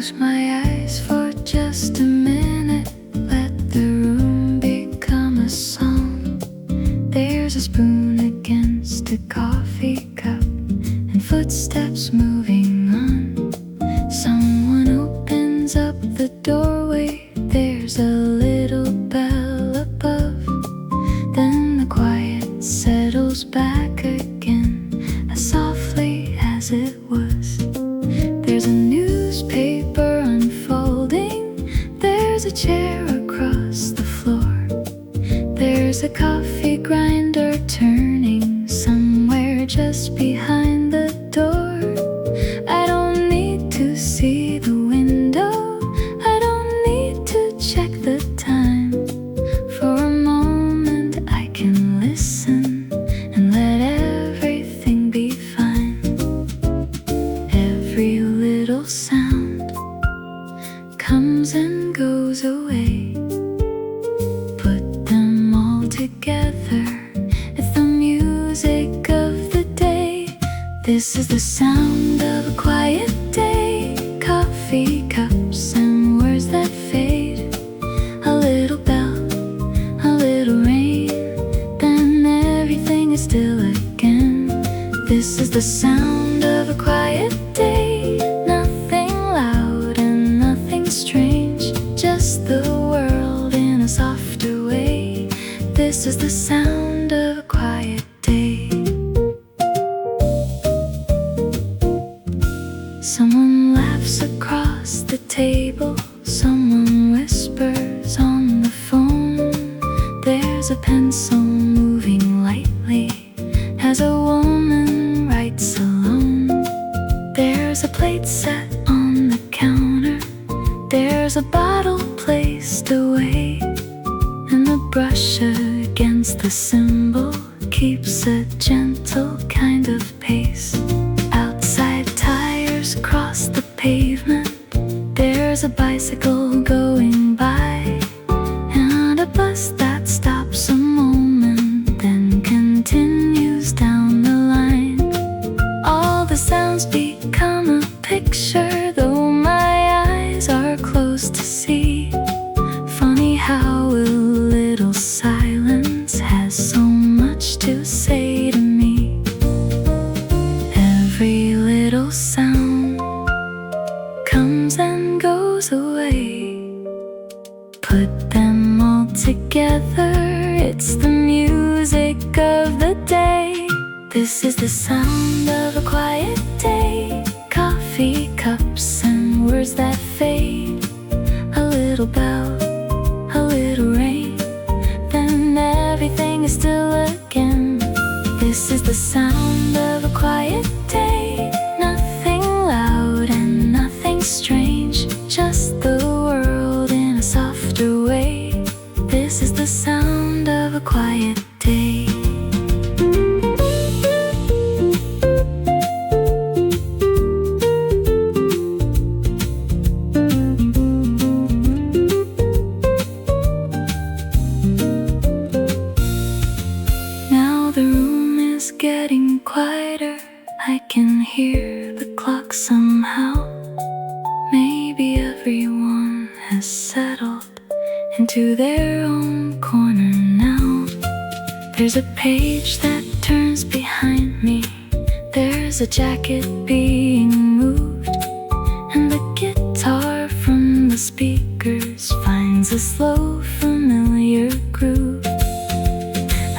close my eyes for just a minute, let the room become a song. There's a spoon against a coffee cup and footsteps moving on. Someone opens up the doorway, there's a little bell above. Then the quiet settles back again, as softly as it was. There's a newspaper unfolding, there's a chair across the floor. There's a coffee grinder turning somewhere just behind the door. I don't need to see the window, I don't need to check the time. For a moment I can listen and let everything be fine. Every little sound comes and goes away. Put them all together, it's the music of the day. This is the sound of a quiet day. Coffee cups and words that fade. A little bell, a little rain, then everything is still again. This is the sound of a quiet day. Nothing loud and nothing strange, just the world in a softer way. This is the sound of a quiet day. Someone laughs across the table, someone whispers on the phone. There's a pencil moving lightly as a woman writes alone. There's a plate set on the counter, there's a bottle placed away, and the brush against the cymbal keeps a gentle kind of pace. Outside tires cross the pavement, there's a bicycle going by, and a bus that stops a moment then continues down the line. All the sounds become a picture, though my eyes are closed to see. Funny how a little silence has so much to say to me. Every little sound comes and goes away. Put them all together, it's the music of the day. This is the sound of a quiet day. Coffee cups and words that fade. A little bell, a little rain, then everything is still again. This is the sound of a quiet day. Nothing loud and nothing strange, just the world in a softer way. This is the sound of a quiet day. Now the room is getting quieter, I can hear the clock somehow. Maybe everyone has settled into their own corner now. There's a page that turns behind me, there's a jacket being moved, and the guitar from the speakers finds a slow, familiar groove.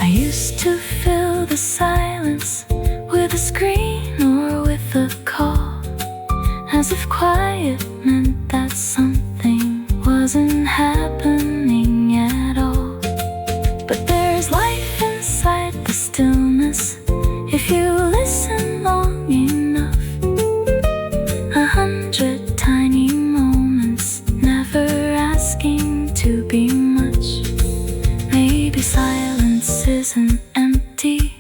I used to fill the silence with a screen or with a call, as if quiet meant that something wasn't happening at all. But there's life inside the stillness, if you listen long enough. 100 tiny moments, never asking to be much. Maybe silence isn't empty,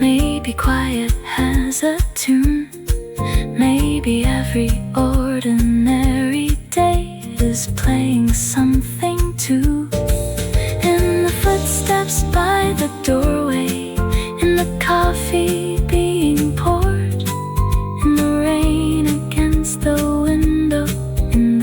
maybe quiet has a tune. Maybe every ordinary day is playing something too. In the footsteps by the doorway, in the coffee being poured, in the rain against the window, in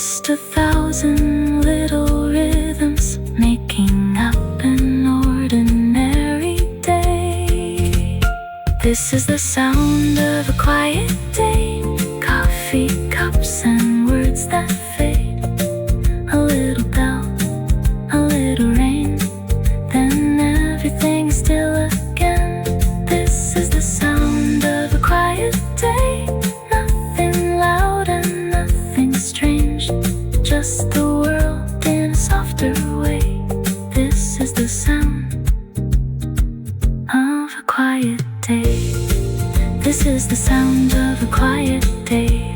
just 1,000 little rhythms making up an ordinary day. This is the sound of a quiet day. Coffee cups and words that fade. A little bell, a little rain, then everything is still again. This is the sound of a quiet day. Nothing loud and nothing strange, just the world in a softer way. This is the sound of a quiet day. This is the sound of a quiet day.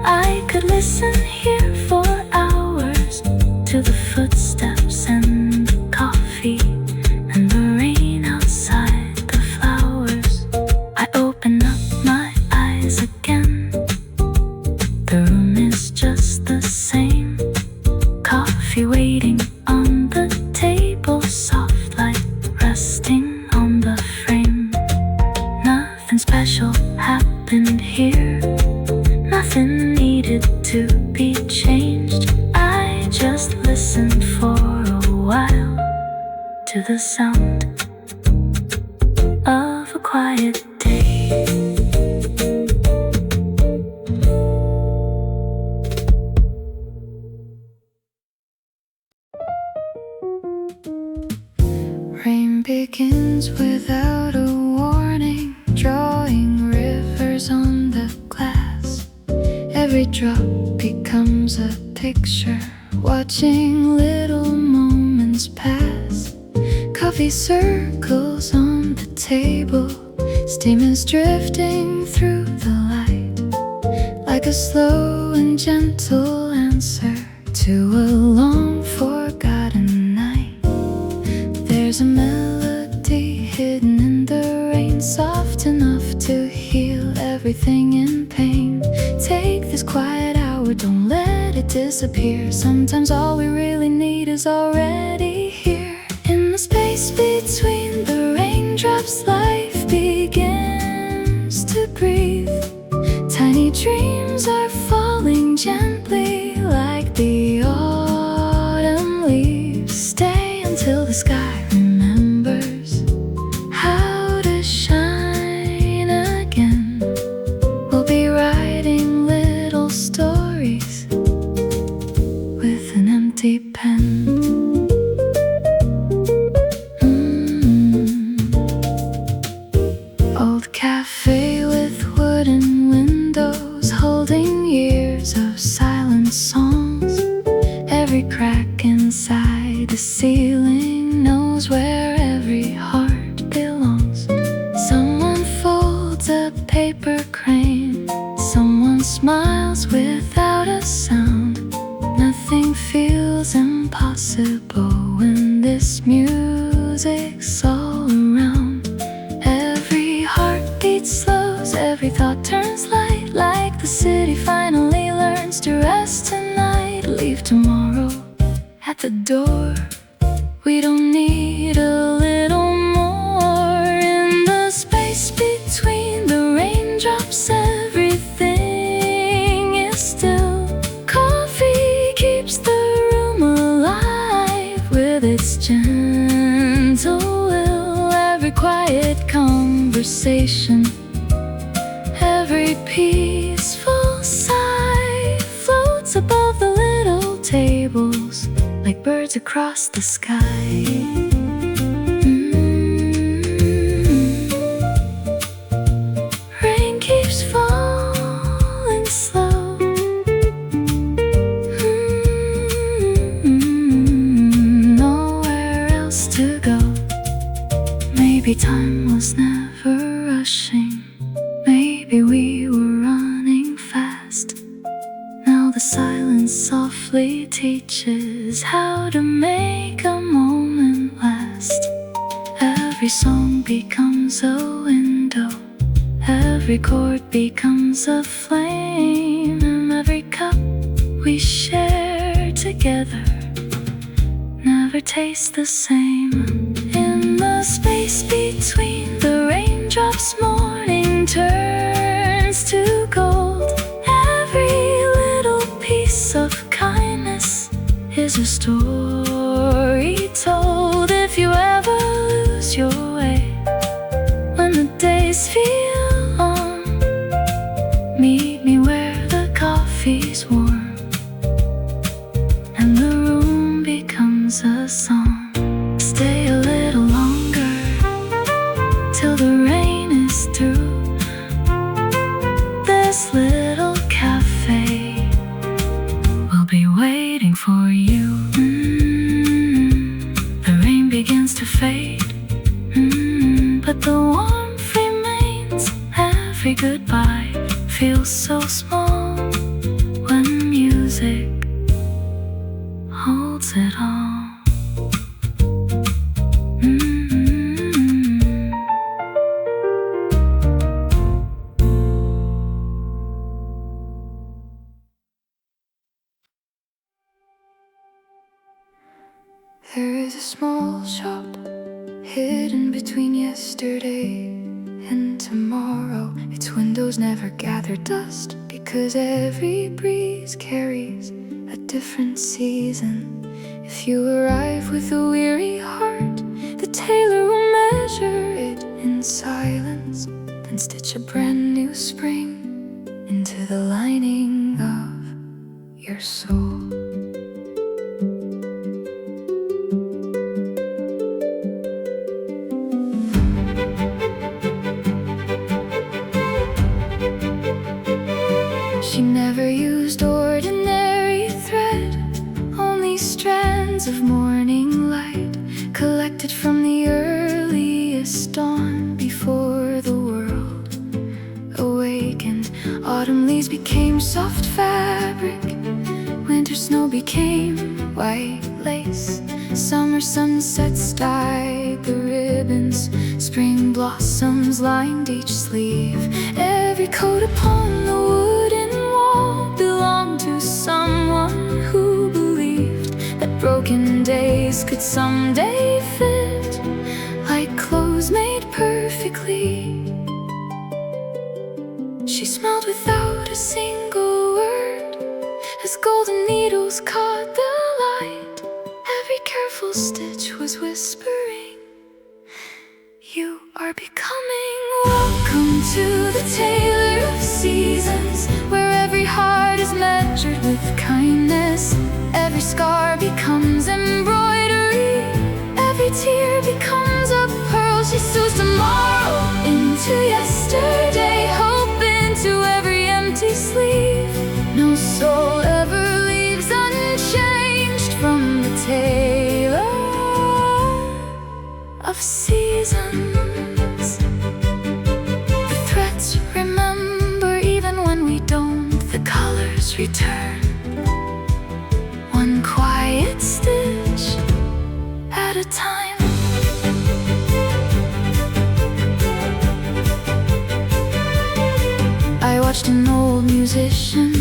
I could listen here for hours to the footsteps and the coffee and the rain outside the flowers. I open up my eyes again. The room is just the same. Coffee waiting on the table, soft light resting on the frame. Nothing special happened here. Nothing needed to be changed. I just listened for a while to the sound of a quiet day. Rain begins without a warning, drawing rivers on the glass. Every drop becomes a picture, watching little moments pass. Coffee circles on the table, steam is drifting through the light, like a slow and gentle answer to a long forgotten night. There's a melody hidden in the rain, soft enough to heal everything in pain. Take this quiet hour, don't let it disappear. Sometimes all we really need is already here. In the space between the raindrops, life begins to breathe. Tiny dreams are falling gently like the autumn leaves. Stay until the sky remembers how to shine again. We'll be writing little stories with an empty pen. Old cafe with wooden windows, holding years of silent songs. Every crack inside the ceiling knows where every heart belongs. Someone folds a paper crane, someone smiles without a sound. Nothing feels impossible when this music's all around. Every heartbeat slows, every thought turns light, like the city finally learns to rest tonight. Leave tomorrow at the door. We don't need a little more. In the space between the raindrops, everything is still. Coffee keeps the room alive with its gentle will. Every quiet conversation, every peaceful sigh floats above the little tables like birds across the sky. Rain keeps falling slow. Nowhere else to go. Maybe time was never rushing. Maybe we were running fast. Now the silence softly teaches how to make a moment last. Every song becomes a window, every chord becomes a flame, and every cup we share together never tastes the same. In the space between the raindrops, morning turns to gold. Every little piece of There's a story told if you ever lose your way. When the days feel long, meet me where the coffee's warm and the room becomes a song. Stay a little longer till the rain is through. This little cafe will be waiting for you. The rain begins to fade, but the warmth remains. Every goodbye feels so small when music holds it all. There is a small shop hidden between yesterday and tomorrow. Its windows never gather dust, because every breeze carries a different season. If you arrive with a weary heart, the tailor will measure it in silence, then stitch a brand new spring into the lining of your soul. She never used ordinary thread, only strands of morning light, collected from the earliest dawn before the world awakened. Autumn leaves became soft fabric, winter snow became white lace, summer sunsets dyed the ribbons, spring blossoms lined each sleeve. Every coat upon the wooden wall belonged to someone who believed that broken days could someday fit like clothes made perfectly. She smiled without a single word as golden needles caught the light. Every careful stitch was whispering, "You are becoming." Welcome to the tailor of seasons, where every heart is measured with kindness. Every scar becomes embroidery, every tear becomes a pearl. She sews tomorrow into yesterday, hope into every empty sleeve. No soul ever leaves unchanged from the tailor of seasons. The threads remember even when we don't. The colors return, one quiet stitch at a time. I watched an old musician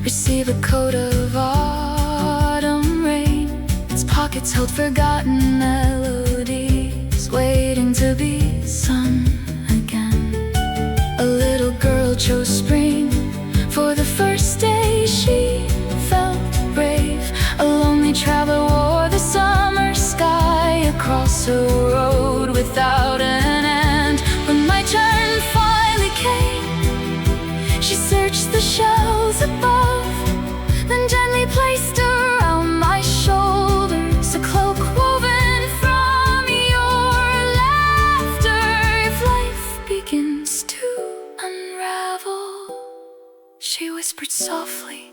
receive a coat of autumn rain. Its pockets held forgotten melodies, waiting to be sung again. A little girl chose spring for the first day. She felt brave. A lonely traveler wore the summer sky across a road without an end. When my turn finally came, she searched the shelves above, then gently placed around my shoulders a cloak woven from your laughter. If life begins to unravel, she whispered softly,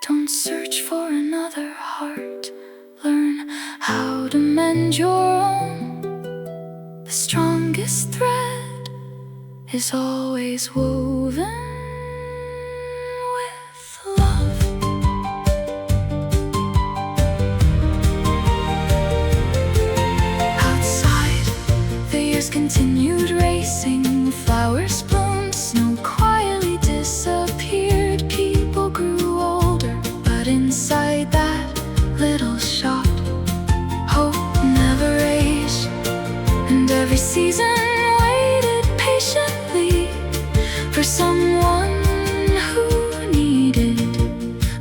don't search for another heart. Learn how to mend your own. The strongest thread is always woven with love. Outside, the years continued racing. Flowers bloomed, snow quietly disappeared. People grew older, but inside that little shop, hope never aged. And every season waited patiently for someone who needed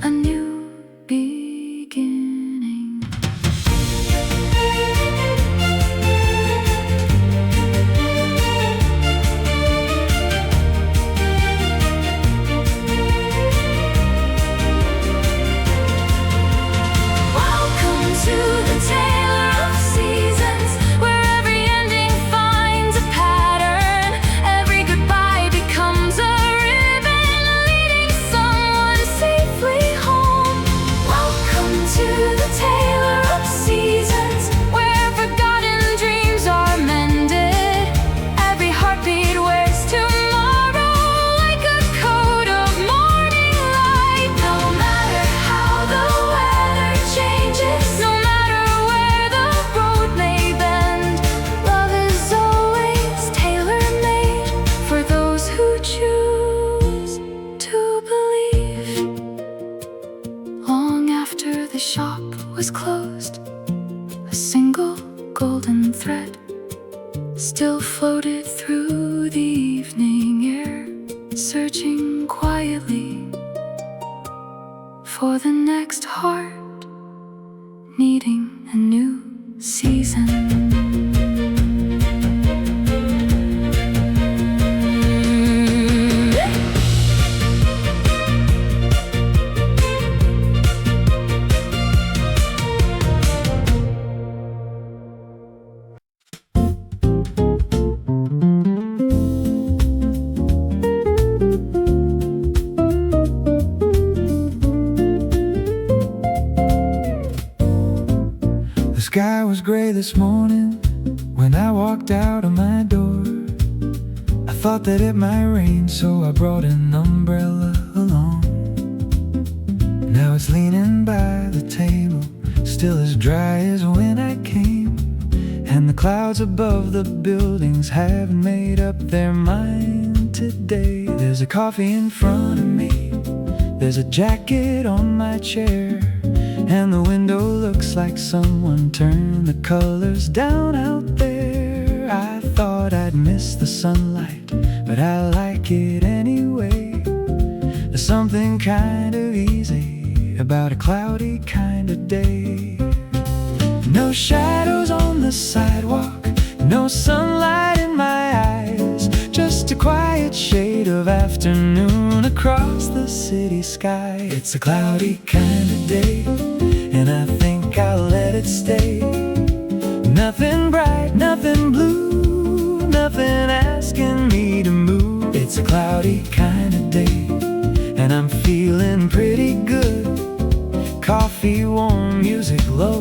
a new beginning. to the tailor of seasons, where forgotten dreams are mended. Every heartbeat wears tomorrow like a coat of morning light. No matter how the weather changes, no matter where the road may bend, love is always tailor-made for those who choose to believe. Long after the shop was closed, a single golden thread still floated through the evening air, searching quietly for the next heart, needing a new season. The sky was gray this morning when I walked out of my door. I thought that it might rain, so I brought an umbrella along. Now it's leaning by the table, still as dry as when I came. And the clouds above the buildings haven't made up their mind today. There's a coffee in front of me, there's a jacket on my chair, and the window looks like someone turned the colors down out there. I thought I'd miss the sunlight, but I like it anyway. There's something kind of easy about a cloudy kind of day. No shadows on the sidewalk, no sunlight in my eyes, just a quiet shade of afternoon across the city sky. It's a cloudy kind of day, and I think I'll let it stay. Nothing bright, nothing blue, nothing asking me to move. It's a cloudy kind of day, and I'm feeling pretty good. Coffee warm, music low,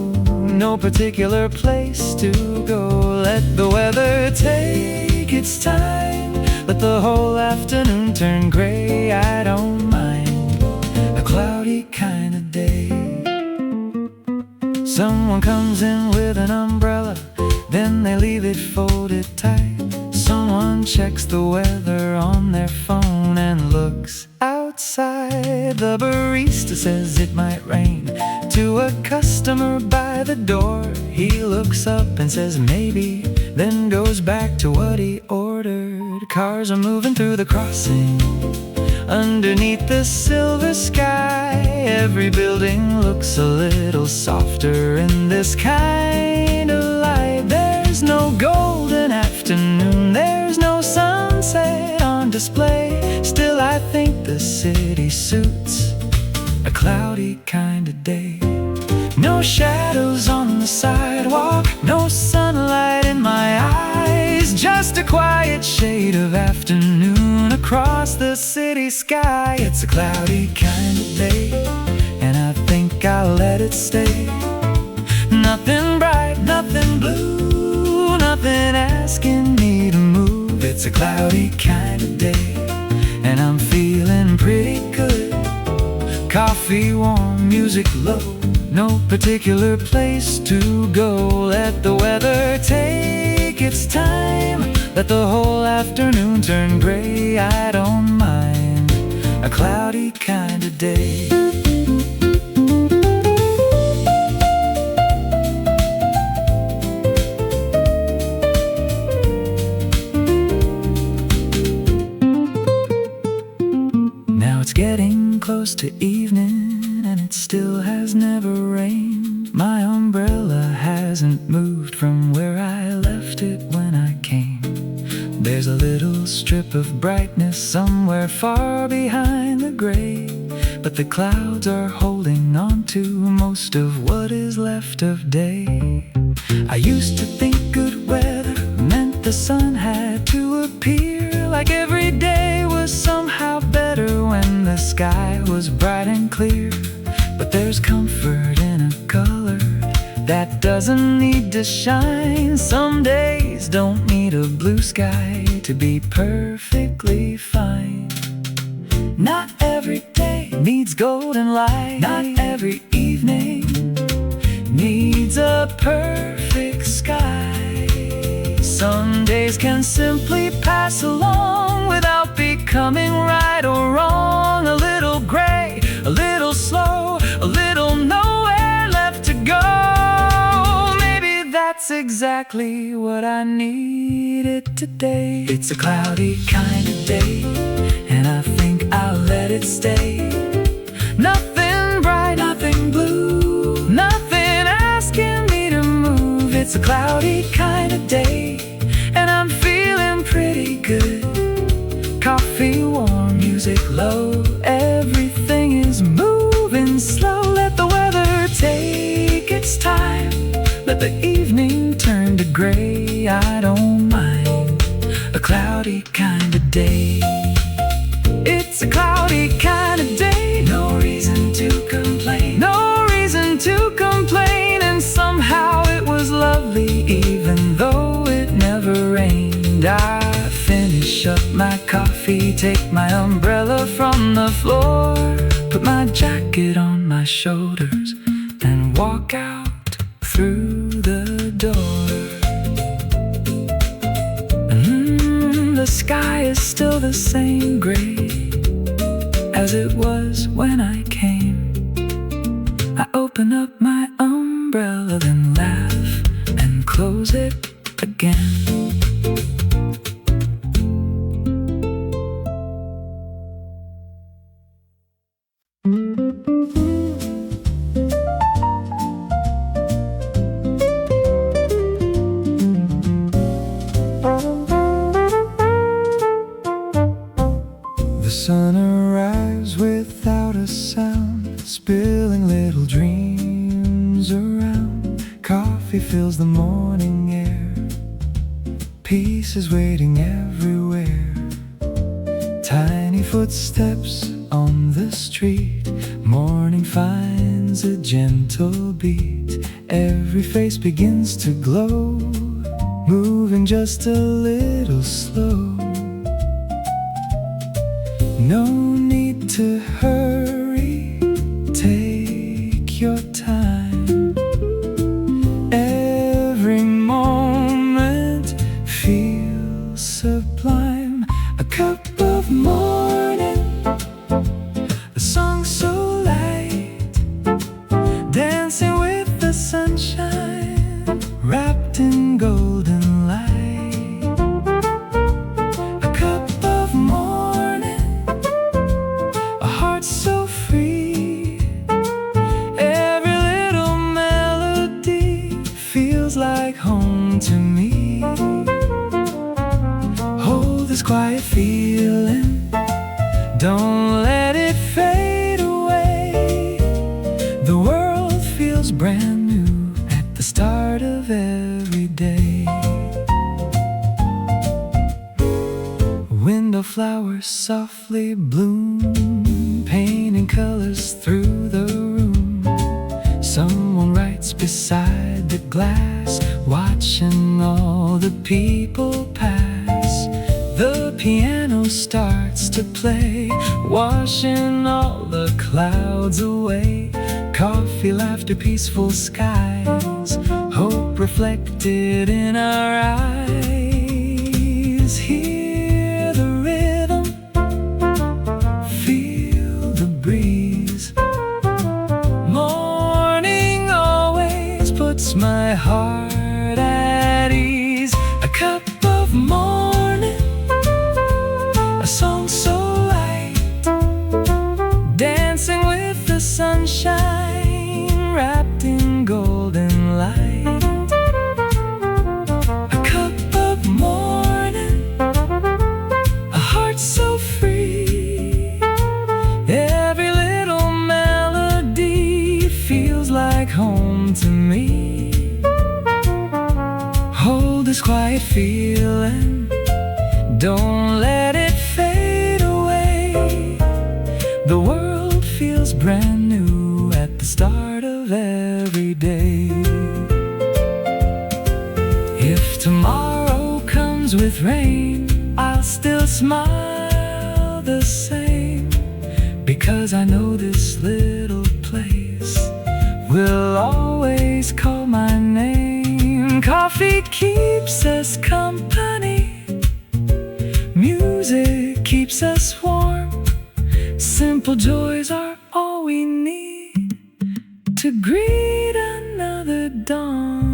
no particular place to go. Let the weather take its time, let the whole afternoon turn gray. I don't mind a cloudy kind of day. Someone comes in with an umbrella, then they leave it folded tight. Someone checks the weather on their phone and looks outside. The barista says it might rain to a customer by the door. He looks up and says maybe, then goes back to what he ordered. Cars are moving through the crossing underneath the silver sky. Every building looks a little softer in this kind of light. There's no golden afternoon, there's no sunset on display. Still I think the city suits a cloudy kind of day. No shadows on the sidewalk, no sunlight in my eyes, just a quiet shade of afternoon across the city sky. It's a cloudy kind of day, and I think I'll let it stay. Nothing bright, nothing blue, nothing asking me to move. It's a cloudy kind of day, and I'm feeling pretty good. Coffee warm, music low, no particular place to go. Let the weather take its time, let the whole afternoon turn gray. I don't mind a cloudy kind of day. Now it's getting close to evening, and it still has never rained. My umbrella hasn't moved from where I left it when I came. There's a little strip of brightness somewhere far behind the gray, but the clouds are holding on to most of what is left of day. I used to think good weather meant the sun had to appear, like every day was somehow better when the sky was bright and clear. But there's comfort in a that doesn't need to shine. Some days don't need a blue sky to be perfectly fine. Not every day needs golden light. Not every evening needs a perfect sky. Some days can simply pass along without becoming right or wrong. A little gray, a little slow, a little nowhere left to go. Maybe that's exactly what I needed today. It's a cloudy kind of day, and I think I'll let it stay. Nothing bright, nothing blue, nothing asking me to move. It's a cloudy kind of day, and I'm feeling pretty good. Coffee warm, music low, everything is moving slow. Let the weather take its time, let the evening turn to gray. I don't mind a cloudy kind of day. It's a cloudy kind of day, no reason to complain, no reason to complain. And somehow it was lovely even though it never rained. I finish up my coffee, take my umbrella from the floor, put my jacket on my shoulders and walk out through the door. The sky is still the same gray as it was when I came. I open up my umbrella, then laugh and close it again. The sun arrives without a sound, spilling little dreams around. Coffee fills the morning air, peace is waiting everywhere. Tiny footsteps on the street, morning finds a gentle beat. Every face begins to glow, moving just a little slow. No need to hurry, take your time. Every moment feels sublime. A cup of morning, a song so light, dancing with the sunshine, wrapped in golden light. A cup of morning, a heart so free. Every little melody feels like home to me. Hold this quiet feeling, don't let it fade away. The world feels brand new at the start of every day. Window flowers softly bloom, painting colors through the room. Someone writes beside the glass, watching all the people pass. The piano starts to play, washing all the clouds away. Coffee, laughter, peaceful skies, hope reflected in our eyes. Hear the rhythm, feel the breeze. Morning always puts my heart at ease. A cup of morning, a song so light, dancing with the sunshine, wrapped in golden light. A cup of morning, a heart so free. Every little melody feels like home to me. Hold this quiet feeling, don't let it fade away. The world feels brand new at the start of every day. tomorrow comes with rain, I'll still smile the same, because I know this little place will always call my name. Coffee keeps us company, music keeps us warm. Simple joys are all we need to greet another dawn.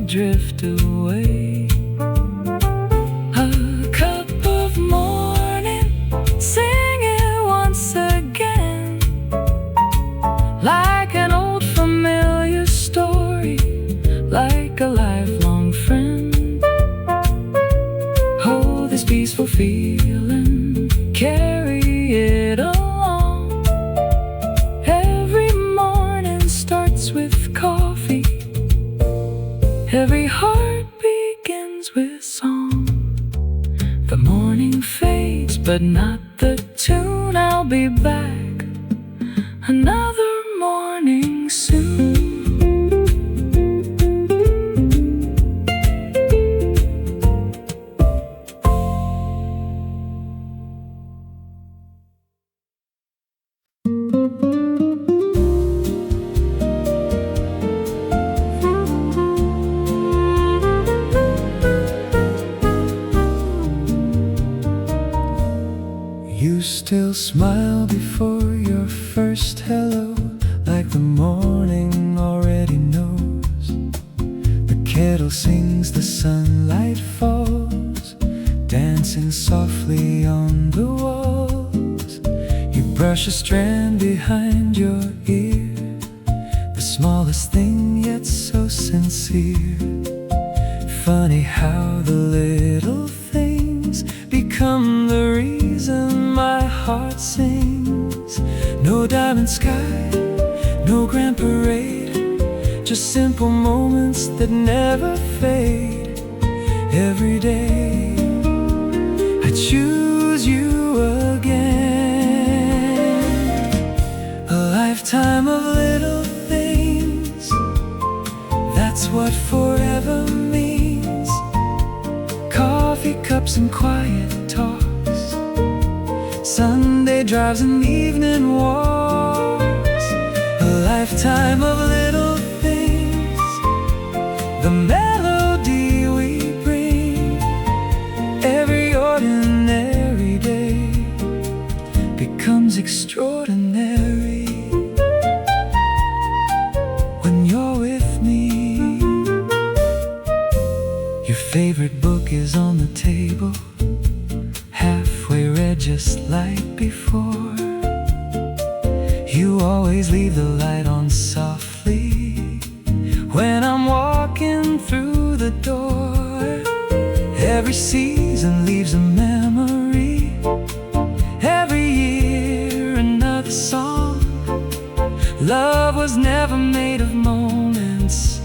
Drift away. A cup of morning, sing it once again, like an old familiar story, like a lifelong friend. Hold this peaceful feeling, carry it along. Every morning starts with coffee, every heart begins with song. The morning fades, but not the tune. I'll be back another morning soon. You still smile before your first hello, like the morning already knows. The kettle sings, the sunlight falls, dancing softly on the walls. You brush a strand behind your ear, the smallest thing yet so sincere. Funny how the little things become the reason my heart sings. No diamond sky, no grand parade, just simple moments that never fade. Every day I choose you again. A lifetime of little things, that's what forever means. Coffee cups and quiet talks, Sunday drives and evening walks. A lifetime of little things, the melody we bring. Every ordinary day becomes extraordinary when you're with me. Your favorite book is on the table, halfway read just like before. You always leave the light on softly when I'm walking through the door. Every season leaves a memory, every year another song. Love was never made of moments,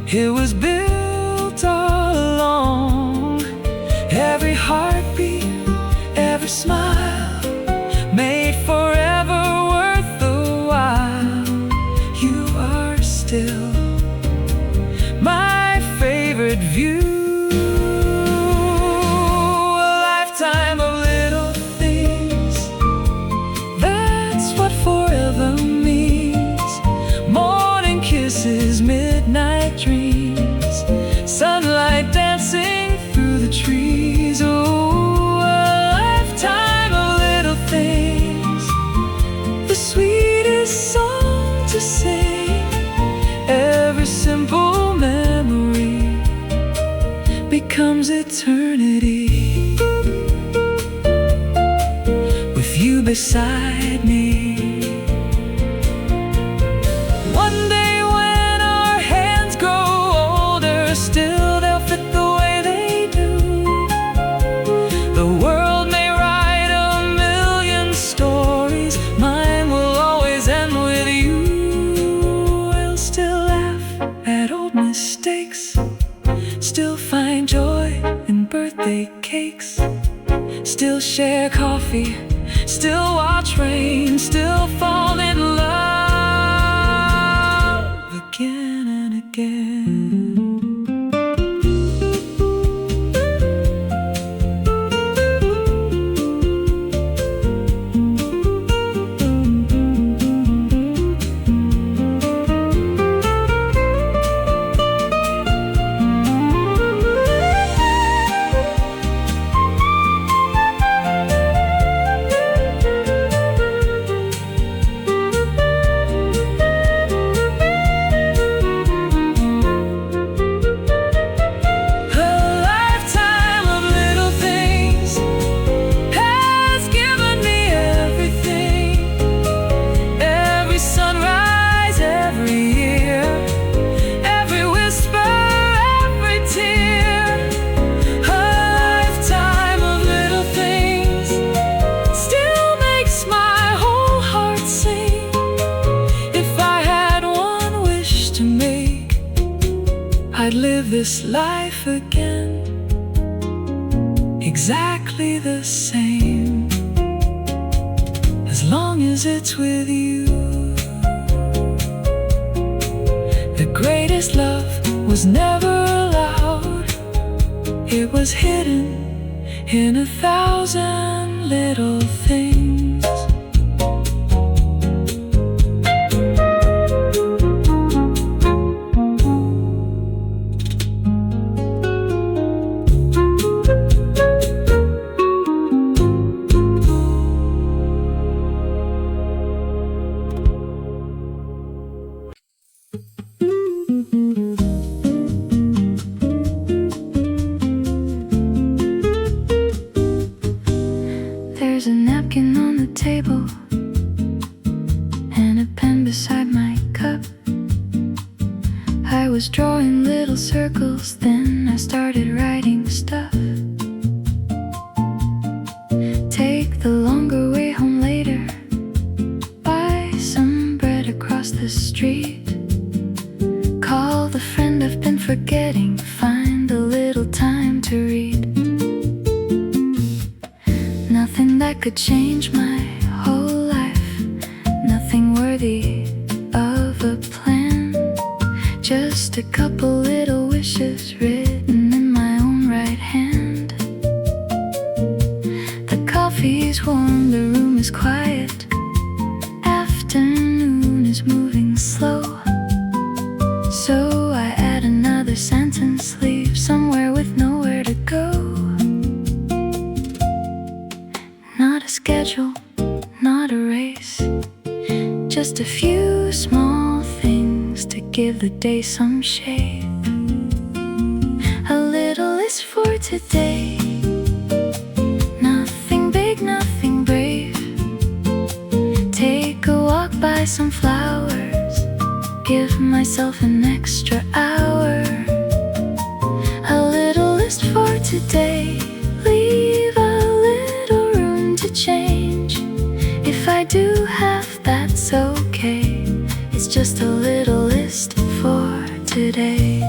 it was built all along. Every heartbeat, every smile, made forever worth the while. You are still my favorite view. A lifetime of little things, that's what forever means. Morning kisses, midnight dreams, sunlight dancing through the trees. Oh, a lifetime of little things, the sweetest song to sing. Every simple memory becomes eternity. beside me. One day when our hands grow older, still they'll fit the way they do. The world may write a million stories, mine will always end with you. We'll still laugh at old mistakes, still find joy in birthday cakes, still share coffee, still watch rain, still fall in love again and again. I'd live this life again, exactly the same, as long as it's with you. The greatest love was never allowed, it was hidden in 1,000 little things. There's a napkin on the table and a pen beside my cup. I was drawing little circles, then I started writing stuff. Take the longer way home later, buy some bread across the street, call the friend I've been forgetting, find a little time to read. Nothing that could change my whole life, nothing worthy of a plan, just a couple little wishes written in my own right hand. The coffee's warm, the room is quiet, afternoon is moving slow. So I add another sentence, leave somewhere with nowhere to go. Not a schedule, not a race, just a few small things to give the day some shape. A little list for today, nothing big, nothing brave. Take a walk by some flowers, give myself an extra hour. A little list for today, leave a little room to change. If I do have, that's okay, it's just a little list for today.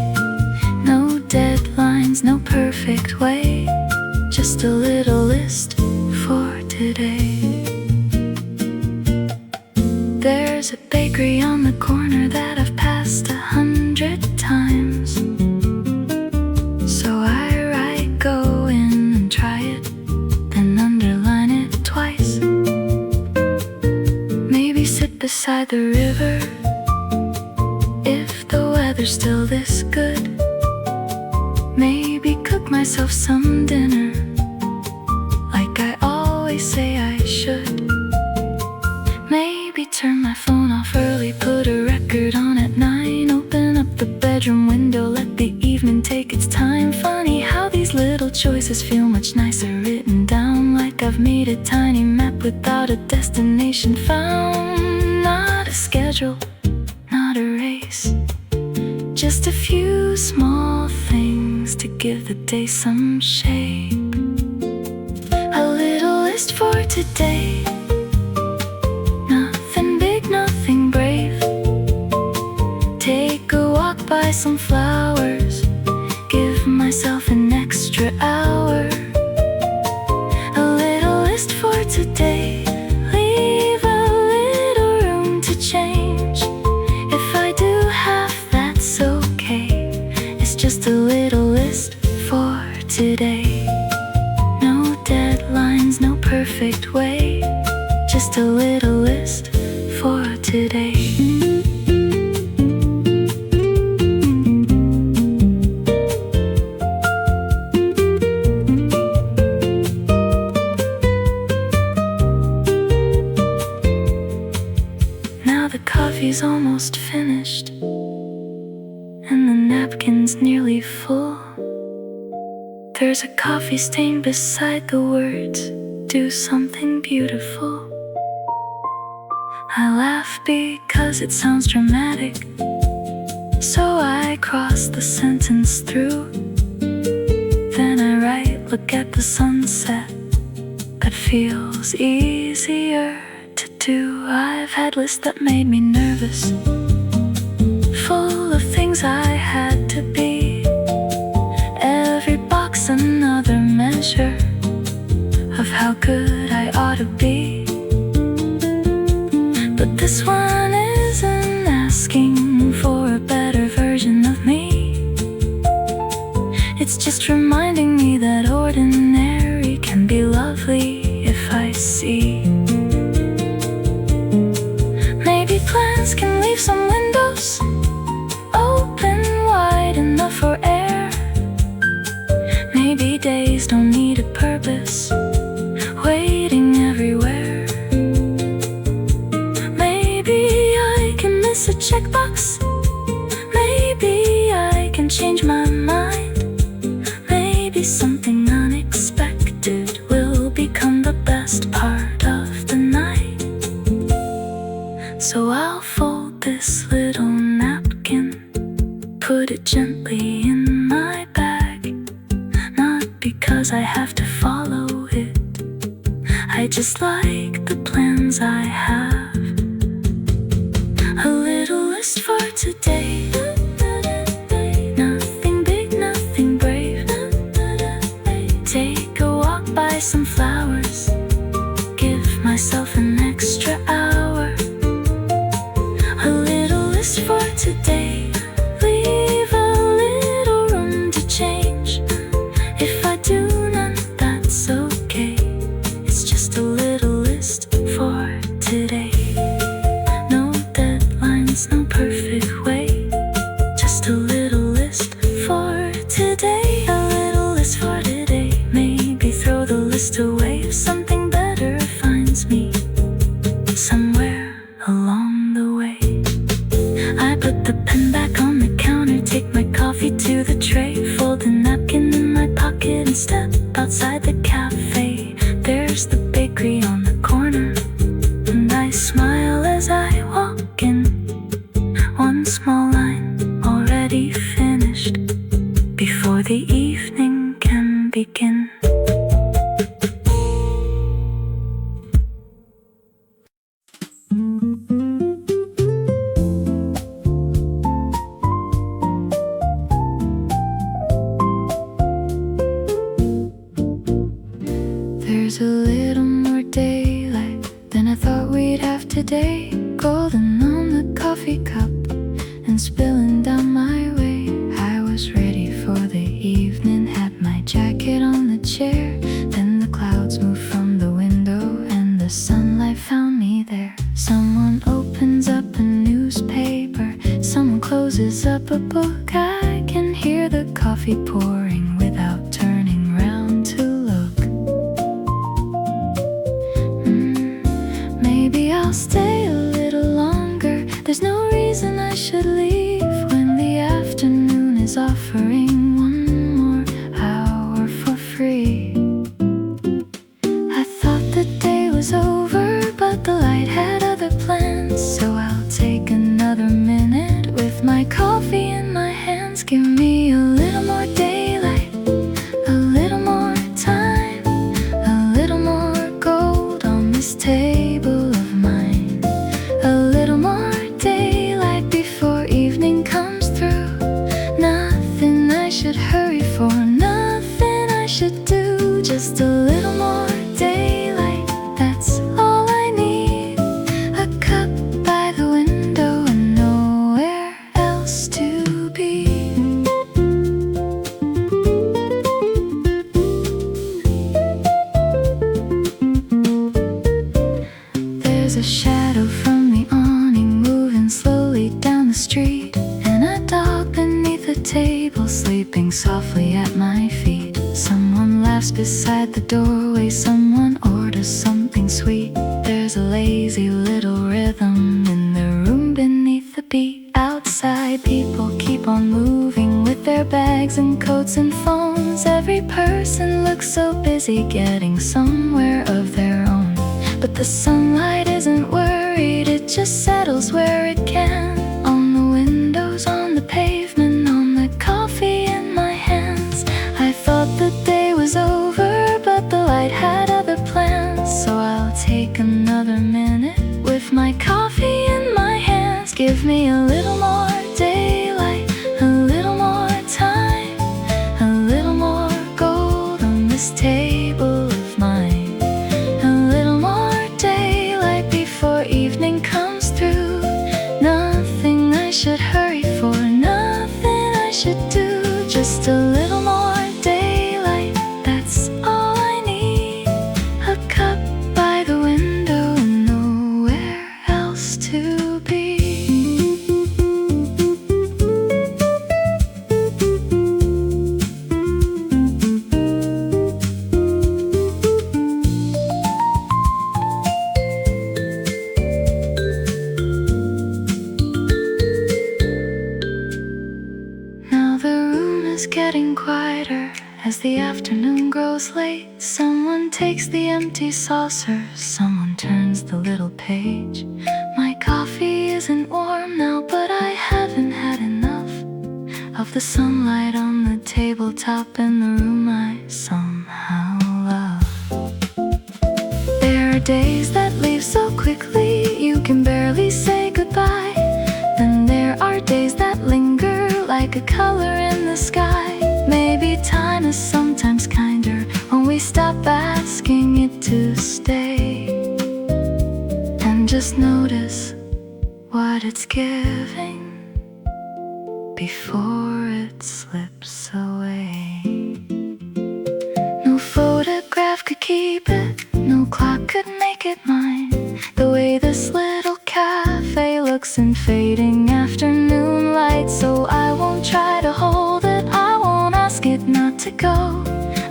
No deadlines, no perfect way, just a little list for today. There's a bakery on the corner that I've passed 100 times, so I write go in and try it, then underline it twice. Maybe sit beside the river if the weather's still this good. Maybe cook myself some dinner like I always say I should. Maybe turn my phone off early, put a record on at 9, open up the bedroom window, let the evening take its time. Funny how these little choices feel much nicer written down, like I've made a tiny map without a destination found. Not a schedule, not a race, just a few small things to give the day some shape. A little list for today, nothing big, nothing brave. Take a walk by some flowers, give myself an extra hour. A little list for today, leave a little room to change. If I do half, that's okay. It's just a little list for today. No deadlines, no perfect way, just a little list for today. The coffee's almost finished, and the napkin's nearly full. There's a coffee stain beside the words, do something beautiful. I laugh because it sounds dramatic, so I cross the sentence through. Then I write, look at the sunset. That feels easier to do. I've had lists that made me nervous, full of things I had to be. Every box another measure of how good I ought to be. But this one isn't asking for a better version of me. It's just reminding me that ordinary can be lovely if I see. Plans can leave some windows open wide enough for air. Maybe days don't need a purpose, waiting everywhere. Maybe I can miss a checkbox. Maybe I can change my mind. Maybe something unexpected will become the best part of the night. So I'll fold this little napkin, put it gently in my bag. Not because I have to follow it, I just like the plans I have. A little list for today, nothing big, nothing brave. Take a walk by some flowers, give myself an extra hour. A little list for today, leave a little room to change. If I do none, that's okay. It's just a little list for today. No deadlines, no perfect way, just a little list for today. A little list for today. Maybe throw the list away if something better finds me somewhere along the way. I put the pen back on the counter, take my coffee to the tray, fold the napkin in my pocket and step outside the cafe. There's the bakery on the corner, and I smile as I walk in. One small line already finished before the evening can begin. There's a little more daylight than I thought we'd have today. Golden on the coffee cup and spilling down my way. I was ready for the evening, had my jacket on the chair. Then the clouds moved from the window and the sunlight found me there. Someone opens up a newspaper, someone closes up a book. I can hear the coffee pouring without turning round to look. Maybe I'll stay a little longer. There's no reason I should leave when the afternoon is offering one more hour for free. should do. Just a little more daylight, that's all I need. A cup by the window and nowhere else to be. There's a shadow from the awning moving slowly down the street, and a dog beneath the table sleeping softly at my feet. Someone laughs beside the doorway, someone orders something sweet. There's a lazy little rhythm in the room beneath the beat. Outside people keep on moving with their bags and coats and phones. Every person looks so busy getting somewhere of their own. But the sunlight isn't worried, it just settles where it can. On the windows, on the pavement, on the coffee in my hands. I thought the day was over, but the light had other plans. So I'll take another minute with my coffee in my hands. Give me a little more daylight, a little more time, a little more gold on this table of mine. A little more daylight before evening comes through. Nothing I should hurry for, nothing I should do. Just a little more daylight, that's all I need. A cup by the window and nowhere else to be. Now the room is getting quieter as the afternoon grows late. Someone takes the empty saucer, someone turns the little page. My coffee isn't warm now, but I haven't had enough of the sunlight on the tabletop in the room I somehow love. There are days that leave so quickly, you can barely say goodbye. Then there are days that linger like a color in the sky. Maybe time is sometimes kinder when we stop asking it to stay and just notice what it's giving before it slips away. No photograph could keep it, no clock could make it mine. The way this little cafe looks in fading afternoon light. So I won't try to hold it, I won't ask it not to go.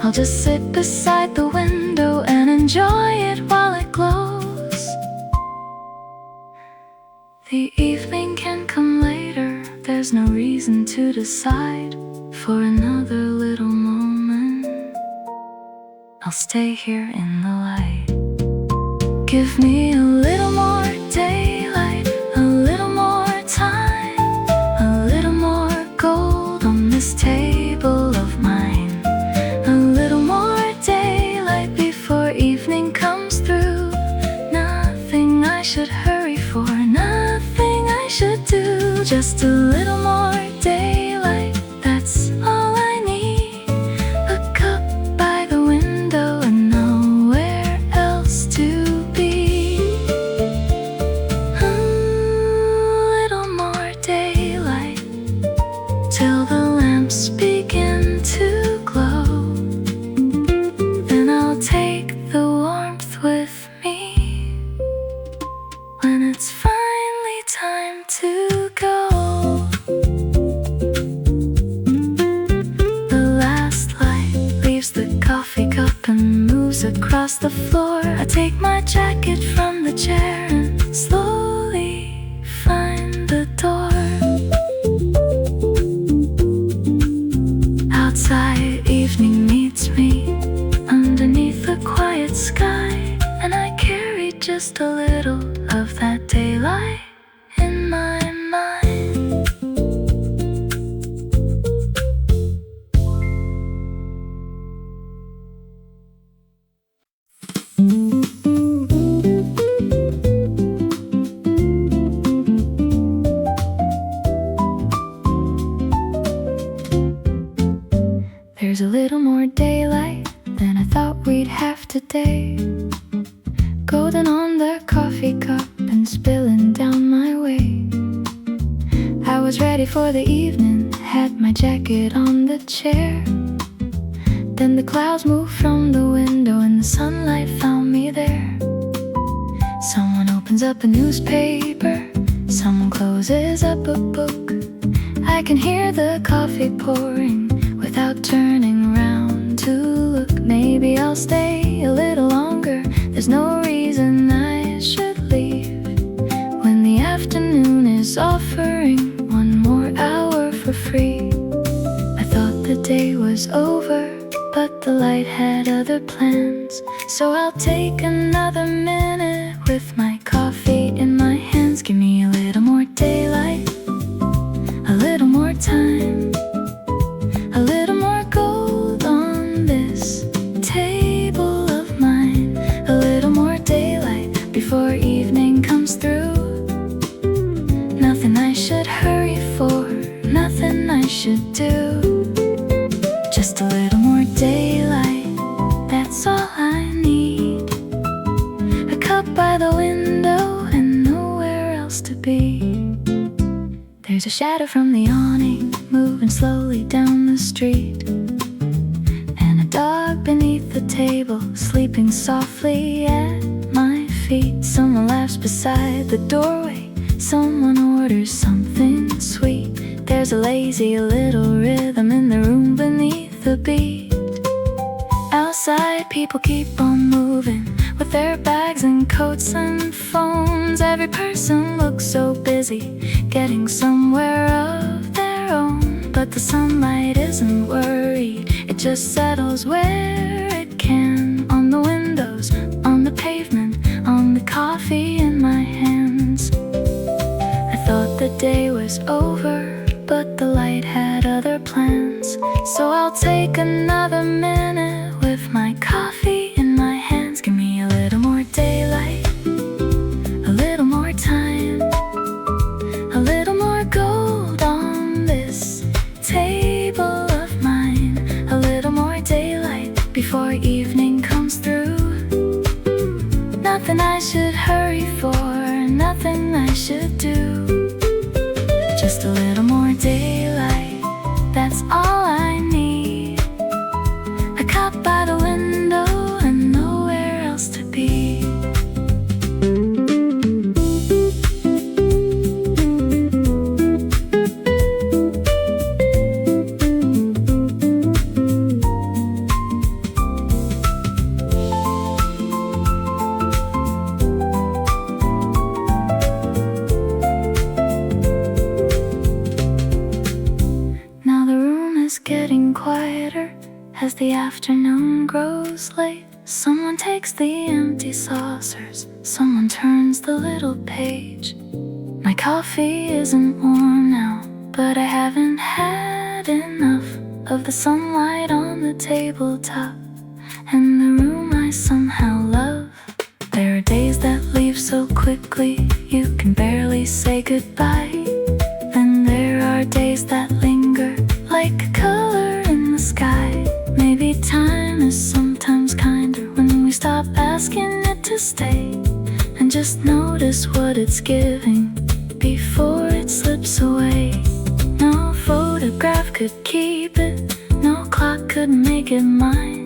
I'll just sit beside the window and enjoy it while it glows. The evening can come later, there's no reason to decide. For another little moment, I'll stay here in the light. Give me a little more daylight, a little more time, a little more gold on this table of mine. A little more daylight before evening comes through. Nothing I should hurry for, nothing I should do. Just a little more daylight, that's all I need. A cup by the window and nowhere else to be. A little more daylight till the lamps begin to glow. Then I'll take the warmth with me when it's finally time to go. The last light leaves the coffee cup and moves across the floor. I take my jacket from the chair and slowly find the door. Outside, evening meets me underneath the quiet sky, and I carry just a little of that daylight in my mind. There's a little more daylight, today, golden on the coffee cup and spilling down my way. I was ready for the evening, had my jacket on the chair. Then the clouds moved from the window and the sunlight found me there. Someone opens up a newspaper, someone closes up a book. I can hear the coffee pouring without turning around to look. Maybe I'll stay a little longer, there's no reason I should leave, when the afternoon is offering one more hour for free. I thought the day was over, but the light had other plans. So I'll take another minute with my coffee in my hands. Give me a little more daylight, a little more time, a little more gold on this table of mine. A little more daylight before evening comes through. Nothing I should hurry for, nothing I should do. Just a little more daylight, that's all I need. A cup by the window and nowhere else to be. There's a shadow from the awning moving slowly down the street, and a dog beneath the table sleeping softly at my feet. Someone laughs beside the doorway, someone orders something sweet. There's a lazy little rhythm in the room beneath the beat. Outside people keep on moving with their bags and coats and phones. Every person looks so busy getting somewhere of their own. But the sunlight isn't worried, it just settles where it can. On the windows, on the pavement, on the coffee in my hands. I thought the day was over, but the light had other plans. So I'll take another minute with my coffee in my hands. Give me a little more daylight, a little more time, a little more gold on this table of mine. A little more daylight before evening comes through. Nothing I should hurry for, nothing I should do. Just a little more daylight, that's all I need. A cup by the window and nowhere else to be. Now the room is getting quieter as the afternoon grows late. Someone takes the empty saucers, someone turns the little page. My coffee isn't warm now, but I haven't had enough of the sunlight on the tabletop and the room I somehow love. There are days that leave so quickly, you can barely say goodbye. Then there are days that linger like a color in the sky. Maybe time is sometimes kinder when we stop asking it to stay and just notice what it's giving before it slips away. No photograph could keep it, no clock could make it mine.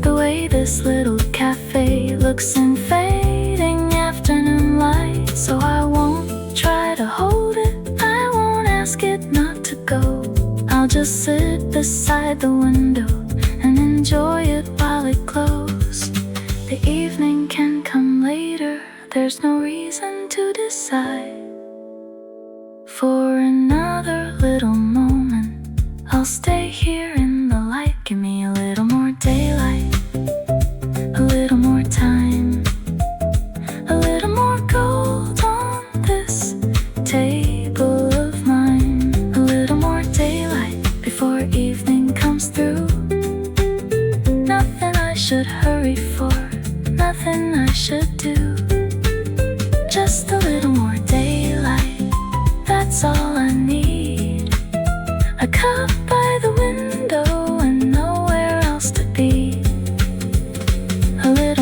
The way this little cafe looks in fading afternoon light. So I won't try to hold it, I won't ask it not to go. I'll just sit beside the window and enjoy it while it glows. The evening can come later, there's no reason to decide. For another little moment, I'll stay here in the light. Give me a little more daylight, a little more time, a little more gold on this table of mine. A little more daylight before evening comes through. Nothing I should hurry for, nothing I should do. Just a little more daylight, that's all I need. A cup by the window and nowhere else to be. A little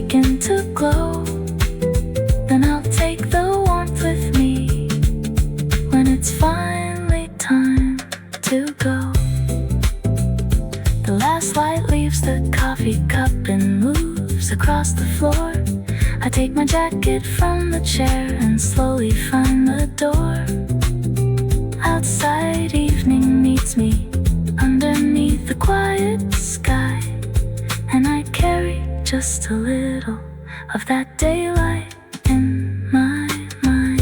begin to glow, then I'll take the warmth with me when it's finally time to go. The last light leaves the coffee cup and moves across the floor. I take my jacket from the chair and slowly find the door. Outside, evening meets me underneath the quiet sky, and I carry just a little of that daylight in my mind.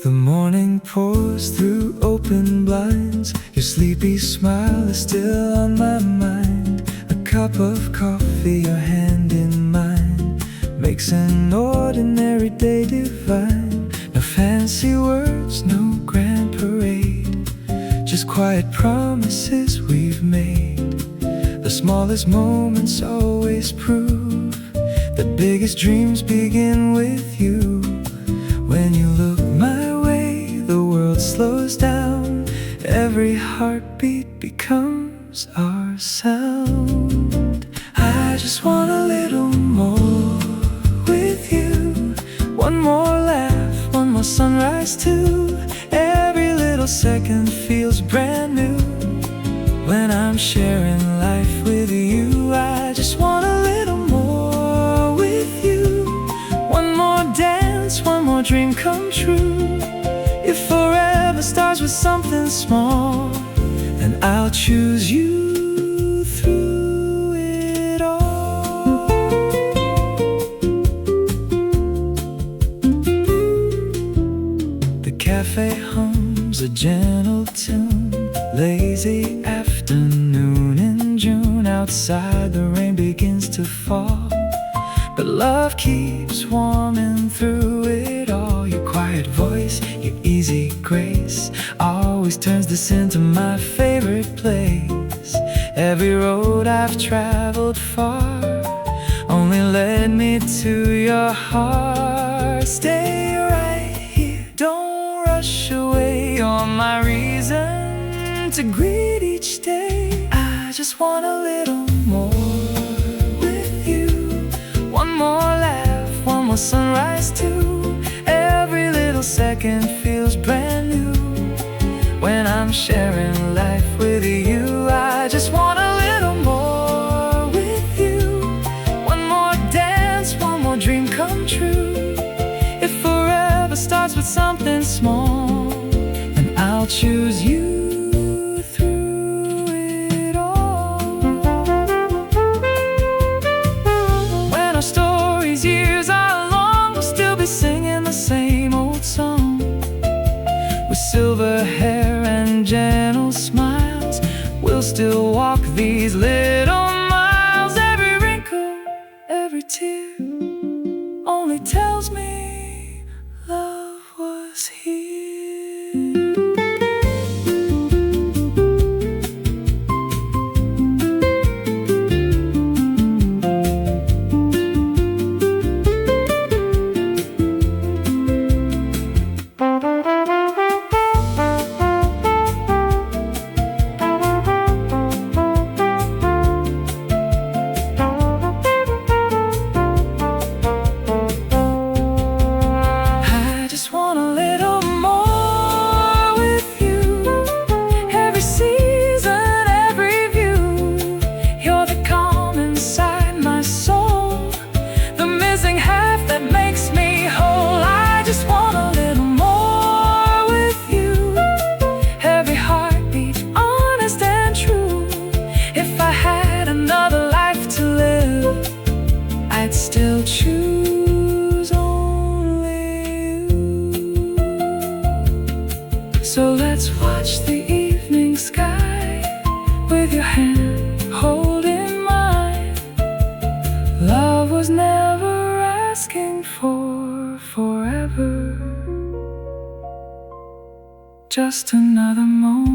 The morning pours through open blinds. Your sleepy smile is still on my mind. A cup of coffee, your hand in mine, makes an ordinary day divine. No fancy words, no grand parade, just quiet promises we've made. The smallest moments always prove the biggest dreams begin with you. When you look my way, the world slows down. Every heartbeat becomes our sound. I just want a little more with you. One more laugh, one more sunrise too. Every little second feels brand new when I'm sharing life with you. I just want a little more with you. One more dance, one more dream come true. If forever starts with something small, then I'll choose you through it all. The cafe hums a gentle tune. Lazy afternoon in June. Outside the rain begins to fall, but love keeps warming through it all. Your quiet voice, your easy grace, always turns this into my favorite place. Every road I've traveled far only led me to your heart. Stay right here, don't rush away. You're my reason to greet each day. I just want a little more with you. One more laugh, one more sunrise too. Every little second feels brand new when I'm sharing life with you. I just want a little more with you. One more dance, one more dream come true. If forever starts with something small, then I'll choose you through it all. When our stories years are long, we'll still be singing the same old song. With silver hair and gentle smiles, we'll still walk these little miles. Every wrinkle, every tear only tells me love was here. Still choose only you. So let's watch the evening sky with your hand holding mine. Love was never asking for forever, just another moment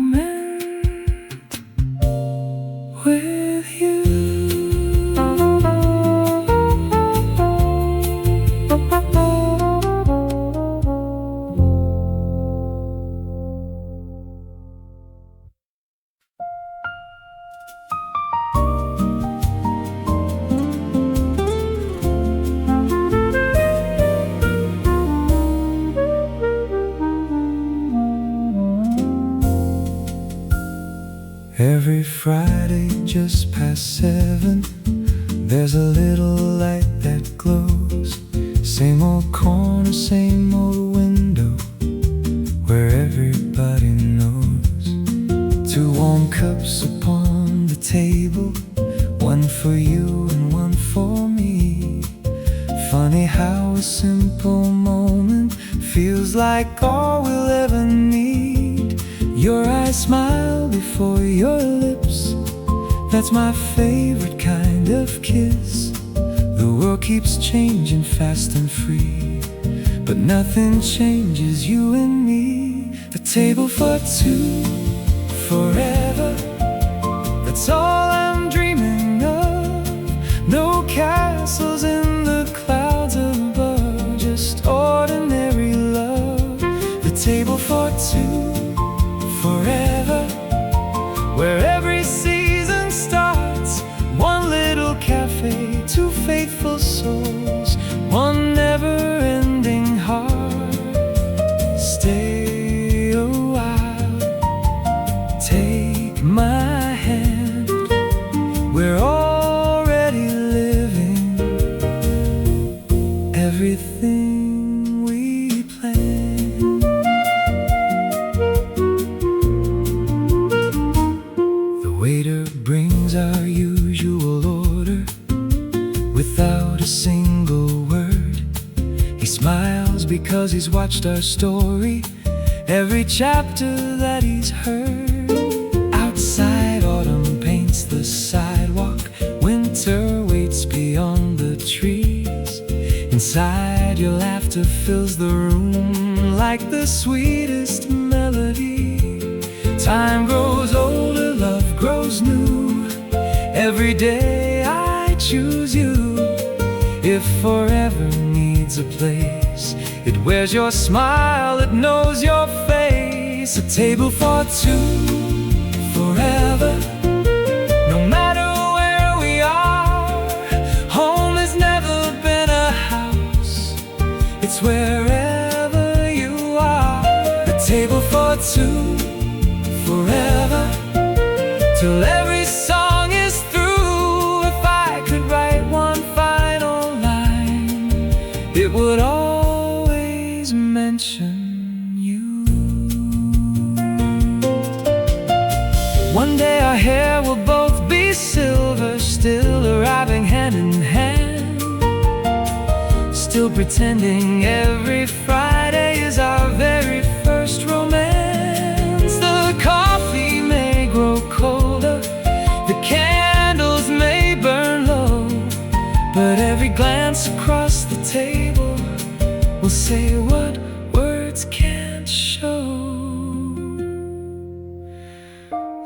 Every Friday just past 7, there's a little light that glows. Same old corner, same old window, where everybody knows. 2 warm cups upon the table, one for you and one for me. Funny how a simple moment feels like all we'll ever need. Your eyes smile before your lips, that's my favorite kind of kiss. The world keeps changing fast and free, but nothing changes you and me. The table for 2, forever, that's all I'm dreaming of. No castles in the clouds above, just ordinary love. The table for 2, forever, where every season starts. One little cafe, 2 faithful souls, one never-ending heart. Stay a while, take my hand, we're already living everything we planned. The waiter brings our usual order without a single word. He smiles because he's watched our story, every chapter that he's heard. Outside, autumn paints the sidewalk, winter waits beyond the trees. Inside, your laughter fills the room like the sweetest melody. Time grows older, love grows new. Every day I choose you. If forever needs a place, it wears your smile, it knows your face. A table for 2, forever, no matter where we are. Home has never been a house, it's wherever you are. A table for 2, forever, till every song is through. If I could write one final line, it would always mention you. One day our hair will both be silver, still arriving hand in hand, still pretending every Friday is our very first romance. The coffee may grow colder, the candles may burn low, but every glance across the table will say what words can't show.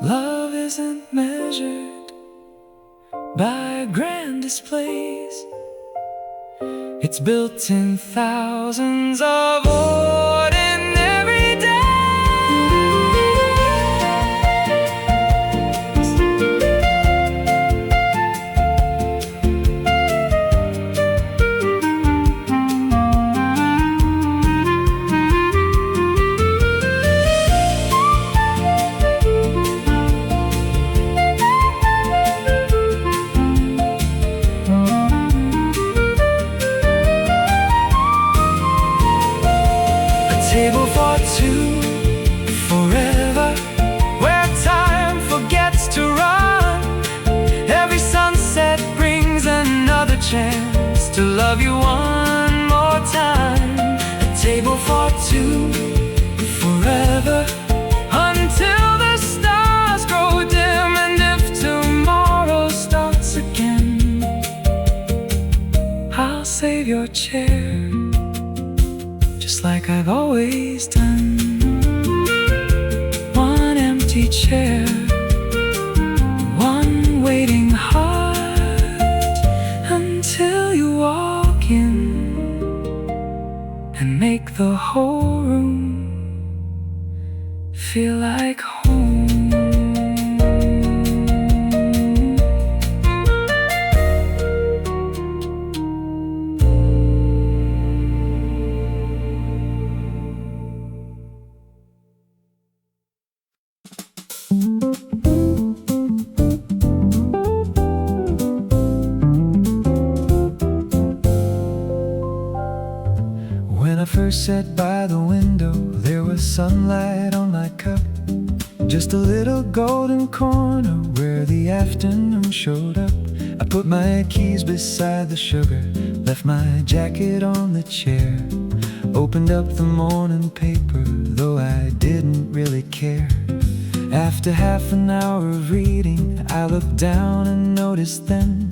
Love isn't measured by grand displays, it's built in thousands of ordinary days. Table for 2, forever, where time forgets to run. Every sunset brings another chance to love you one more time. A table for 2, forever, until the stars grow dim. And if tomorrow starts again, I'll save your chair, just like I've always done. One empty chair, one waiting heart, until you walk in and make the whole room feel like home. first sat by the window, there was sunlight on my cup. Just a little golden corner where the afternoon showed up. I put my keys beside the sugar, left my jacket on the chair, opened up the morning paper, though I didn't really care. After half an hour of reading, I looked down and noticed then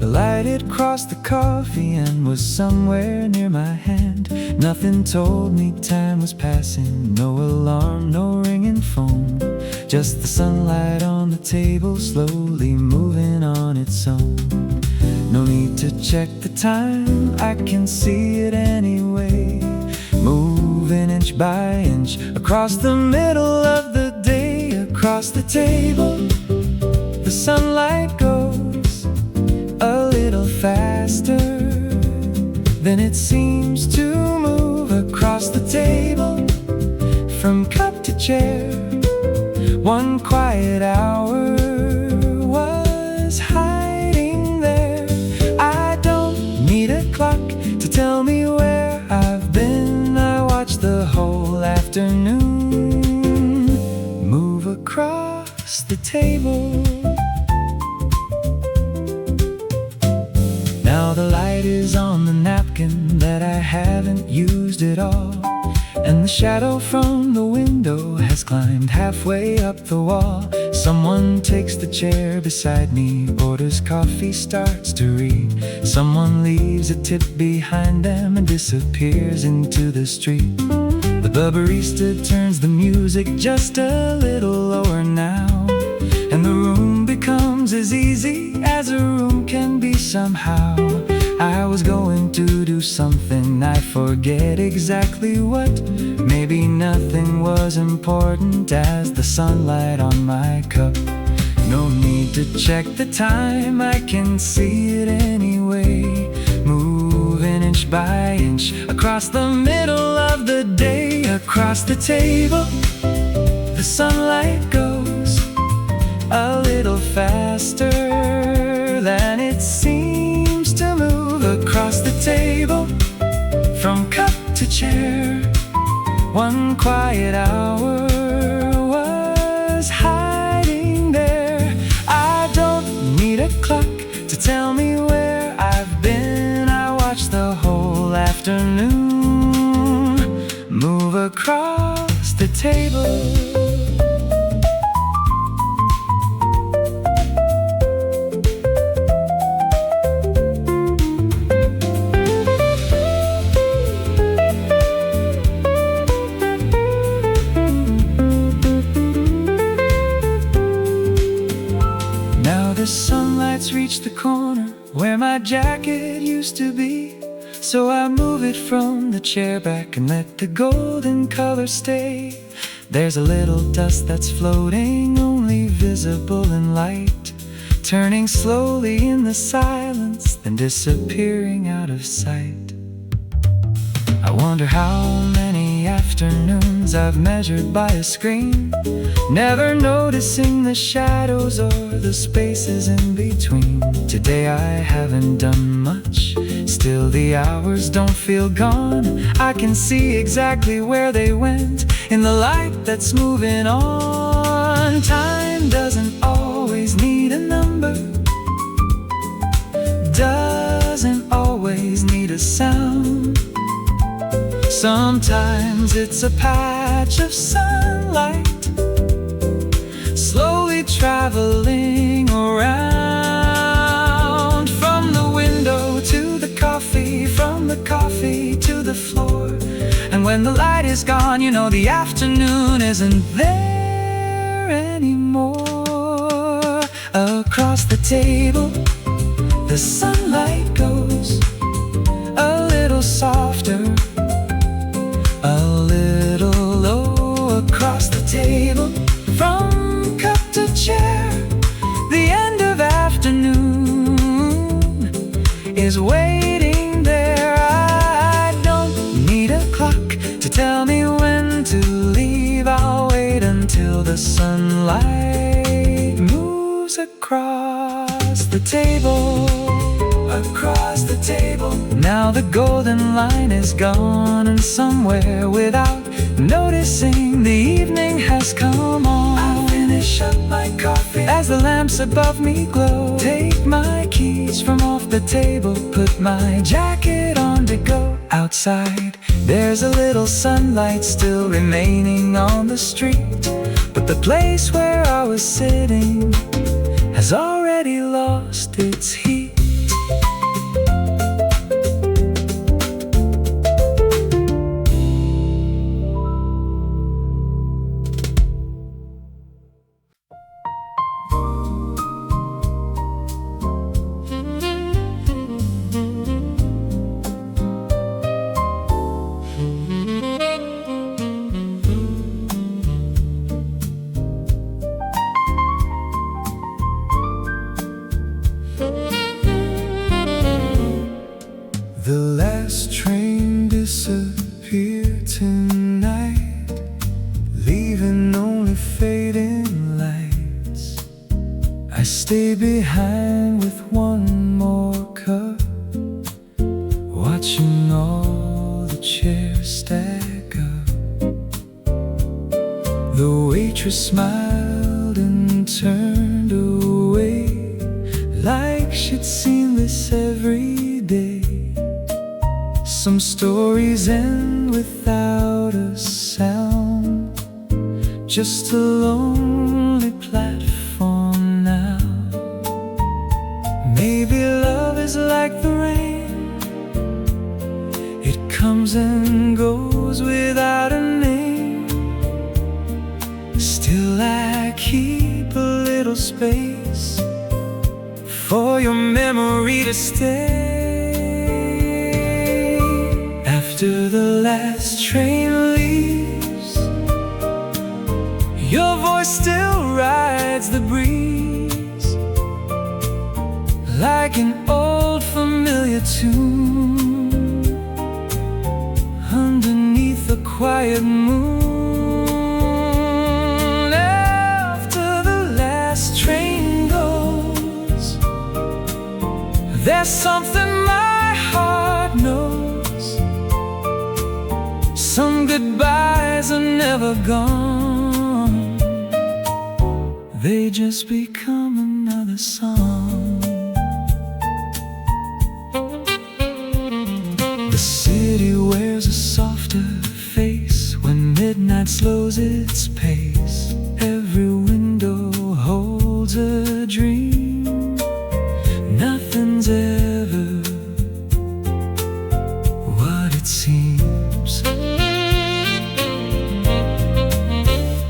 the light had crossed the coffee and was somewhere near my hand. Nothing told me time was passing, no alarm, no ringing phone, just the sunlight on the table slowly moving on its own. No need to check the time, I can see it anyway, moving inch by inch across the middle of the day. Across the table, the sunlight goes a little faster than it seems to move across the table, from cup to chair. One quiet hour was hiding there. I don't need a clock to tell me where I've been. I watched the whole afternoon move across the table. Now the light is on the napkin that I haven't used at all, and the shadow from the window has climbed halfway up the wall. Someone takes the chair beside me, orders coffee, starts to read. Someone leaves a tip behind them and disappears into the street. The barista turns the music just a little lower now, and the room becomes as easy as a room can be somehow. I was going to do something, I forget exactly what. Maybe nothing was important as the sunlight on my cup. No need to check the time, I can see it anyway, moving inch by inch across the middle of the day. Across the table, the sunlight goes a little faster than it seems to move across the table, from cup to chair. One quiet hour was hiding there. I don't need a clock to tell me where I've been. I watched the whole afternoon move across the table. Now the sunlight's reached the corner where my jacket used to be, so I move it from the chair back and let the golden color stay. There's a little dust that's floating, only visible in light, turning slowly in the silence, then disappearing out of sight. I wonder how many afternoons I've measured by a screen, never noticing the shadows or the spaces in between. Today I haven't done much, still the hours don't feel gone. I can see exactly where they went in the light that's moving on. Time doesn't always need a number, doesn't always need a sound. Sometimes it's a patch of sunlight slowly traveling around, from the window to the coffee, from the coffee to the floor. And when the light is gone, you know the afternoon isn't there anymore. Across the table, the sunlight goes a little softer, a little low. Across the table, from cup to chair, the end of afternoon is waiting there. I don't need a clock to tell me when to leave. I'll wait until the sunlight moves across the table, across the table. Now the golden line is gone, and somewhere without noticing, the evening has come on. I finish up my coffee as the lamps above me glow. Take my keys from off the table, put my jacket on to go. Outside, there's a little sunlight still remaining on the street, but the place where I was sitting has already lost its heat. The last train disappeared tonight, leaving only fading lights. I stay behind with one more cup, watching all the chairs stack up. The waitress smiled and turned away, like she'd seen this every day. Some stories end without a sound, just a lonely platform now. Maybe love is like the rain, it comes and goes without a name. Still I keep a little space for your memory to stay. After the last train leaves, your voice still rides the breeze, like an old familiar tune, underneath the quiet moon. After the last train goes, there's something my heart knows. Some goodbyes are never gone, they just become another song. The city wears a softer face when midnight slows its pace. Every window holds a dream, nothing's ever what it seems.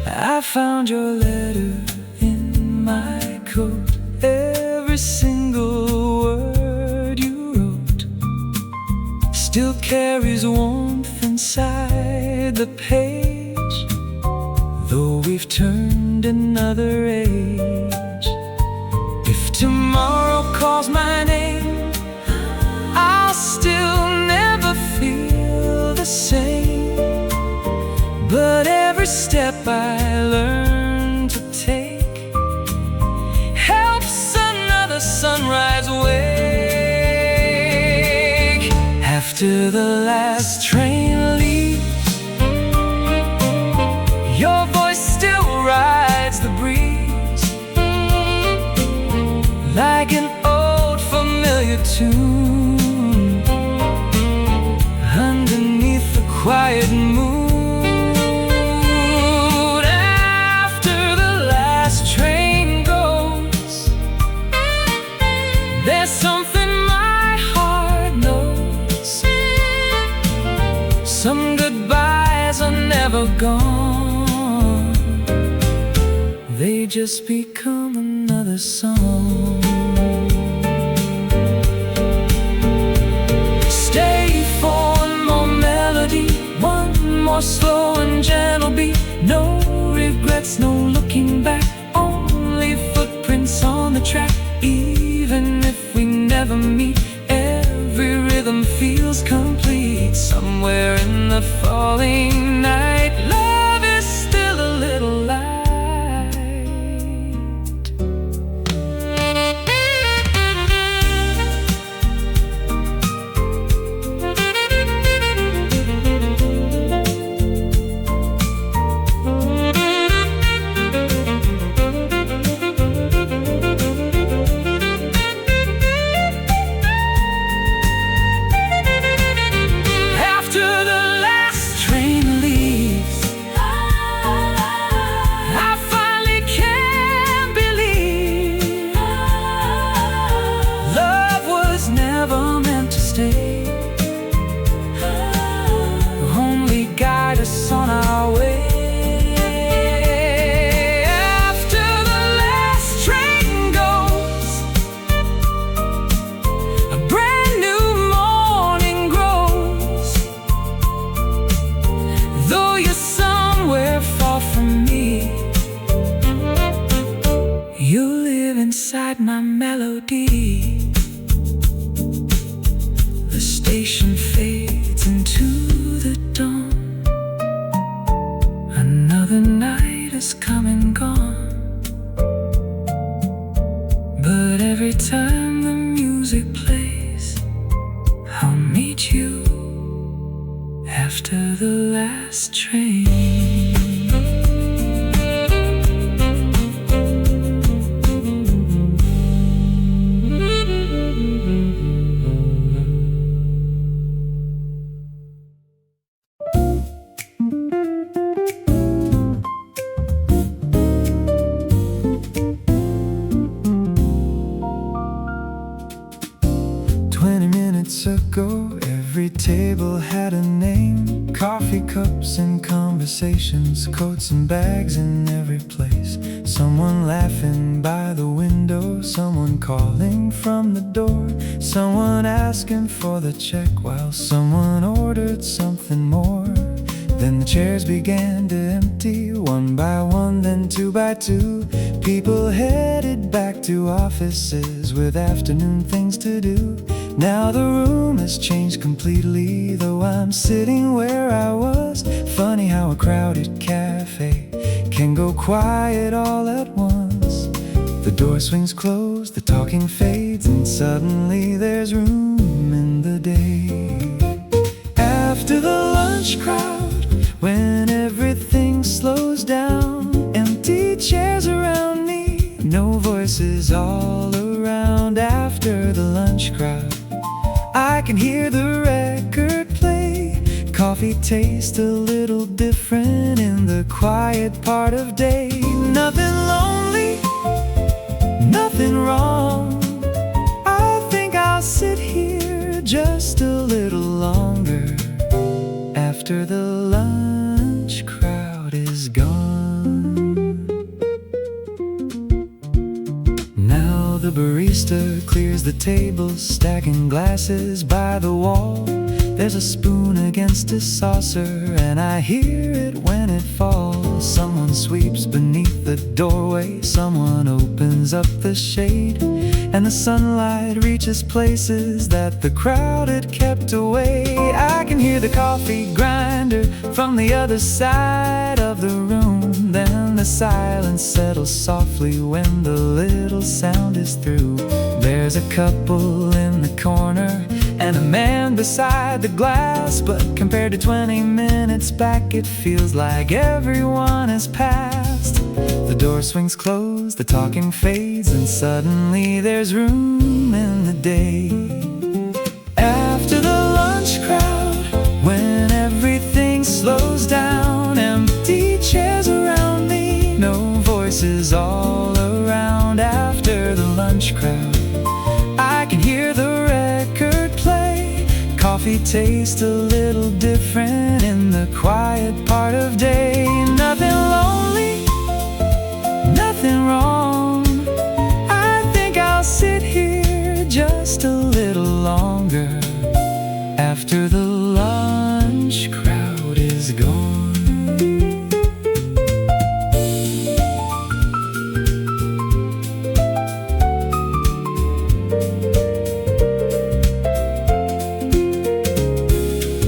I found your letter in my coat, every single word you wrote still carries warmth inside the page, though we've turned another age. If tomorrow calls my name, I'll still never feel the same, but every step I learn to take helps another sunrise wake. After the last train leaves, your voice still rides the breeze, like an old familiar tune, underneath the quiet moon. There's something my heart knows, some goodbyes are never gone, they just become another song. Stay for one more melody, one more slow and gentle beat. No regrets, no looking back, only footprints on the track. Even if we never meet, every rhythm feels complete. Somewhere in the falling night, love is still a little light. melody. The station fades into the dawn. Another night has come and gone. But every time the music plays, I'll meet you after the last train. Ago, every table had a name. Coffee cups and conversations, coats and bags in every place. Someone laughing by the window, someone calling from the door, someone asking for the check while someone ordered something more. Then the chairs began to empty, one by one, then two by two. People headed back to offices with afternoon things to do. Now the room has changed completely, though I'm sitting where I was. Funny how a crowded cafe can go quiet all at once. The door swings closed, the talking fades, and suddenly there's room in the day. After the lunch crowd, when everything slows down, empty chairs around me, no voices all around. After the lunch crowd, I can hear the record play. Coffee tastes a little different in the quiet part of day. Nothing lonely, nothing wrong. I think I'll sit here just a little longer after the lunch crowd is gone. Now the barista clears the tables, stacking glasses by the wall. There's a spoon against a saucer, and I hear it when it falls. Someone sweeps beneath the doorway, someone opens up the shade, and the sunlight reaches places that the crowd had kept away. I can hear the coffee grinder from the other side of the room. Then the silence settles softly when the little sound is through. There's a couple in the corner and a man beside the glass, but compared to 20 minutes back, it feels like everyone has passed. The door swings closed, the talking fades, and suddenly there's room in the day. After the lunch crowd, when everything slows down, empty chairs around me, no voices all around. After the lunch crowd, I can hear the record play. Coffee tastes a little different in the quiet part of day. Nothing lonely, nothing wrong. I think I'll sit here just a little longer after the lunch crowd is gone.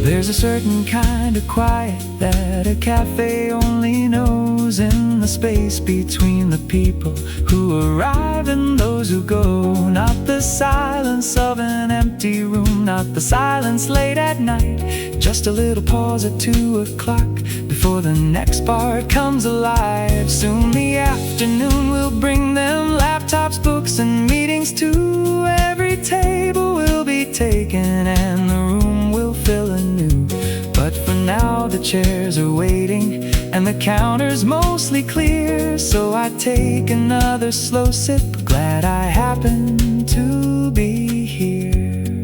There's a certain kind of quiet that a cafe only knows, in the space between the people who arrive and those who go. Not the silence of an empty room, not the silence late at night, just a little pause at 2 o'clock before the next part comes alive. Soon the afternoon will bring them laptops, books, and meetings too. Every table will be taken and the room will fill anew. But for now the chairs are waiting and the counter's mostly clear, so I take another slow sip, glad I happened to be here.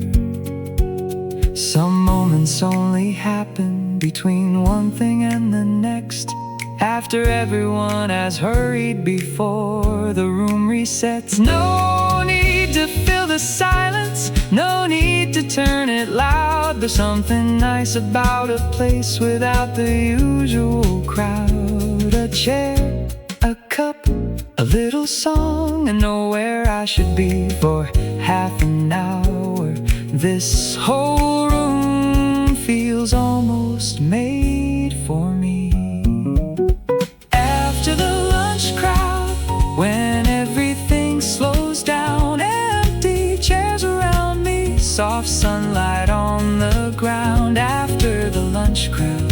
Some moments only happen between one thing and the next, after everyone has hurried before the room resets. No need to fill the silence, no need to turn it loud. There's something nice about a place without the usual crowd. A chair, a cup, a a little song, and know where I should be for half an hour. This whole room feels almost made for me. After the lunch crowd, when everything slows down, empty chairs around me, soft sunlight on the ground. After the lunch crowd,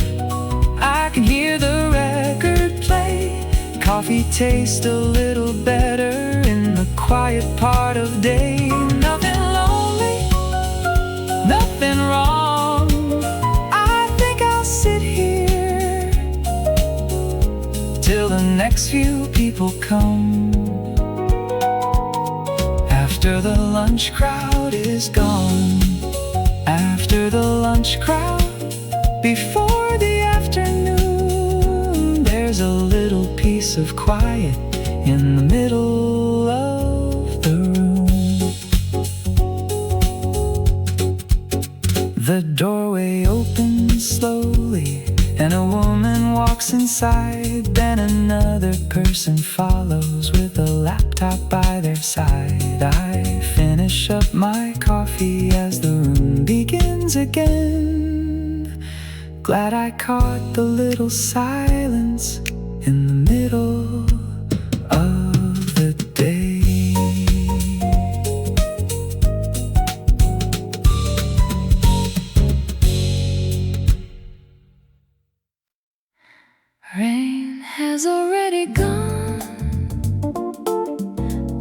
I can hear the record play. Coffee tastes a little better in the quiet part of day. Nothing lonely, nothing wrong. I think I'll sit here till the next few people come. After the lunch crowd is gone, after the lunch crowd, before the afternoon, there's a little piece of quiet in the middle of the room. The doorway opens slowly, and a woman walks inside. Then another person follows with a laptop by their side. I finish up my coffee as the room begins again. Glad I caught the little silence in the middle of the day. Rain has already gone,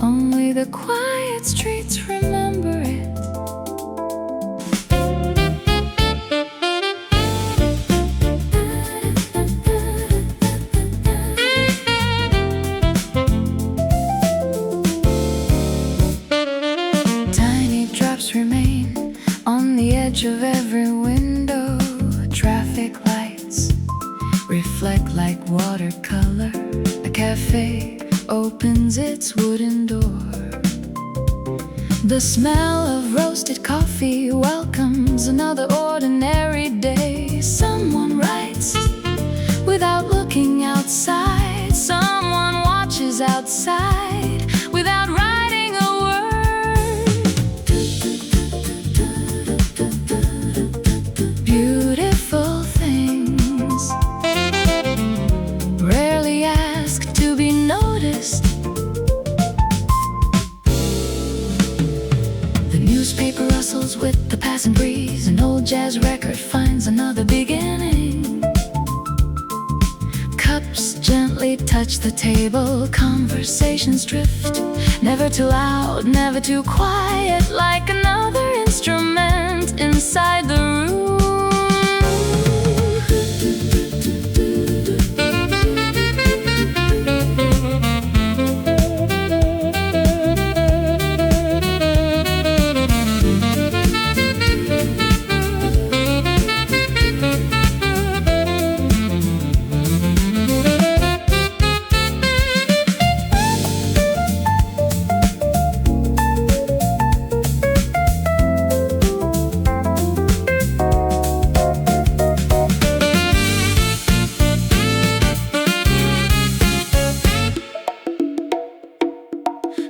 only the quiet streets remember it. Tiny drops remain on the edge of every window. Traffic lights reflect like watercolor. A cafe opens its wooden door. The smell of roasted coffee welcomes another ordinary day. Someone writes without looking outside. Someone watches outside without writing a word. Beautiful things rarely ask to be noticed. The newspaper rustles with the passing breeze. An old jazz record finds another beginning. Cups gently touch the table. Conversations drift, never too loud, never too quiet, like another instrument inside the room.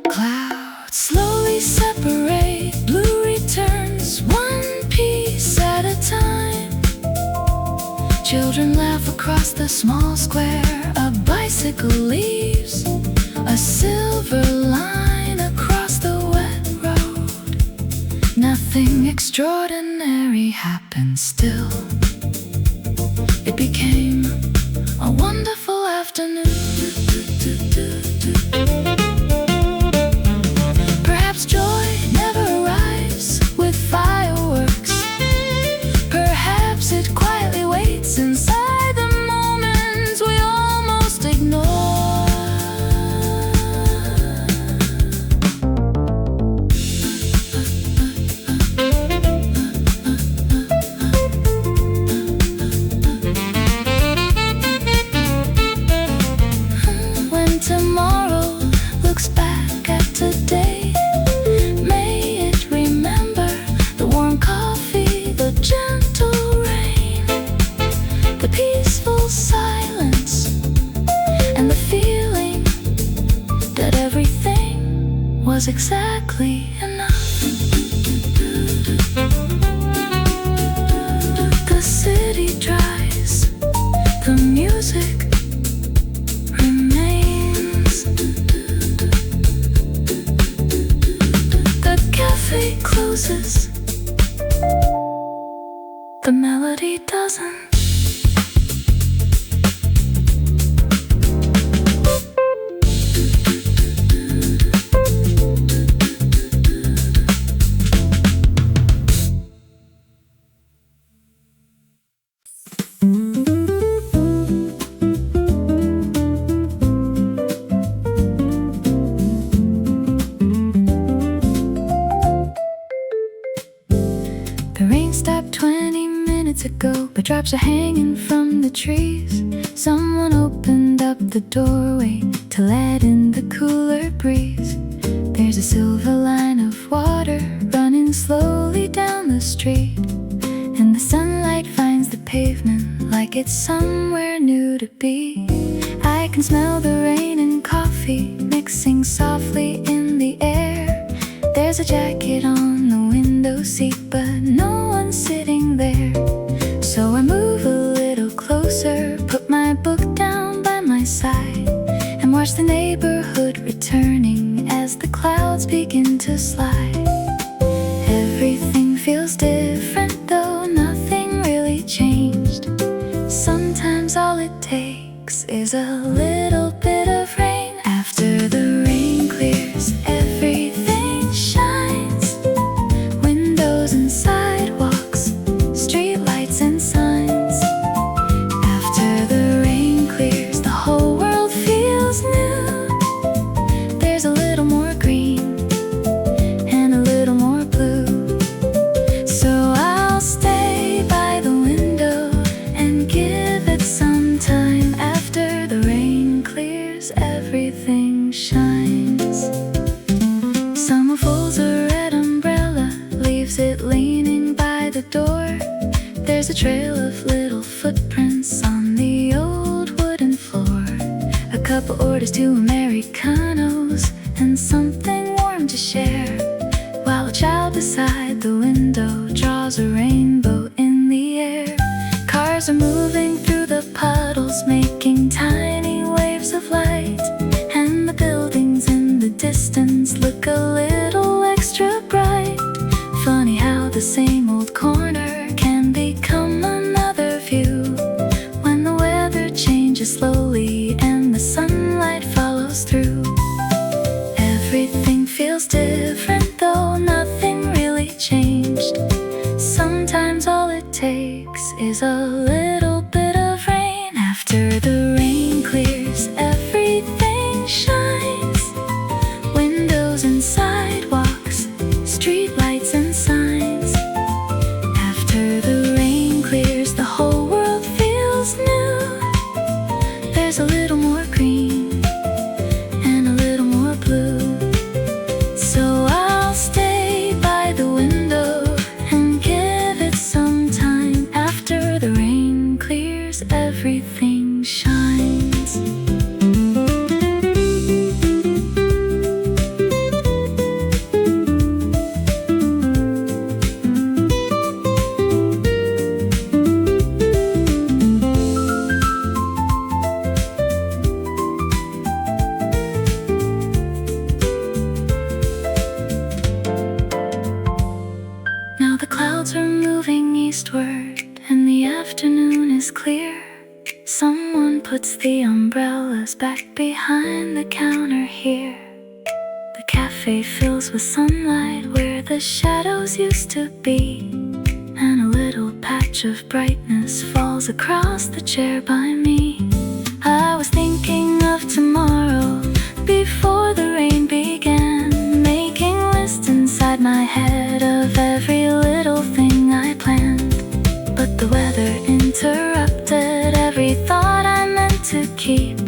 Clouds slowly separate, blue returns one piece at a time. Children laugh across the small square. A bicycle leaves a silver line across the wet road. Nothing extraordinary happens still. It became a wonderful afternoon. Perhaps joy never arrives with fireworks. Perhaps it quietly waits inside the moments we almost ignore. When tomorrow looks back at today, may it remember the warm coffee, the gentle rain, the peaceful silence, and the feeling was exactly enough. The city dries, the music remains. The cafe closes, the melody doesn't. The rain stopped 20 minutes ago, but drops are hanging from the trees. Someone opened up the doorway to let in the cooler breeze. There's a silver line of water running slowly down the street, and the sunlight finds the pavement like it's somewhere new to be. I can smell the rain and coffee mixing softly in the air. There's a jacket on the window seat, but no one's sitting there. So I move a little closer, put my book down by my side, and watch the neighborhood returning as the clouds begin to slide. Everything feels different, though nothing really changed. Sometimes all it takes is a little bit of rain. After the rain clears, everything shines. Windows and sidewalks, street lights and signs. After the rain clears, the whole world feels new. There's a little more green and a little more blue. So I'll stay by the window and give it some time. After the rain clears, everything shines. Someone folds a red umbrella, leaves it leaning by the door. There's a trail of little footprints on the old wooden floor. A couple orders to Americanos and something warm to share, while a child beside the window draws a rainbow in the air. Cars are moving through the puddles, making tiny waves of light, and the buildings in the distance look a little extra bright. Funny how the same old corner can become another view when the weather changes slowly and the sunlight follows through. Everything feels different, though nothing really changed. Sometimes all it takes is a little bit of rain. After the rain clears, everything shines. Windows and sidewalks, street lights and signs. After the rain clears, the whole world feels new. There's a little more green and a little more blue. So I'll stay by the window and give it some time. After the rain clears, everything shines. Now the clouds are moving eastward and the afternoon is clear. Someone puts the umbrellas back behind the counter here. The cafe fills with sunlight where the shadows used to be, and a little patch of brightness falls across the chair by me. I was thinking of tomorrow before the rain began, making lists inside my head of every little thing I planned. But the weather interrupted every thought I meant to keep,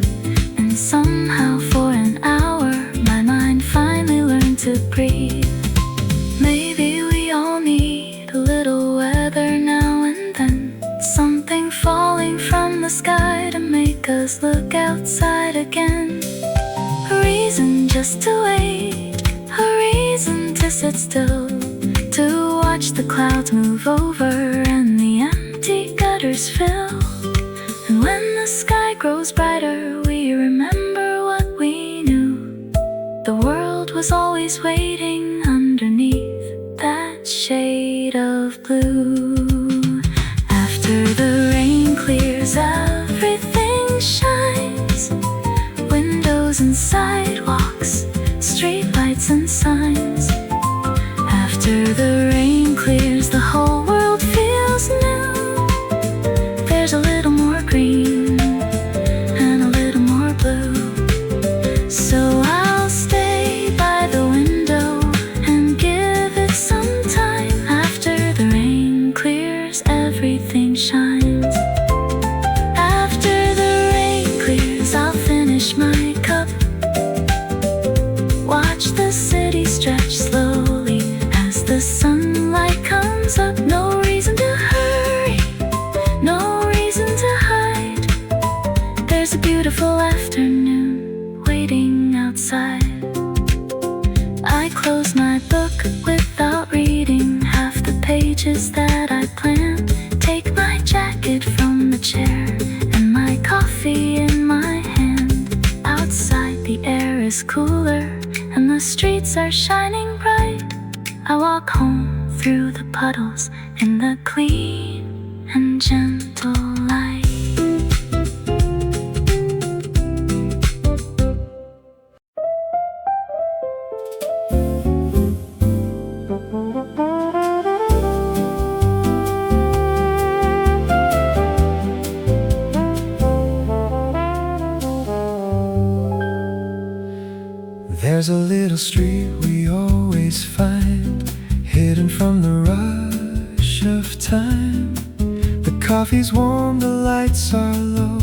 and somehow for an hour my mind finally learned to breathe. Maybe we all need a little weather now and then, something falling from the sky to make us look outside again. A reason just to wait, a reason to sit still, to watch the clouds move over and the empty gutters fill. And when the sky grows brighter, we remember what we knew. The world was always waiting underneath that shade of blue. After the rain clears, everything shines. Windows and sidewalks, streetlights and signs. After the rain clears, the whole world feels new. There's a little more green and a little more blue. So I'll stay by the window and give it some time. After the rain clears, everything shines. After the rain clears, I'll finish my cup. Watch the city stretch slowly as the sunlight comes up. No reason to hurry, no reason to hide. There's a beautiful afternoon waiting outside. I close my book without reading half the pages that I planned. Take my jacket from the chair and my coffee in my hand. Outside the air is cooler and the streets are shining bright. I walk home through the puddles in the clean and gentle light. There's a little street we always find, hidden from the rush of time. The coffee's warm, the lights are low,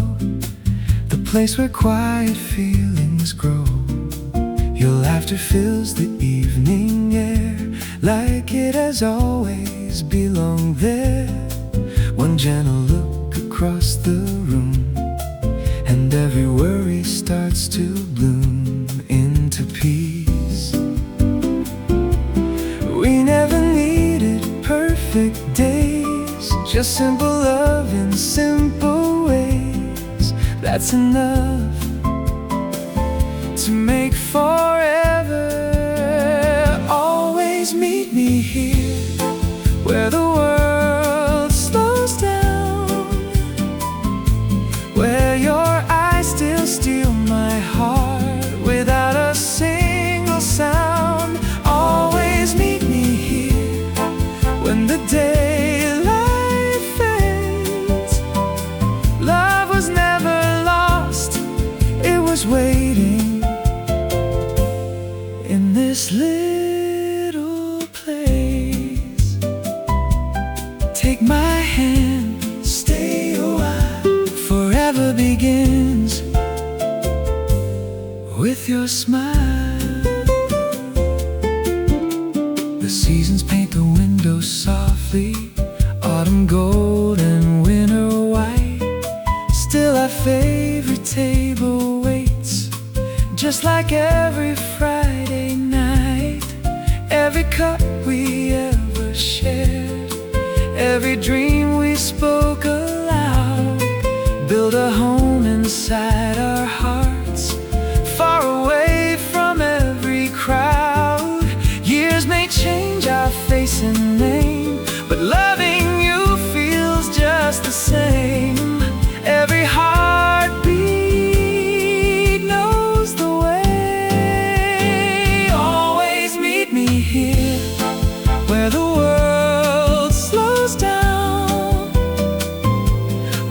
the place where quiet feelings grow. Your laughter fills the evening air, like it has always belonged there. One gentle look across the room, and every worry starts to bloom into peace. We never needed perfect days, just simple love in simple ways. That's enough to make forever. Always meet me here, where the world slows down, where your eyes still steal my heart without a single sound. Always meet me here when the daylight fades. Love was never lost, it was waiting in this little place. Take my hand, stay a while. Forever begins with your smile. The seasons paint the windows softly, autumn gold and winter white. Still our favorite table waits, just like every Friday night. Every cup we ever shared, every dream we spoke aloud, build a home inside our hearts, far away from every crowd. Years may change our face and name, but loving you feels just the same. Every heartbeat knows the way. Always meet me here, where the world slows down,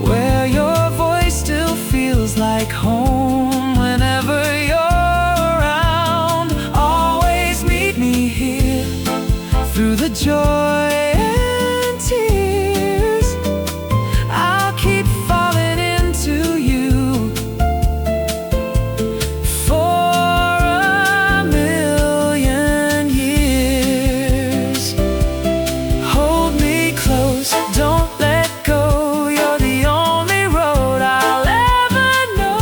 where your voice still feels like home whenever you're around. Always meet me here, through the joy and tears. I'll keep falling into you for a million years. Hold me close, don't let go. You're the only road I'll ever know.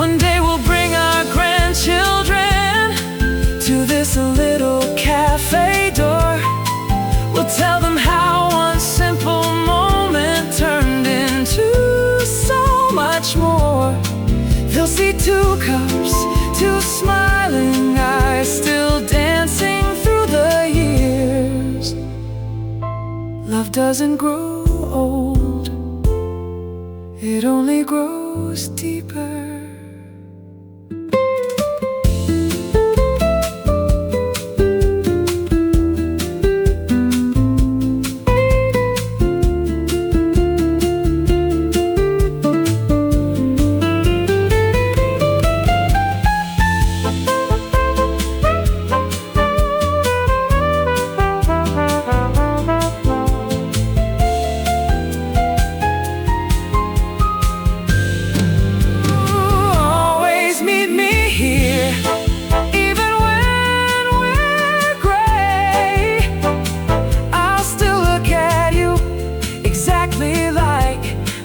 One day we'll bring our grandchildren 2 cups, 2 smiling eyes, still dancing through the years. Love doesn't grow old, it only grows deeper.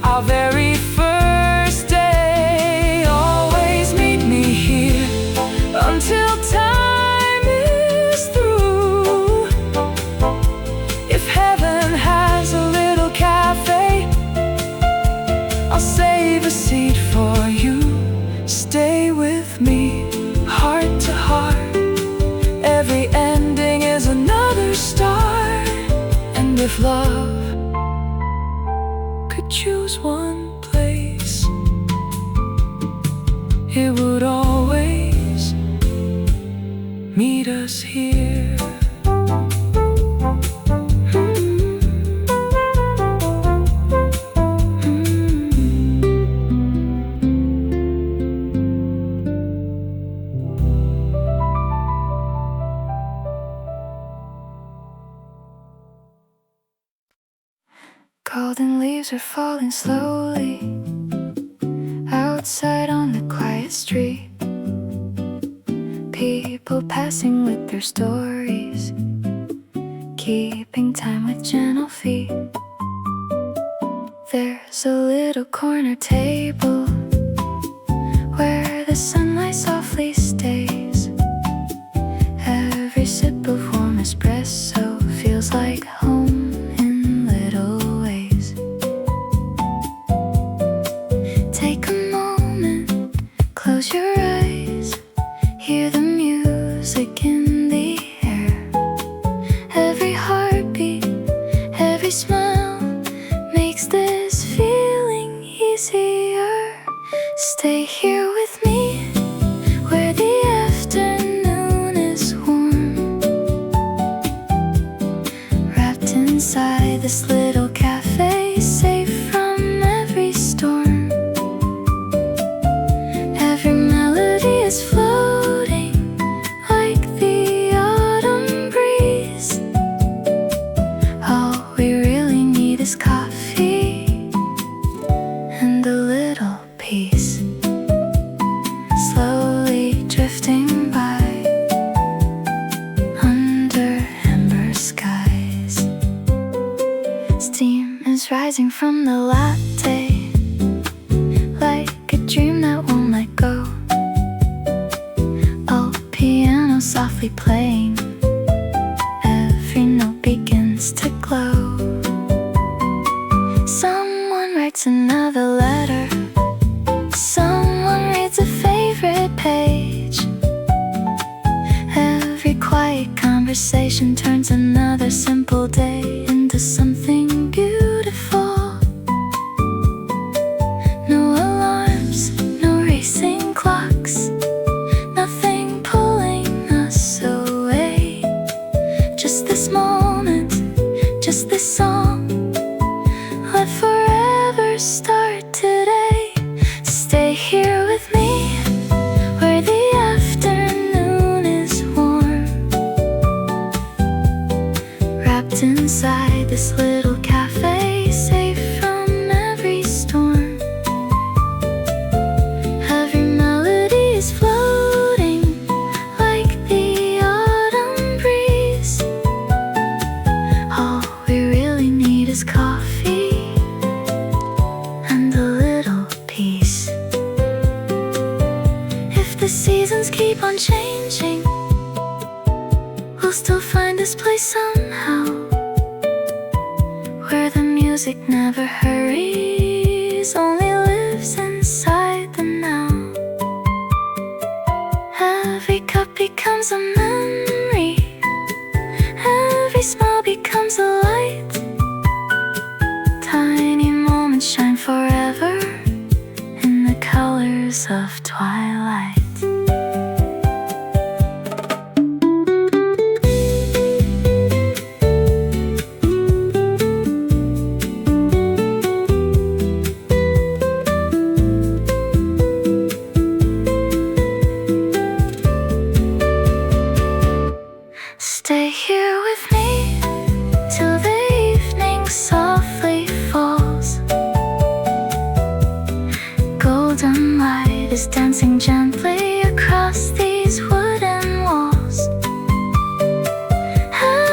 Our very first day, always meet me here until time is through. If heaven has a little cafe, I'll save a seat for you. Stay with me, heart to heart. Every ending is another start. And if love could choose one place, it would always meet us here. Golden leaves are falling slowly outside on the quiet street. People passing with their stories, keeping time with gentle feet. There's a little corner table where the sunlight softly stays. Every sip of warm espresso feels like home. Close your eyes, hear the music in the air. Every heartbeat, every smile makes this feeling easier. Stay here with me, where the afternoon is warm, wrapped inside this little cafe, safe from every storm. Floating like the autumn breeze. All we really need is coffee and a little peace. Slowly drifting by under amber skies. Steam is rising from the latte, like a dream that won't let go. Piano softly playing, every note begins to glow. Someone writes another letter, someone reads a favorite page. Every quiet conversation turns another simple day into something beautiful. No alarms, no racing clocks, nothing away. Just this moment, just this song, let forever start today. Stay here with me, where the afternoon is warm, wrapped inside this little cafe, safe from every storm. Every melody is floating like the autumn breeze. All we really need is coffee and a little peace. If the seasons keep on changing, we'll still find this place somehow, where the music never hurries, only lives inside the now. becomes a memory. Every smile becomes a light. Tiny moments shine forever in the colors of twilight. Stay here with me till the evening softly falls. Golden light is dancing gently across these wooden walls.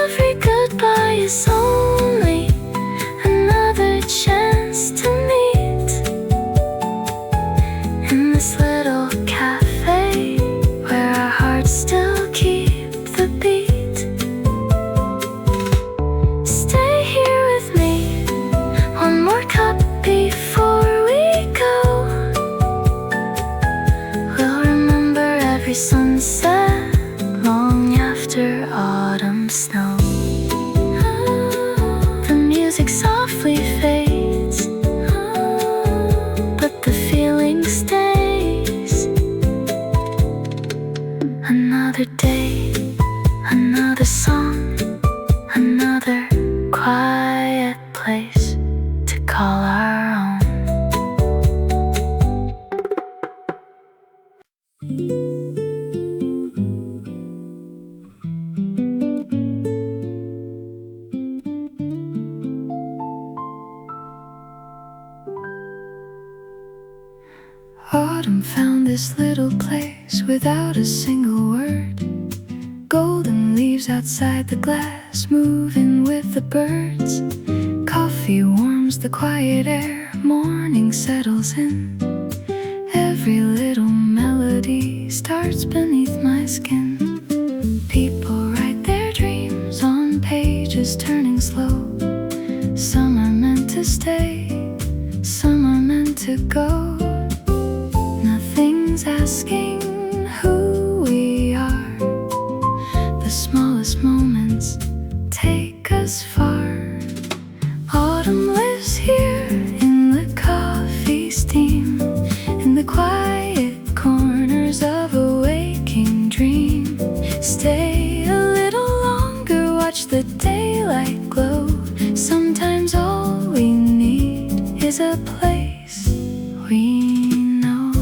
Every goodbye is only another chance to meet in this little cafe where our hearts still keep the beat. Stay here with me, one more cup before we go. We'll remember every sunset long after autumn snow. The music softly fades, but the feeling stays. Another day, another song, another quiet place to call our own. Autumn found this little place without a single word. Golden leaves outside the glass, moving with the birds. Coffee warms the quiet air, morning settles in. Every little melody starts beneath my skin. People write their dreams on pages turning slow. Some are meant to stay, some are meant to go. Nothing's asking who we are. The smallest moments take us far. Autumn lives here in the coffee steam, in the quiet corners of a waking dream. Stay a little longer, watch the daylight glow. Sometimes all we need is a place we know.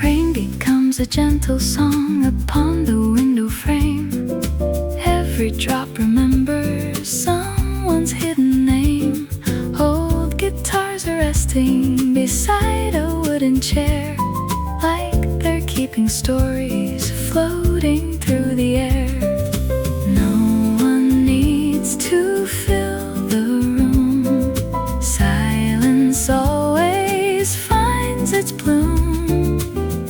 Rain becomes a gentle song upon the window frame. Every drop remembers someone's hidden name. Old guitars are resting beside a wooden chair, like they're keeping stories floating through the air. No one needs to fill the room. Silence always finds its bloom.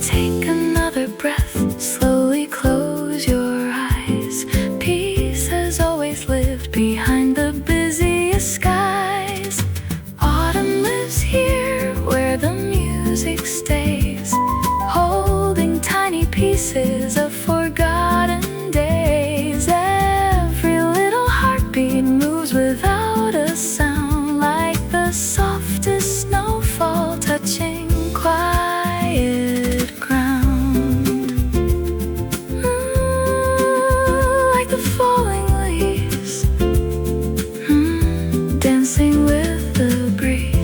Take another breath, slowly close your eyes. Peace has always lived behind the busiest skies. Autumn lives here where the music stays, holding tiny pieces of forgotten days. Every little heartbeat moves without a sound, like the softest snowfall touching quiet ground. Like the falling leaves, dancing with the breeze.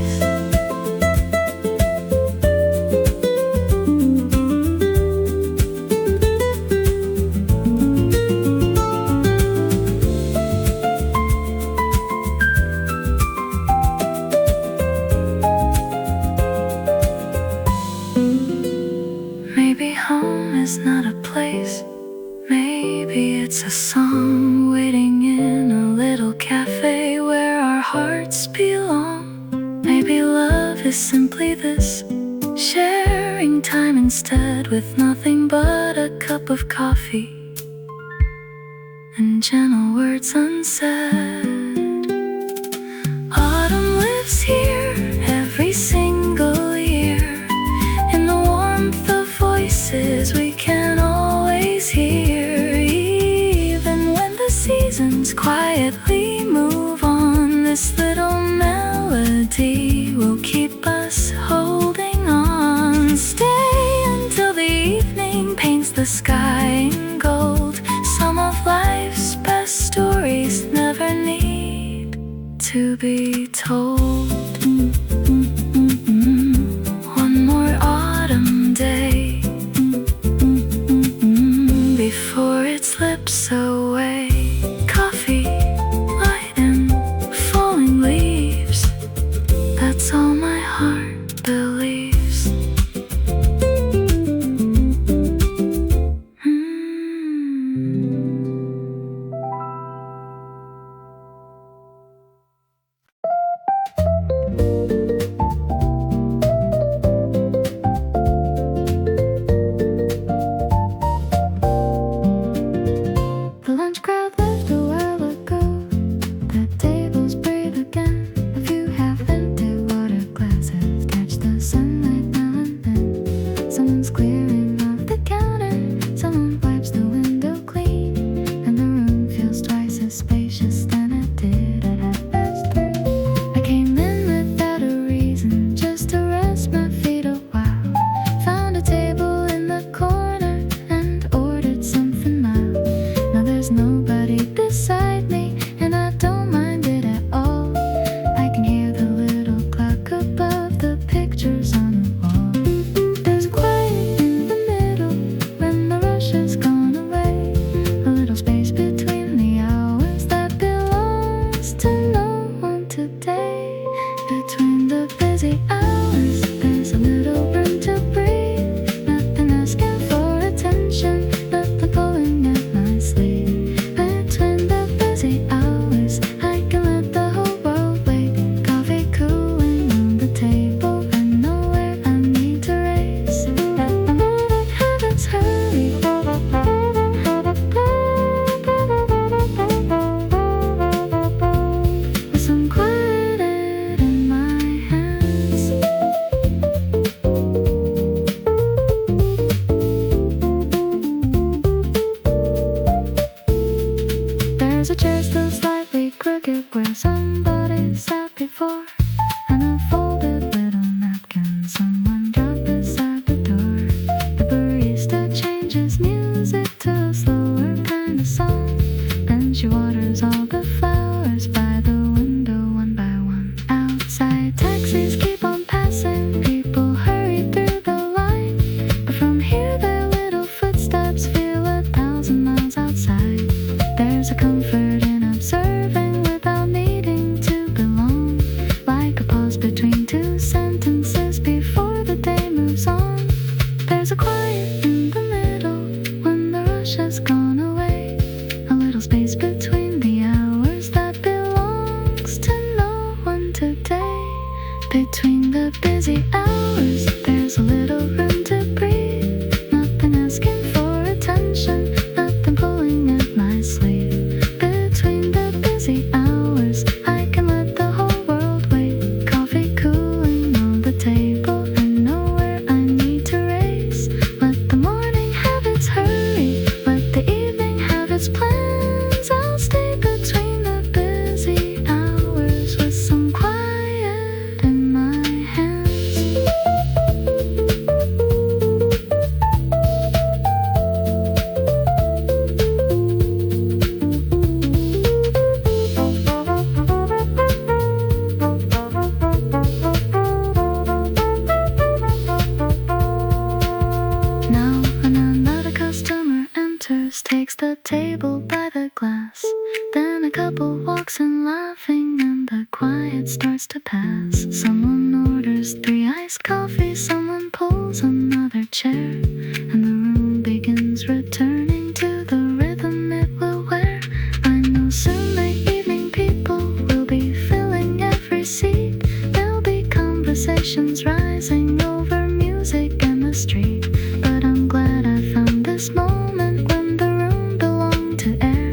Maybe home is not a place. Maybe it's a song waiting in a little cafe where our hearts belong. Maybe love is simply this, sharing time instead with nothing but a cup of coffee and gentle words unsaid. quietly move on. This little melody will keep us holding on. Stay until the evening paints the sky in gold. Some of life's best stories never need to be told. One more autumn day before it slips away. Coffee, light, and falling leaves. That's all my heart believes. The lunch crowd left a while ago. The tables breathe again. A few half-empty water glasses catch the sunlight now and then. Someone's clearing off the counter. Someone wipes the window clean, and the room feels twice as spacious than it did at 3:30. I came in without a reason, just to rest my feet a while. Found a table in the corner and ordered something mild. Now there's nobody beside me, and I don't mind it at all. I can hear the little clock above the pictures on the wall. There's a quiet in the middle when the rush has gone away. A little space between the hours that belongs to no one today. Between the busy hours, there's a little room to breathe. Nothing asking for attention, nothing pulling at my sleeve. Between the busy hours, I can let the whole world wait. Coffee cooling on the table, and nowhere I need to race. Let the morning habits hurry. With some quiet in my hands. There's a chair still slightly crooked where somebody sat before, and a folded little napkin someone dropped beside the door. The barista changes music to a slower kind of song. Then she waters all the flowers by the window one by one. Outside, taxis keep on passing, people hurry through the line. But from here, their little footsteps feel 1,000 miles outside. There's a comfort in observing without needing to belong, like a pause between two sentences before the day moves on. There's a quiet in the middle when the rush has gone away. A little space between the hours that belongs to no one today. Between the busy hours, there's a little room to breathe. Nothing asking for attention, nothing pulling at my sleeve. Between the busy hours, I can let the whole world wait. Coffee cooling on the table, and nowhere I need to race. Let the morning habits hurry, let the evening have its plans. I'll stay between the busy hours with some quiet in my hands. Now another customer enters, takes the table by the glass. Then a couple walks in laughing, and the quiet starts to pass. Someone orders 3 iced coffees, someone pulls another chair, and the room begins returning to the rhythm it will wear. I know soon the evening people will be filling every seat. There'll be conversations rising over music and the street. But I'm glad I found this moment when the room belonged to air,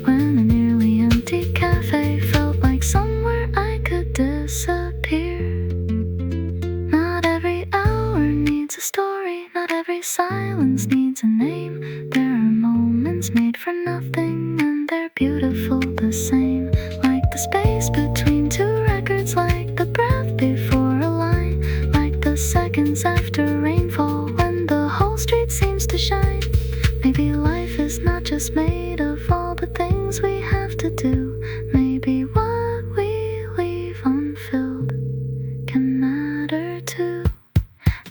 when a nearly empty cafe felt like somewhere I could disappear. Not every hour needs a story, not every sigh to do. Maybe what we leave unfilled can matter too.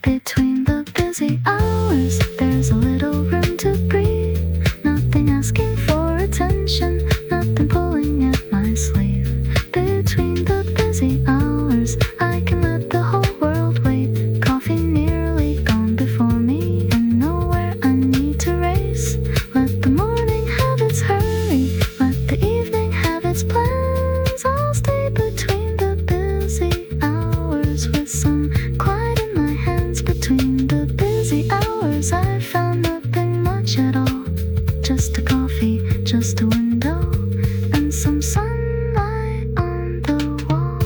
Between the busy hours, there's a little room to breathe. Nothing asking for attention, nothing pulling at my sleeve. Between the busy hours, I can let the whole world wait. Coffee nearly gone before me, and nowhere I need to race. Let the morning have its hurry, let the evening have its plans. I'll stay between the busy hours with some quiet in my hands. Between the busy hours, I found nothing much at all. Just a coffee, just a window, and some sunlight on the wall.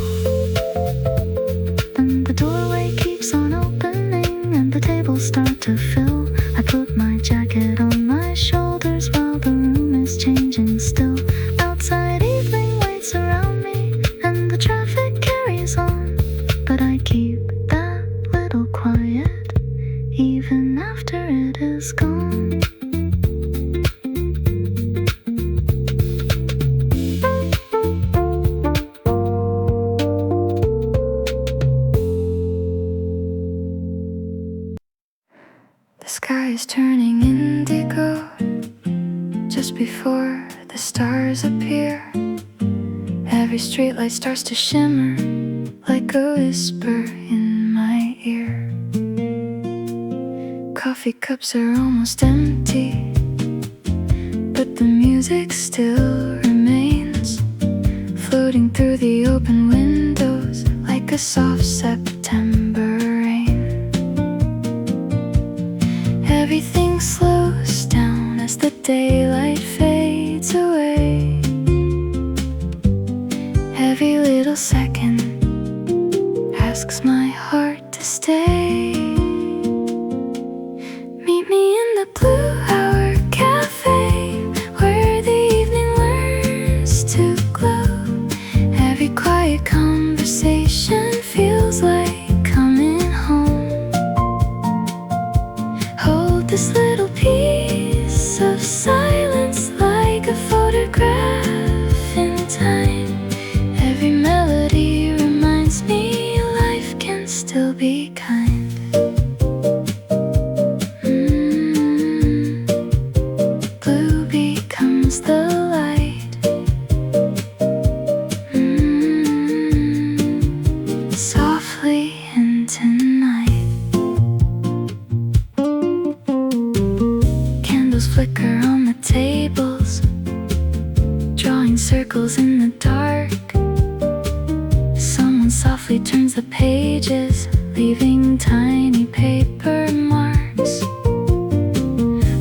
And the doorway keeps on opening, and the tables start to fill. I put my jacket on my shoulders while the room is changing still. Outside, evening waits around me, and the traffic carries on. But I keep that little quiet, even after it is gone. The sky is turning indigo just before the stars appear. Every streetlight starts to shimmer like a whisper in my ear. Coffee cups are almost empty, but the music still remains, floating through the open windows like a soft September rain. Everything slows down as the daylight fades away. Every little second asks my heart to stay. Meet me in the Blue Hour Cafe, where the evening learns to glow. Every quiet conversation feels like coming home. Hold this little piece of silence like a photograph in time. Every melody reminds me life can still be kind. Blue becomes the light. Softly into night. Candles flicker on the tables, drawing circles in the dark. Someone softly turns the pages, leaving tiny paper marks.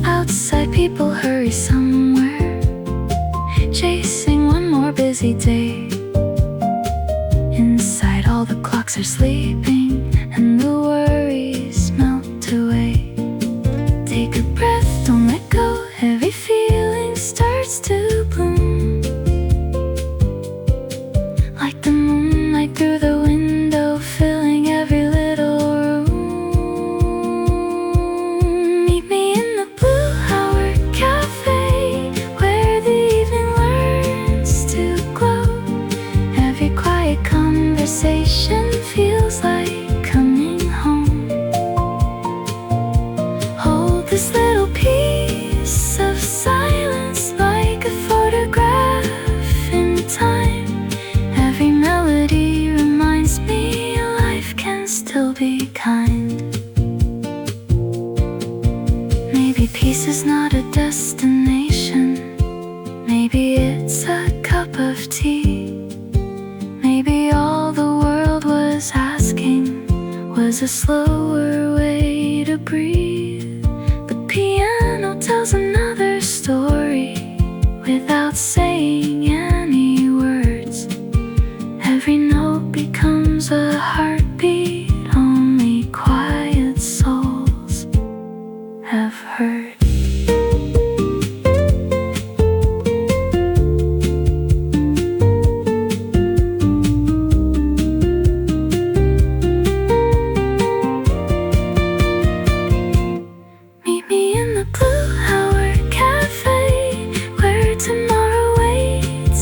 Outside, people hurry somewhere, chasing one more busy day. Inside, all the clocks are sleeping, and the worries melt away. Take a breath, don't let go. Every feeling starts to bloom, like the moonlight through the window, filling every little room. Meet me in the Blue Hour Cafe, where the evening learns to glow. Every quiet conversation feels like coming home. Hold this little piece of silence like a photograph in time. Every melody reminds me life can still be kind. Maybe peace is not a destination, maybe it's a cup of tea. Maybe all the world was asking was a slower way to breathe. The piano tells another story without saying any words. Every note becomes a heartbeat only quiet souls have heard. Meet me in the Blue Hour Cafe, where tomorrow waits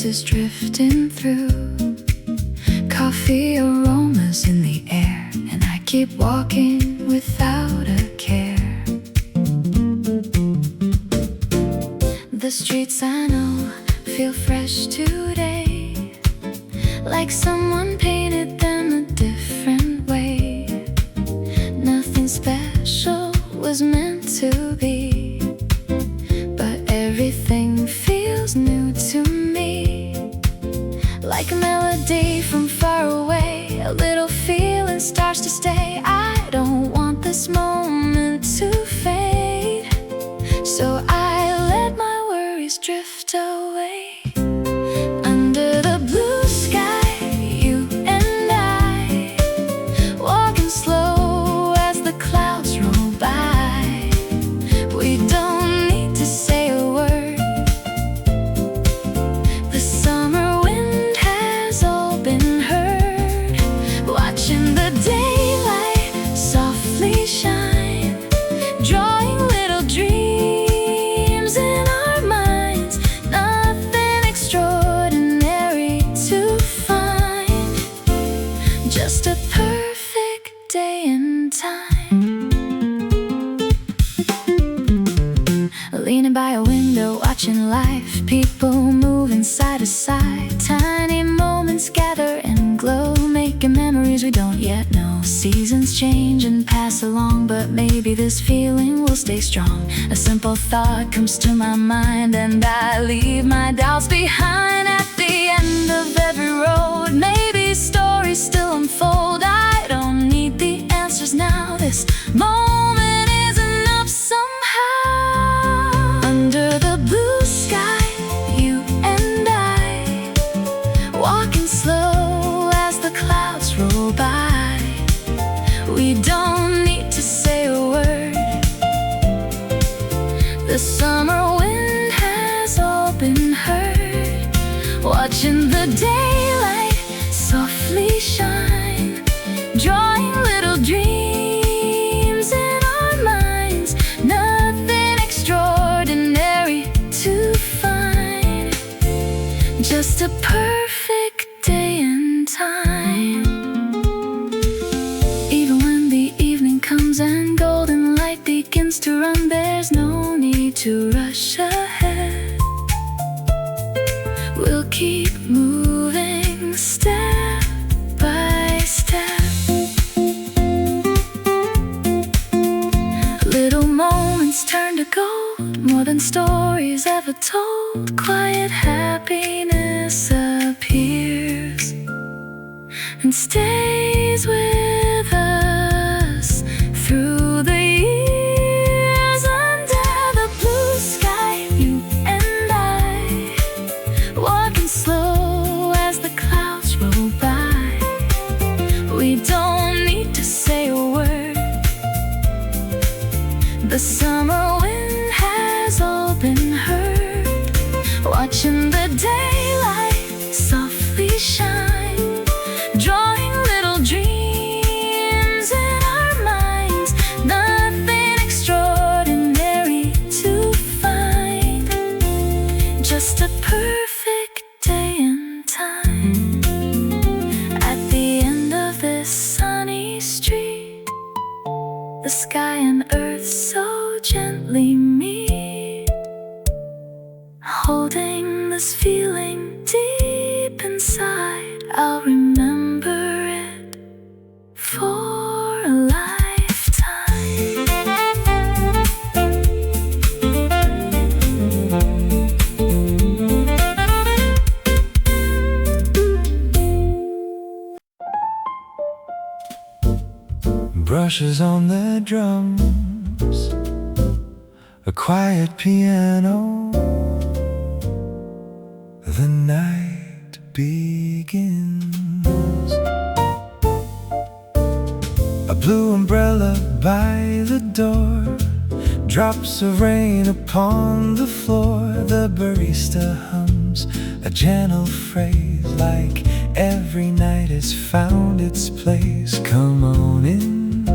breezes drifting through, coffee aromas in the air, and I keep walking without a care. The streets I know feel fresh today, like someone painted them a different way. Nothing special was meant to be, but everything feels new to me. Like a melody from far away, a little feeling starts to stay. I don't want this moment to fade, so I let my worries drift away. Under the blue sky, you and I, walking slow as the clouds roll by. We don't need to say a word. The summer wind has all been heard, watching the daylight softly shine, drawing little dreams in our minds. Nothing extraordinary to find, just a perfect day in time. Leaning by a window, watching life, people moving side to side. Tiny moments gather and glow, making memories we don't yet know. Seasons change and pass along, but maybe this feeling will stay strong. A simple thought comes to my mind, and I leave my doubts behind. At the end of every road, maybe stories still unfold. I don't need the answers now, this moment is enough somehow. Under the blue sky, you and I, walking slow as the clouds roll by. We don't need to say a word. The summer wind has all been heard, watching the daylight softly shine, drawing little dreams in our minds. Nothing extraordinary to find, just a perfect day in time. Even when the evening comes and golden light begins to run, there's no need to rush ahead. We'll keep moving step by step. Little moments turn to gold, more than stories ever told. Quiet happiness appears and stays with us through the years. Under the blue sky, you and I, walking slow as the clouds roll by. We don't need to say a word. The summer wind has all been heard, watching the daylight softly shine, drawing little dreams in our minds. Nothing extraordinary to find, just a perfect day in time. At the end of this sunny street, the sky and earth so gently meet, holding this feeling deep inside. I'll remember it for a lifetime. Brushes on the drums, a quiet piano. The night begins. A blue umbrella by the door, drops of rain upon the floor. The barista hums a gentle phrase, like every night has found its place. Come on in,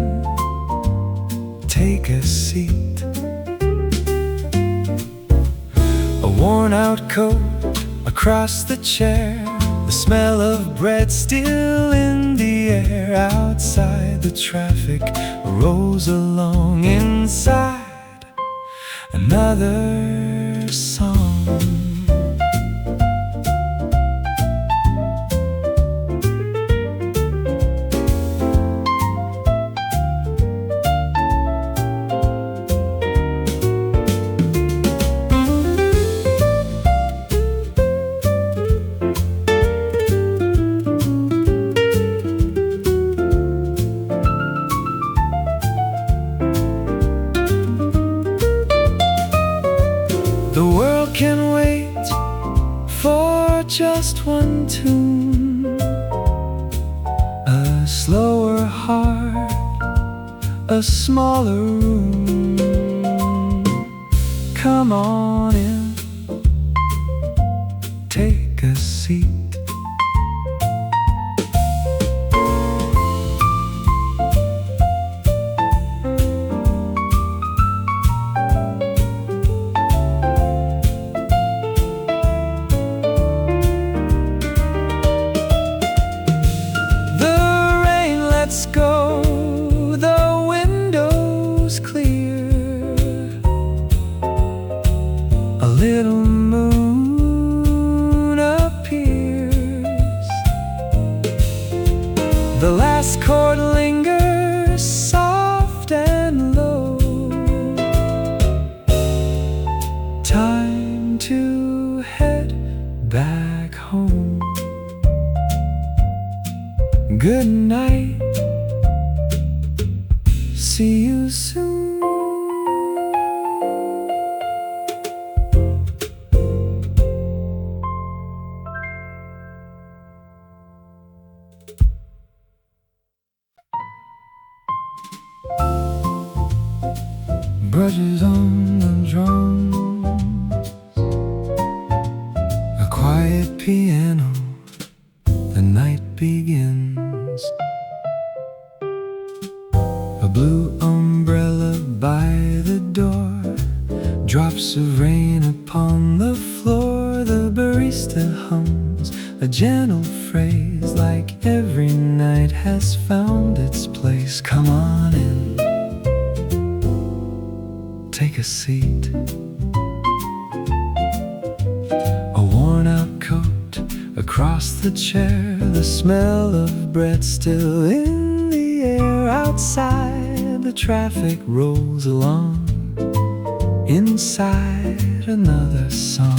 take a seat. A worn out coat, a crowd across the chair, the smell of bread still in the air. Outside the traffic rolls along, inside another song. The world can wait for just one tune, a slower heart, a smaller room. Come on in, take a seat. Let's go, the window's clear. A little moon appears. The last chord lingers soft and low. Time to head back home. Good night. See you soon. Brushes on the drums, a quiet piano, the night begins. A blue umbrella by the door, drops of rain upon the floor. The barista hums a gentle phrase, like every night has found its place. Come on in, take a seat. A worn-out coat across the chair, the smell of bread still in the air. Outside the traffic rolls along, inside another song.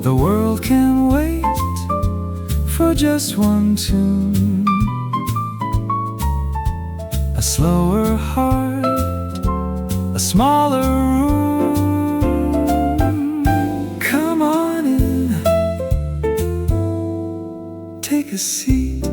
The world can wait for just one tune, a slower heart, a smaller room. Come on in, take a seat.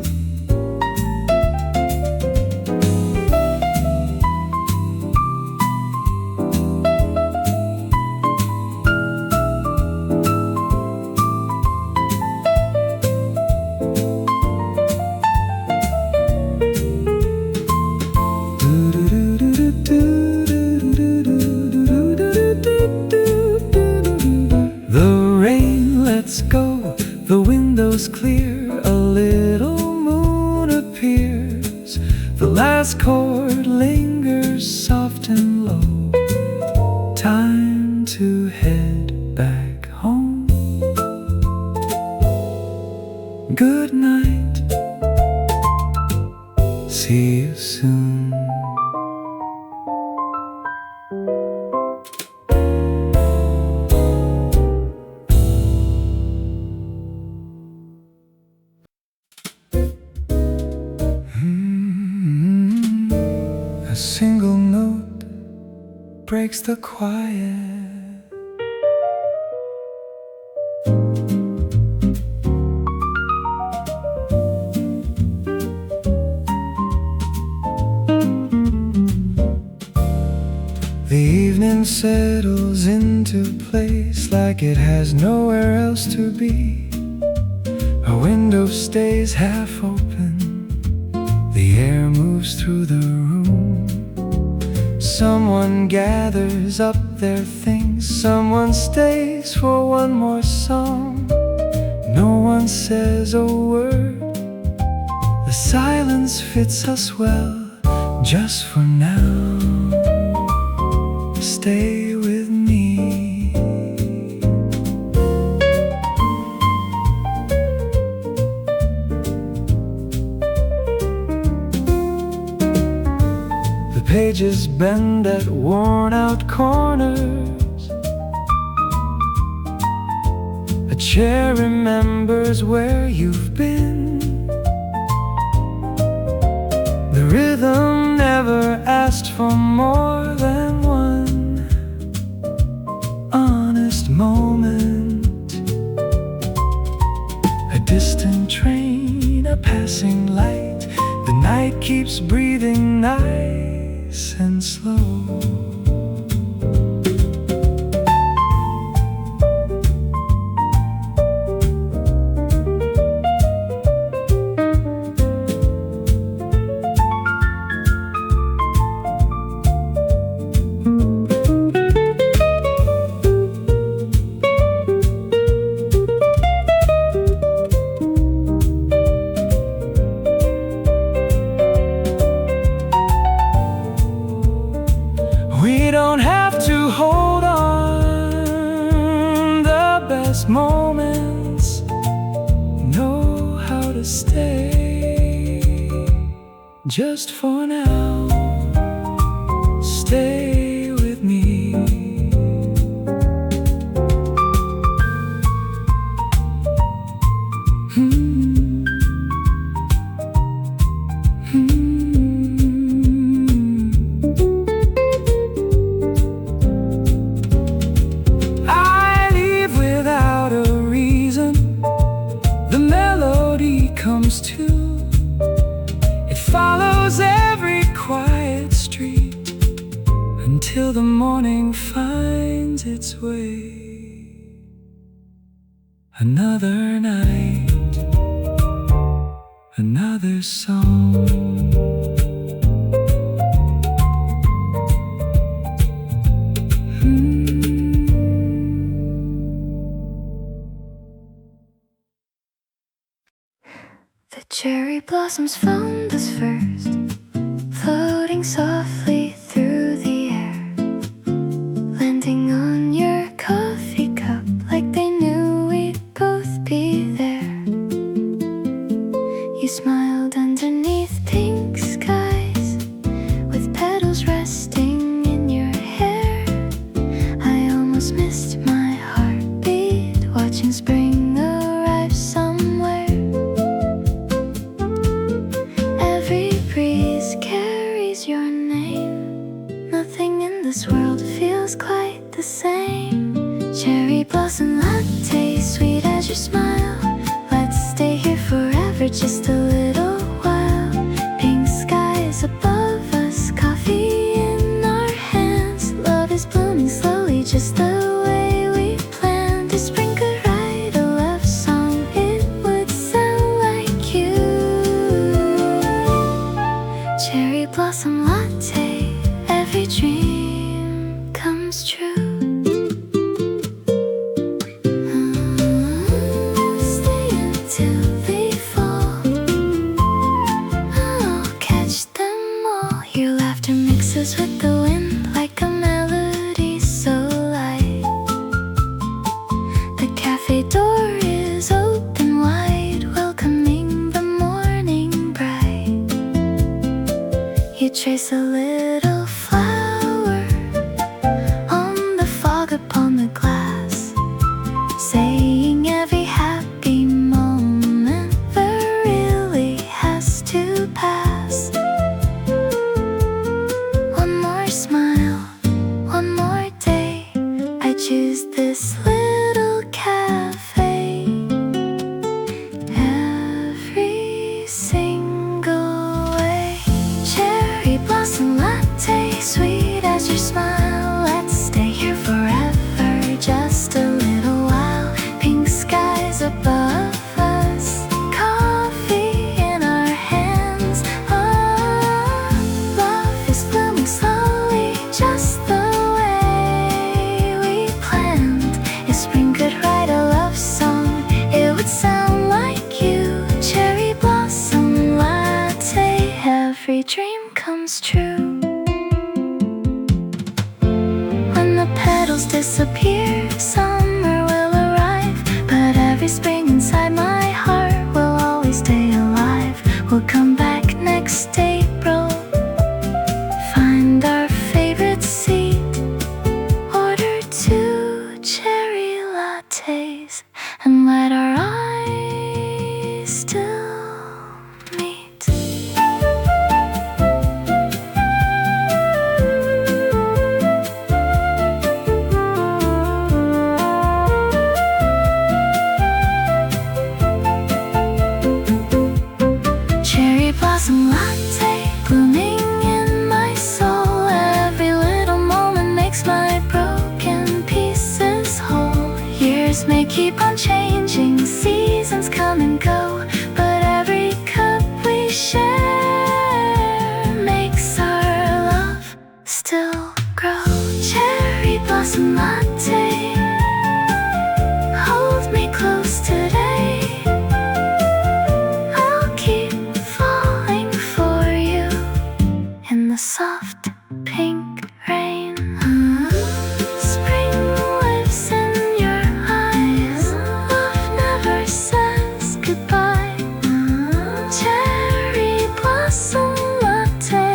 Let's go, the window's clear. A little moon appears. The last chord lingers soft and low. Time to head back home. Good night, see you soon. A single note breaks the quiet. settles into place like it has nowhere else to be. A window stays half open, the air moves through the room. Someone gathers up their things, someone stays for one more song. No one says a word, the silence fits us well. Just for now, stay with me. The pages bend at worn-out corners. A chair remembers where you've been. The rhythm never asked for more than one honest moment. A distant train, a passing light. The night keeps breathing nice and slow. We don't have to hold on the best moments, know how to stay. Just for now, stay with me. Comes to, it follows every quiet street until the morning finds its way. Another night, another song. The cherry blossoms found us first, floating softly through the air, landing on your coffee cup like they knew we'd both be there. You smiled underneath pink skies, with petals resting in your hair. I almost missed my heartbeat, watching spring arrive somewhere. Carries your name. Nothing in this world feels quite the same. Cherry blossom latte, sweet as your smile. Let's stay here forever, just a little while. Pink skies above us, coffee in our hands. Love is blooming slowly, just the way we planned. If spring could write a love song, it would sound like you. Cherry blossom latte, every dream comes true. Stay until they fall, I'll catch them all. Your laughter mixes with the wind like a melody so light. The cafe door is open wide, welcoming the morning bright. You trace a little flower on the fog upon the glass, saying every happy moment there really has to pass. One more smile, one more day, I choose this little cafe. Every single way. Cherry blossom latte, sweet as your smile. Let's stay comes true. When the petals disappear, summer will arrive, but every spring inside my heart will always stay alive. We'll come back next April, find our favorite seat, order 2 cherry lattes, and let our eyes still meet. Cherry blossom latte blooming in my soul. Every little moment makes my broken pieces whole. Years may keep on changing, seasons come and go, but every cup we share makes our love still grow. Cherry blossom latte, hold me close today. I'll keep falling for you in the soft pink rain. Spring lives in your eyes, love never says goodbye. Cherry blossom latte,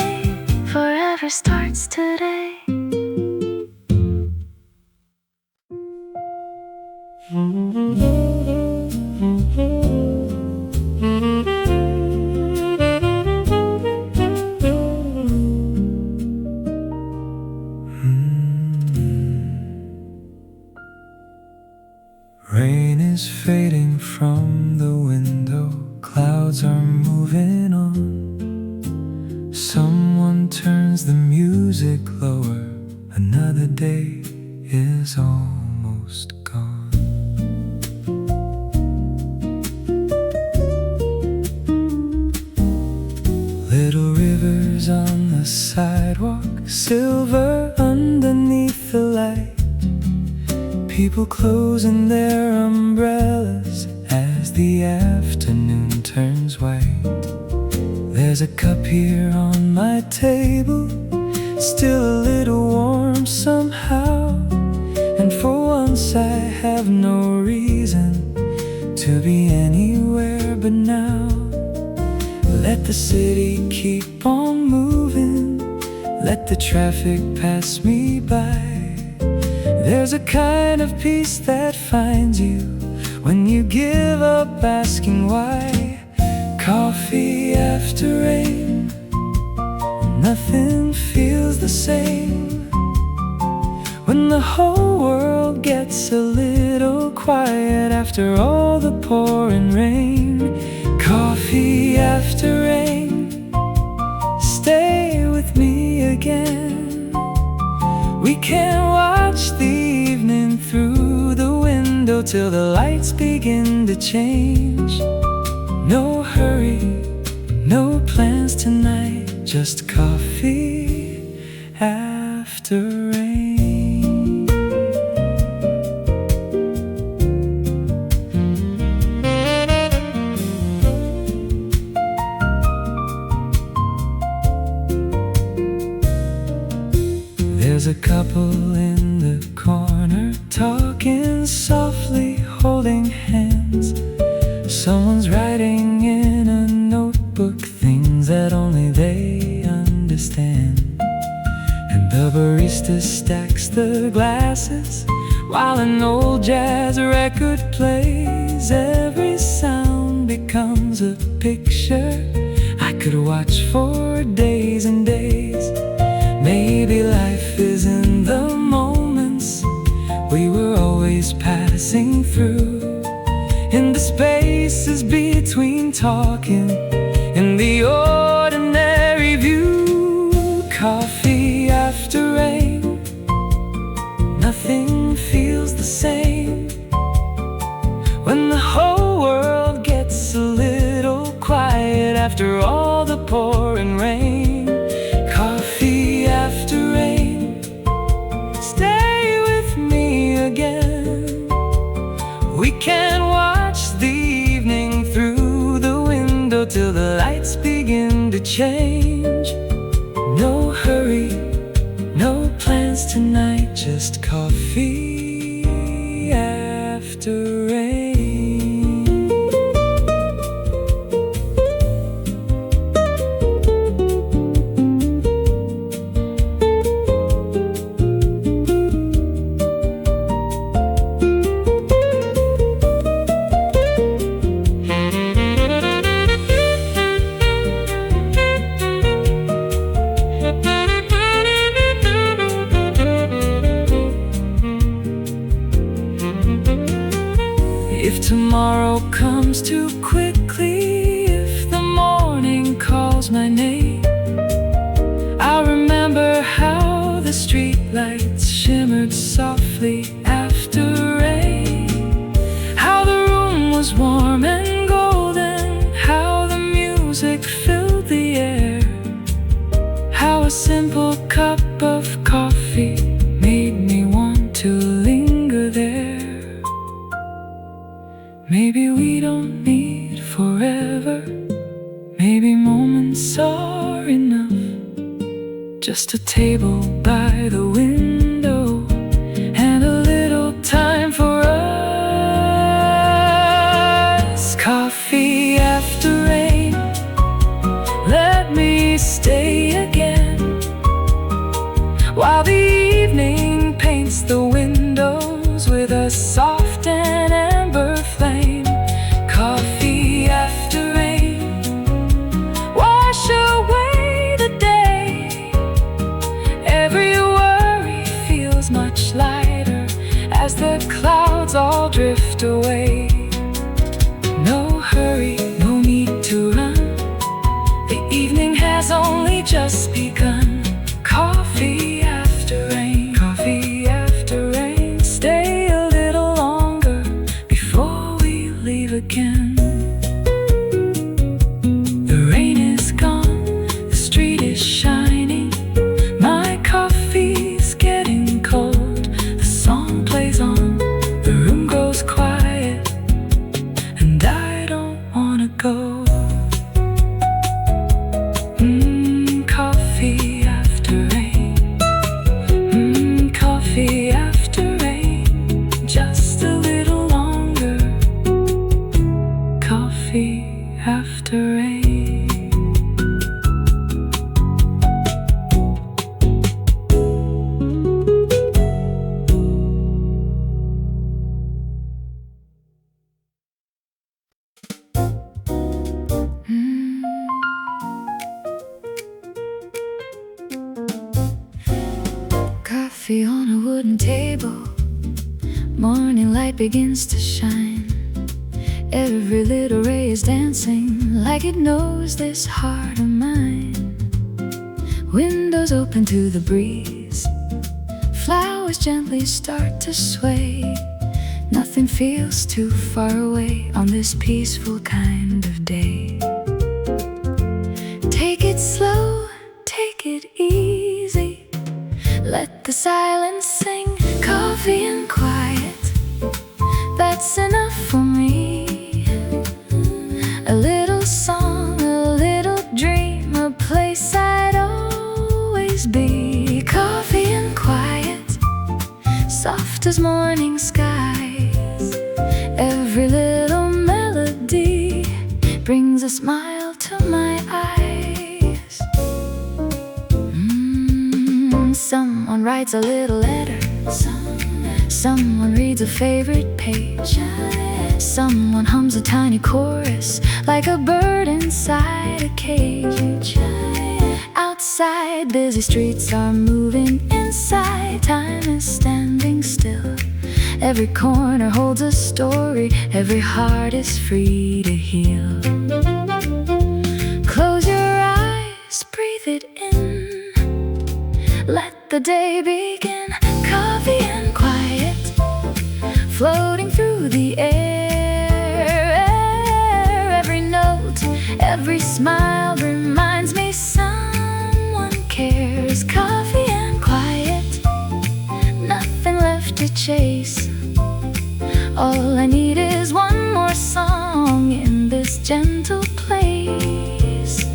forever starts today. Rain is fading from the window, clouds are moving on. Someone turns the music lower, another day is almost gone. Little rivers on the sidewalk, silver underneath the light. People closing their umbrellas as the afternoon turns white. There's a cup here on my table, still a little warm somehow. And for once I have no reason to be anywhere but now. Let the city keep on moving, let the traffic pass me by. There's a kind of peace that finds you when you give up asking why. Coffee after rain, nothing feels the same. When the whole world gets a little quiet after all the pouring rain. Coffee after rain, stay with me again. We can watch the evening through the window till the lights begin to change. No hurry, no plans tonight, just coffee after rain. There's a couple in the corner, talking softly, holding hands. Someone's writing in a notebook things that only they understand. And the barista stacks the glasses while an old jazz record plays. Every sound becomes a picture I could watch for days and days. Maybe life is in the moments we were always passing through, in the spaces between talking, in the ordinary view. Coffee after rain, nothing feels the same. When the whole world gets a little quiet after all the pouring rain. Coffee after rain, stay with me again. We can watch the evening through the window till the lights begin to change. after rain. If tomorrow comes too quickly, if the morning calls my name, I'll remember how the streetlights shimmered softly after rain, how the room was warm and golden, how the music filled the air, how a simple cup of coffee made me want to linger there. Maybe we don't need forever, maybe moments are enough. Just a table by the window and a little time for us. Coffee after rain, let me stay again, while the evening paints the windows with a soft and amber flame. Coffee after rain, wash away the day. Every worry feels much lighter as the clouds all drift away. No hurry, no need to run, the evening has only just begun. Coffee after rain, coffee after rain, stay a little longer before we leave again. The rain is gone, the street is shining, my coffee's getting cold. The song plays on, the room grows quiet, and I don't wanna go. Coffee after rain, coffee after rain, just a little longer. Coffee after rain. Coffee on a wooden table, morning light begins to shine. Every little ray is dancing like it knows this heart of mine. Windows open to the breeze, flowers gently start to sway. Nothing feels too far away on this peaceful kind of day. Take it slow, take it easy, let the silence sing. Coffee and quiet, that's enough for me. A little song, a little dream, a place I'd always be. Coffee and quiet, soft as morning skies. Every little melody brings a smile to my eyes. Someone writes a little letter, someone reads a favorite page, someone hums a tiny chorus like a bird inside a cage. Outside, busy streets are moving. Inside, time is standing still. Every corner holds a story, every heart is free to heal. Close your eyes, breathe it in, let the day begin. Coffee and quiet, floating through the air. Every note, every smile reminds me someone cares. Coffee and quiet, nothing left to chase. All I need is one more song in this gentle place.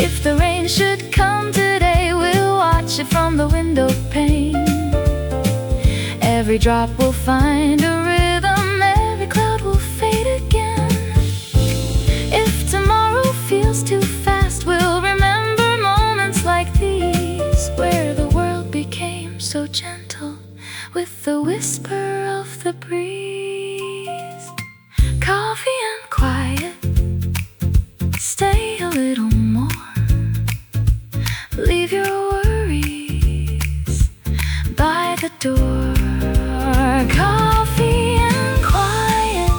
If the rain should come today, we'll watch it from the window pane. Every drop will find a rhythm, every cloud will fade again. If tomorrow feels too fast, we'll remember moments like these, where the world became so gentle with the whisper of the breeze. Coffee and quiet, stay a little more. Leave your worries by the door. Coffee and quiet,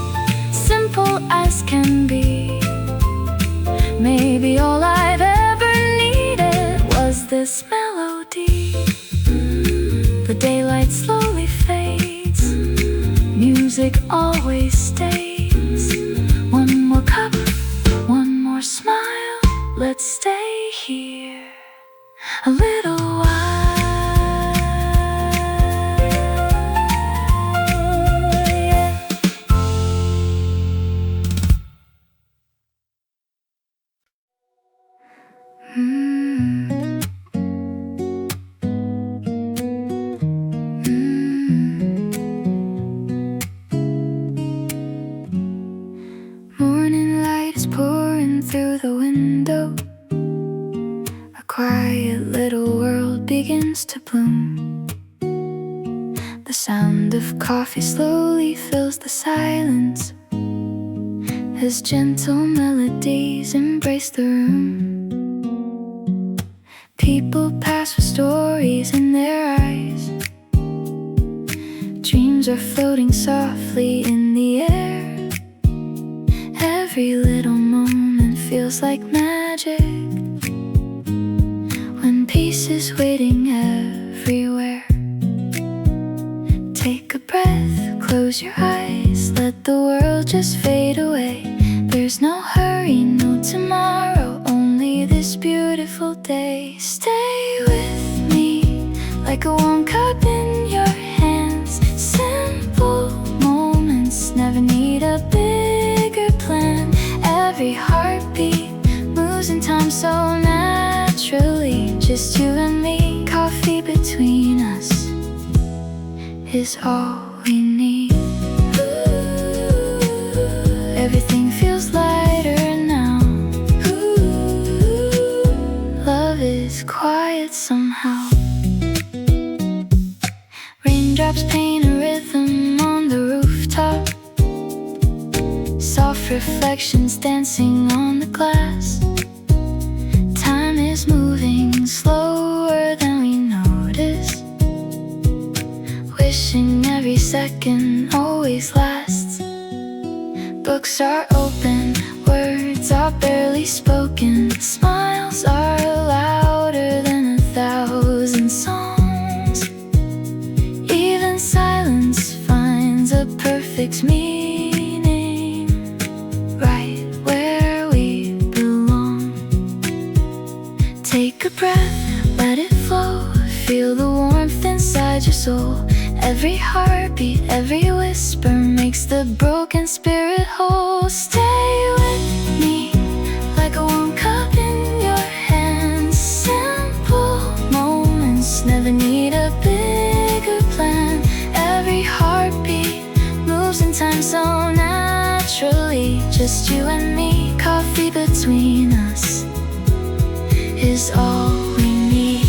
simple as can be. Maybe all I've ever needed was this melody. The daylight slowly fades, music always stays. One more cup, one more smile, let's stay here a little while. Morning light is pouring through the window. A quiet little world begins to bloom. The sound of coffee slowly fills the silence as gentle melodies embrace the room. People pass with stories in their eyes. Dreams are floating softly in the air. Every little moment feels like magic when peace is waiting everywhere. Take a breath, close your eyes, let the world just fade away. There's no hurry, no tomorrow, only this beautiful day. Stay with me like a warm cup in your hands. Simple moments never need a bigger plan. Every heartbeat moves in time so naturally. Just you and me, coffee between us is all we need. Everything feels lighter now. Love is quiet somehow. Raindrops paint a rhythm on the rooftop. Soft reflections dancing on the glass. Time is moving slower than we notice, wishing every second always lasts. Books are open, words are barely spoken. Smiles are louder than 1,000 songs. Even silence finds a perfect meaning, right where we belong. Take a breath, let it flow. Feel the warmth inside your soul. Every heartbeat, every whisper makes the broken spirit whole. Stay with me like a warm cup in your hands. Simple moments never need a bigger plan. Every heartbeat moves in time so naturally. Just you and me, coffee between us is all we need.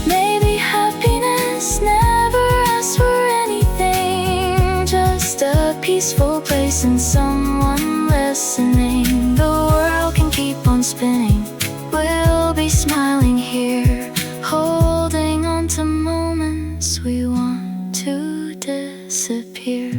Maybe happiness never asks for anything, just a peaceful place and someone listening. The world can keep on spinning, we'll be smiling here, holding on to moments we want to disappear.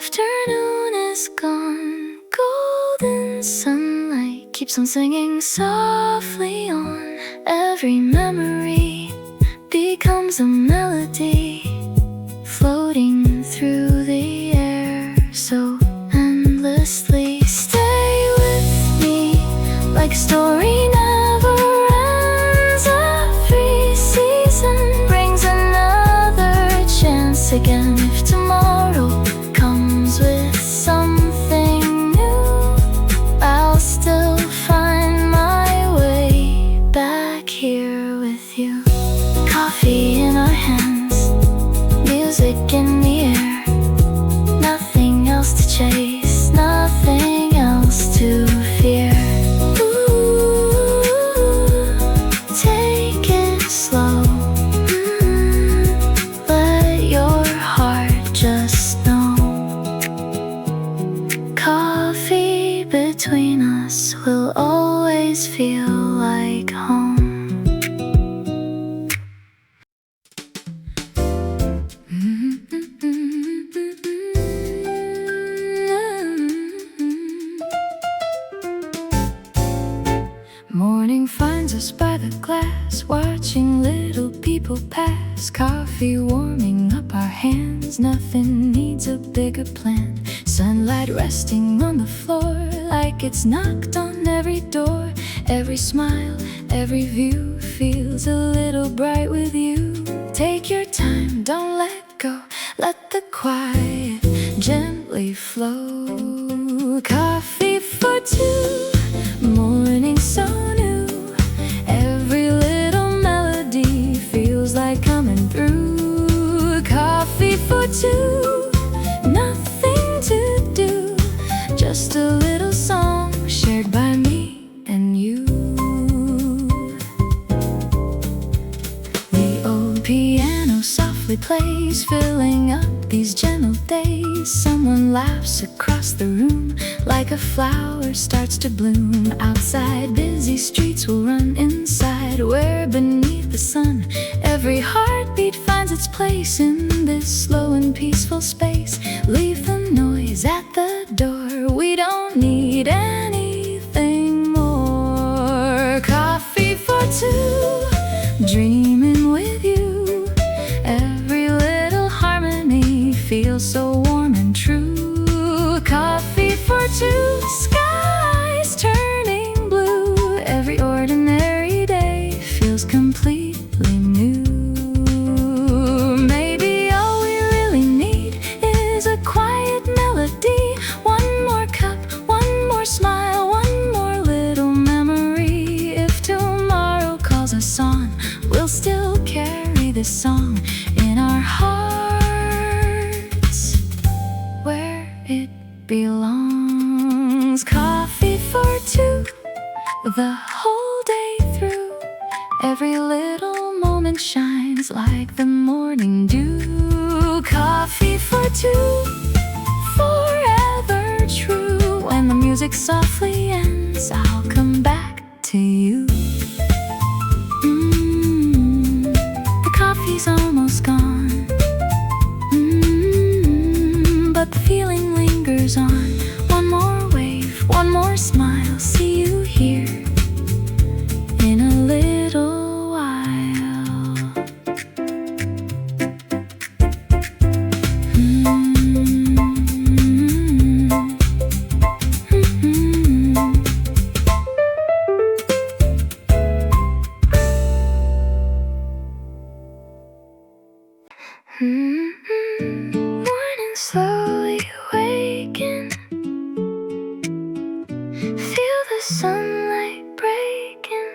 Afternoon is gone, golden sunlight keeps on singing softly on. Every memory becomes a melody floating through the air. So between us will always feel like home. Morning finds us by the glass, watching little people pass. Coffee warming up our hands, nothing needs a bigger plan. Sunlight resting on the floor like it's knocked on every door. Every smile, every view feels a little bright with you. Take your time, don't let go, let the quiet gently flow. Coffee for two, morning so new. Every little melody feels like coming through. Coffee for two, nothing to do, just a little song shared by me and you. The old piano softly plays, filling up these gentle days. Someone laughs across the room like a flower starts to bloom. Outside, busy streets will run inside, where beneath the sun every heartbeat finds its place. In this slow and peaceful space, leave the noise at the door, we don't need anything more. Coffee for two, dreaming with you. Every little harmony feels so warm and true. Coffee for two, skies turning blue. Every ordinary day feels completely new. Maybe all we really need is a quiet melody. One more cup, one more smile, one more little memory. If tomorrow calls us on, we'll still carry this song in our hearts, where it belongs. Coffee for two, the whole day through. Every little moment shines like the morning dew. Coffee for two, forever true. When the music softly ends, I'll come back to you. The coffee's almost gone, but the feeling lingers on. One more wave, one more smile, see you here in a little while. Morning slowly waking, feel the sunlight breaking.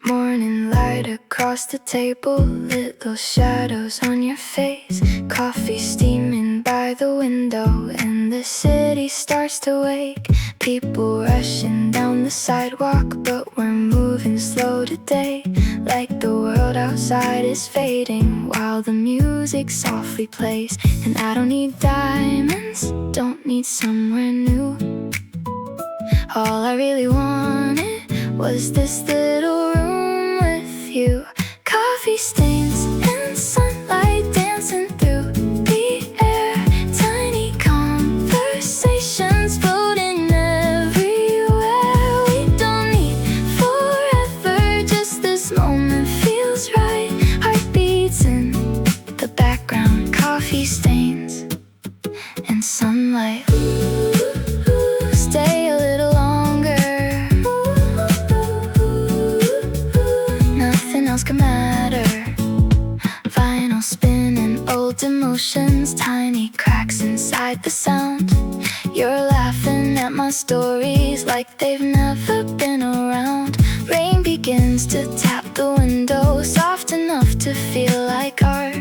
Morning light across the table, little shadows on your face. Coffee steaming by the window, and the city starts to wake. People rushing down the sidewalk, but we're moving slow today. Like the world outside is fading while the music softly plays. And I don't need diamonds, don't need somewhere new. All I really wanted was this little room with you. Coffee stains and sunlight dancing through the air. Tiny conversations floating everywhere. We don't need forever, just this moment feels right. Heartbeats in the background, coffee stains and sunlight. Stay a little longer, nothing else can matter. Vinyl spinning, old emotions, tiny cracks inside the sound. You're laughing at my stories like they've never been around. Rain begins to tap the window, soft enough to feel like art.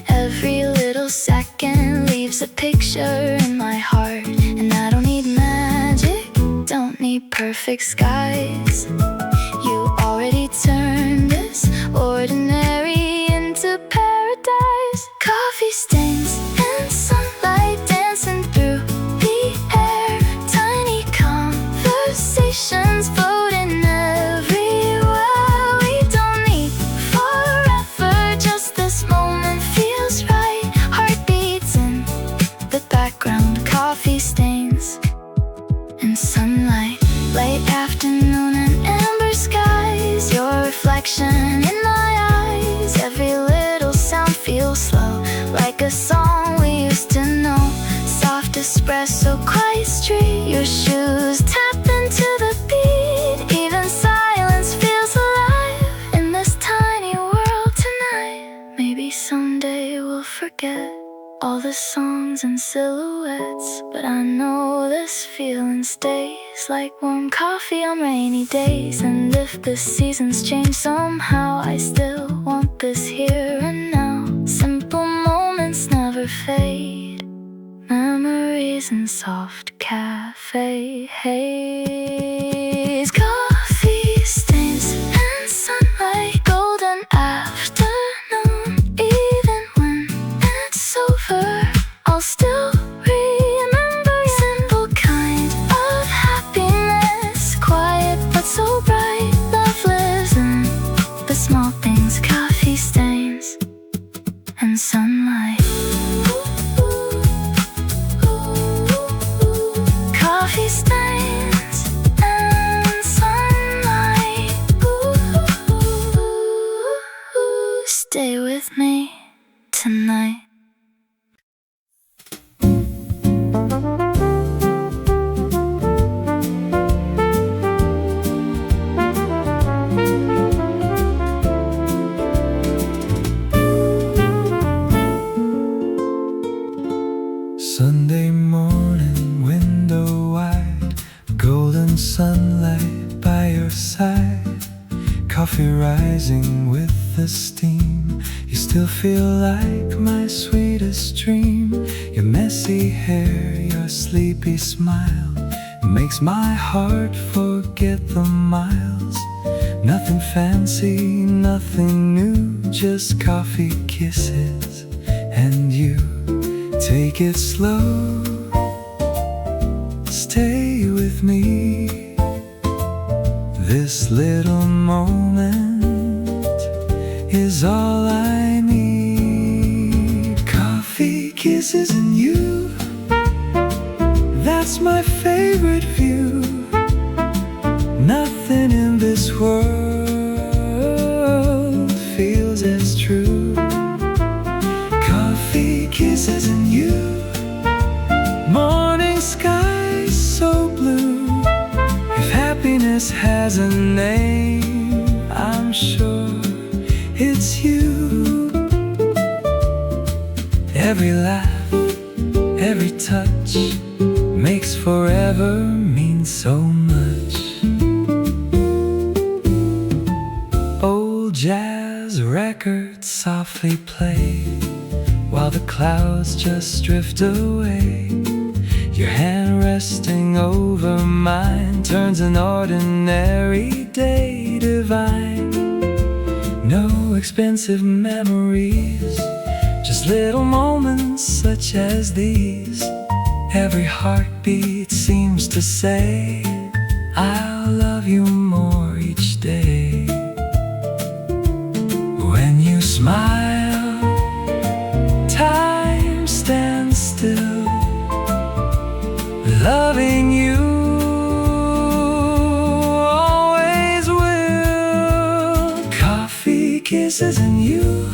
Every little second leaves a picture in my heart. And I don't need magic, don't need perfect skies. You already turned this ordinary into paradise. Coffee stains and sunlight dancing through the air. Tiny the songs and silhouettes, but I know this feeling stays like warm coffee on rainy days. And if the seasons change somehow, I still want this here and now. Simple moments never fade, memories in soft cafe haze. Coffee stains and sunlight, golden afternoon. Even when it's over, I'll still remember you. Simple kind of happiness, quiet but so bright. Love lives in the small things, coffee stains and sunlight. Coffee stains and sunlight. Stay with me tonight. Sunday morning, window wide, golden sunlight by your side. Coffee rising with the steam. You still feel like my sweetest dream. Your messy hair, your sleepy smile makes my heart forget the miles. Nothing fancy, nothing new, just coffee kisses and you. Take it slow, stay with me. This little moment is all I need. Coffee, kisses, and you, that's my favorite view. Nothing in this world feels as true. Coffee, kisses, and you, morning sky so blue. If happiness has a name, I'm sure it's you. Every laugh, every touch makes forever mean so much. Old jazz records softly play while the clouds just drift away. Your hand resting over mine turns an ordinary day divine. No expensive memories, just little moments such as these. Every heartbeat seems to say, I'll love you more each day. When you smile, time stands still. Loving you always will. Coffee, kisses, and you,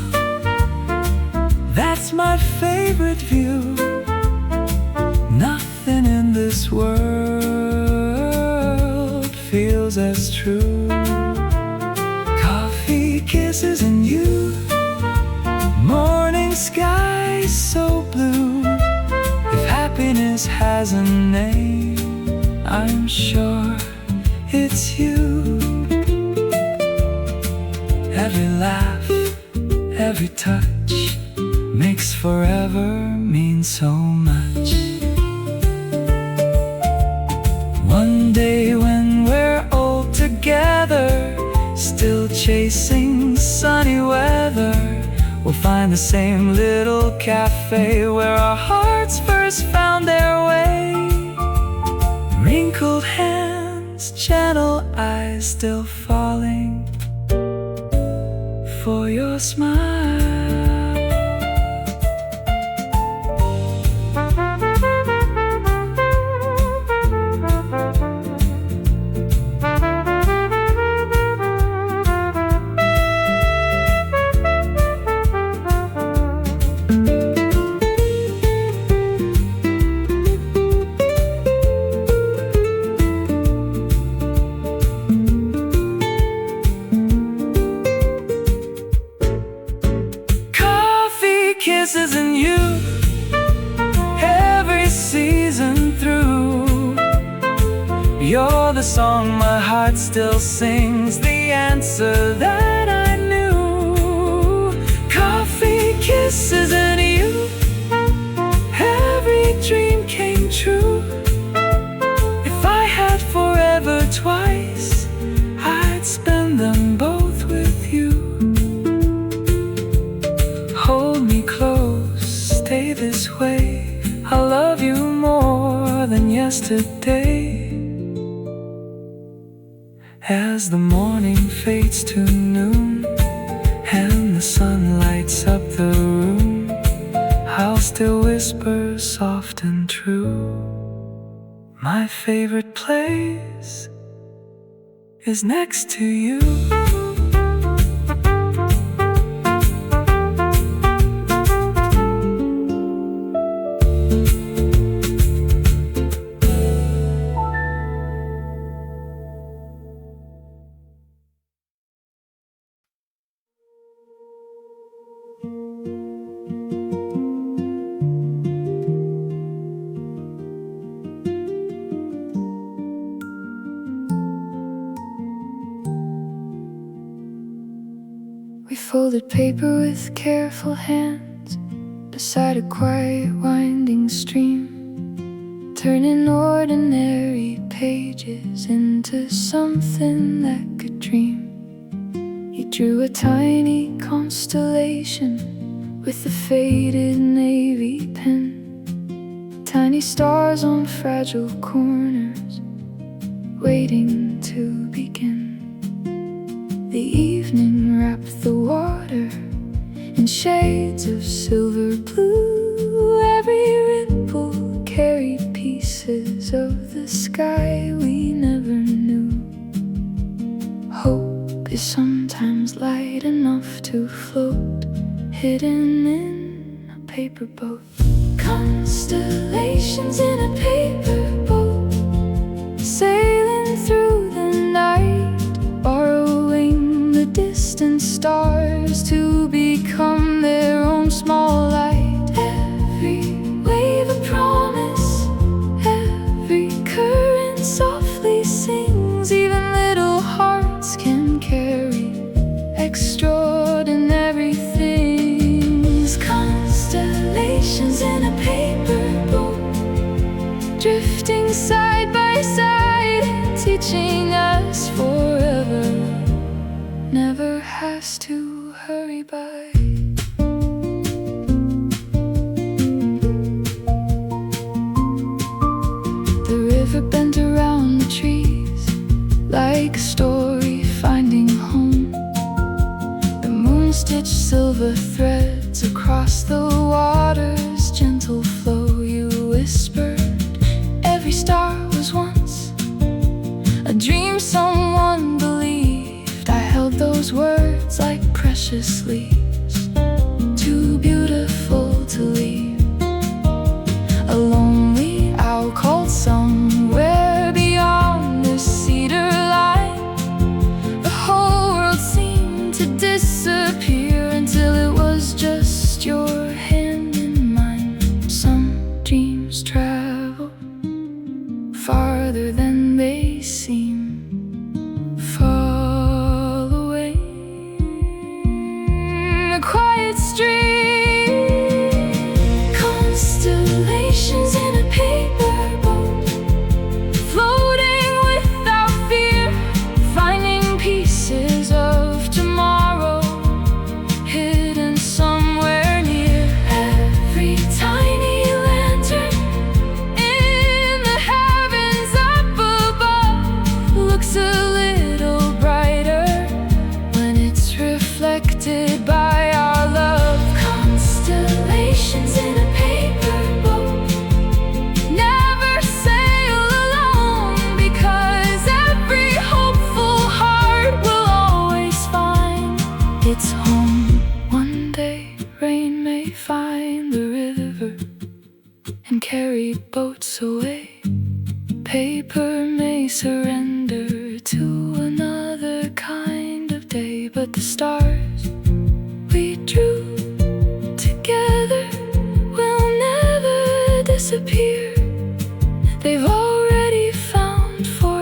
that's my favorite view. Nothing in this world feels as true. Coffee, kisses, and you, morning sky so blue. If happiness has a name, I'm sure it's you. Every laugh, every touch makes forever mean so much. One day when we're old together, still chasing sunny weather, we'll find the same little cafe where our hearts first found their way. Wrinkled hands, gentle eyes, still falling for your smile. You're the song my heart still sings, the answer that I knew. Coffee, kisses, and you, every dream came true. If I had forever twice, I'd spend them both with you. Hold me close, stay this way, I'll love you more than yesterday. As the morning fades to noon and the sun lights up the room, I'll still whisper soft and true. My favorite place is next to you. We folded paper with careful hands beside a quiet winding stream, turning ordinary pages into something that could dream. You drew a tiny constellation with a faded navy pen, tiny stars on fragile corners waiting to begin. The evening wrapped the water in shades of silver blue. Every ripple carried pieces of the sky we never knew. Hope is sometimes light enough to float, hidden in a paper boat. Constellations in a paper boat, sailing through the night, borrowing the distant stars to become their own small light. Every wave a promise, every current softly sings. Even little hearts can carry extraordinary things. Constellations in a paper boat, drifting side by side, teaching us forever never has to hurry by. The river bent around the trees like a story finding home. The moon stitched silver threads across the water's gentle flow. You whispered every star was once a dream someone believed. I held those words like precious leaves, too beautiful to leave. A lonely owl called somewhere beyond the cedar line. The whole world seemed to disappear until it was just your hand in mine. Some dreams travel farther than they seem. Fall away in a quiet stream. Constellations in a paper boat, floating without fear, finding pieces of tomorrow hidden somewhere near. Every tiny lantern in the heavens up above looks a little brighter when it's reflected by our love. Constellations in a paper boat never sail alone, because every hopeful heart will always find its home. One day rain may find the river and carry boats away. Paper may surrender to another kind of day, but the stars we drew together will never disappear. They've already found for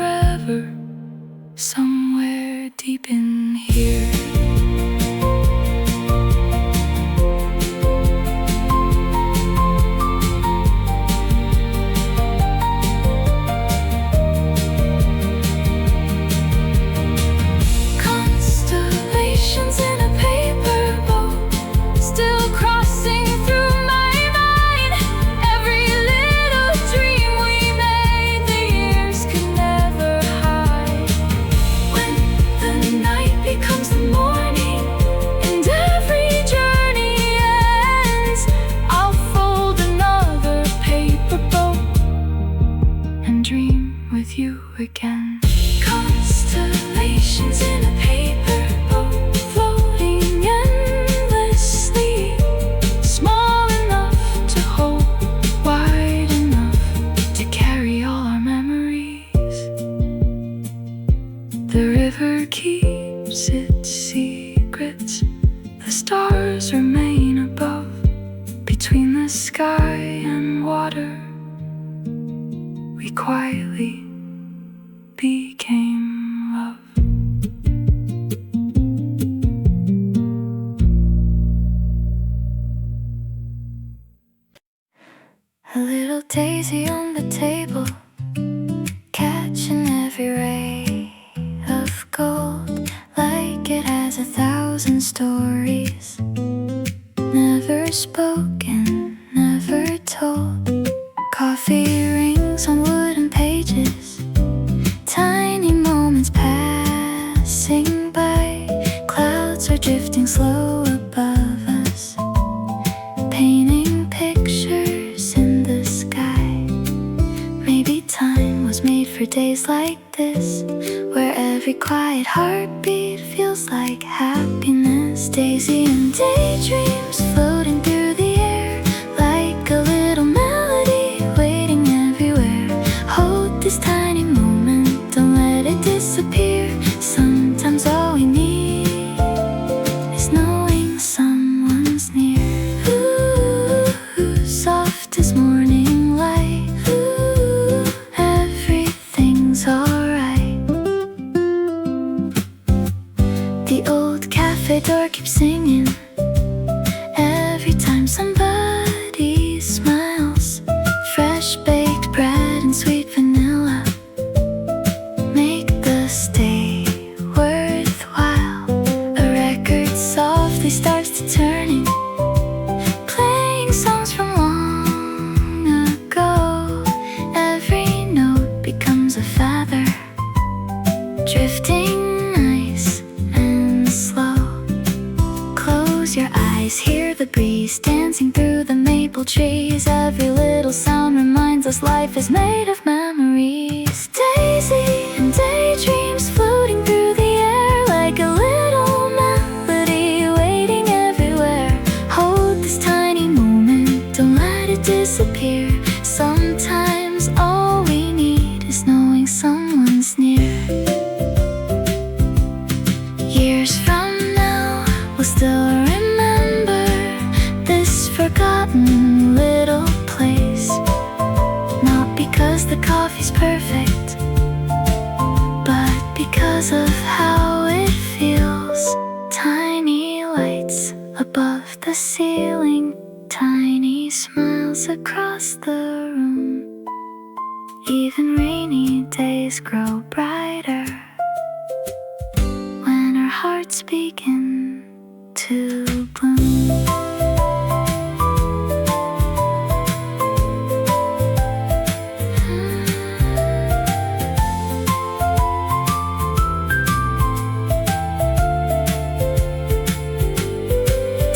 with you again. Constellations in a paper boat, floating endlessly, small enough to hold, wide enough to carry all our memories. The river keeps its secrets, the stars remain above. Between the sky and water, we quietly became love. A little daisy on the table, catching every ray of gold, like it has 1,000 stories, never spoken, never told. Coffee rings on wooden pages, tiny moments passing by. Clouds are drifting slow above us, painting pictures in the sky. Maybe time was made for days like this, where every quiet heartbeat feels like happiness. Daisy and daydreams floating through the air, like a little melody waiting everywhere. Hold this tiny moment, don't let it disappear. Sometimes all we need is knowing someone's near. Ooh, soft as morning light. Ooh, everything's alright. The old cafe door keeps singing every time somebody smiles. Fresh baked bread and sweet vanilla make the stay worthwhile. A record softly starts to turning, playing songs from long ago. Every note becomes a feather, drifting nice and slow. Close your eyes, hear the breeze dancing through the maple trees. Every little sound reminds us life is made of memories. Daisy and daydreams floating through the air, like a little melody waiting everywhere. Hold this tiny moment, don't let it disappear. Sometimes all we need is knowing someone's near. Years from now, we'll still remember this forgotten little place. Not because the coffee's perfect, but because of how it feels. Tiny lights above the ceiling, tiny smiles across the room. Even rainy days grow brighter when our hearts begin to bloom.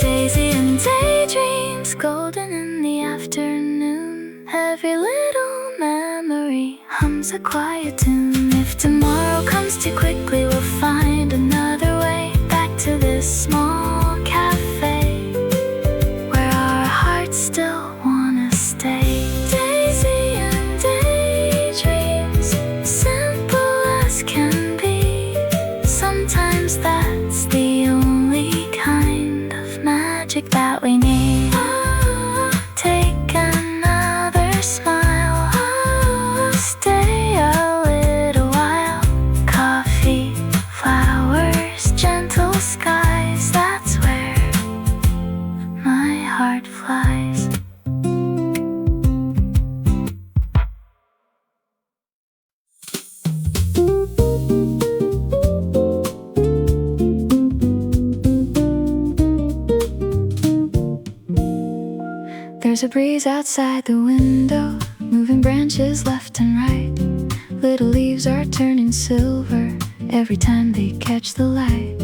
Daisy and daydreams, golden in the afternoon. Every little memory hums a quiet tune. If tomorrow comes too quickly, we'll find another way back to this small cafe, where our hearts still wanna stay. Daisy and daydreams, simple as can be. Sometimes that's the only kind of magic that we need. Take another smile, stay a little while. Coffee, flowers, gentle skies, that's where my heart flies. There's a breeze outside the window, moving branches left and right. Little leaves are turning silver every time they catch the light.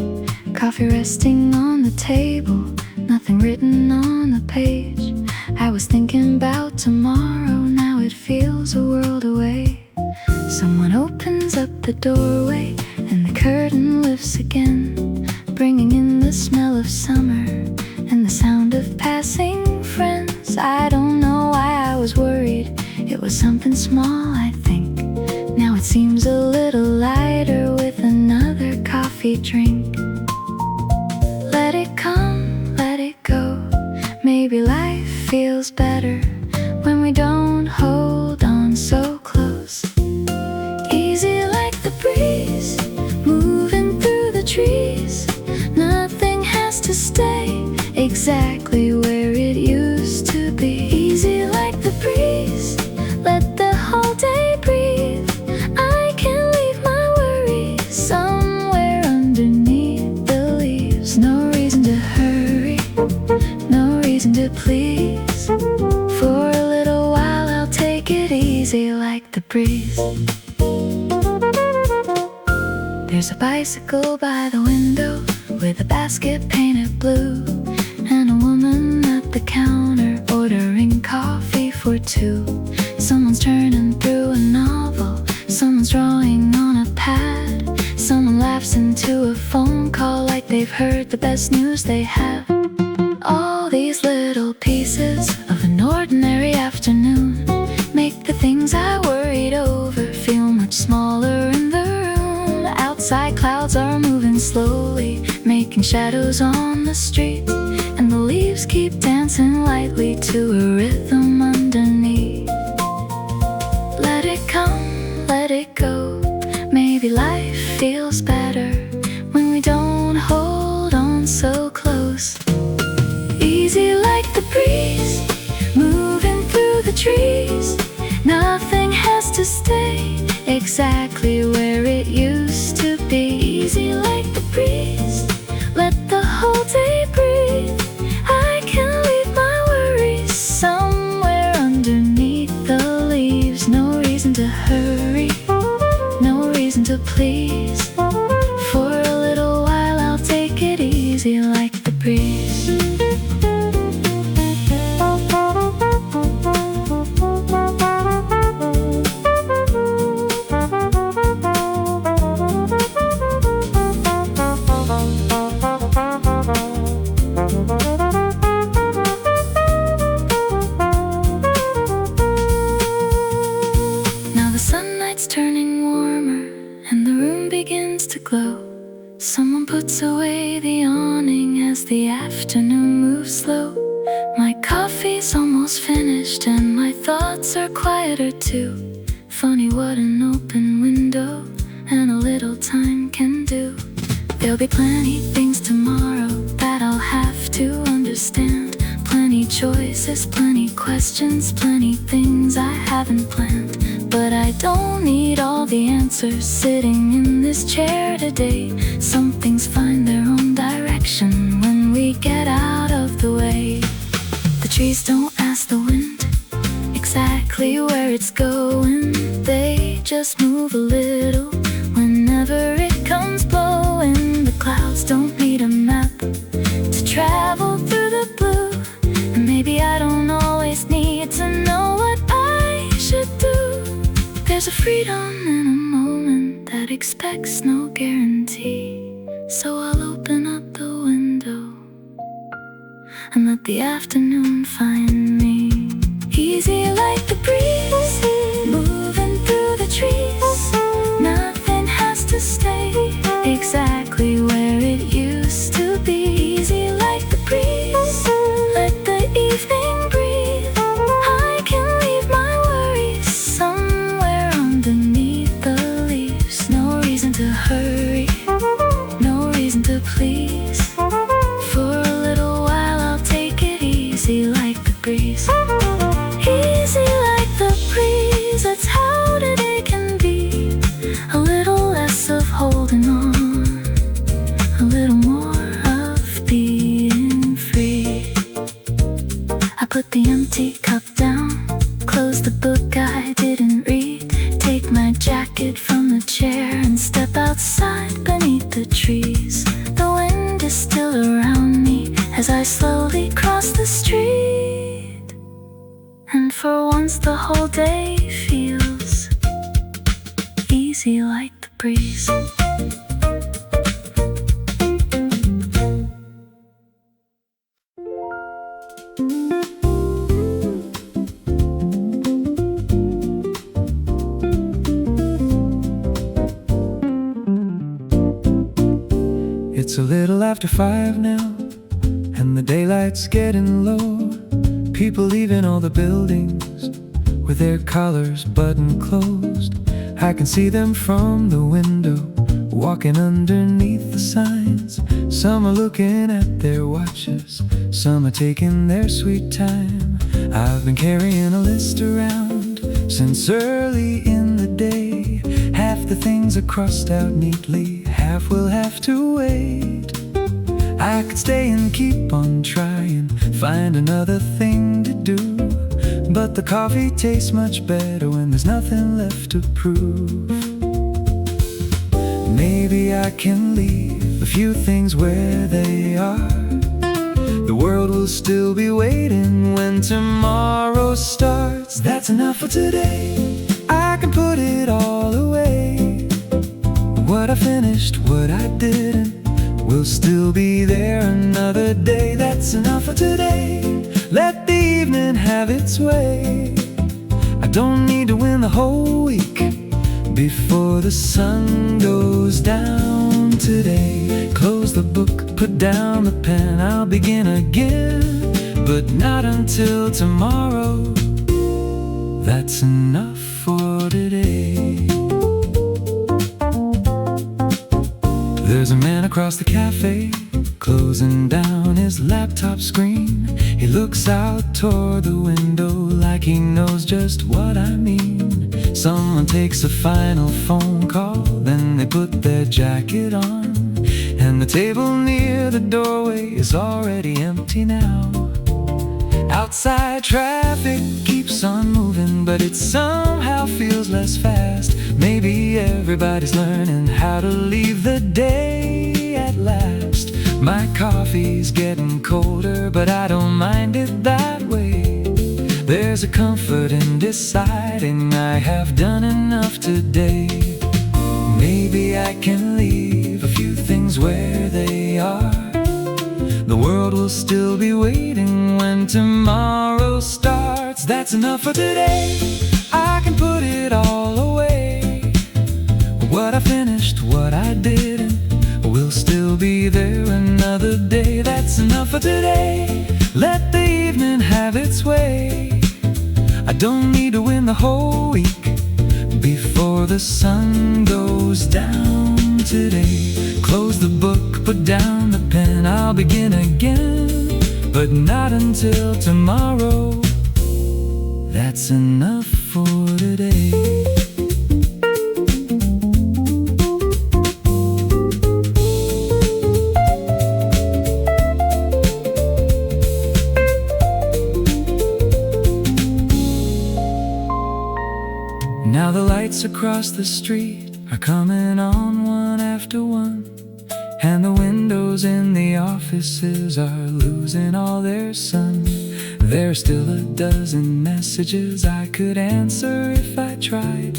Coffee resting on the table, nothing written on the page. I was thinking about tomorrow, now it feels a world away. Someone opens up the doorway and the curtain lifts again, bringing in the smell of summer and the sound of passing friends. I don't know why I was worried. It was something small, I think. Now it seems a little lighter with another coffee drink. Let it come, let it go. Maybe life feels better when we don't hold on so close. Easy like the breeze, moving through the trees. Nothing has to stay exactly where it used to be. Easy like the breeze, let the whole day breathe. I can leave my worries somewhere underneath the leaves. No reason to hurry, no reason to please. For a little while I'll take it easy like the breeze. There's a bicycle by the window with a basket painted blue, and a woman at the counter ordering coffee for two. Someone's turning through a novel, someone's drawing on a pad. Someone laughs into a phone call like they've heard the best news they have. All these little pieces of an ordinary afternoon make the things I worried over feel much smaller in the room. Outside clouds are moving slowly, making shadows on the street, and the leaves keep dancing lightly to a rhythm underneath. Let it come, let it go. Maybe life feels better when we don't hold on so close. Easy like the breeze, moving through the trees. Nothing has to stay exactly where it used to be. Easy like the breeze, let the whole day breathe. I can leave my worries somewhere underneath the leaves. No reason to hurry, no reason to please. For a little while I'll take it easy like the breeze. Now the sunlight's turning warmer and the room begins to glow. Someone puts away the awning as the afternoon moves slow. My coffee's almost finished and my thoughts are quieter too. Funny what an open window and a little time can do. There'll be plenty things tomorrow that I'll have to understand. Plenty choices, plenty questions, plenty things I haven't planned. But I don't need all the answers sitting in this chair today. Some things find their own direction when we get out of the way. The trees don't ask the wind exactly where it's going. They just move a little whenever it comes blowing. The clouds don't need a map to travel through the blue. And maybe I don't always need to know what I should do. There's a freedom in a moment that expects no guarantee. So I'll open up the window and let the afternoon find me. Easy like the breeze, moving through the trees. Nothing has to stay exactly where it used to be. Easy like the breeze, let the evening breathe. I can leave my worries somewhere underneath the leaves. No reason to hurry, no reason to please. For a little while I'll take it easy like the breeze. Easy like the breeze, that's how today can be. A little less of holding on, a little more of being free. I put the empty cup down, close the book I didn't read, take my jacket from the chair and step outside beneath the trees. The wind is still around me as I slowly cross the street. And for once the whole day feels easy like the breeze. It's a little after 5 now, and the daylight's getting low. People leaving all the buildings with their collars buttoned closed. I can see them from the window, walking underneath the signs. Some are looking at their watches, some are taking their sweet time. I've been carrying a list around since early in the day. Half the things are crossed out neatly, half will have to wait. I could stay and keep on trying, find another thing to do, but the coffee tastes much better when there's nothing left to prove. Maybe I can leave a few things where they are. The world will still be waiting when tomorrow starts. That's enough for today, I can put it all away. What I finished, what I didn't, will still be there another day. That's enough for today, let the evening have its way. I don't need to win the whole week before the sun goes down today. Close the book, put down the pen, I'll begin again, but not until tomorrow. That's enough for today. There's a man across the cafe, closing down his laptop screen. He looks out toward the window like he knows just what I mean. Someone takes a final phone call, then they put their jacket on, and the table near the doorway is already empty now. Outside traffic keeps on moving, but it somehow feels less fast. Maybe everybody's learning how to leave the day at last. My coffee's getting colder, but I don't mind it that way. There's a comfort in deciding I have done enough today. Maybe I can leave a few things where they are. The world will still be waiting when tomorrow starts. That's enough for today, I can put it all away. What I finished, what I didn't, will still be there another day. That's enough for today, let the evening have its way. I don't need to win the whole week before the sun goes down today. Close the book, put down the pen, I'll begin again, but not until tomorrow. That's enough for today. Now the lights across the street are coming on one after one, and the windows in the offices are losing all their sun. There's still a dozen messages I could answer if I tried.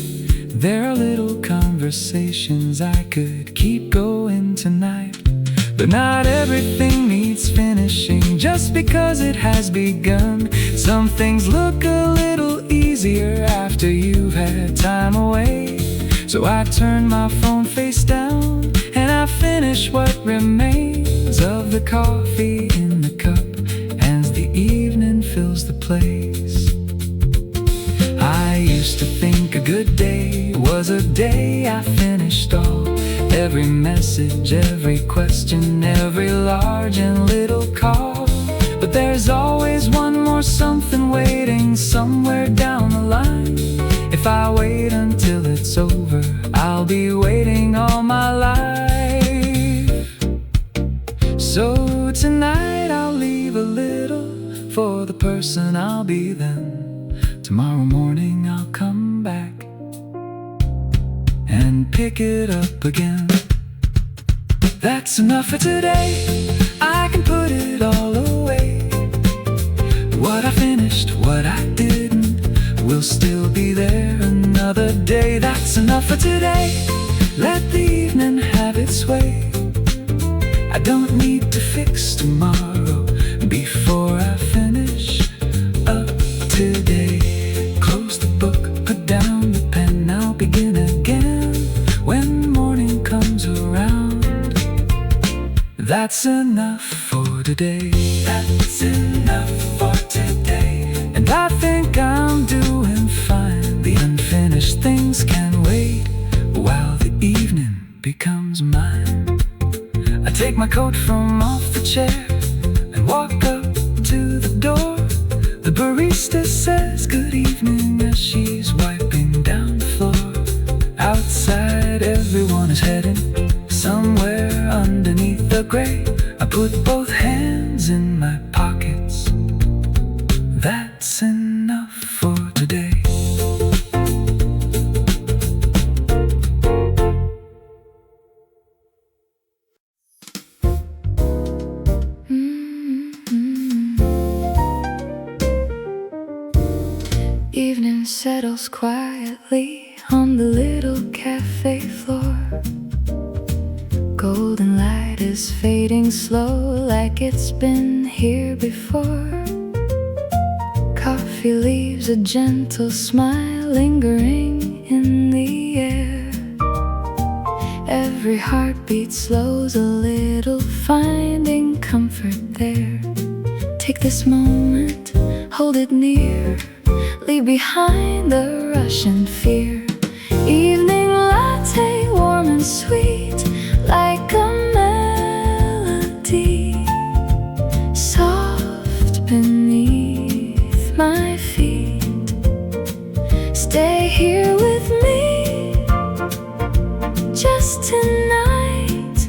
There are little conversations I could keep going tonight. But not everything needs finishing just because it has begun. Some things look a little easier after you've had time away. So I turn my phone face down and I finish what remains of the coffee in the cup as the evening fills the place. I used to think a good day was a day I finished all. Every message, every question, every large and little call. But there's always one more something waiting somewhere down the line. If I wait until it's over, I'll be waiting all my life. So tonight I'll leave a little for the person I'll be then. Tomorrow morning I'll come back and pick it up again. That's enough for today, I can put it all away. What I finished, what I didn't, will still be there another another day. That's enough for today. Let the evening have its way. I don't need to fix tomorrow before I finish up today. Close the book, put down the pen, I'll begin again when morning comes around. That's enough for today. That's enough for today. And I think I'm doing fine. The unfinished things can wait while the evening becomes mine. I take my coat from off the chair and walk up to the door. The barista says good evening as she's wiping down the floor. Outside everyone is heading somewhere underneath the gray. I put both hands in my pockets. That's enough for today. Evening settles quietly on the little cafe floor. Golden light is fading slow, like it's been here before. Coffee leaves a gentle smile lingering in the air. Every heartbeat slows a little, finding comfort there. Take this moment, hold it near, leave behind the rush and fear. Evening latte, warm and sweet, like a melody, soft beneath my feet. Stay here with me, just tonight,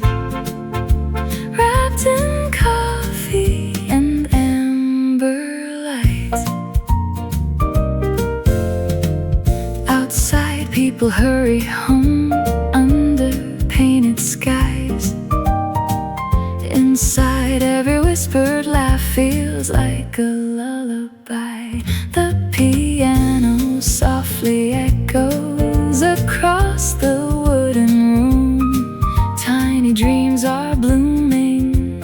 wrapped in coffee and amber light. Outside, people hurry home under painted skies. Inside, every whispered laugh feels like a lullaby. The piano softly echoes across the wooden room. Tiny dreams are blooming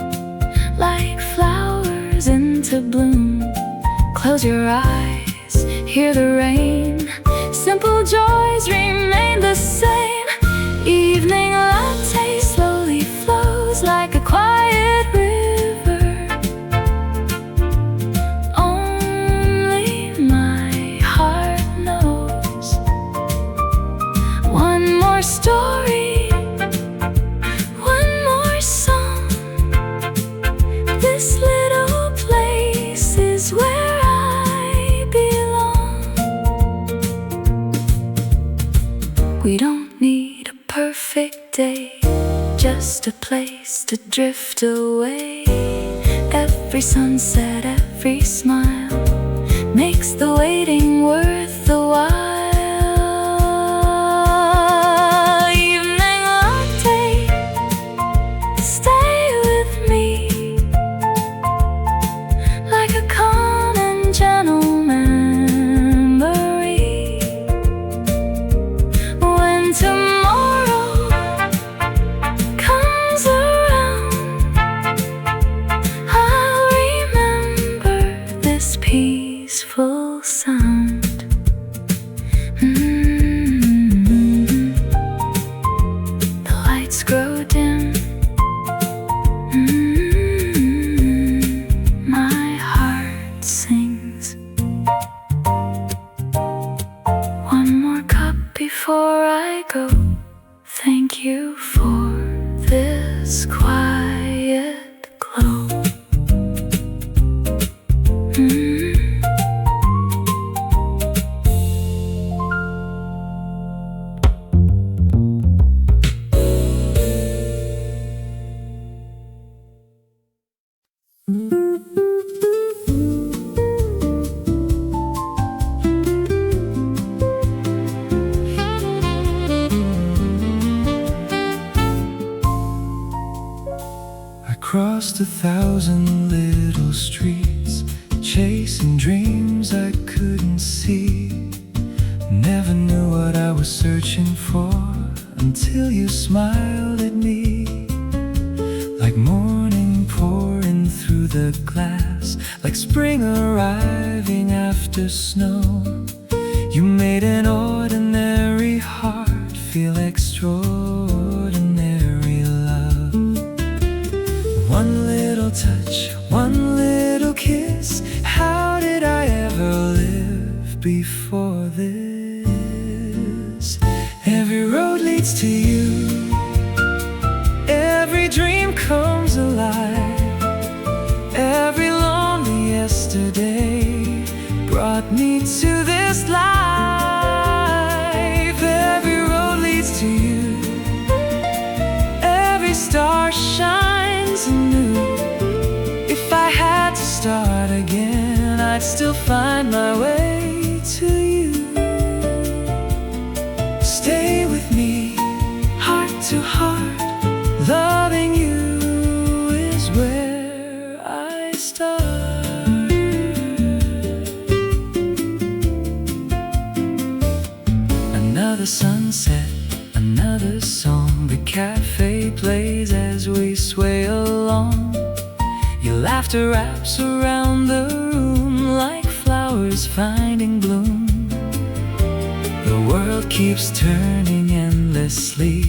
like flowers into bloom. Close your eyes, hear the rain. Simple joys remain the same. Evening latte slowly flows like a quiet river. Only my heart knows. One more story, one more song. This little place is where I belong. We don't need a perfect day, just a place to drift away. Every sunset, every smile makes the waiting worth the while. Evening latte, stay with me, like a calm and gentle memory. When tomorrow comes around, I'll remember this peaceful sound. The lights grow dim. My heart sings. One more cup before I go. Thank you for this quiet glow. Crossed 1,000 little streets, chasing dreams I couldn't see. Never knew what until you smiled at me. Like morning pouring through the glass, like spring arriving after snow. You made an ordinary heart feel extraordinary love. One little touch, one little kiss. How did I ever live before this? Every road leads to you, every dream comes alive. Every lonely yesterday brought me to this life. Every road leads to you, every star shines anew. If I had to start again, I'd still find my way to you. Stay with me, heart to heart. Loving you is where I start. Another sunset, another song. The cafe plays as we sway along. Your laughter wraps around the room like flowers finding bloom. The world keeps turning endlessly,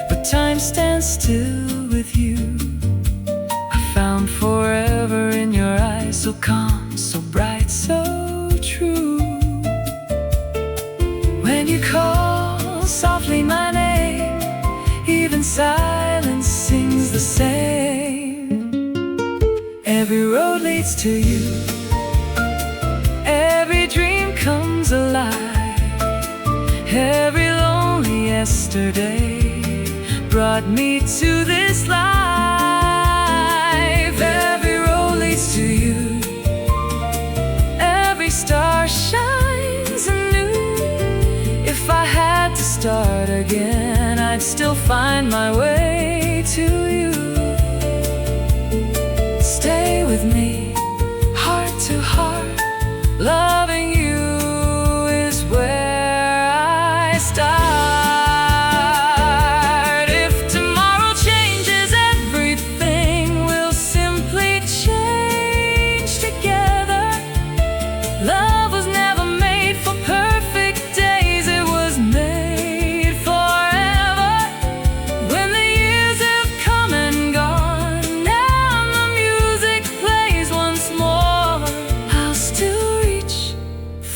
but time stands still with you. I found forever in your eyes, so calm, so bright, so true. When you call softly my name, even silence sings the same. Every road leads to you, every dream comes alive. Every lonely yesterday brought me to this life. Every road leads to you, every star shines anew. If I had to start again, I'd still find my way to you. Stay with me, heart to heart. Loving you is where I start. If tomorrow changes everything, we'll simply change together. Love was never made for perfect days, it was made forever. When the years have come and gone, and the music plays once more, I'll still reach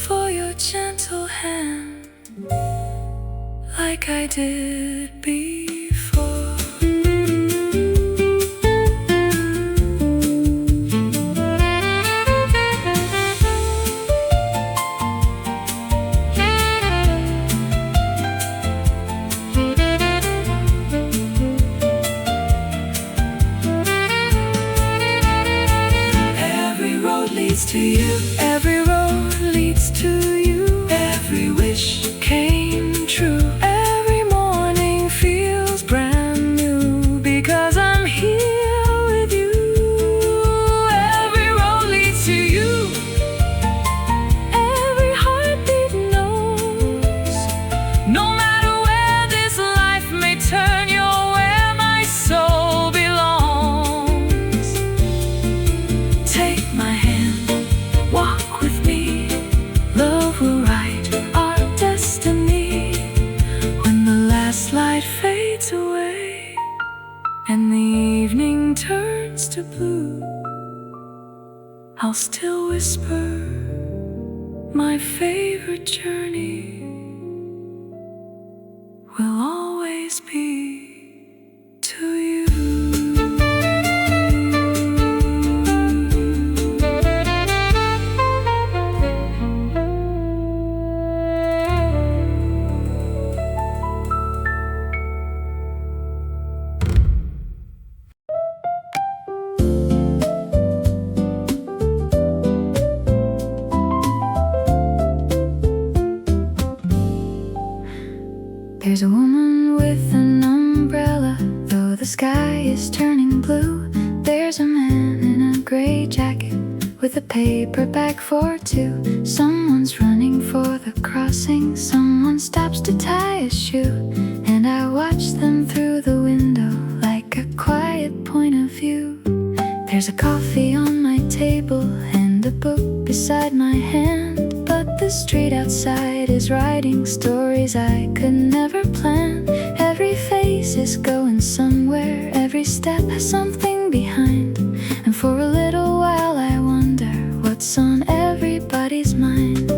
for your gentle hand like I did before. Every road leads to you, every road leads to you. Every wish came true. Every morning feels brand new because I'm here with you. Every road leads to you, every heartbeat knows. No matter where this life may turn, you're where my soul belongs. Take my hand, walk with me. Love will write our destiny. When the last light fades away and the evening turns to blue, I'll still whisper my favorite journey will always be to you. There's a woman with an umbrella, though the sky is turning blue. There's a man in a gray jacket with a paper bag for two. Someone's running for the crossing, someone stops to tie a shoe, and I watch There's a coffee on my table and a book beside my hand, but the street outside is writing stories I could never plan. Every face is going somewhere, every step has something behind, and for a little while I wonder what's on everybody's mind.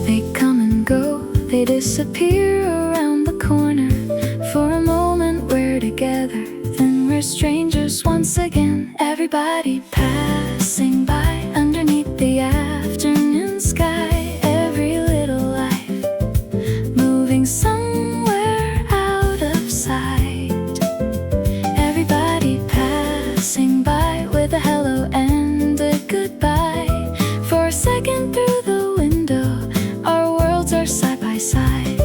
They come and go, they disappear around the corner. For a moment we're together, then we're strangers once again. Everybody passing by underneath the afternoon sky. Every little life moving somewhere out of sight. Everybody passing by with a hello and a goodbye. For a second through the window, our worlds are side by side.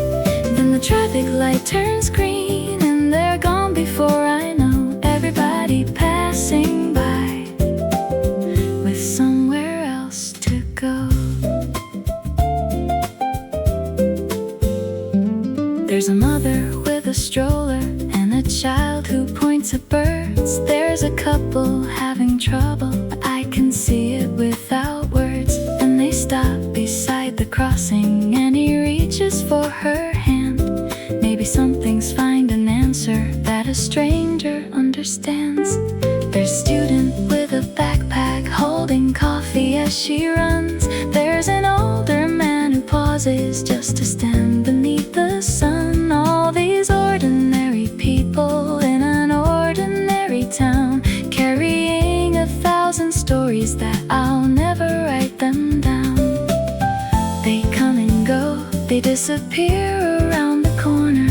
Then the traffic light turns green and they're gone before I know. Everybody passing by with somewhere else to go. There's a mother with a stroller and a child who points at birds. There's a couple having trouble, I can see it without words. And they stop beside the crossing and he reaches for her hand. Maybe something's find an answer that a stranger understands. There's a student with a backpack holding coffee as she runs. There's an older man who pauses just to stand beneath the sun. All these ordinary people in an ordinary town, carrying 1,000 stories that I'll never write them down. They come and go, they disappear around the corner.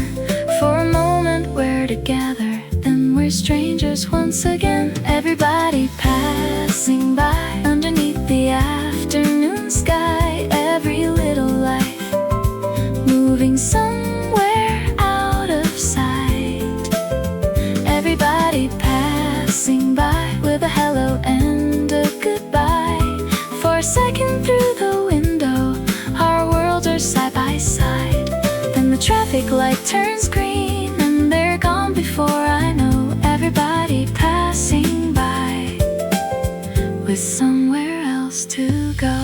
For a moment we're together, then we're strangers once again. Everybody passing by underneath the afternoon sky. Every little life moving somewhere out of sight. Everybody passing by with a hello and a goodbye. For a second through the window, our worlds are side by side. Then the traffic light turns green and they're gone before I know. Everybody passing by with somewhere else to go.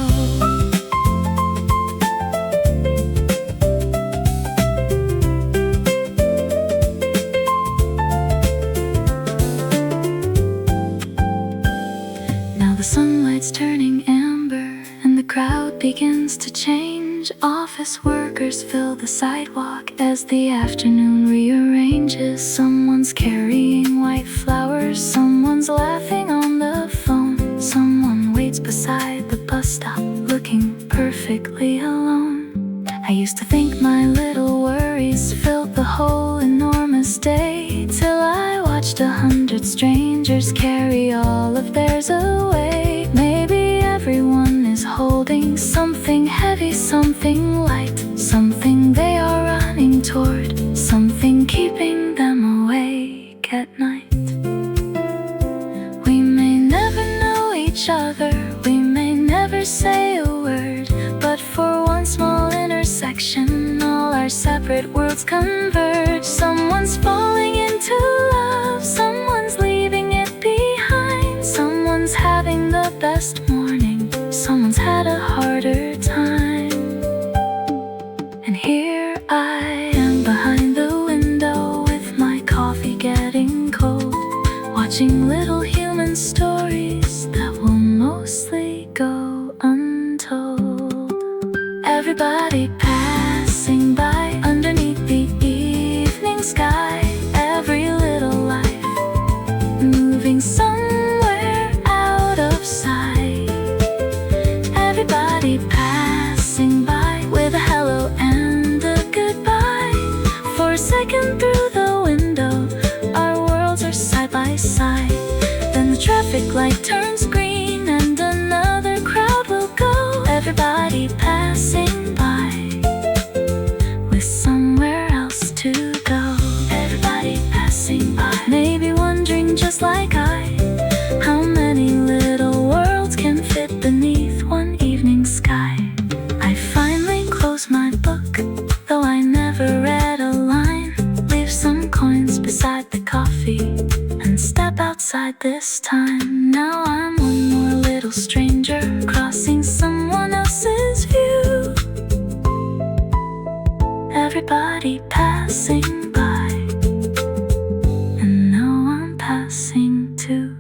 Now the sunlight's turning amber and the crowd begins to change. Office workers fill the sidewalk as the afternoon rearranges. Someone's carrying white flowers, someone's laughing on the phone. Someone waits beside the bus stop, looking perfectly alone. I used to think my little worries filled the whole enormous day, till I watched 100 strangers carry all of theirs away. Maybe everyone is holding something heavy, something light, something they are running toward, something keeping them awake at night. We may never know each other, we may never say a word, but for one small intersection, all our separate worlds converge. Someone's falling into love, someone's leaving it behind. Someone's having the best morning, someone's had a harder time. And here I am behind the window with my coffee getting cold, watching little human stories that will mostly go untold. Everybody passing by underneath the evening sky. Every little life moving somewhere out of sight. Everybody passing by with a hello and a goodbye. For a second through the window, our worlds are side by side. Then the traffic light turns green and another crowd will go. Everybody passing by with somewhere else to go. Everybody passing by, maybe wondering just like I, how many little worlds can fit beneath one evening sky. I finally close my book, though I never read a line. Leave some coins beside the coffee and step outside. outside this time. Now I'm one more little stranger crossing someone else's view. Everybody passing by, and now I'm passing too.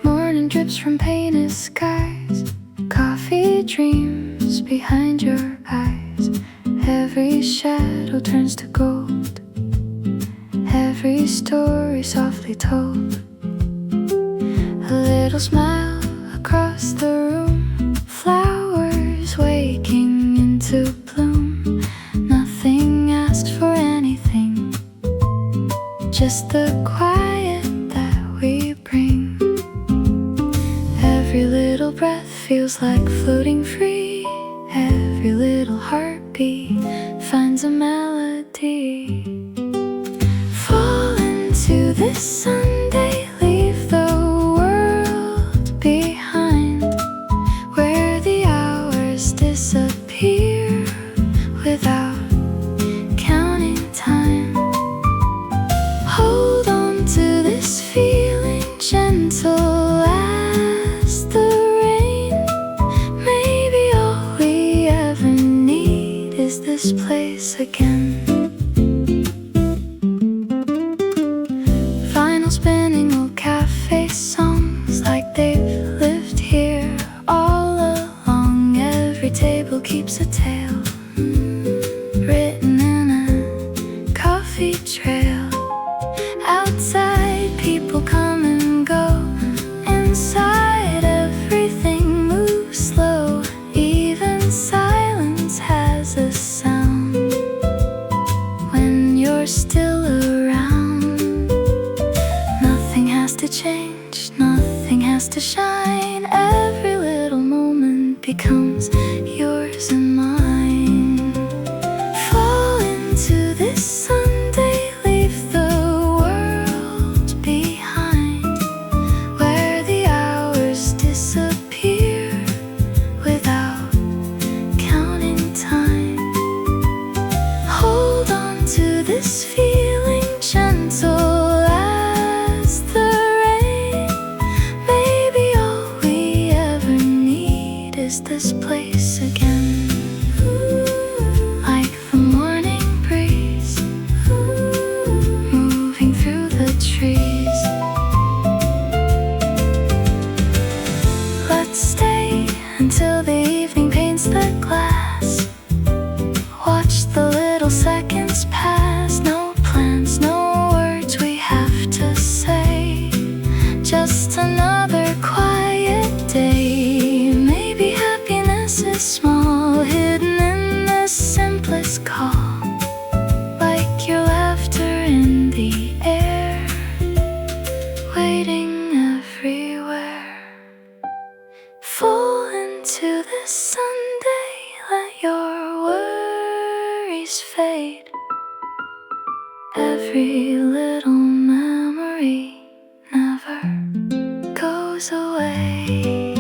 Morning drips from painted skies, coffee dreams behind your eyes. Every shadow turns to gold, every story softly told. A little smile across the room, flowers waking into bloom. Nothing asked for anything, just the quiet that we bring. Every little breath feels like floating free. Every little heartbeat finds a melody. Fall into this Sunday, leave the world behind, where the hours disappear without counting time. Hold on to this feeling, gentle as the rain. Maybe all we ever need is this place again. Vinyl spinning old cafe songs like they've lived here all along. Every table keeps a tale written in a coffee trail. Outside people come and go, inside everything moves slow. Even silence has a sound when you're still around. Nothing has to change, nothing has to shine. Every little moment becomes yours and mine. Fall into this Sunday, leave the world behind, where the hours disappear without counting time. Hold on to this feeling, gentle as the rain. Maybe all we ever need is this place again. Like the morning breeze moving through the trees. Let's stay until the evening paints the glass. Watch the little seconds pass. No plans, no words we have to say. Just another quiet day. Maybe happiness is small, hidden in the simplest call. Like your laughter in the air, waiting everywhere. Fall into this Sunday, let your worries fade. Every little memory never goes away.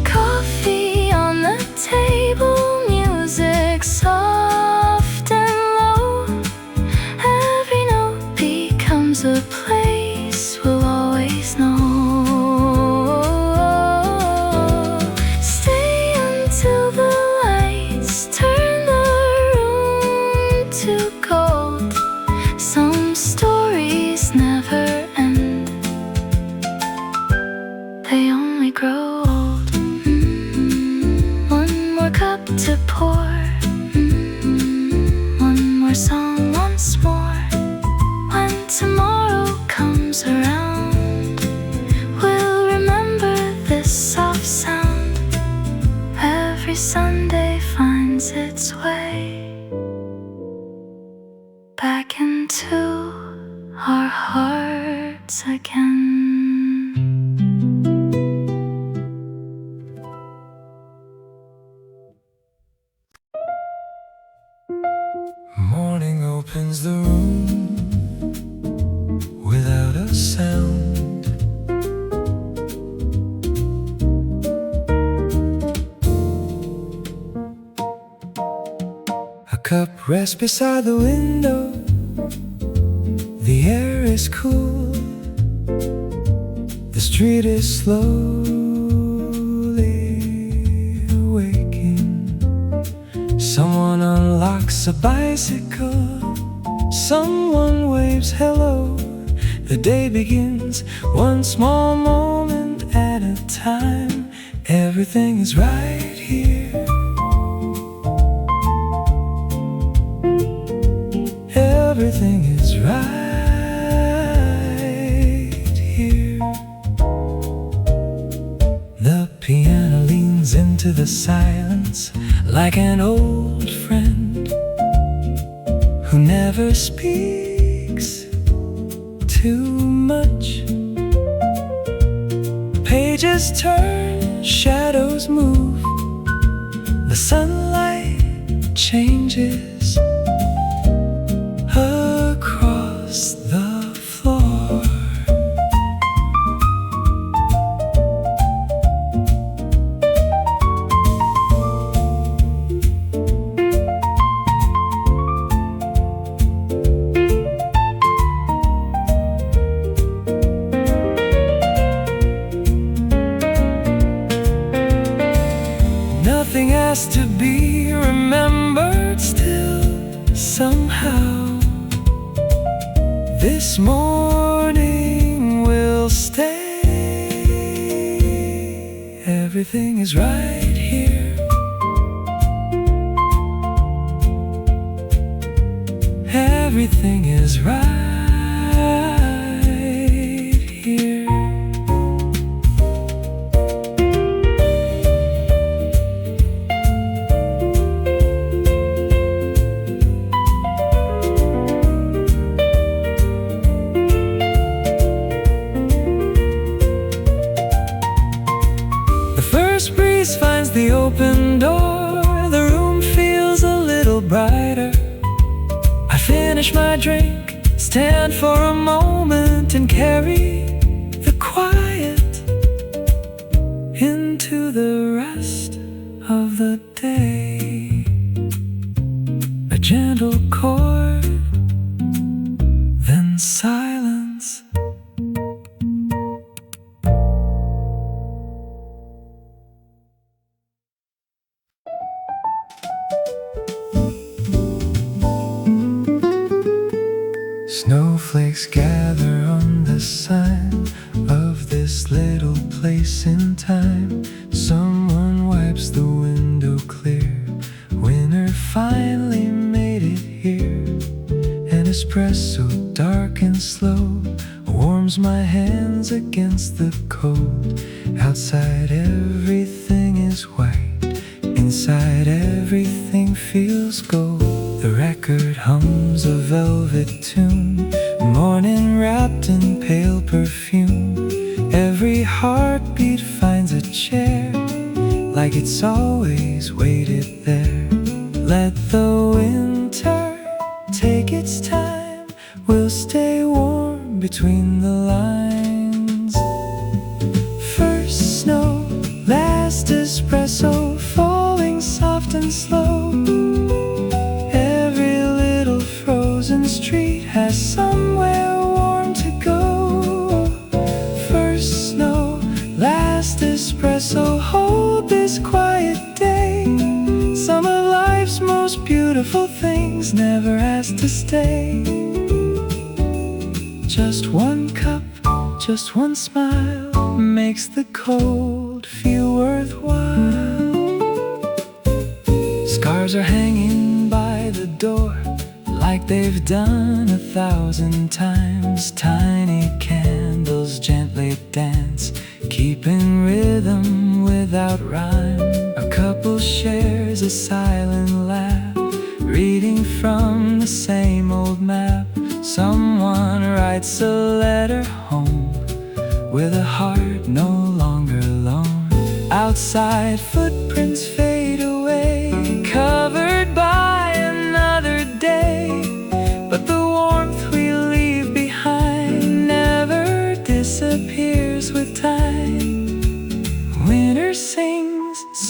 Coffee on the table, music soft and low. Every note becomes a place we'll always know. Stay until the lights turn the room to gold. Some stories never end, they only grow old. One more cup to pour, one more song once more. When tomorrow comes around, we'll remember this soft sound. Every Sunday finds its way back into our hearts again. opens the room without a sound. A cup rests beside the window. The air is cool. The street is slowly awaking. Someone unlocks a bicycle. Someone waves hello. The day begins, one small moment at a time. Everything is right here. Everything is right here. The piano leans into the silence like an old friend who never speaks too much. Pages turn, shadows move. The sunlight changes across the floor. Nothing has to be remembered still somehow. This morning will stay. Everything is right here. Everything is right here. First breeze finds the open door. The room feels a little brighter. I finish my drink, stand for a moment, and carry the quiet into the rest of the day. A gentle chord, then silence. Snowflakes gather on the sign of this little place in time. Someone wipes the window clear. Winter finally made it here. An espresso dark and slow warms my hands against the cold. Outside everything is white. Inside everything feels gold. The record hums a velvet tune, morning wrapped in pale perfume. Every heartbeat finds a chair, like it's always waited there. Let the winter take its time. We'll stay warm between the lines. First snow, last espresso, falling soft and slow. Street has somewhere warm to go. First snow, last espresso, hold this quiet day. Some of life's most beautiful things never asked to stay. Just one cup, just one smile makes the cold feel worthwhile. Scarves are hanging by the door, like they've done 1,000 times. Tiny candles gently dance, keeping rhythm without rhyme. A couple shares a silent laugh, reading from the same old map. Someone writes a letter home, with a heart no longer alone. Outside footprints fade away, covered by another day.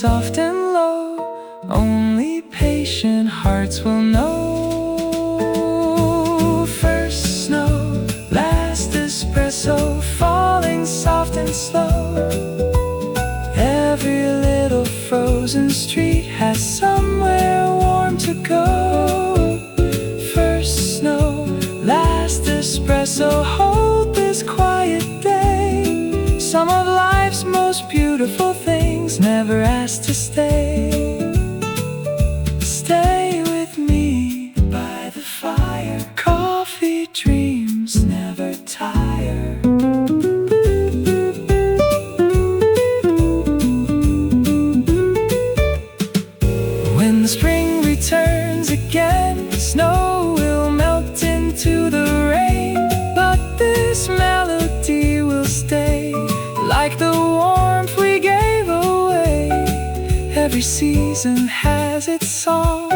soft and low, only patient hearts will know. First snow, last espresso, falling soft and slow. Every little frozen street has somewhere warm to go. First snow, last espresso, hold this quiet day. Some of life's most beautiful things never asked to stay. Stay with me by the fire. Coffee dreams never tire. When the spring returns again, snow will melt into the rain, but this melody will stay, like the warmth we gave away. Every season has its song,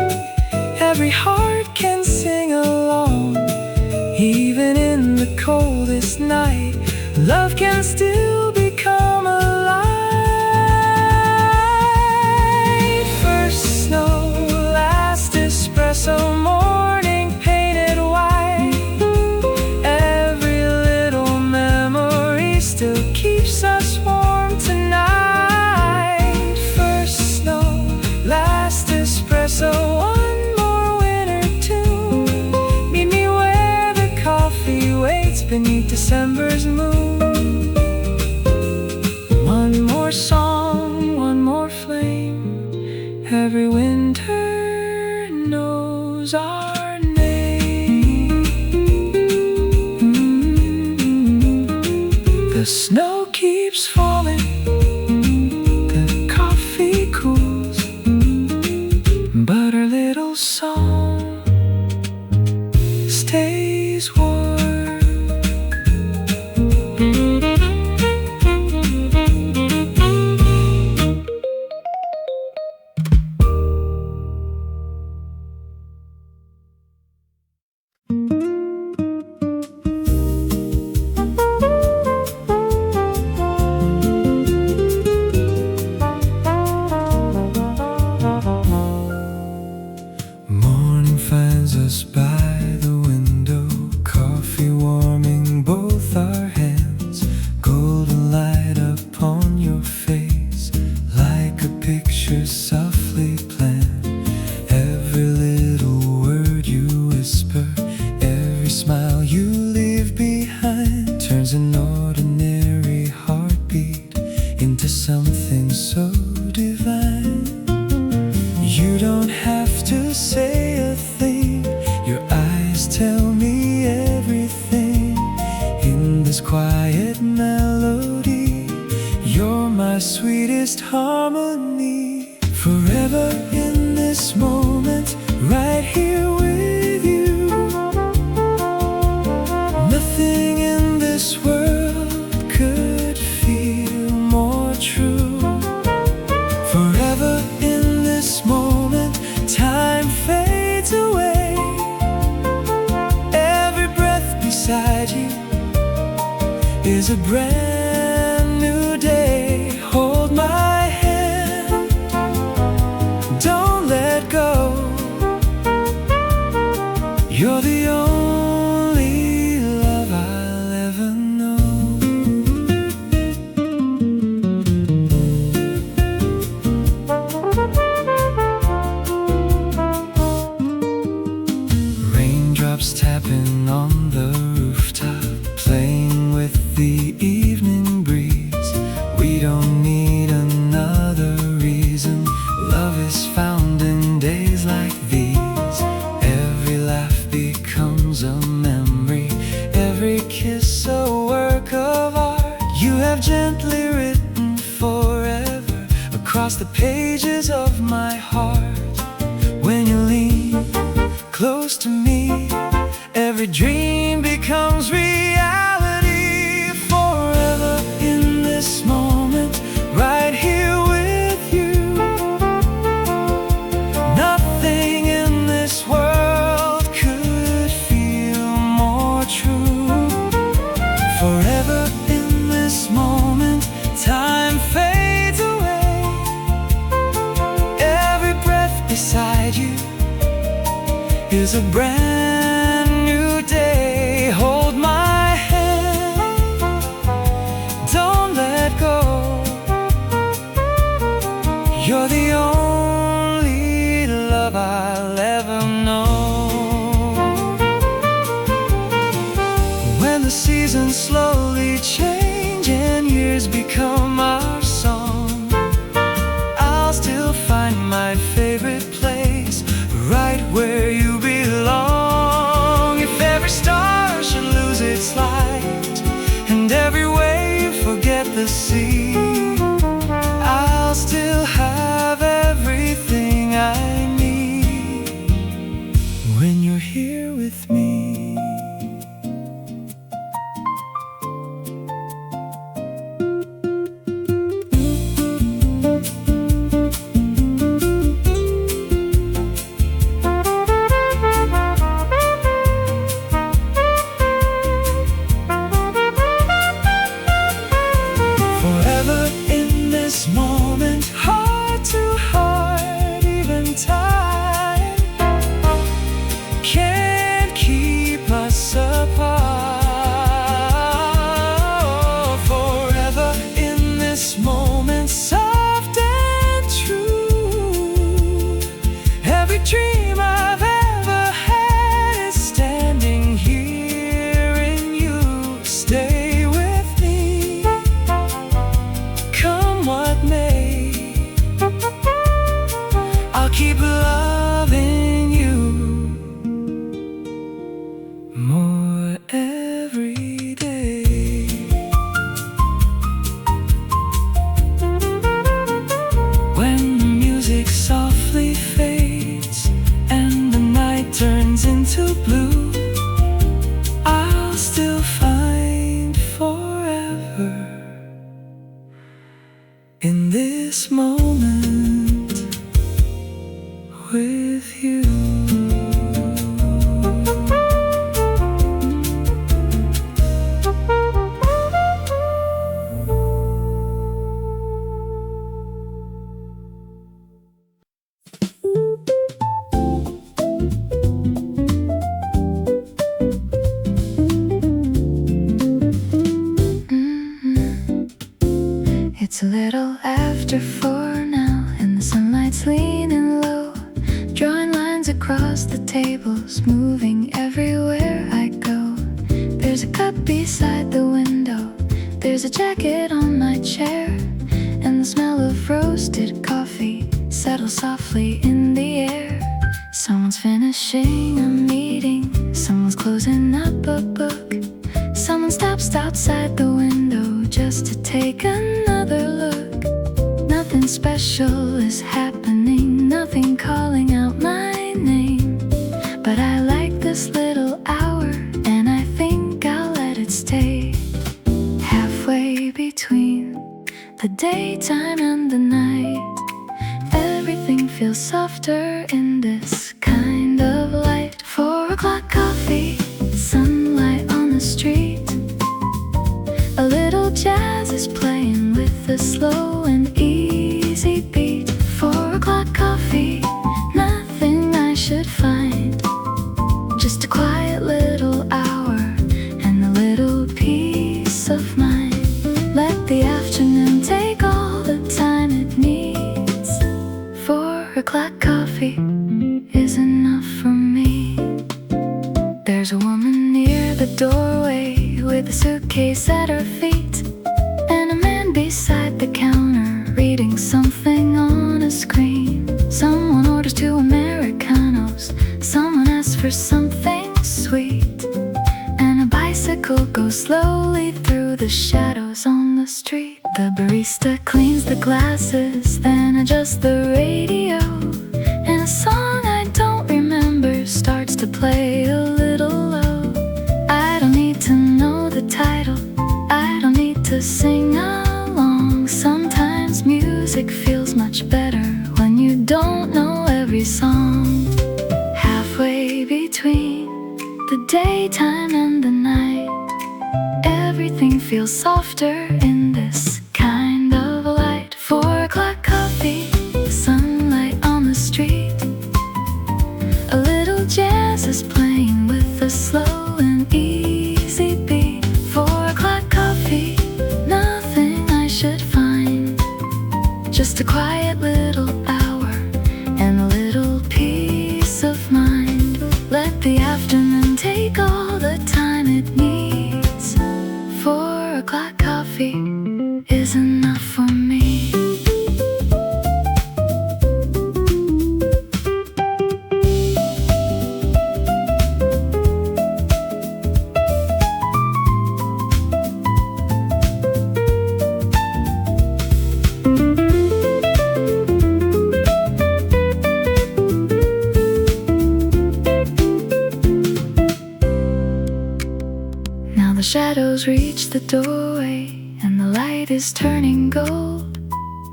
every heart can sing along. Even in the coldest night, love can still become alive. First snow, last espresso, morning painted white. Every little memory still keeps us warm tonight. First snow, last espresso, one more winter tune. Meet me where the coffee waits beneath December's moon. One more song, one more flame. Every winter knows our name. The snow keeps falling, the coffee cools, but our little song stays warm. Morning finds us by the window, coffee warming both our hands, golden light upon your face, like a picture softly planned. Every little word you whisper, every smile you leave behind, turns an ordinary heartbeat into something so divine. You don't have to say a thing, your eyes tell me everything. In this quiet melody, you're my sweetest harmony. Forever in this moment, right here with you. Nothing in this world could feel more true. Forever in this moment, time fades away. Every breath beside you is a brand new day. Hold my hand, don't let go. You're the only love I'll ever know. Raindrops tapping on the rooftop, playing with the evening breeze. We don't need another reason. Love is found in days like these. Every laugh becomes a memory, every kiss a work of art. You have gently written forever across the pages of my heart. When you lean close to me, every dream becomes reality. Forever in this moment, right here with you. Nothing in this world could feel more true. Forever in this moment, time fades away. beside you is a brand new day. Hold my hand, don't let go. You're the only love I'll ever know. When the seasons slowly change and years become our song, I'll still find my favorite place, right where you belong. If every star should lose its light and every wave forget the sea, I'll still have everything I need when you're here with me. Forever in this moment, heart to heart, even time can't keep us apart. Forever in this moment, soft and true. Every dream I've ever had is standing here in you. Stay with me, come what may. I'll keep loving you more every day. When the music softly fades and the night turns into blue, I'll still find forever in this moment with you. It's a little after 4 now, and the sunlight's leaning low, drawing lines across the tables, moving everywhere I go. There's a cup beside the window, there's a jacket on my chair, and the smell of roasted coffee settles softly in the air. Someone's finishing a meeting, someone's closing up a book, someone stops outside the window just to take another look. Nothing special is happening, nothing calling out my name, but I like this little hour, and I think I'll let it stay. Halfway between the daytime and the night, everything feels softer in this kind of light. 4 o'clock coffee, sunlight on the street, a little jazz is playing with a slow and easy beat. 4 o'clock coffee, nothing I should find, just a quiet little hour and a little peace of mind. Let the afternoon take all the time it needs. 4 o'clock coffee is enough for me. There's a woman near the doorway with a suitcase at her feet, and a man beside the counter reading something on a screen. Someone orders 2 Americanos, someone asks for something sweet, and a bicycle goes slowly through the shadows on the street. The barista cleans the glasses, then adjusts the radio, and a song I don't remember starts to play a little low. I don't need to know the title, I don't need to sing along. Sometimes music feels much better when you don't know every song. Halfway between the daytime and the night, everything feels softer in this kind of light. 4 o'clock coffee, sunlight on the street, shadows reach the doorway and the light is turning gold.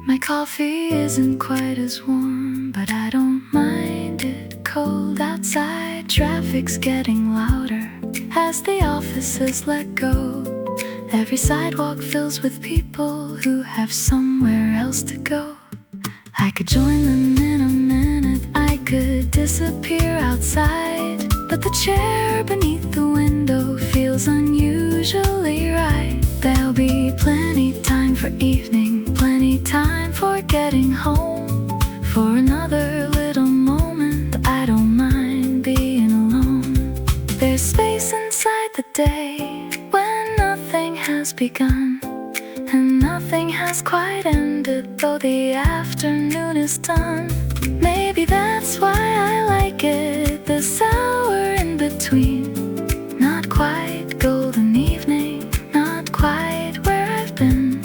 My coffee isn't quite as warm, but I don't mind it cold. Outside, traffic's getting louder as the offices let go. Every sidewalk fills with people who have somewhere else to go. I could join them in a minute, I could disappear outside, but the chair beneath the window feels unusually right. There'll be plenty time for evening, plenty time for getting home. For another little moment, I don't mind being alone. There's space inside the day when nothing has begun and nothing has quite ended, though the afternoon is done. Maybe that's why I like it, this hour in between. Not quite golden evening, not quite where I've been.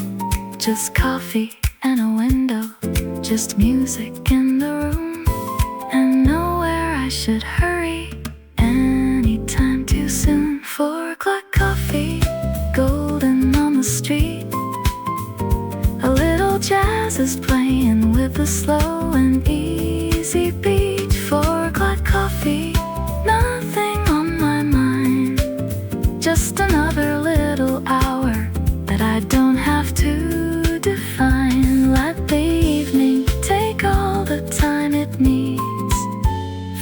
Just coffee and a window, just music in the room, and nowhere I should hurry anytime too soon. 4 o'clock coffee, golden on the street. A little jazz is playing with a slow and easy beat. 4 o'clock coffee, nothing on my mind. Just another little hour that I don't have to define. Let the evening take all the time it needs.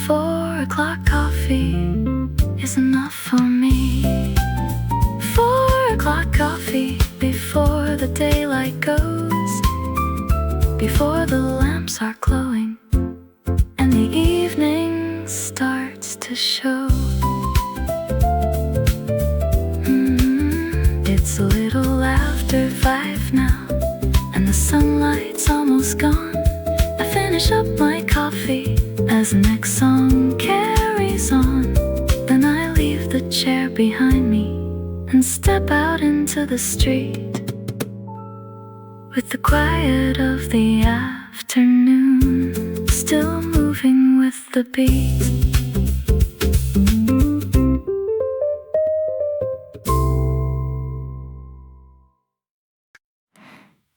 4 o'clock coffee is enough for me. 4 o'clock coffee, before the daylight goes, before the lamps are glowing and the evening starts to show. It's a little after 5 now, and the sunlight's almost gone. I finish up my coffee as the next song carries on. Then I leave the chair behind me and step out into the street, with the quiet of the afternoon still moving with the beat.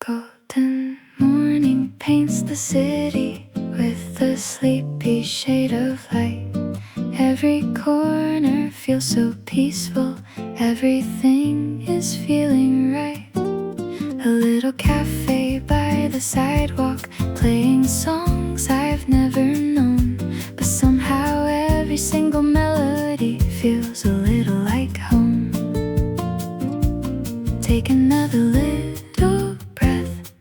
Golden morning paints the city with a sleepy shade of light. Every corner feels so peaceful, everything is feeling right. A little cafe by the sidewalk, playing songs I've never known, but somehow every single melody feels a little like home. Take another little breath,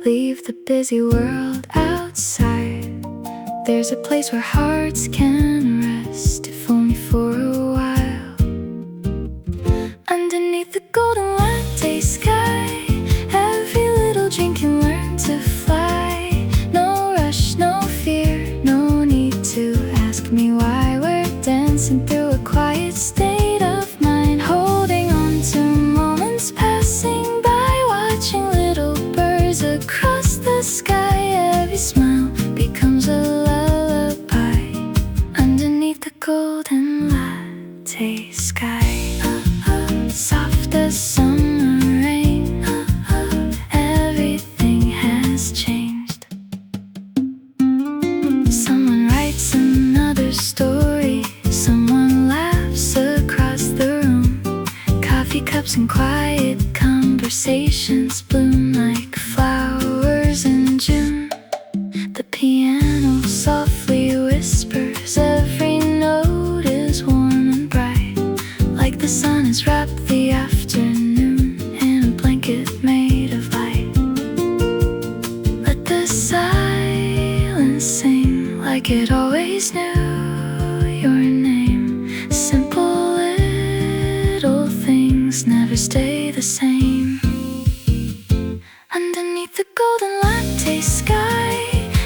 leave the busy world outside. There's a place where hearts can rest, if only for a while. Underneath the golden latte sky, every little dream can learn to fly. No rush, no fear, no need to ask me why. We're dancing through a quiet state of mind, holding on to moments passing by, watching little birds across the sky. Every smile becomes a lullaby underneath the golden latte sky. Soft as summer rain, everything has changed. Someone writes another story, someone laughs across the room. Coffee cups and quiet conversations bloom like flowers in June. The piano softly whispers, every note is warm and bright, like the sun has wrapped the afternoon in a blanket made of light. Let the silence sing like it always knew your name. Simple little things never stay the same. Underneath the golden latte sky,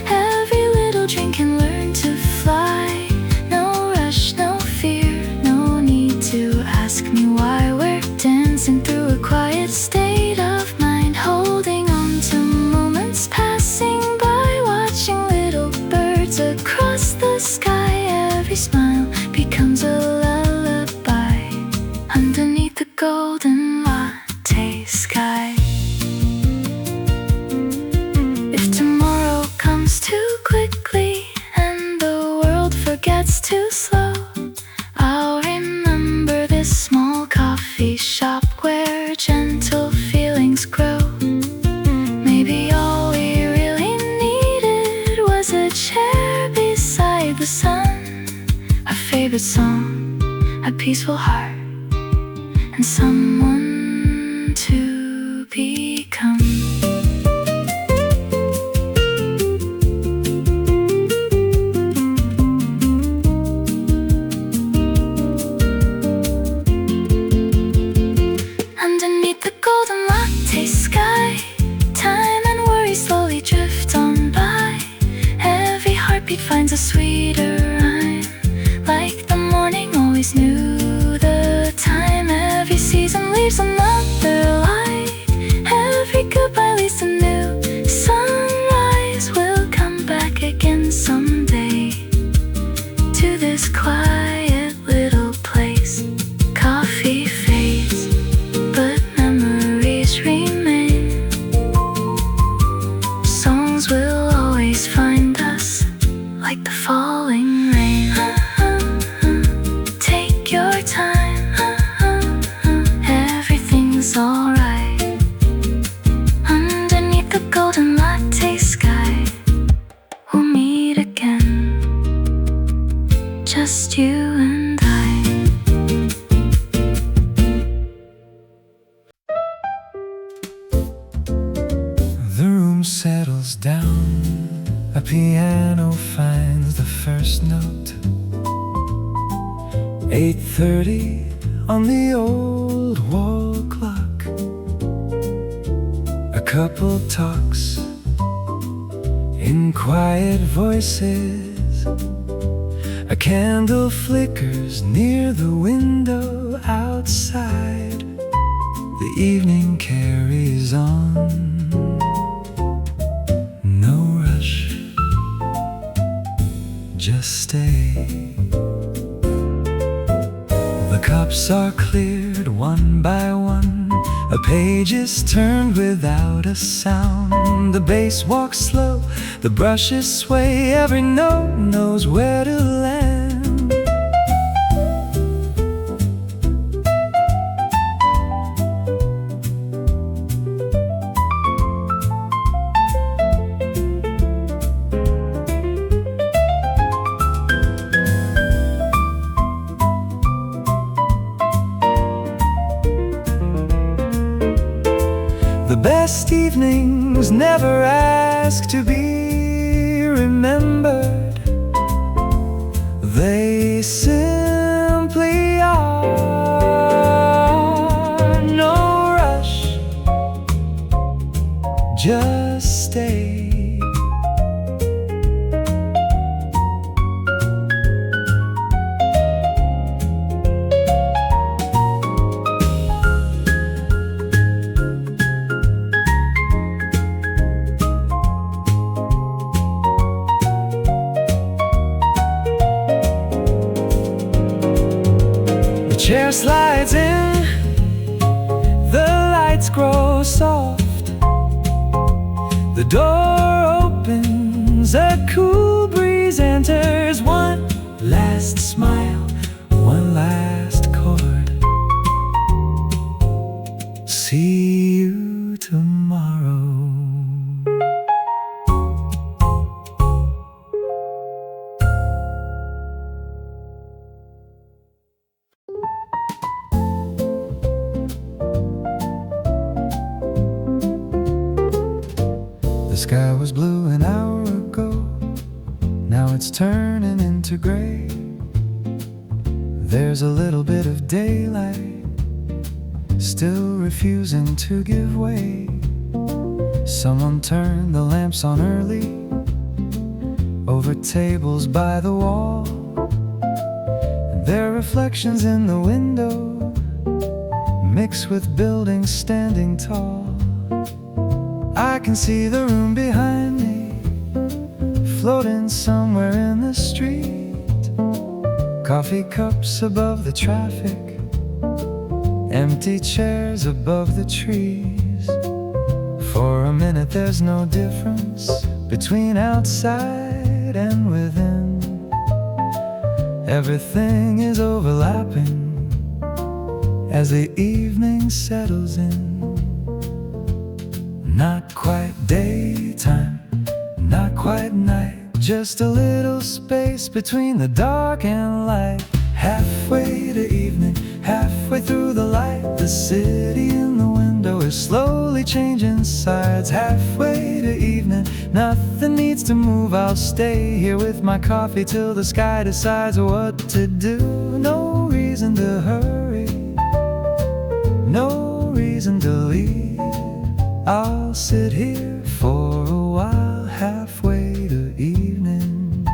every little dream can learn to fly. No rush, no fear, no need to ask me why. We're dancing through a quiet state of mind, holding on to moments passing by, watching little birds across the sky. Every smile becomes a lullaby underneath the golden too quickly and the world forgets too slow, I'll remember this small coffee shop where gentle feelings grow. Maybe all we really needed was a chair beside the sun, a favorite song, a peaceful heart, and someone to become. Underneath the golden latte sky, time and worry slowly drift on by. Every heartbeat finds a sweeter rhyme, like the morning always knew the time. Every season leaves another light, every goodbye leads to new sunrise. We'll come back again someday to this quiet little place. Coffee fades, but memories remain. Songs will always find us, like the falling rain. Take your time, everything's alright. Underneath the golden latte sky, we'll meet again, just you and I. The room settles down, a piano finds the first note. 8:30 on the old wall clock. A couple talks in quiet voices. A candle flickers near the window outside. The evening carries on. No rush, just stay. The cups are cleared one by one. A page is turned without a sound. The bass walks slow, the brushes sway. Every note knows where to land. The best evenings never ask to be remembered. They simply are. No rush, just stay. Chair slides in, the lights grow soft. The door opens, a cool breeze enters. One last smile, one last chord. See you tomorrow. The sky was blue an hour ago, now it's turning into gray. There's a little bit of daylight, still refusing to give way. Someone turned the lamps on early, over tables by the wall, and their reflections in the window mix with buildings standing tall. I can see the room behind me, floating somewhere in the street. Coffee cups above the traffic, empty chairs above the trees. For a minute there's no difference, between outside and within. Everything is overlapping as the evening settles in. Not quite daytime, not quite night, just a little space between the dark and light. Halfway to evening, halfway through the light, the city in the window is slowly changing sides. Halfway to evening, nothing needs to move, I'll stay here with my coffee till the sky decides what to do. No reason to hurry, no reason to leave. I'll sit here for a while, halfway to evening.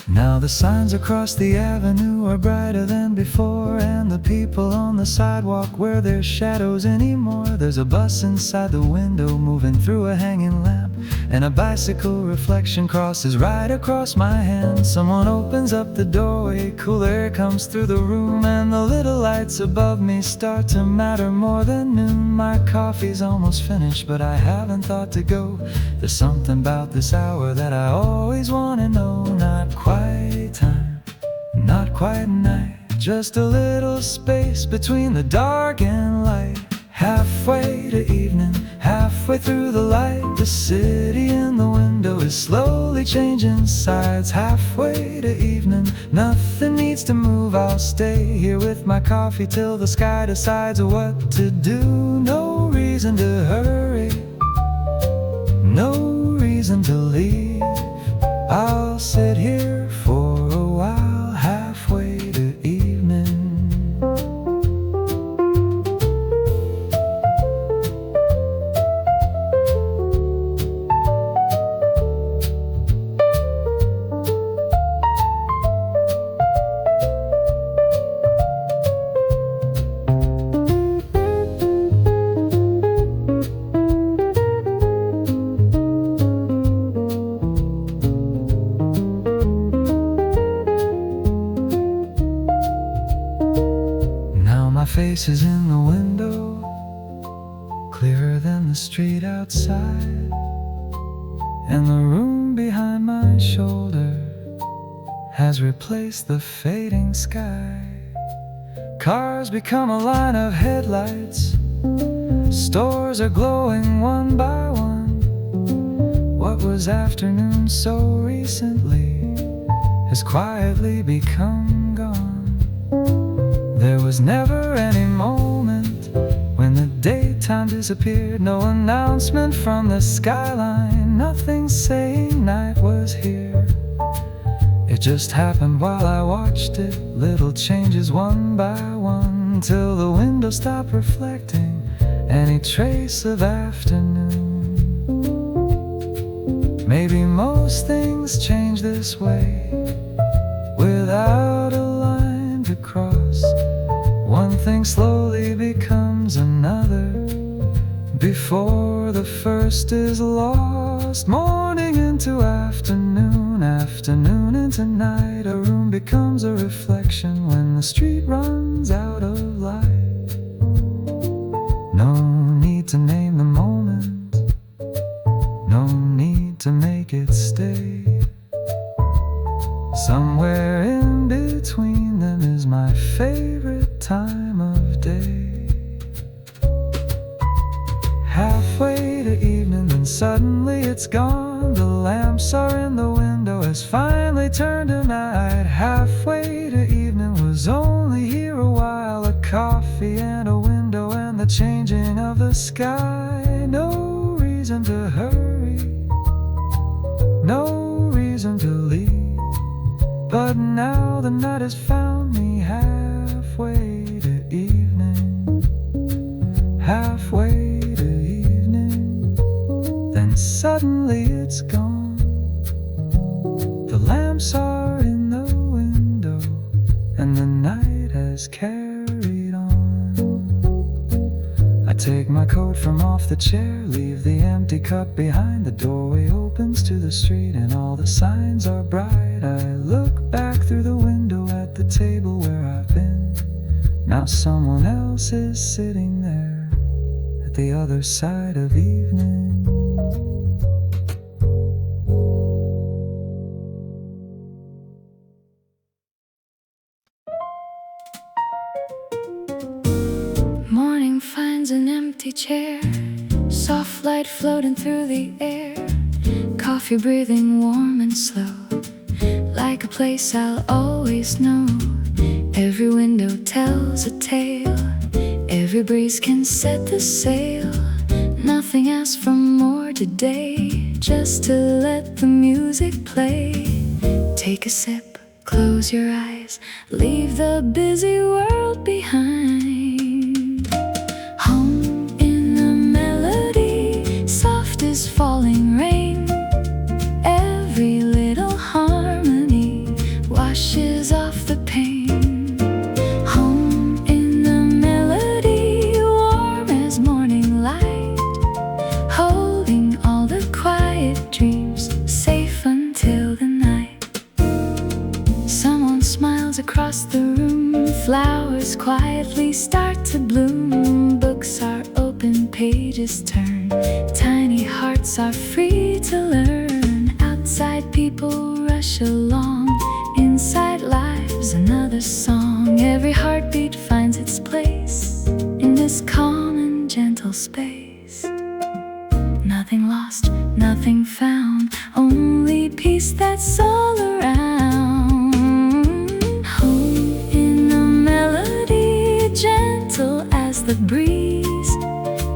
Now the signs across the avenue are brighter than before, and the people on the sidewalk wear their shadows anymore. There's a bus inside the window moving through a hanging lamp, and a bicycle reflection crosses right across my hand. Someone opens up the doorway, cool air comes through the room, and the little lights above me start to matter more than noon. My coffee's almost finished, but I haven't thought to go. There's something about this hour that I always want to know. Not quite time, not quite night, just a little space between the dark and light. Halfway to evening, halfway through the light, the city in the window is slowly changing sides. Halfway to evening, nothing needs to move, I'll stay here with my coffee till the sky decides what to do. No reason to hurry, no reason to leave. I'll sit here for a while, halfway to evening. Face is in the window, clearer than the street outside, and the room behind my shoulder has replaced the fading sky. Cars become a line of headlights, stores are glowing one by one. What was afternoon so recently has quietly become gone. There was never any moment when the daytime disappeared. No announcement from the skyline, nothing saying night was here. It just happened while I watched it, little changes one by one, till the window stopped reflecting any trace of afternoon. Maybe most things change this way, without a line to cross. One thing slowly becomes another before the first is lost. Morning into afternoon, afternoon into night. A room becomes a reflection when the street runs out of light. No need to name the moment, no need to make it stay. Somewhere in between them is my favorite time of day. Halfway to evening, then suddenly it's gone. The lamps are in the window has finally turned to night. Halfway to evening was only here a while, a coffee and a window and the changing of the sky. No reason to hurry, no reason to leave. But now the night has found me halfway to evening, halfway to evening. Then suddenly it's gone. The lamps are in the window and the night has carried on. I take my coat from off the chair, leave the empty cup behind. The doorway opens to the street and all the signs are bright. I look back through the window at the table where I've been. Now someone else is sitting there at the other side of evening. empty chair, soft light floating through the air, coffee breathing warm and slow, like a place I'll always know. Every window tells a tale, every breeze can set the sail. Nothing asks for more today, just to let the music play. Take a sip, close your eyes, leave the busy world behind. Home in a melody, soft as falling rain. Every little harmony washes off the pain. Home in a melody, warm as morning light, holding all the quiet dreams, safe until the night. Someone smiles across the room, flowers quietly start to bloom. Books are open, pages turn, tiny hearts are free to learn. Outside people rush along, inside life's another song. Every heartbeat finds its place in this calm and gentle space. Nothing lost, nothing found, only peace that's all around. Home in a melody, gentle as the breeze.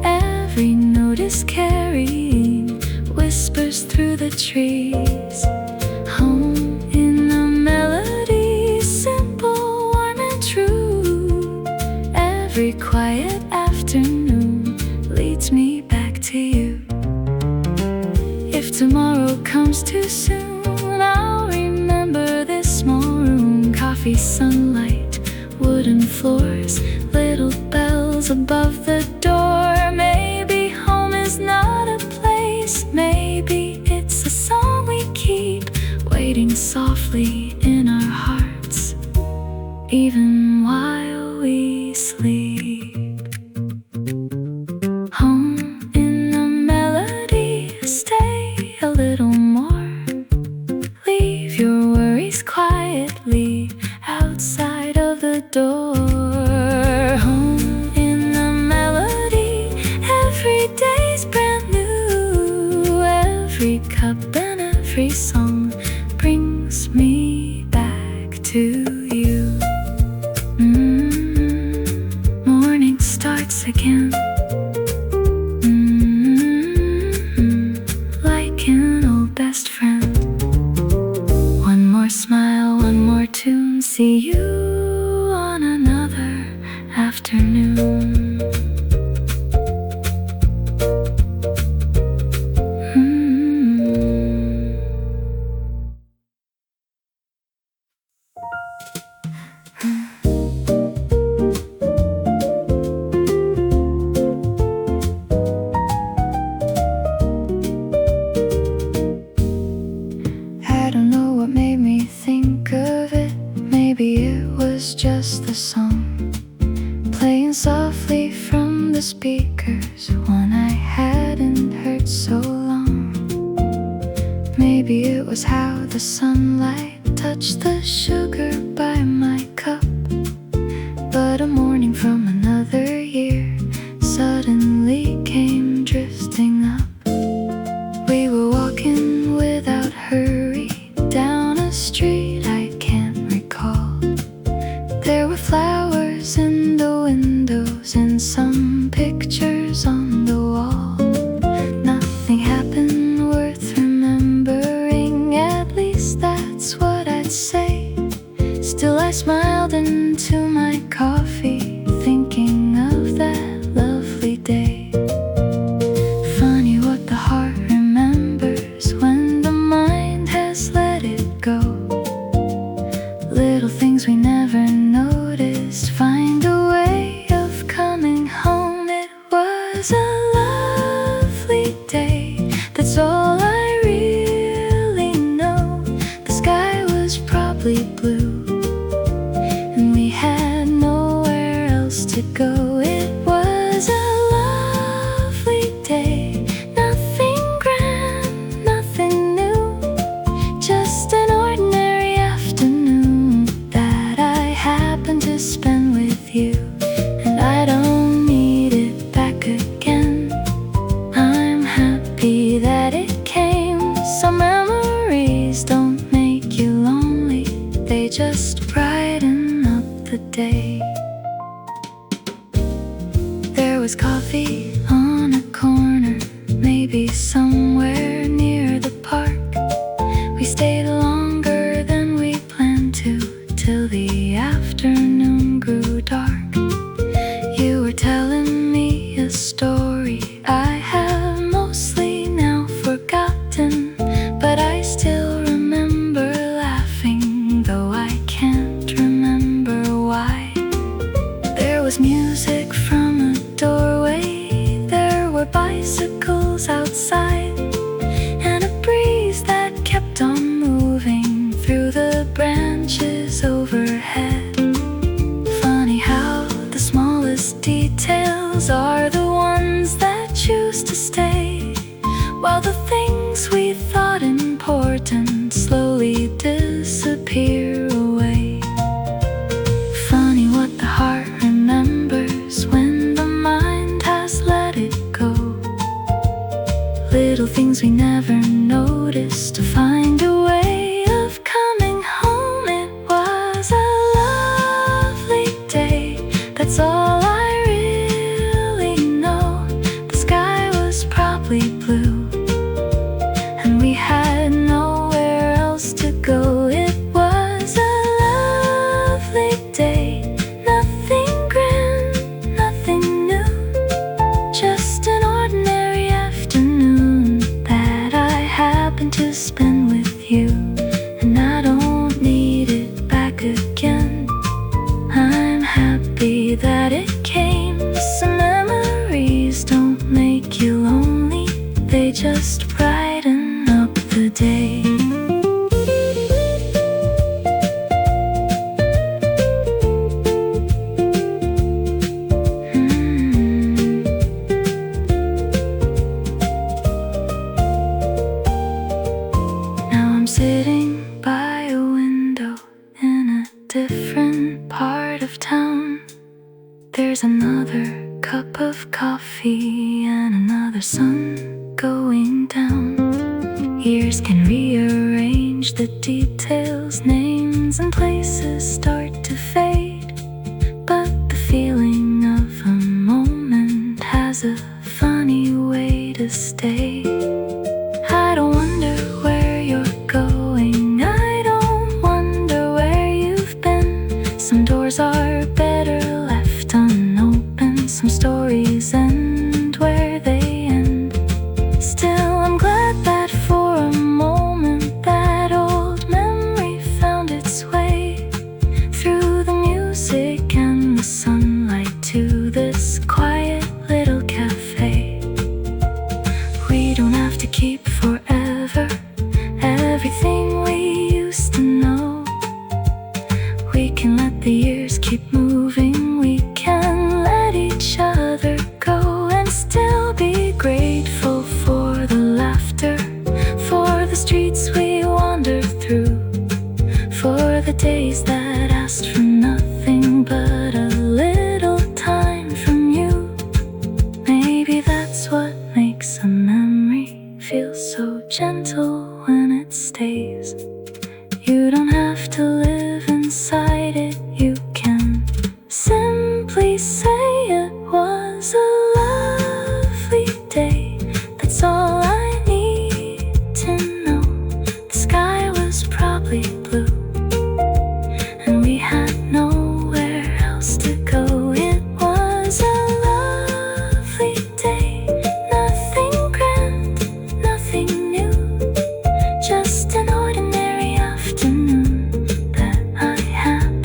Every note is carrying whispers through the trees. Home in a melody, simple, warm and true. Every quiet afternoon leads me back to you. If tomorrow comes too soon, I'll remember this small room. Coffee, sunlight, wooden floors, little bells above the door. Maybe home is not a place, maybe it's a song we keep waiting softly in our hearts, even while we sleep. Home in a melody, stay a little more. Leave your worries quietly outside of the door. Home in a melody, every day's brand new. Every cup and every song brings me back to you. Morning starts again, like an old best friend. One more smile, one more tune, see you on another afternoon. I don't know what made me think of it. Maybe it was just the song playing softly from the speakers, one I hadn't heard so long. Maybe it was how the sunlight touched the sugar by my cup. But a morning from another year suddenly came drifting up. We were walking without hurry down a street I can't recall. There were flowers in the windows and some pictures on the wall. Nothing happened worth remembering, at least that's what I'd say. Still I coffee on a corner, maybe somewhere near the park. We stayed longer than we planned to, till the afternoon grew dark. You were telling me a story I have mostly now forgotten, but I still remember laughing, though I can't remember why. There was music from a doorway, there were bicycles outside, and a breeze that kept on moving through the branches overhead. Funny how the smallest details are the ones that choose to stay, while the things we thought important slowly disappear away. Funny what the heart remembers when the mind has let it go. Little things we never noticed to find a way of coming home. It was a lovely day, that's all I really know. The sky was probably blue, and we had nowhere else to go. It was a lovely day, nothing grand, nothing new, just an ordinary afternoon that I happened to spend with you. And I don't need it back again, I'm happy that it came. Some memories don't make you lonely, they just brighten up the day. Now I'm sitting by a window in a different part of town. There's another cup of coffee and another sun going down. Years can rearrange the details, names and places start to fade, but the feeling of a moment has a funny way to stay. I don't wonder where you're going, I don't wonder where you've been. Some doors are better left unopened, some stories end where they end. Still, I'm glad that for a moment that old memory found its way through the music and the sunlight to this quiet little cafe. We don't have to keep forever everything we used to know. We can let the years keep moving, we can let each other go, and still be grateful for the laughter, for the streets we wander through, for the days that asked for nothing but a little time from you. Maybe that's what makes a memory feel so gentle when it stays. You don't have to live inside it, you can simply say it was a lovely day, that's all I need to know. The sky was probably blue, and we had nowhere else to go. It was a lovely day, nothing grand, nothing new, just an ordinary afternoon that I happened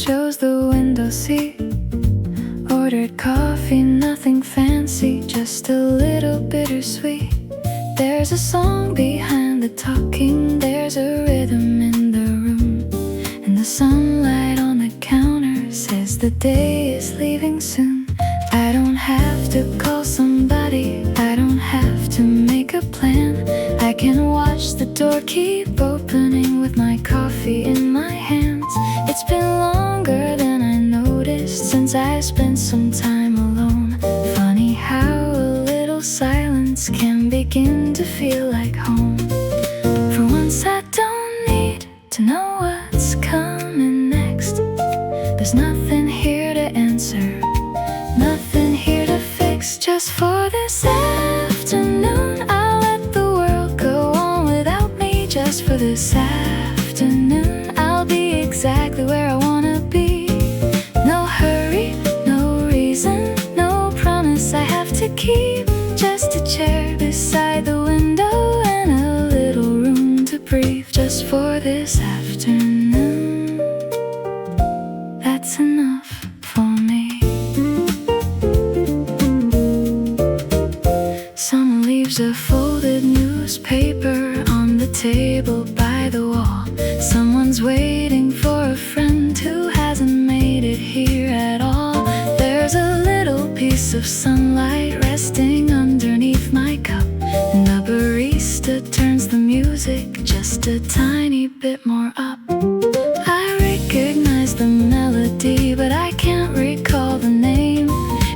chose the window seat. Ordered coffee, nothing fancy, just a little bittersweet. There's a song behind the talking, there's a rhythm in the room, and the sunlight on the counter says the day is leaving soon. I don't have to call somebody, I don't have to make a plan. I can watch the door keep opening with my coffee in my hands. It's been longer than I noticed since I spent some time alone. Funny how a little silence can begin to feel like home. For once I don't need to know what's coming next. There's nothing here to answer, nothing here to fix. Just for this afternoon, I'll let the world go on without me. Just for this afternoon, I'll be exactly where I wanna be. No hurry, no reason, no promise I have to keep. Just a chair beside the window and a little room to breathe. Just for this afternoon, that's enough for me. Someone leaves a folded newspaper on the table by the wall. Someone's waiting for a friend who hasn't made it here at all. There's a little piece of sunlight resting underneath my cup, and the barista turns the music just a tiny bit more up. I recognize the melody, but I can't recall the name.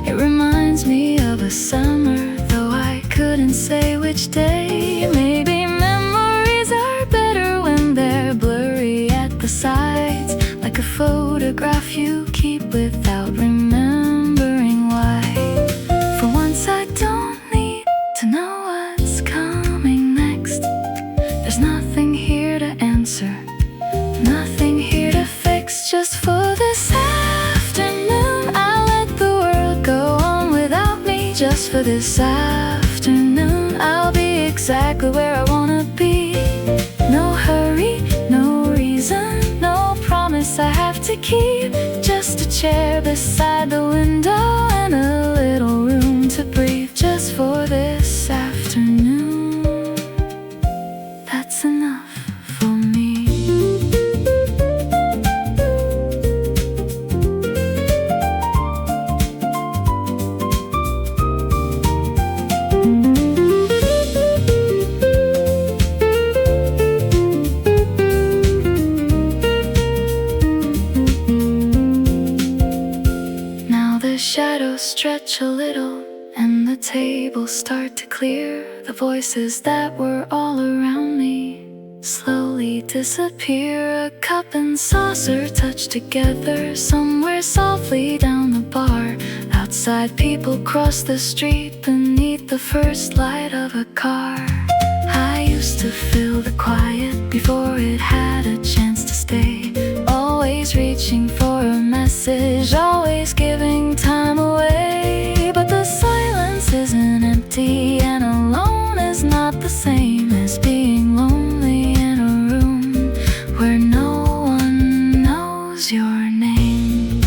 It reminds me of a summer, though I couldn't say which day. Maybe memories are better when they're blurry at the sides, like a photograph you keep without remembering why. For once I don't need to know what's coming next. There's nothing here to answer, nothing here to fix. Just for this afternoon, I'll let the world go on without me. Just for this afternoon, I'll be exactly where I wanna be. No hurry, no reason, no promise I have to keep. Just a chair beside the window and a little room to breathe. Just for this afternoon, that's enough for me. The shadows stretch a little and the tables start to clear. The voices that were all around me slowly disappear. A cup and saucer touch together somewhere softly down the bar. Outside, people cross the street beneath the first light of a car. I used to fill the quiet before it had a chance to stay. Always reaching for a message, always giving time away. But the silence isn't empty, and alone is not the same as being lonely in a room where no one knows your name.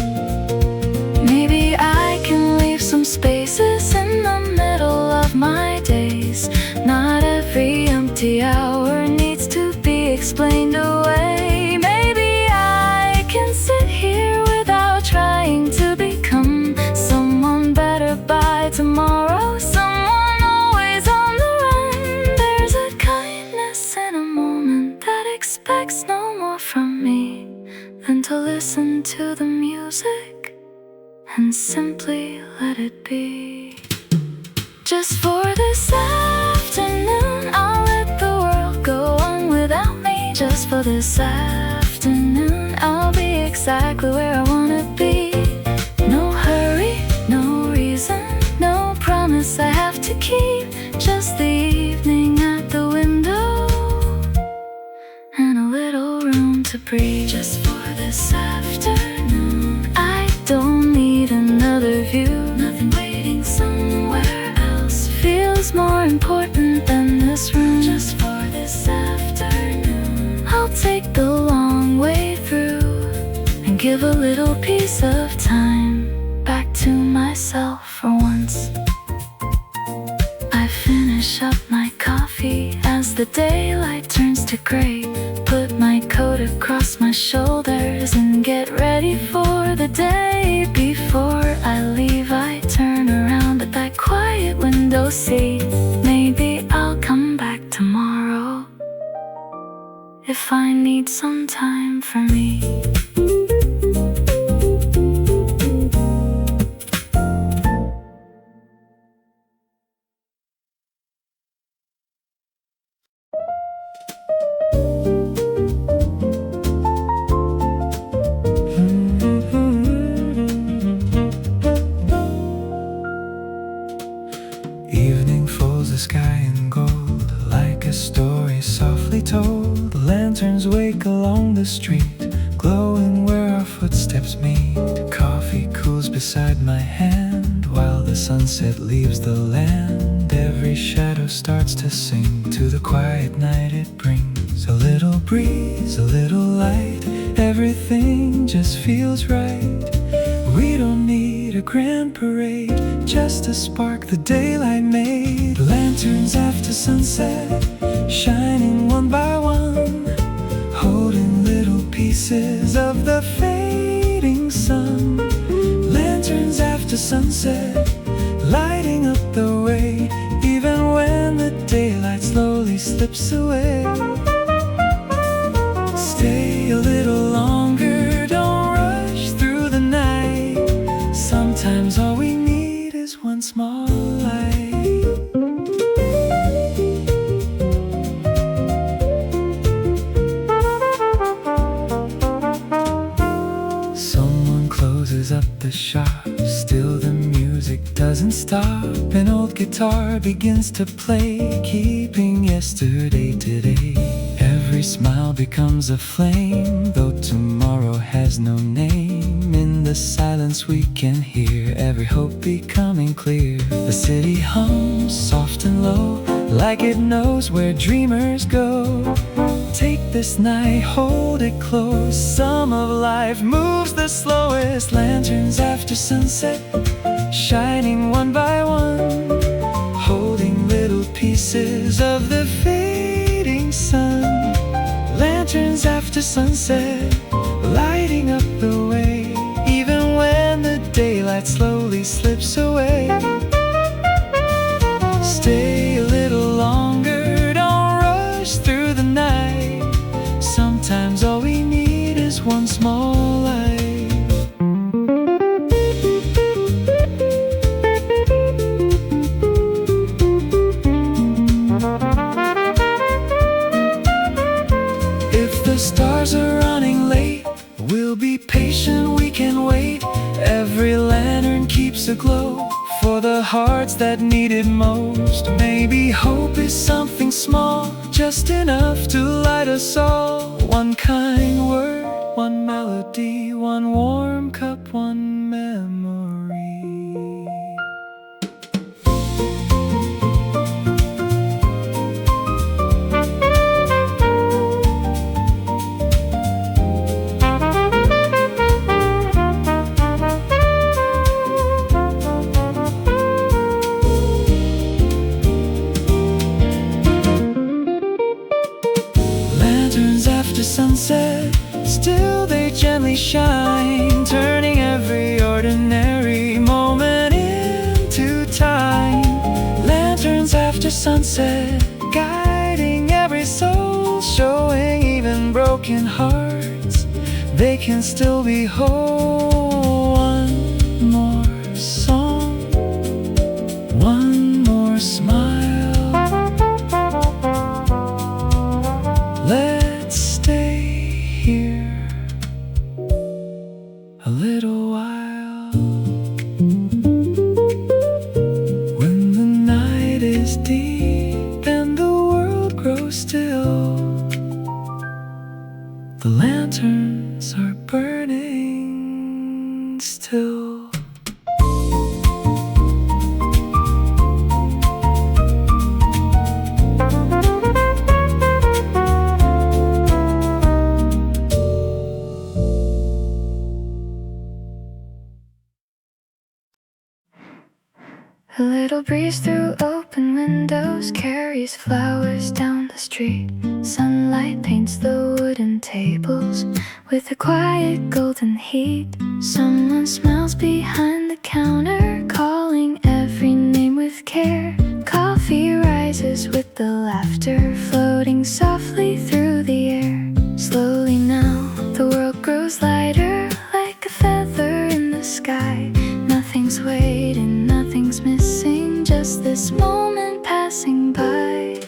Maybe I can leave some spaces in the middle of my days. Not every empty hour needs to be explained away. Maybe I can sit here without trying to become someone better by tomorrow, someone always on the run. There's a kindness in a moment that expects no more from me than to listen to the music and simply let it be. Just for this afternoon, I'll let the world go on without me. Just for this afternoon, I'll be exactly where I wanna be. No hurry, no reason, no promise I have to keep. Just the evening at the window and a little room to breathe. Just for this afternoon, I don't need another view. Nothing waiting somewhere else feels more important than this room. Just for this afternoon, I'll take the long way through and give a little piece of time back to myself for once. I finish up my coffee as the daylight turns to gray. Put my coat across my shoulders and get ready for the day. Before I leave, I turn around at that quiet window seat. Maybe I'll come back tomorrow if I need some time for me. Evening folds the sky in gold, like a story softly told. Lanterns wake along the street, glowing where our footsteps meet. Coffee cools beside my hand, while the sunset leaves the land. Every shadow starts to sing to the quiet night it brings. A little breeze, a little light, everything just feels right. We don't need a grand parade, just a spark the daylight made. Lanterns after sunset, shining one by one, holding little pieces of the fading sun. Lanterns after sunset, lighting up the way, even when the daylight slowly slips away. Stay a little longer, don't rush through the night. Sometimes all we need is one small light. Someone closes up the shop, still the music doesn't stop. An old guitar begins to play, keeping yesterday today. Every smile becomes a flame, though tomorrow has no name. In the silence we can hear every hope becoming clear. The city hums soft and low, like it knows where dreamers go. Take this night, hold it close. Some of life moves the slowest. Lanterns after sunset, shining one by one, holding little pieces of the fading sun. Lanterns after sunset, lighting up the way, even when the daylight slowly slips away. Stay a little longer, don't rush through the night. Sometimes all we need is one small light. If the stars are running late, we'll be patient, we can wait. Every lantern keeps aglow for the hearts that need it most. Maybe hope is something small, just enough to light us all. One kind word, one melody, one warm cup, one memory. Lanterns after sunset, still they gently shine, turning every ordinary moment into time. Lanterns after sunset, guiding every soul, showing even broken hearts they can still be whole. One more song, one more smile. Let's stay here a little while. When the night is deep and the world grows still, the lanterns are burning still. A little breeze through open windows carries flowers down the street. Sunlight paints the wooden tables with a quiet golden heat. Someone smiles behind the counter, calling every name with care. Coffee rises with the laughter floating softly through the air. Slowly now, the world grows lighter, like a feather in the sky. Nothing's waiting, nothing's missing, just this moment passing by.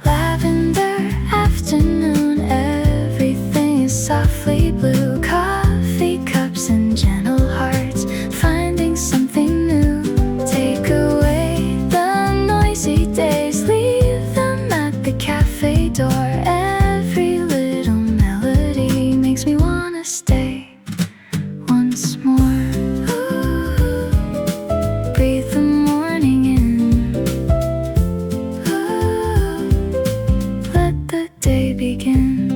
Lavender afternoon, everything is softly blue. Coffee cups and gentle hearts, finding something new. Take away the noisy days, leave them at the cafe door. Every little melody makes me wanna stay once more. Ooh, breathe the morning in. Ooh, let the day begin.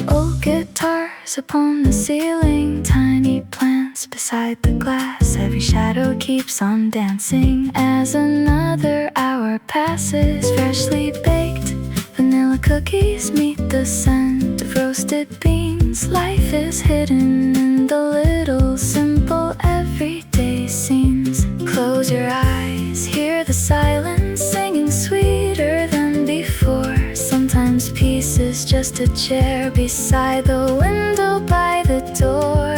Old guitars upon the ceiling, tiny plants beside the glass. Every shadow keeps on dancing as another hour passes. Freshly baked vanilla cookies meet the scent of roasted beans. Life is hidden in the little simple everyday scenes. Close your eyes, hear the silence singing sweeter than before. Sometimes peace is just a chair beside the window by the door.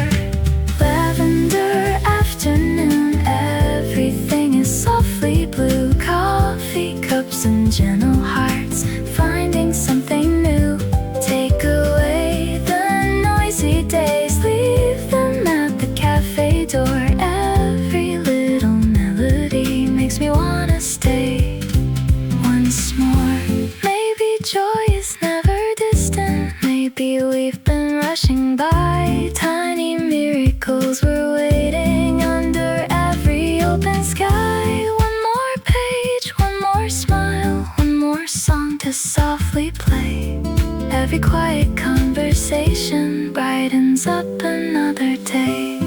Lavender afternoon, everything is softly blue. Coffee cups and gentle hearts, finding something new. Take away the noisy days, leave them at the cafe door. Every little melody makes me wanna stay once more. Maybe joy is never distant, maybe we've been rushing by. Tiny miracles were waiting under every open sky. One more page, one more smile, one more song to softly play. Every quiet conversation brightens up another day.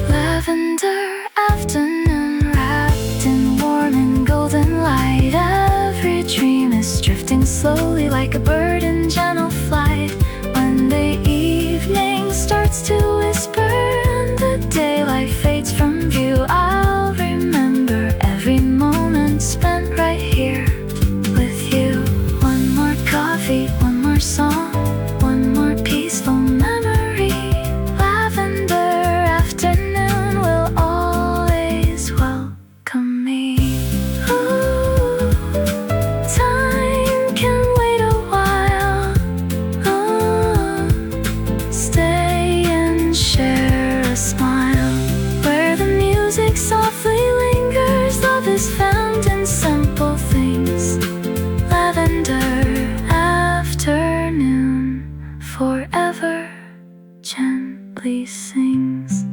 Lavender afternoon, wrapped in warm and golden light. Every dream is drifting slowly like a bird in gentle flight. When the evening starts to whisper and the daylight fades from view, I'll remember every moment spent right here with you. One more coffee, one more song, one more peaceful memory. Lavender afternoon will always welcome me. Ooh, time can wait a while. Ooh, stay and share a smile. Where the music softly lingers, love is found in simple things. Lavender afternoon forever gently sings.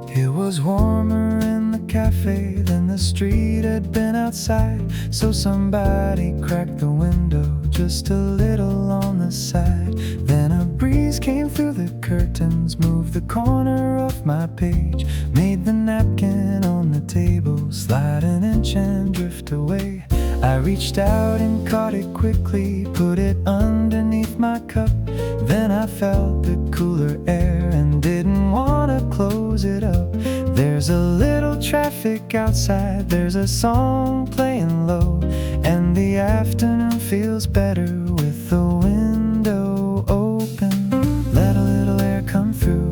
It was warmer in the cafe than the street had been outside, so somebody cracked the window just a little on the side. Then a breeze came through the curtains, moved the corner of my page, made the napkin on the table slide an inch and drift away. I reached out and caught it quickly, put it underneath my cup. Then I felt the cooler air and didn't want to close it up. There's a little traffic outside, there's a song playing low, and the afternoon feels better with the window open. Let a little air come through,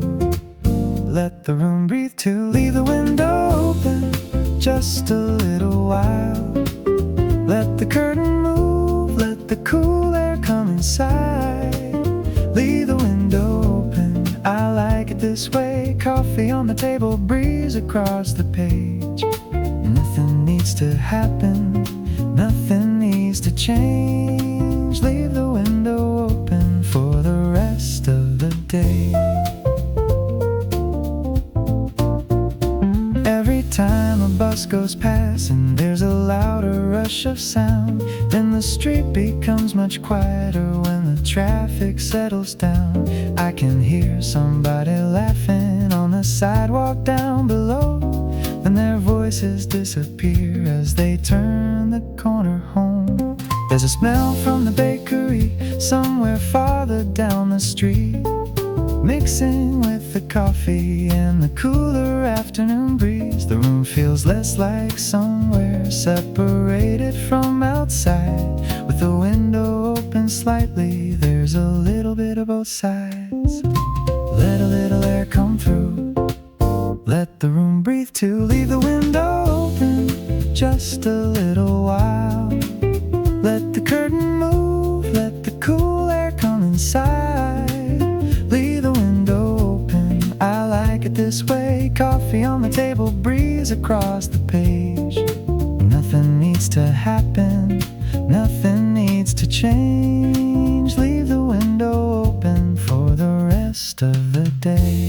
let the room breathe too. Leave the window open just a little while. Let the curtain move, let the cool air come inside. Leave the window open, I like it this way. coffee on the table, breeze across the page. Nothing needs to happen, nothing needs to change. Leave the window open for the rest of the day. Every time a bus goes past and there's a louder rush of sound, then the street becomes much quieter when the traffic settles down. I can hear somebody laughing on the sidewalk down below, and their voices disappear as they turn the corner home. There's a smell from the bakery somewhere farther down the street, mixing with the coffee and the cooler afternoon breeze. The room feels less like somewhere separated from outside. With the window open slightly, there's a little bit of both sides. Let a little air come through, let the room breathe too. Leave the window open just a little while. Let the curtain move, let the cool air come inside. Leave the window open, I like it this way. Coffee on the table, breeze across the page. Nothing needs to happen, nothing needs to change. Leave the window open for the rest of the day.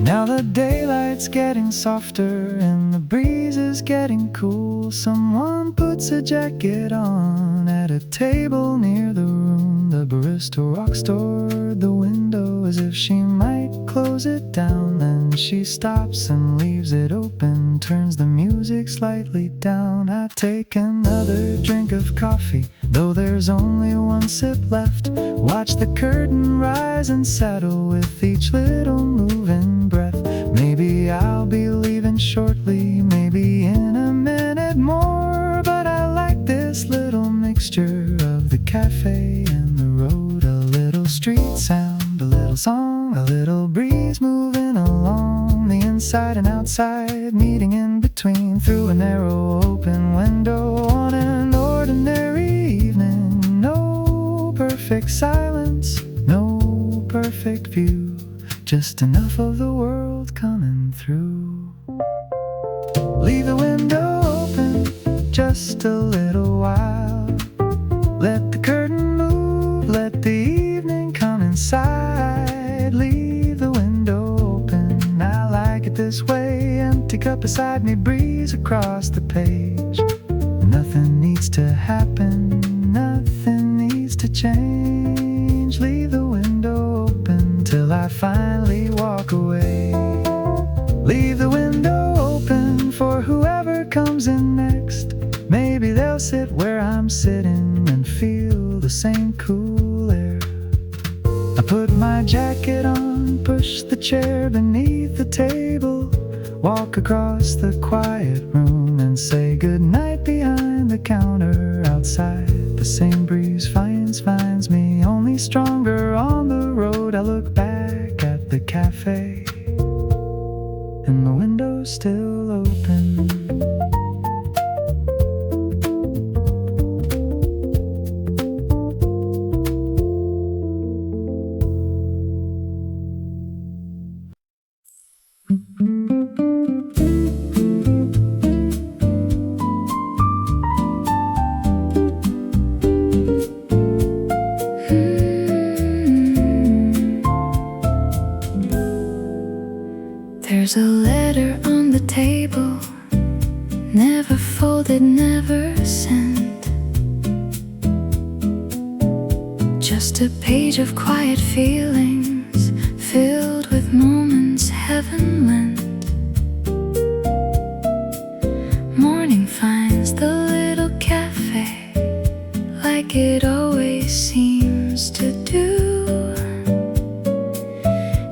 Now the daylight's getting softer and the breeze is getting cool. Someone puts a jacket on at a table near the room. The barista walks toward the window as if she might close it down. Then she stops and leaves it open, turns the music slightly down. I take another drink of coffee, though there's only one sip left. Watch the curtain rise and settle with each little moving breath. Maybe I'll be leaving shortly, maybe in a minute more. But I like this little mixture of the cafe and the road. A little street sound, a little song, a little breeze moving along. The inside and outside meeting in between, through a narrow open window on an ordinary evening. No perfect silence, no perfect view, just enough of the world coming through. Leave the window open just a little while. Let the curtain move, let the evening come inside. Leave the window open, I like it this way. Empty cup beside me, breeze across the page. Nothing needs to happen, nothing needs to change. Leave the window open till I finally walk away. Leave the window open for whoever comes in next. Maybe they'll sit where I'm sitting and feel the same cool air. I put my jacket on, push the chair beneath the table, walk across the quiet room and say goodnight behind the counter outside. The same breeze finds me, only stronger on the road. I look back at the cafe and the window's still open. There's a letter on the table, never folded, never sent. Just a page of quiet feelings, filled with moments heaven lent. Morning finds the little cafe, like it always seems to do.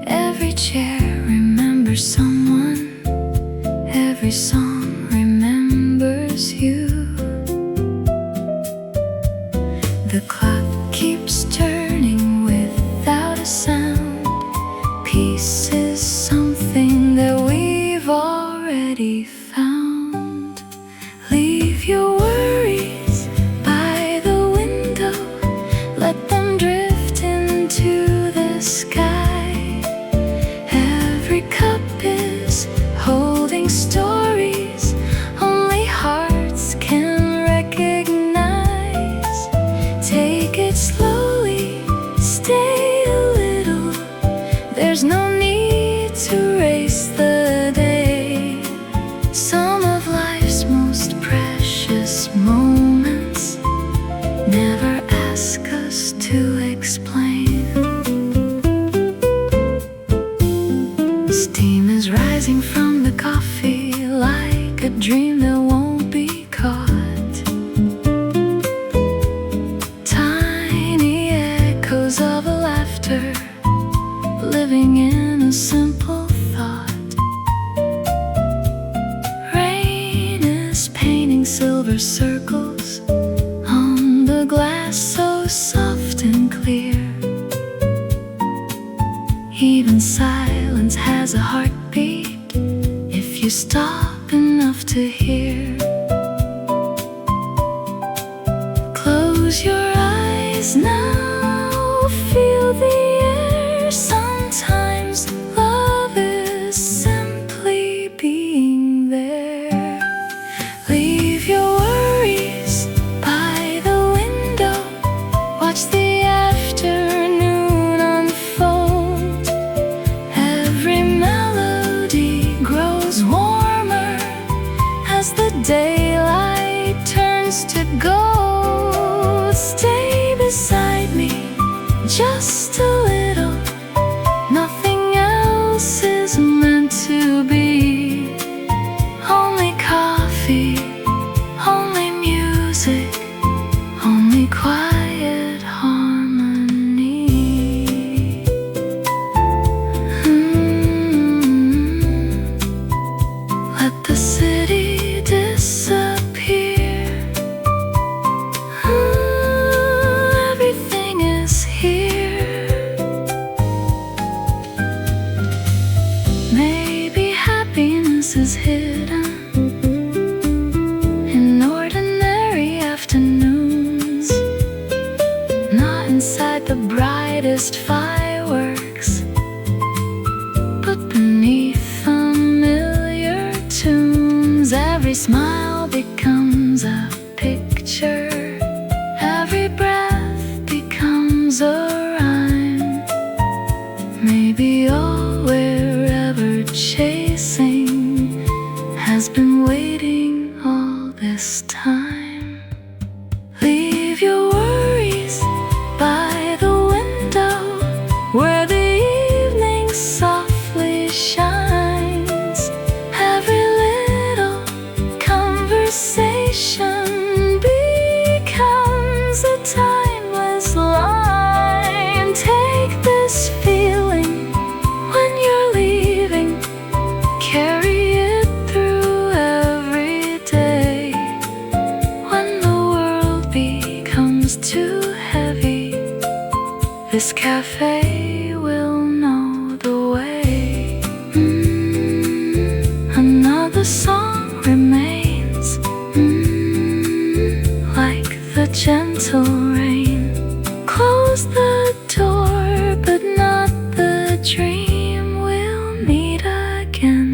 Every chair remembers someone, every song remembers you. The clock your worries by the window, let them drift into the sky. Every cup is holding stories only hearts can recognize. Take it slowly, stay a little, there's no need to race the day. Some of life's most precious moments never ask us to explain. Steam is rising from the coffee like a dream that won't be caught. Tiny echoes of a laughter living in a simple thought. Rain is painting silver circles on the glass so soft and clear. Even silence has a heartbeat if you stop enough to hear. Close your eyes now, feel the air. Sometimes love is simply being there. Leave your worries by the window, watch the afternoon unfold. Every melody grows warmer as the daylight turns to gold. Stay beside me just a little, nothing else is meant to be. Only coffee, only music, only quiet harmony. Let the city disappear. Everything is here. Maybe happiness is hidden in ordinary afternoons, not inside the brightest fireworks, but beneath familiar tunes. Every smile becomes a picture, every breath becomes a rhyme. Maybe all we're ever chasing has been waiting all this time. Leave your worries by the window where the evening softly shines. Every little conversation becomes a timeless line. Take this feeling when you're leaving, carry it through every day. When the world becomes too heavy, this cafe will know the way. Another song remains, like the gentle rain. Close the door, but not the dream. We'll meet again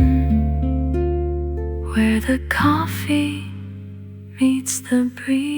where the coffee meets the breeze.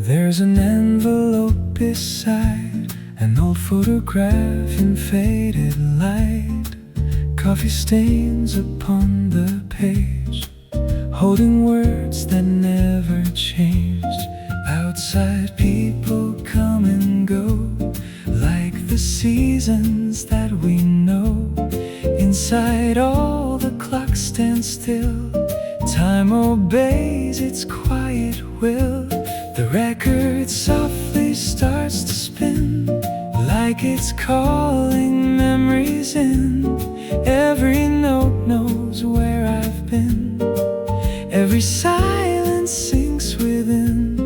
There's an envelope beside an old photograph in faded light. Coffee stains upon the page, holding words that never changed. Outside people come and go, like the seasons that we know. Inside all the clocks stand still, Time obeys its quiet will. The record softly starts to spin, like it's calling memories in. Every note knows where I've been. Every silence sinks within.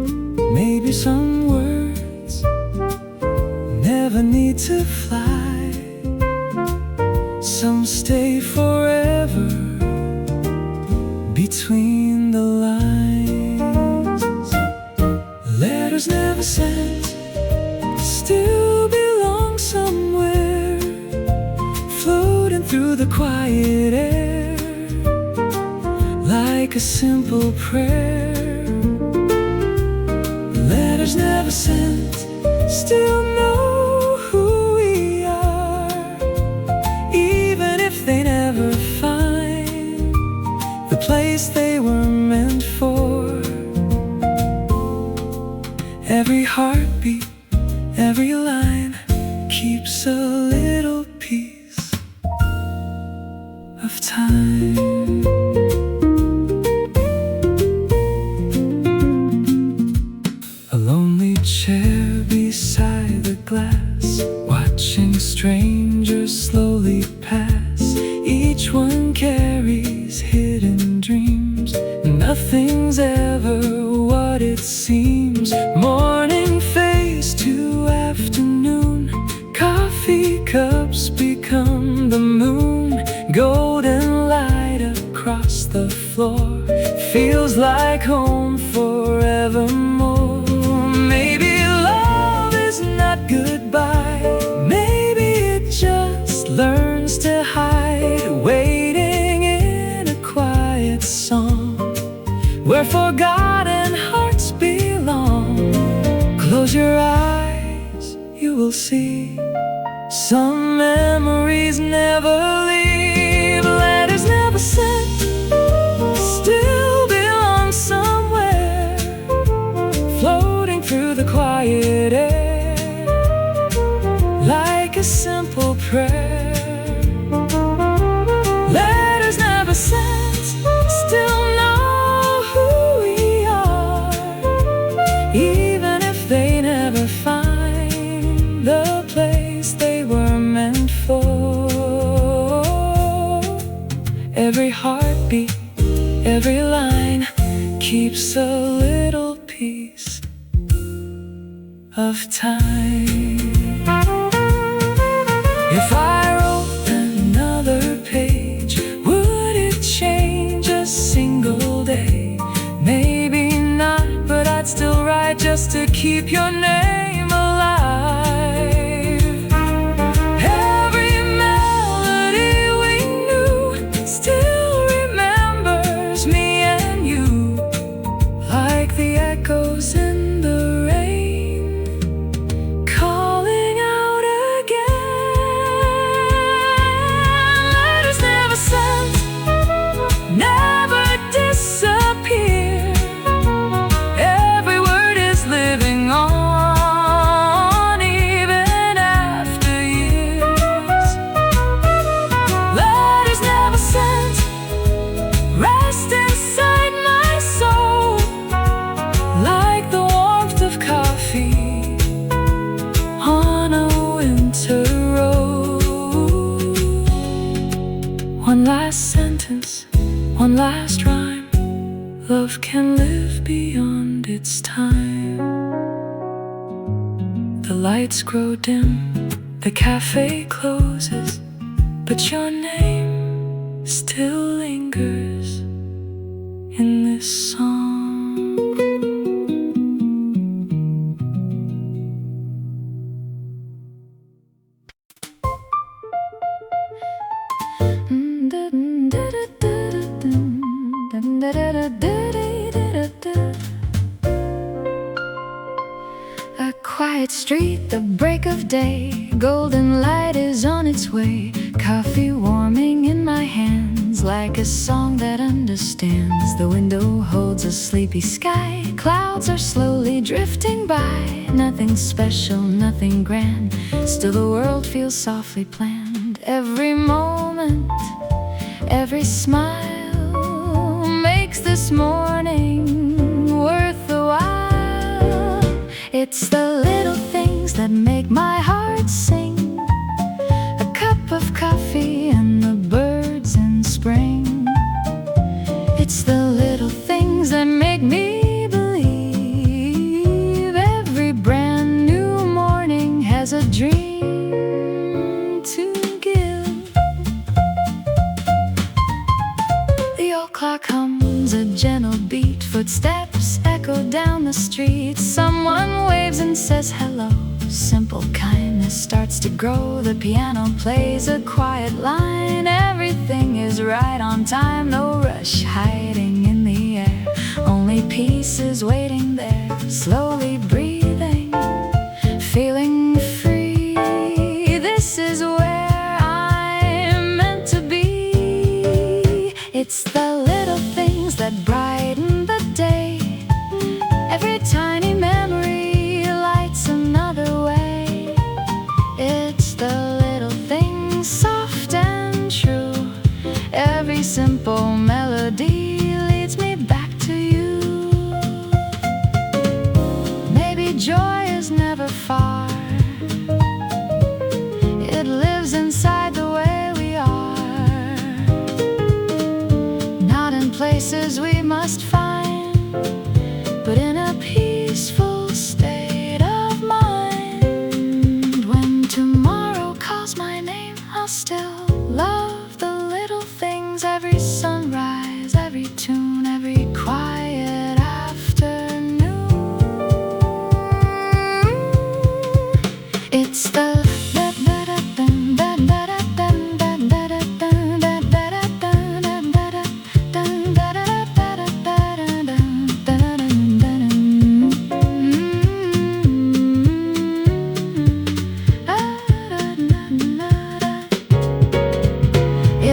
Maybe some words never need to fly. Some stay forever between the lines. Letters never sent still belong somewhere, floating through the quiet air, like a simple prayer. Letters never sent still know who we are, even if they never find the place they were meant for. Every heartbeat, every line keeps a little piece of time. A lonely chair beside the glass, watching strangers slowly pass. Each one carries hidden dreams. Nothing's ever what it seems. Morning fades to afternoon. Coffee cups become the moon. Golden light across the floor feels like home forevermore. Maybe love is not goodbye. Maybe it just learns to hide, waiting in a quiet song where forgotten hearts belong. Close your eyes, you will see some memories never leave. Letters never sent still belong somewhere, floating through the quiet air, like a simple prayer. Letters never sent still know who we are, even if they never find the place they were meant for. Every heartbeat, every line keeps a little piece of time. If I wrote another page, would it change a single day? Maybe not, but I'd still write just to keep your name alive. Every melody we knew still remembers me and you, like the echoes in the rain, calling out again. Letters never sent, never disappear. Every word is living on, even after years. Letters never sent rest inside my soul, like the warmth of coffee on a winter road. One last sentence, one last rhyme. Love can live beyond its time. The lights grow dim, the cafe closes, but your name still lingers in this song. A quiet street, the break of day, golden light is on its way. Coffee warming in my hands, like a song that understands. The window holds a sleepy sky, clouds are slowly drifting by. Nothing special, nothing grand, still the world feels softly planned. Every moment, every smile makes the this morning worth the while. It's the little things that make my heart sing. A cup of coffee and the birds in spring. It's the little things that make me believe every brand new morning has a dream to give. The old clock hums a gentle beat. Footsteps echo down the street. Someone waves and says hello. Simple kindness starts to grow. The piano plays a quiet line. Everything is right on time. No rush hiding in the air. Only peace is waiting there. Slowly breathing, feeling free. This is where I'm meant to be. It's the little things that brighten the day. Every tiny memory lights another way. It's the little things, soft and true. Every simple melody leads me back to you. Maybe joy is never far. It lives inside the way we are. Not in places we must find, but in a peaceful state of mind. When tomorrow calls my name, I'll still love the little things. Every sunrise, every tune, every quiet afternoon. It's the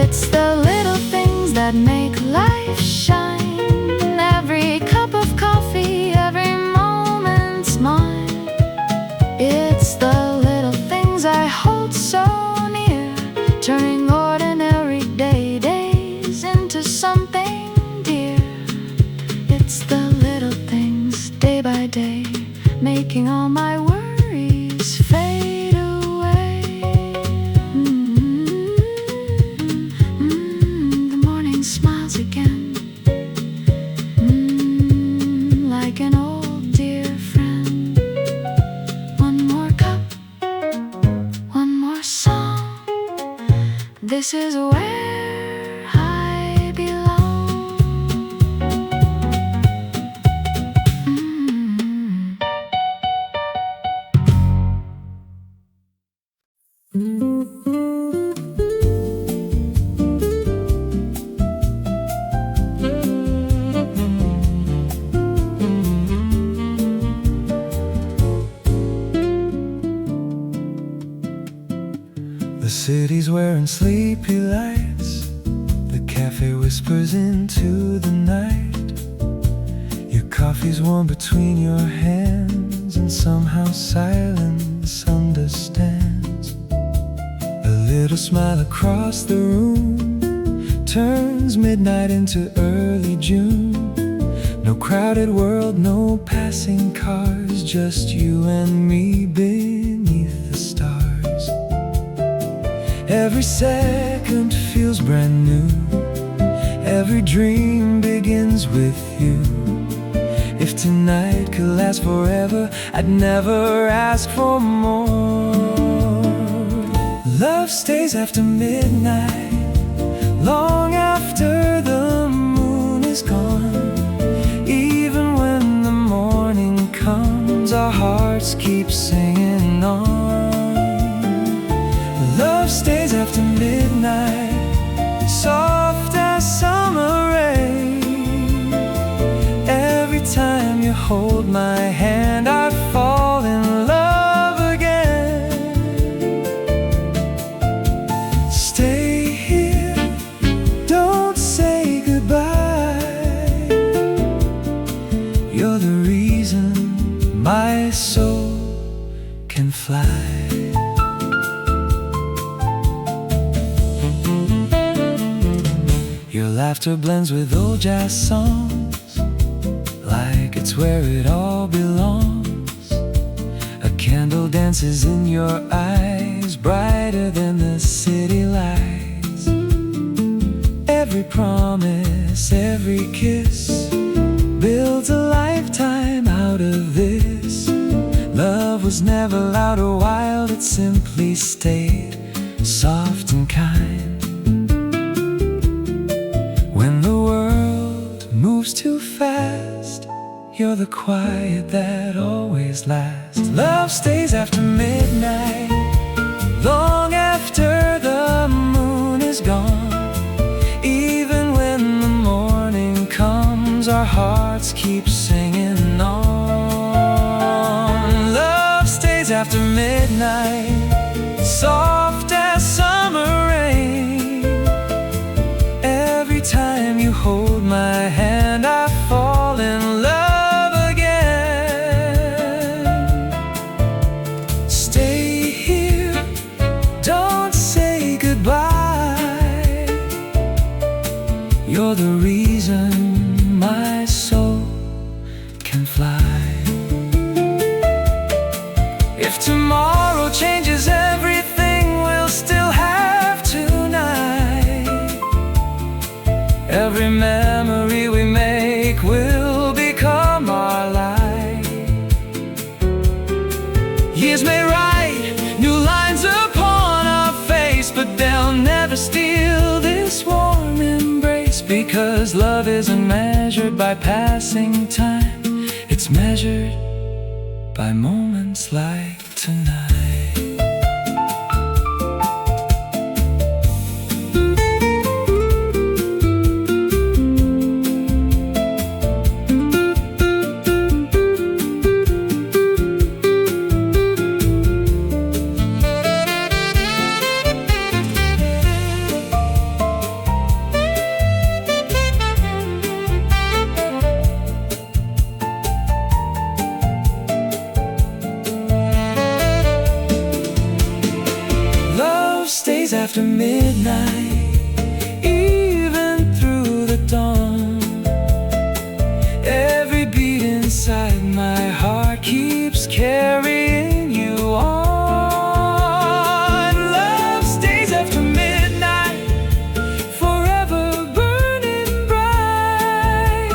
It's the little things that make life shine. Every cup of coffee, every moment's mine. It's the little things I hold so near, turning ordinary days into something dear. It's the little things, day by day, making all my worries fade away. The morning smiles again, like an old dear friend. One more cup, one more song. This is where I belong. The city's wearing sleepy lights. The cafe whispers into the night. Your coffee's warm between your hands, and somehow silence understands. A little smile across the room turns midnight into early June. No crowded world, no passing cars, just you and me beneath the stars. Every second feels brand new. Every dream begins with you. If tonight could last forever, I'd never ask for more. Love stays after midnight, long after the moon is gone. Even when the morning comes, our hearts keep singing on. Love stays after midnight, soft as summer rain. Every time you hold my hand, I fall in love again. Stay here, don't say goodbye. You're the reason my soul can fly. Your laugh Laughter blends with old jazz songs, like it's where it all belongs. A candle dances in your eyes, brighter than the city lights. Every promise, every kiss builds a lifetime out of this. Love was never loud or wild, it simply stayed soft and kind. When the world moves too fast, you're the quiet that always lasts. Love stays after midnight, long after the moon is gone. Even when the morning comes, our hearts keep singing on. Love stays after midnight, soft as summer rain. Every time you hold my hand, I fall in love again. Stay here, don't say goodbye. You're the reason my soul can fly. If tomorrow changes everything, we'll still have tonight. Every memory we make will become our light. Years may write new lines upon our face, but they'll never steal this warm embrace. Because love isn't measured by passing time, it's measured by moments like tonight. Stays after midnight, even through the dawn. Every beat inside my heart keeps carrying you on. Love stays after midnight, forever burning bright.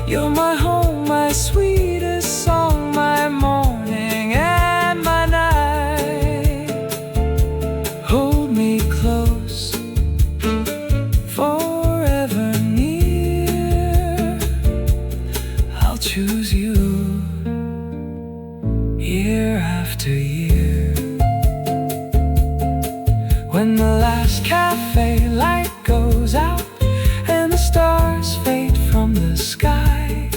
You're my home, my sweetest song, my morning and my night. Hold me close, forever near. I'll choose you year after year. When the last cafe light goes out and the stars fade from the sky,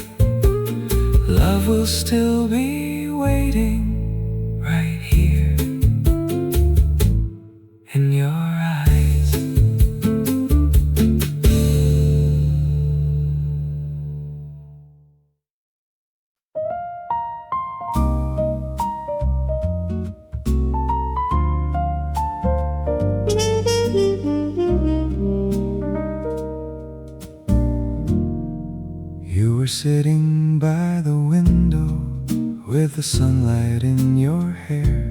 love will still be waiting right here in your eyes. You were sitting by the window with the sunlight in your hair.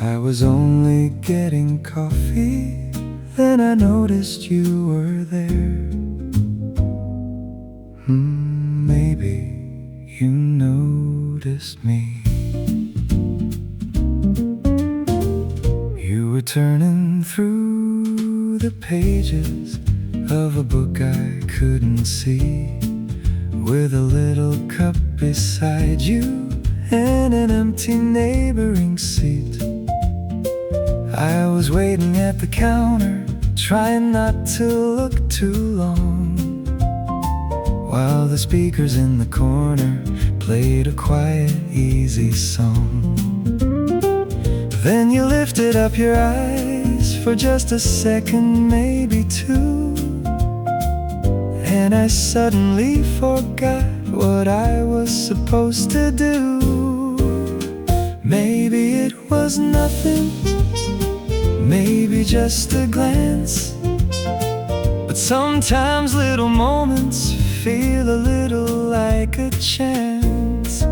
I was only getting coffee, then I noticed you were there. Maybe you noticed me. You were turning through the pages of a book I couldn't see, with a little cup beside you and an empty neighboring seat. I was waiting at the counter, trying not to look too long, while the speakers in the corner played a quiet, easy song. Then you lifted up your eyes for just a second, maybe two, and I suddenly forgot what I was supposed to do. Maybe it was nothing, maybe just a glance, But sometimes little moments feel a little like a chance.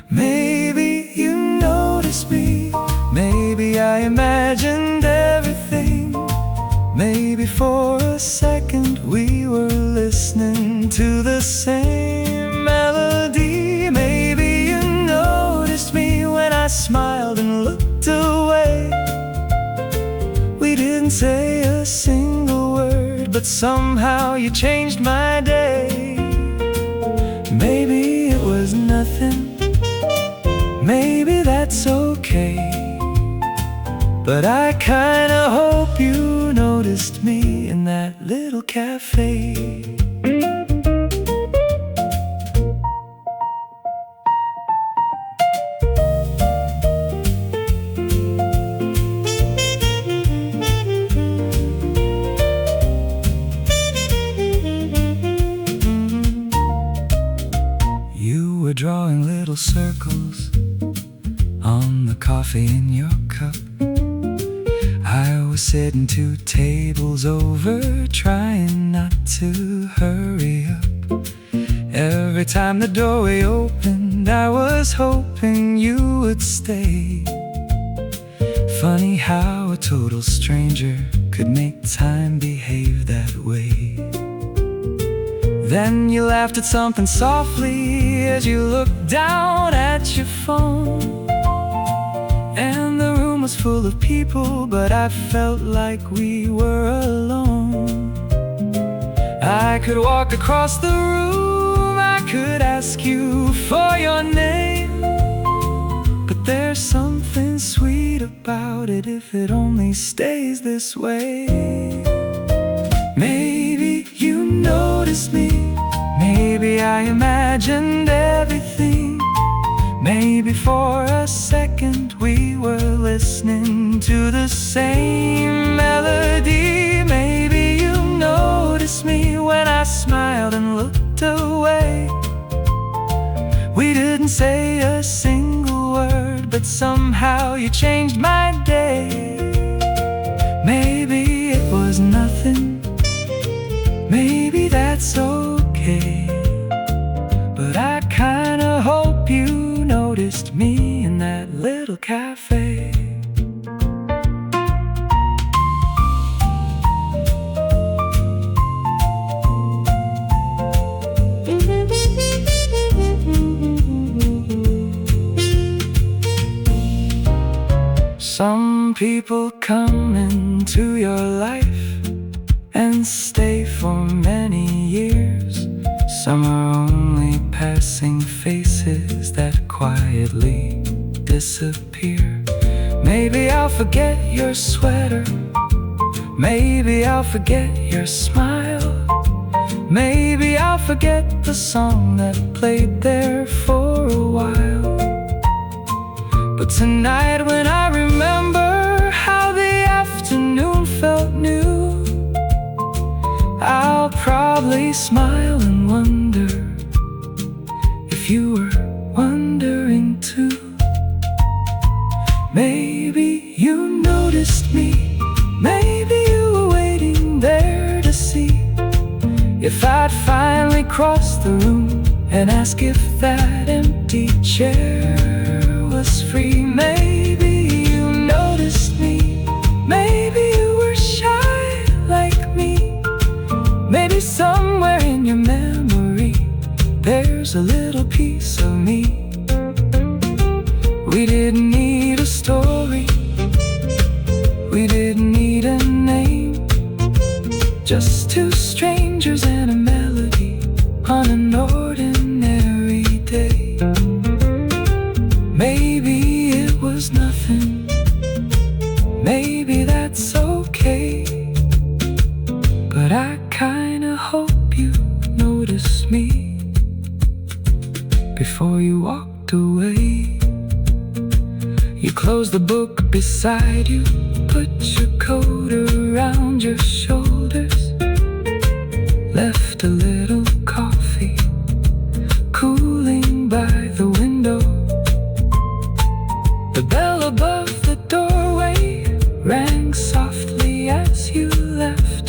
Maybe you noticed me, maybe I imagined everything. Maybe for a second we were listening to the same melody. Maybe you noticed me when I smiled and looked away. We didn't say a single word, but somehow you changed my day. Maybe it was nothing, maybe that's okay, but I kinda hope you noticed me in that little cafe. You were drawing little circles on the coffee in your cup. I was sitting 2 tables over, trying not to hurry up. Every time the doorway opened, I was hoping you would stay. Funny how a total stranger could make time behave that way. Then you laughed at something softly as you looked down at your phone. And the room was full of people, but I felt like we were alone. I could walk across the room, I could ask you for your name, but there's something sweet about it if it only stays this way. Maybe you noticed me, maybe I imagined everything. Maybe for a second we were listening to the same melody. Maybe you noticed me when I smiled and looked away. We didn't say a single word, but somehow you changed my day. Maybe it was nothing, maybe that's okay, but I kinda hope you noticed me in that little cafe. Some people come into your life and stay for many years. Some are only passing faces that quietly disappear. Maybe I'll forget your sweater, maybe I'll forget your smile, maybe I'll forget the song that played there for a while. But tonight when I remember how the afternoon felt new, I'll probably smile and wonder if you were wondering too. Maybe you noticed me, maybe you were waiting there to see if I'd finally cross the room and ask if that empty chair was free. Maybe you noticed me, maybe you were shy like me. Maybe somewhere in your memory there's a little piece of me. We didn't need a story, we didn't need a name, just 2 strangers and a melody on an ordinary day. Maybe it was nothing, maybe that's okay, but I kinda hope you noticed me before you walked away. You closed the book beside you, put your coat around your shoulders, left a little coffee cooling by the window. The bell above the doorway rang softly as you left.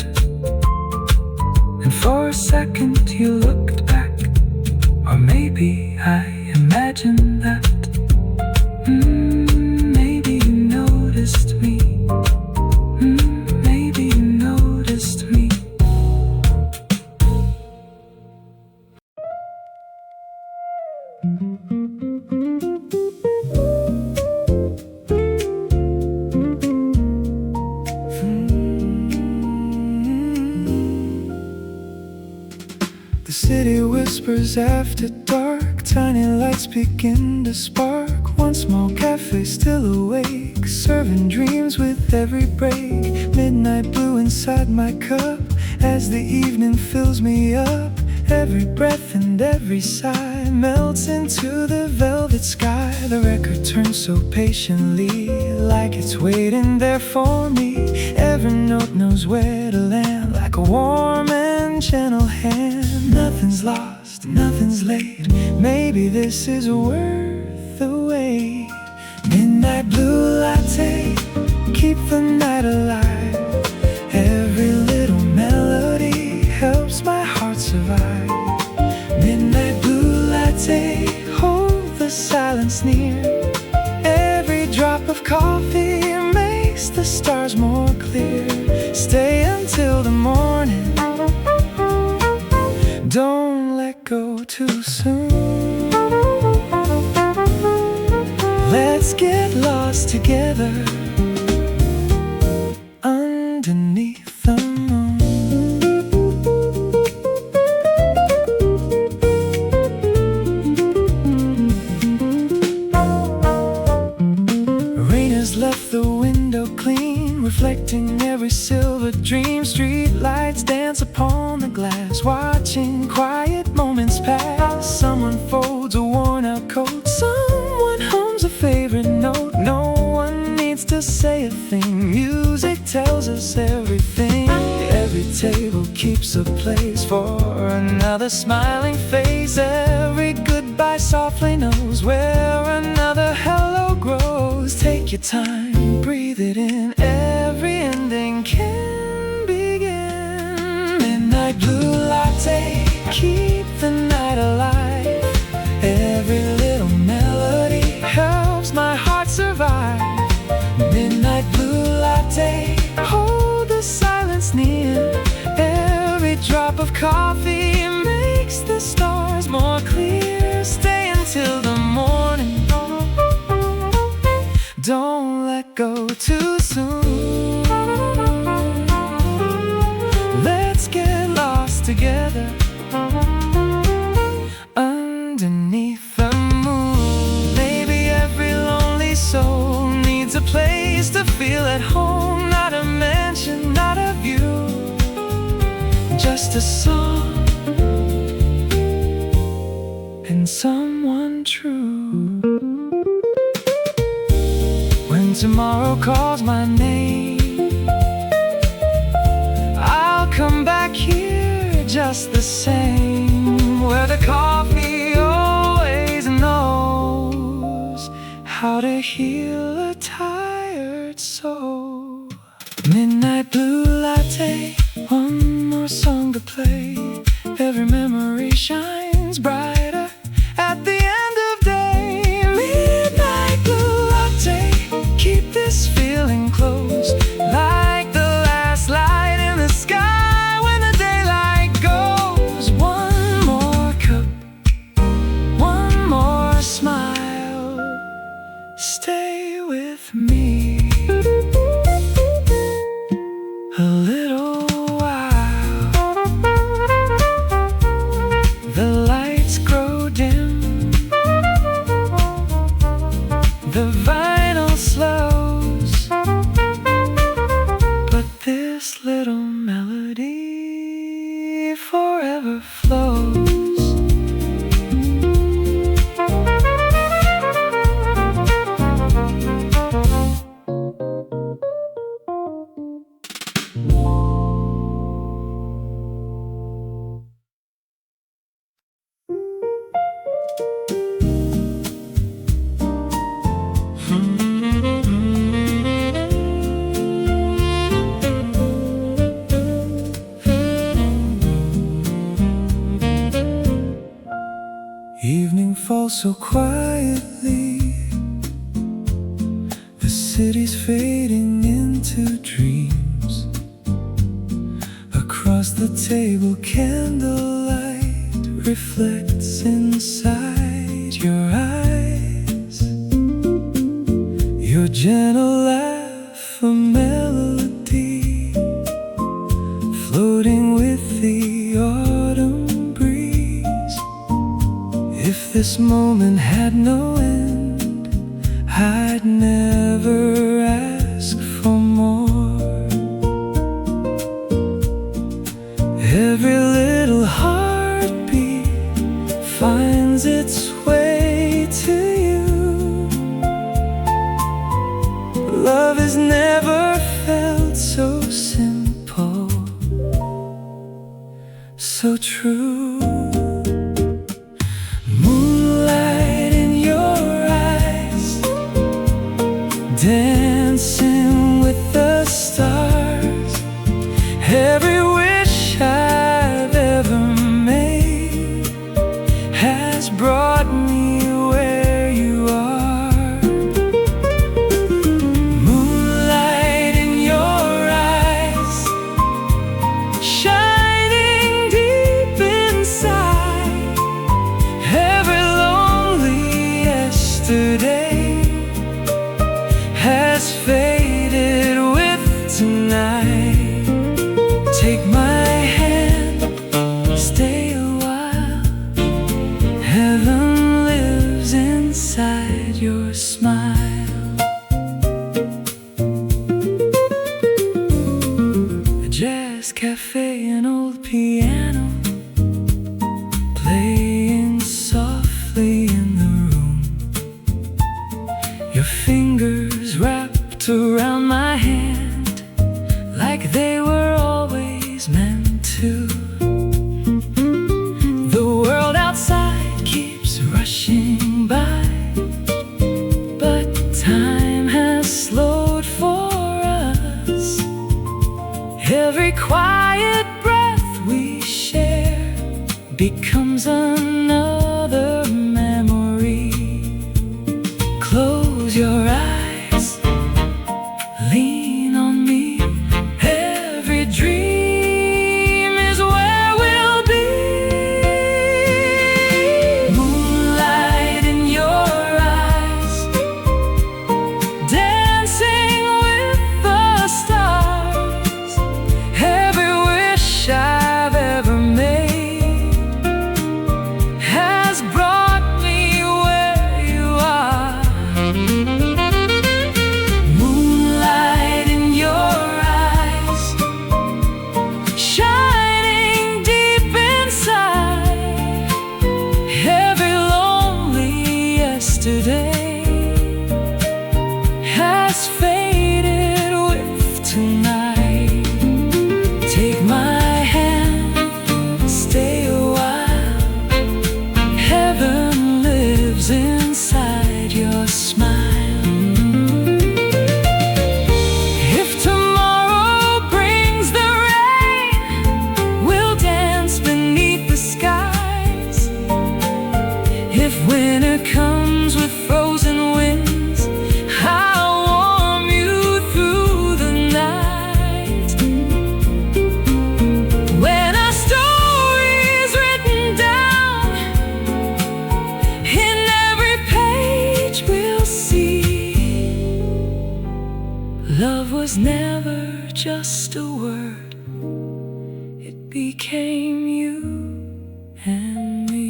maybe I imagined that. Maybe you noticed me. Maybe you noticed me. The city whispers after dark, tiny lights begin to spark. One small cafe still awake, serving dreams with every break. Midnight blue inside my cup, as the evening fills me up. Every breath and every sigh melts into the velvet sky. The record turns so patiently, like it's waiting there for me. Every note knows where to land, like a warm and gentle hand. Nothing's lost, nothing's late, maybe this is worth the wait. Midnight blue latte, keep the night alive. Every little melody helps my heart survive. Midnight blue latte, hold the silence near. Every drop of coffee makes the stars more clear. Stay until the morning, don't let go too soon. Let's get lost together underneath the moon. Rain has left the window clean, reflecting every silver dream. Street lights dance upon the glass, watching quiet moments pass. Someone folds a worn-out coat, someone hums a favorite note. No one needs to say a thing, music tells us everything. Every table keeps a place for another smiling face. Every goodbye softly knows where another hello grows. Take your time, breathe it in, every ending can begin. Midnight blue latte, keep the night alive. Every little melody helps my heart survive. Midnight blue latte, hold the silence near. Every drop of coffee makes the stars more clear. Stay until the morning, don't let go too soon. Let's get lost together underneath the moon. Maybe every lonely soul needs a place to feel at home. Not a mansion, not a view, just a song and someone true. When tomorrow calls my name, I'll come back here just the same, where the coffee always knows how to heal a tired soul. Midnight blue latte, one more song to play. Every memory shines brighter at the end of day. Midnight blue latte, keep this feeling close, like the last light in the sky when the daylight goes. One Evening falls so quietly, the city's fading into dreams. Across the table, candlelight reflects inside your eyes. Your gentle laugh, a melody, floating with the autumn breeze. If this moment had no end, I'd never ask for more. Every little heartbeat finds its way to you. Love has never felt so simple, so true. Moonlight in your eyes, dancing with the stars. Every wish I've ever made has brought me where you are. Moonlight in your eyes, shining deep inside. Every lonely yesterday has faded with tonight. Take my hand, stay a while. Heaven lives inside your smile. A jazz cafe, an old piano, playing softly in the room. Your fingers wrapped around my hand like they were always meant to. The world outside keeps rushing by, but time has slowed for us. Every quiet breath we share becomes another memory. Close your eyes, lean on me. Every dream is where we'll be. Moonlight in your eyes, dancing with the stars. Every wish I've ever made has brought me where you are. Moonlight in your eyes, shining deep inside. Every lonely yesterday has faded with tonight. Take my hand, stay a while. Heaven lives inside your smile. If tomorrow brings the rain, we'll dance beneath the skies. If winter comes with frozen winds, I'll warm you through the night. When our story's written down, in every page we'll see love was never just a word, it became you and me.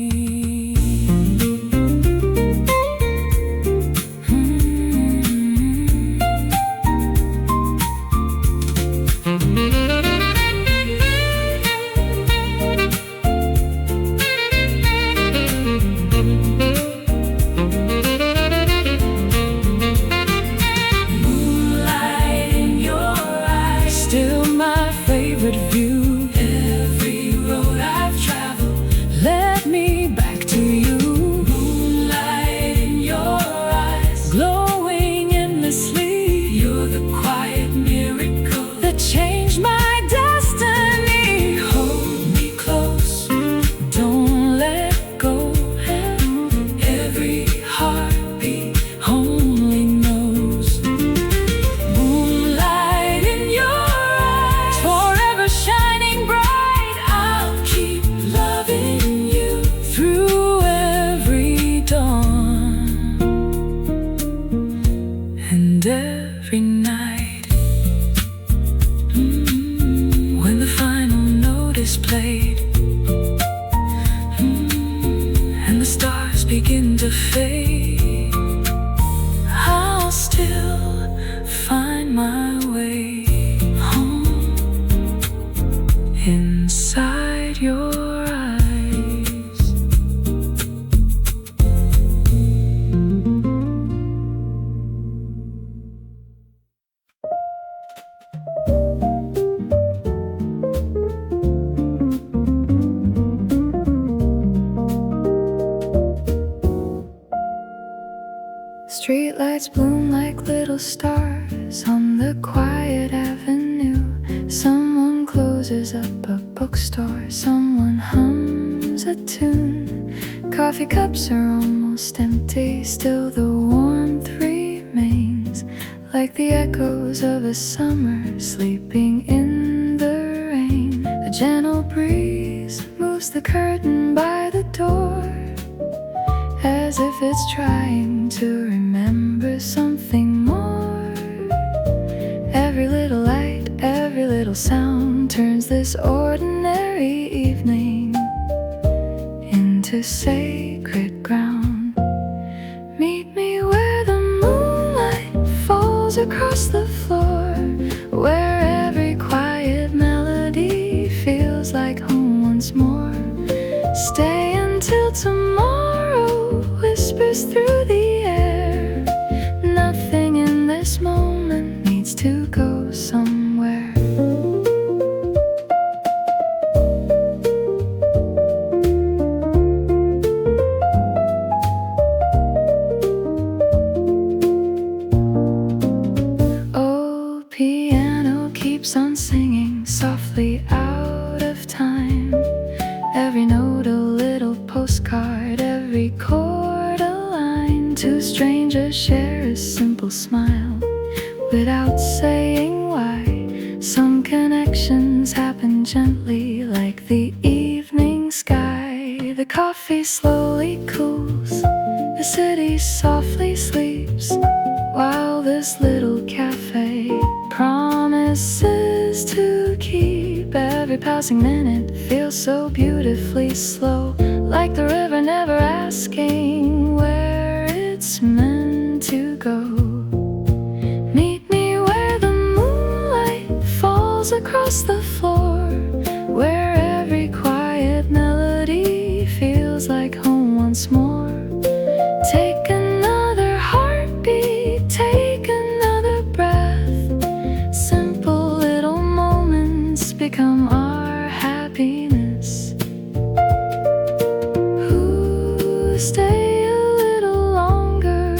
Moonlight in your eyes, still my favorite view. Every road begin to fade, I'll still find my way home inside your eyes. Streetlights bloom like little stars on the quiet avenue. Someone closes up a bookstore, someone hums a tune. Coffee cups are almost empty, still the warmth remains, like the echoes of a summer sleeping in the rain. A gentle breeze moves the curtain by the door, as if it's trying to remember something more. Every little light, every little sound turns this ordinary evening into sacred ground. Meet me where the moonlight falls across the floor, where every quiet melody feels like home once more. Stay until tomorrow whispers through the air. Nothing in this moment needs to go somewhere. Oh, piano keeps on singing softly out of time. Every note a little postcard, every chord a line. Two strangers share a simple smile without saying why. Some connections happen gently, like the evening sky. The coffee slowly cools, the city softly sleeps, while this little cafe promises to keep. Every passing minute feels so beautifully slow, like the river never asking where it's meant to go. Meet me where the moonlight falls across the floor, where every quiet melody feels like home once more. Take another heartbeat, take another breath. Simple little moments become our happiness. Ooh, stay a little longer.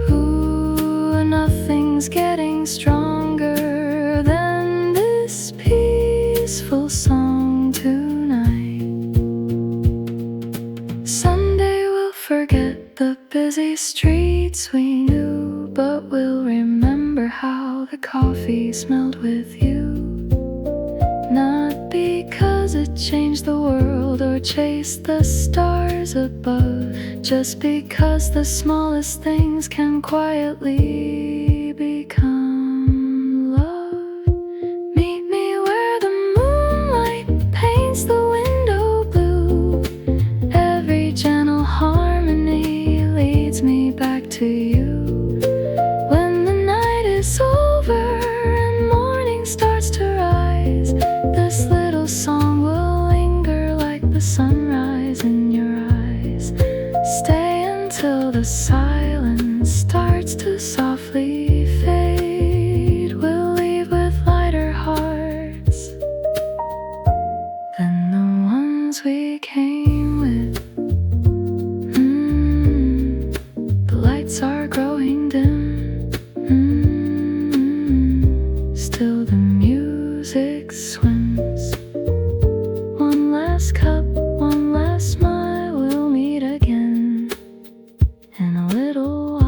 Ooh, nothing's getting stronger than this peaceful song tonight. Someday we'll forget the busy streets we knew, but we'll remember how the coffee smelled with you. Not because it changed the world or chased the stars above, just because the smallest things can quietly become love. Meet me where the moonlight paints the window blue. Every gentle harmony leads me back to you. When the night is over and morning starts to rise, this little song will linger like the sunrise in your eyes. Stay until the silence starts to softly fade. We'll leave with lighter hearts than the ones we came with. The lights are growing dim. Still the music swims. One last cup, one last smile. We'll meet again in a little while.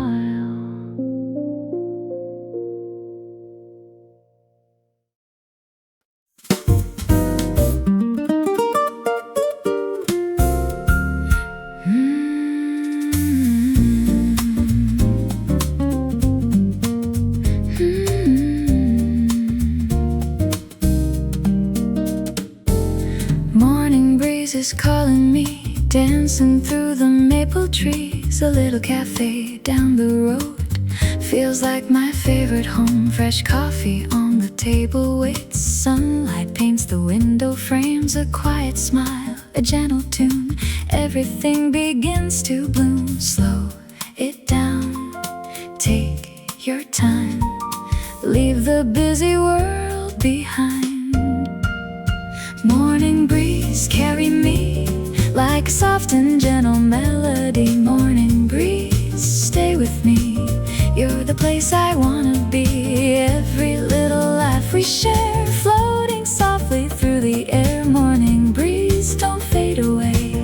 Morning breeze is calling me dancing through the maple trees. A little cafe down the road feels like my favorite home. Fresh coffee on the table waits. Sunlight paints the window frames. A quiet smile, a gentle tune. Everything begins to bloom. Slow it down, take your time. Leave the busy world behind. Morning breeze, carry me like a soft and gentle melody. Morning breeze, stay with me. You're the place I wanna be. Every little laugh we share, floating softly through the air. Morning breeze, don't fade away.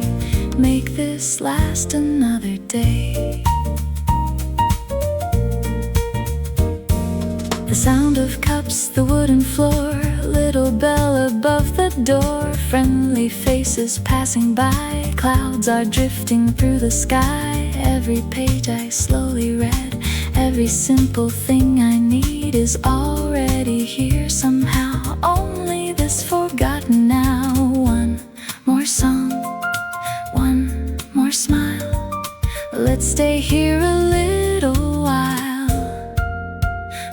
Make this last another day. The sound of cups, the wooden floor, little bell above the door. Friendly faces passing by, clouds are drifting through the sky. Every page I slowly read, every simple thing I need is already here somehow. Only this forgotten now. One more song, one more smile. Let's stay here a little while.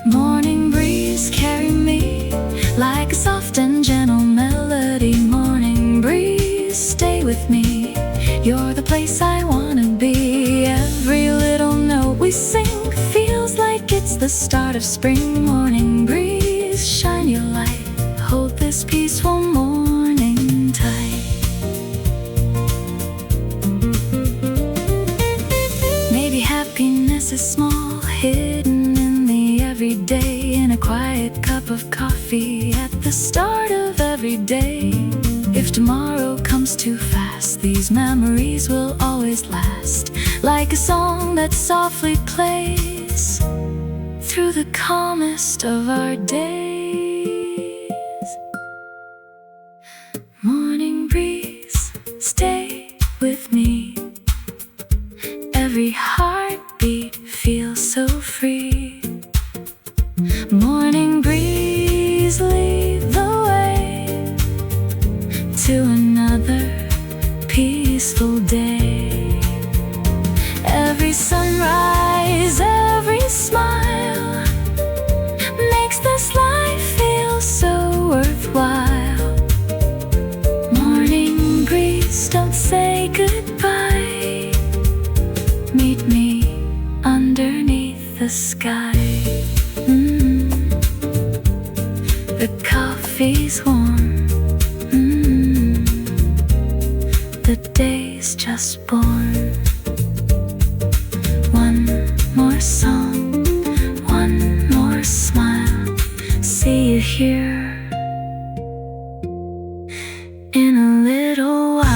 Morning breeze, carry me like a soft and gentle melody. Morning breeze, stay with me. You're the place I wanna be. Every little note we sing feels like it's the start of spring. Morning breeze, shine your light. Hold this peaceful morning tight. Maybe happiness is small, hidden in the everyday. In a quiet cup of coffee at the start of every day. If tomorrow comes too fast, these memories will always last. Like a song that softly plays through the calmest of our days. Morning breeze, stay with me. Every heartbeat feels so free. Morning breeze, lead the way to another peaceful day. Every sunrise, every smile makes this life feel so worthwhile. Morning breeze, don't say goodbye. Meet me underneath the sky. The coffee's warm. The day's just born. One more song, one more smile. See you here in a little while.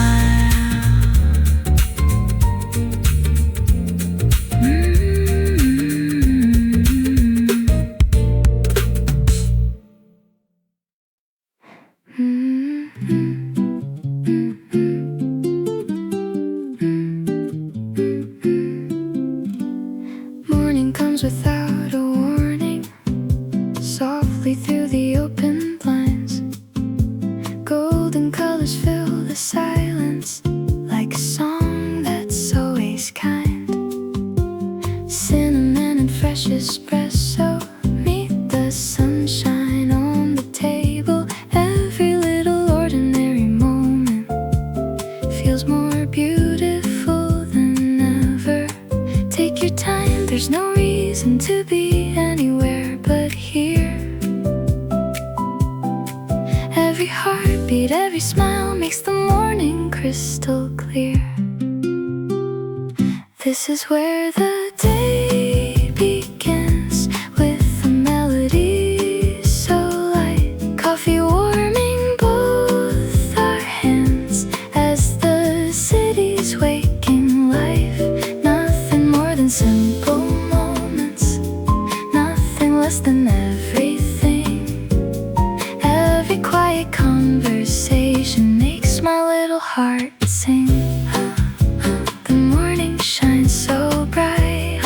Morning comes without a warning, softly through the open blinds. Golden colors fill the silence, like a song that's always kind. Cinnamon and fresh espresso meet the sunshine on the table. Every little ordinary moment feels more beautiful than ever. Take your time, there's no reason to be anywhere but here. Every heartbeat, every smile makes the morning crystal clear. This is where the day begins, with a melody so light. Coffee warming both our hands as the city's waking life. Nothing more than simple moments, nothing less than everything. Every quiet conversation makes my little heart sing. The morning shines so bright.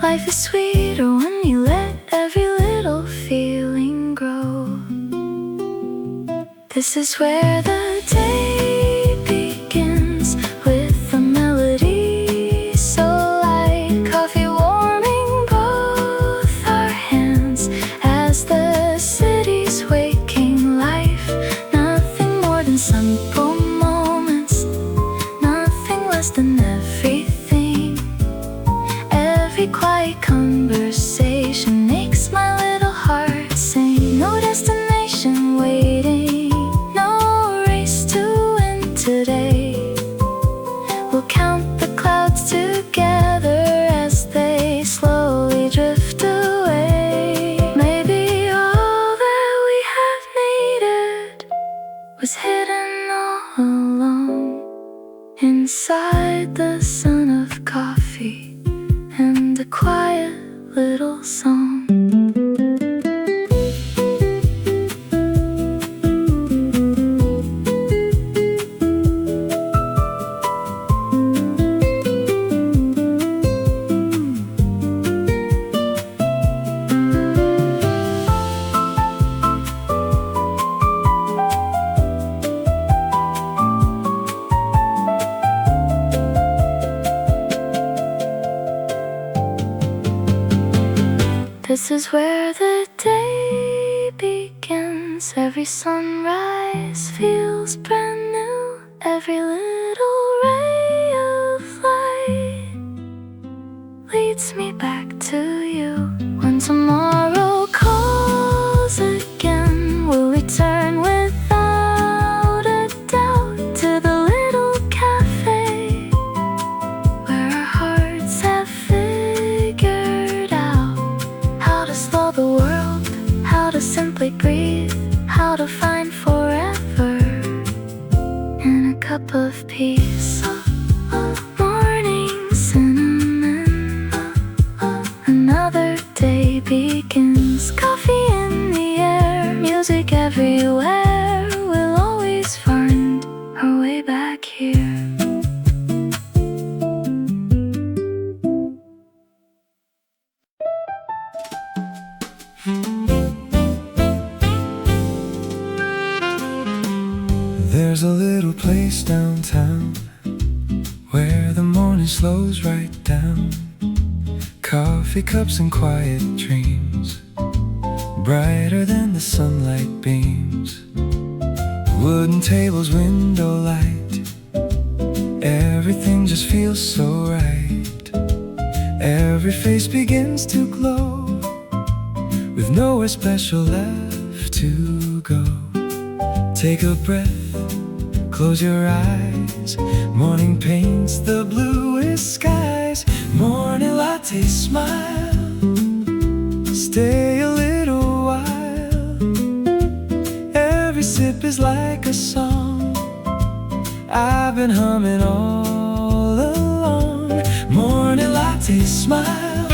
Life is sweeter when you let every little feeling grow. This is where the day begins, with a melody so light, coffee warming both our hands as the city's waking life. Nothing more than simple moments, nothing less than everything. Every quiet conversation makes my little heart sing. No destination waiting, no race to win today. We'll count the clouds together as they slowly drift away. Maybe all that we have needed was hidden all along inside the sun of coffee and a quiet little song. This is where the day begins. Every sunrise feels brand new. Every little ray of light leads me back to you. When tomorrow calls again, we'll return without a doubt to the little cafe where our hearts have figured out how to slow the world, how to simply breathe, how to find forever in a cup of peace. Morning cinnamon, another day begins. Coffee in the air, music everywhere. We'll always find our way back here. There's a little place downtown where the morning slows right down. Coffee cups and quiet dreams, brighter than the sunlight beams. Wooden tables, window light, everything just feels so right. Every face begins to glow, with nowhere special left to go. Take a breath, close your eyes. Morning paints the bluest skies. Morning latte, smile, stay a little while. Every sip is like a song I've been humming all along. Morning latte, smile,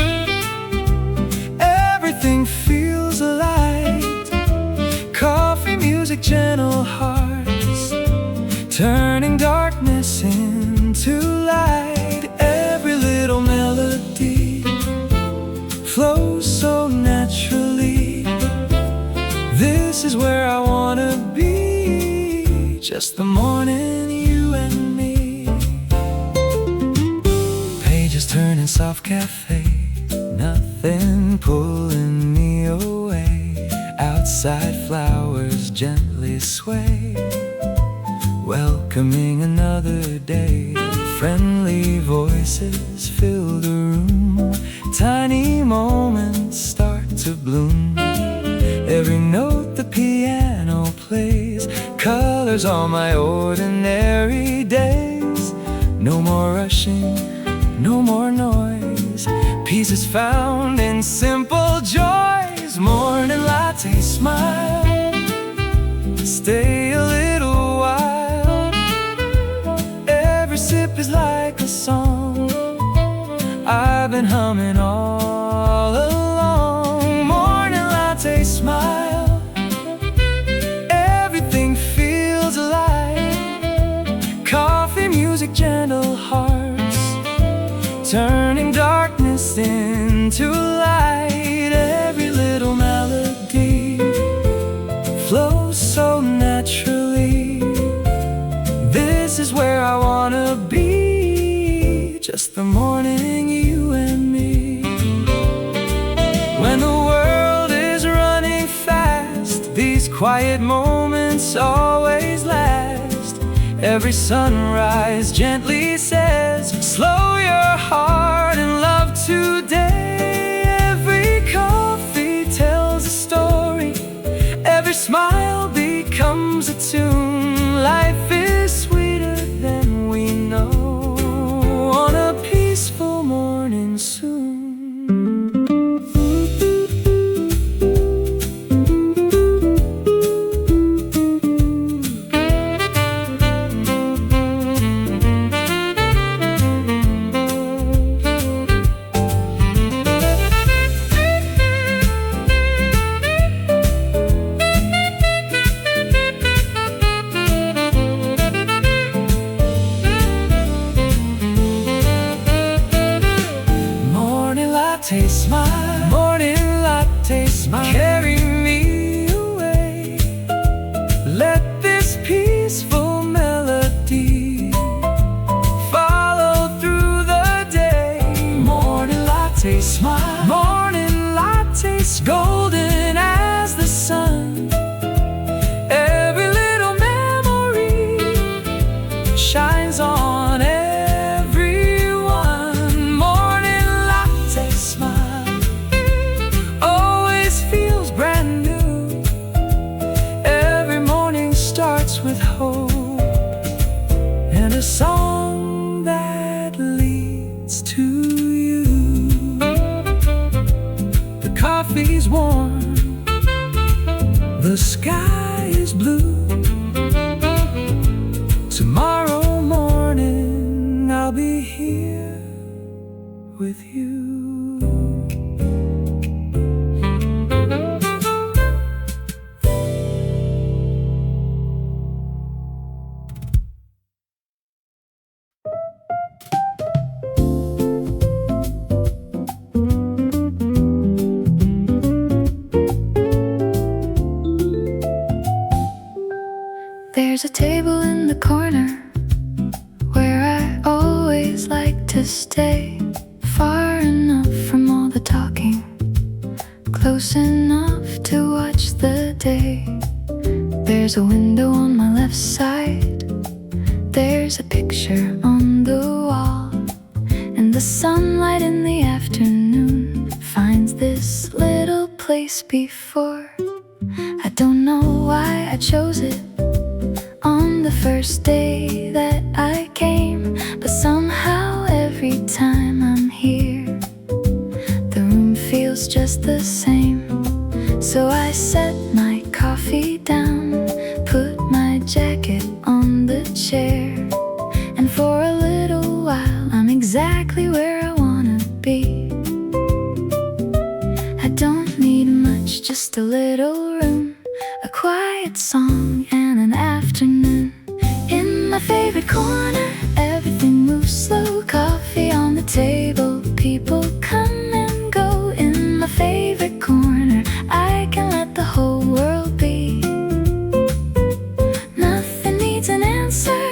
everything feels light. Coffee, music, gentle hearts, turning darkness into light. Every little melody flows so naturally. This is where I wanna be, just the morning, you and me. Pages turn in soft cafe, nothing pulling me away. Outside flowers gently sway, welcoming another day. Friendly voices fill the room, tiny moments start to bloom. Every note the piano plays colors all my ordinary days. No more rushing, no more noise, peace is found in simple joys. Morning latte, smile, stay a little while. Every sip is like a song I've been humming all along. Morning latte, smile, everything feels alive. Coffee, music, gentle hearts, turning darkness danced into light. Every little melody flows so naturally. This is where I wanna be, just the morning, you and me. When the world is running fast, these quiet moments always last. Every sunrise gently says, slow your heart and love today. Every coffee tells a story, every smile becomes a tune. Life is sweeter than we know on a peaceful morning soon. Smile, morning latte smile, carry me away. Let this peaceful melody follow through the day. Morning latte smile, morning latte golden as the sun. Every little memory shines on everyone. Morning latte smile with hope and a song that leads to you. The coffee's warm, the sky is blue. Tomorrow morning I'll be here with you. There's a table in the corner where I always like to stay, far enough from all the talking, close enough to watch the day. There's a window on my left side, there's a picture on the wall, and the sunlight in the afternoon finds this little place before. I don't know why I chose it on the first day that I came, but somehow every time I'm here, the room feels just the same. So I set my coffee down, put my jacket on the chair, and for a little while I'm exactly where I wanna be. I don't need much, just a little room, a quiet song, and an afternoon. In my favorite corner, everything moves slow. Coffee on the table, people come and go. In my favorite corner, I can let the whole world be. Nothing needs an answer,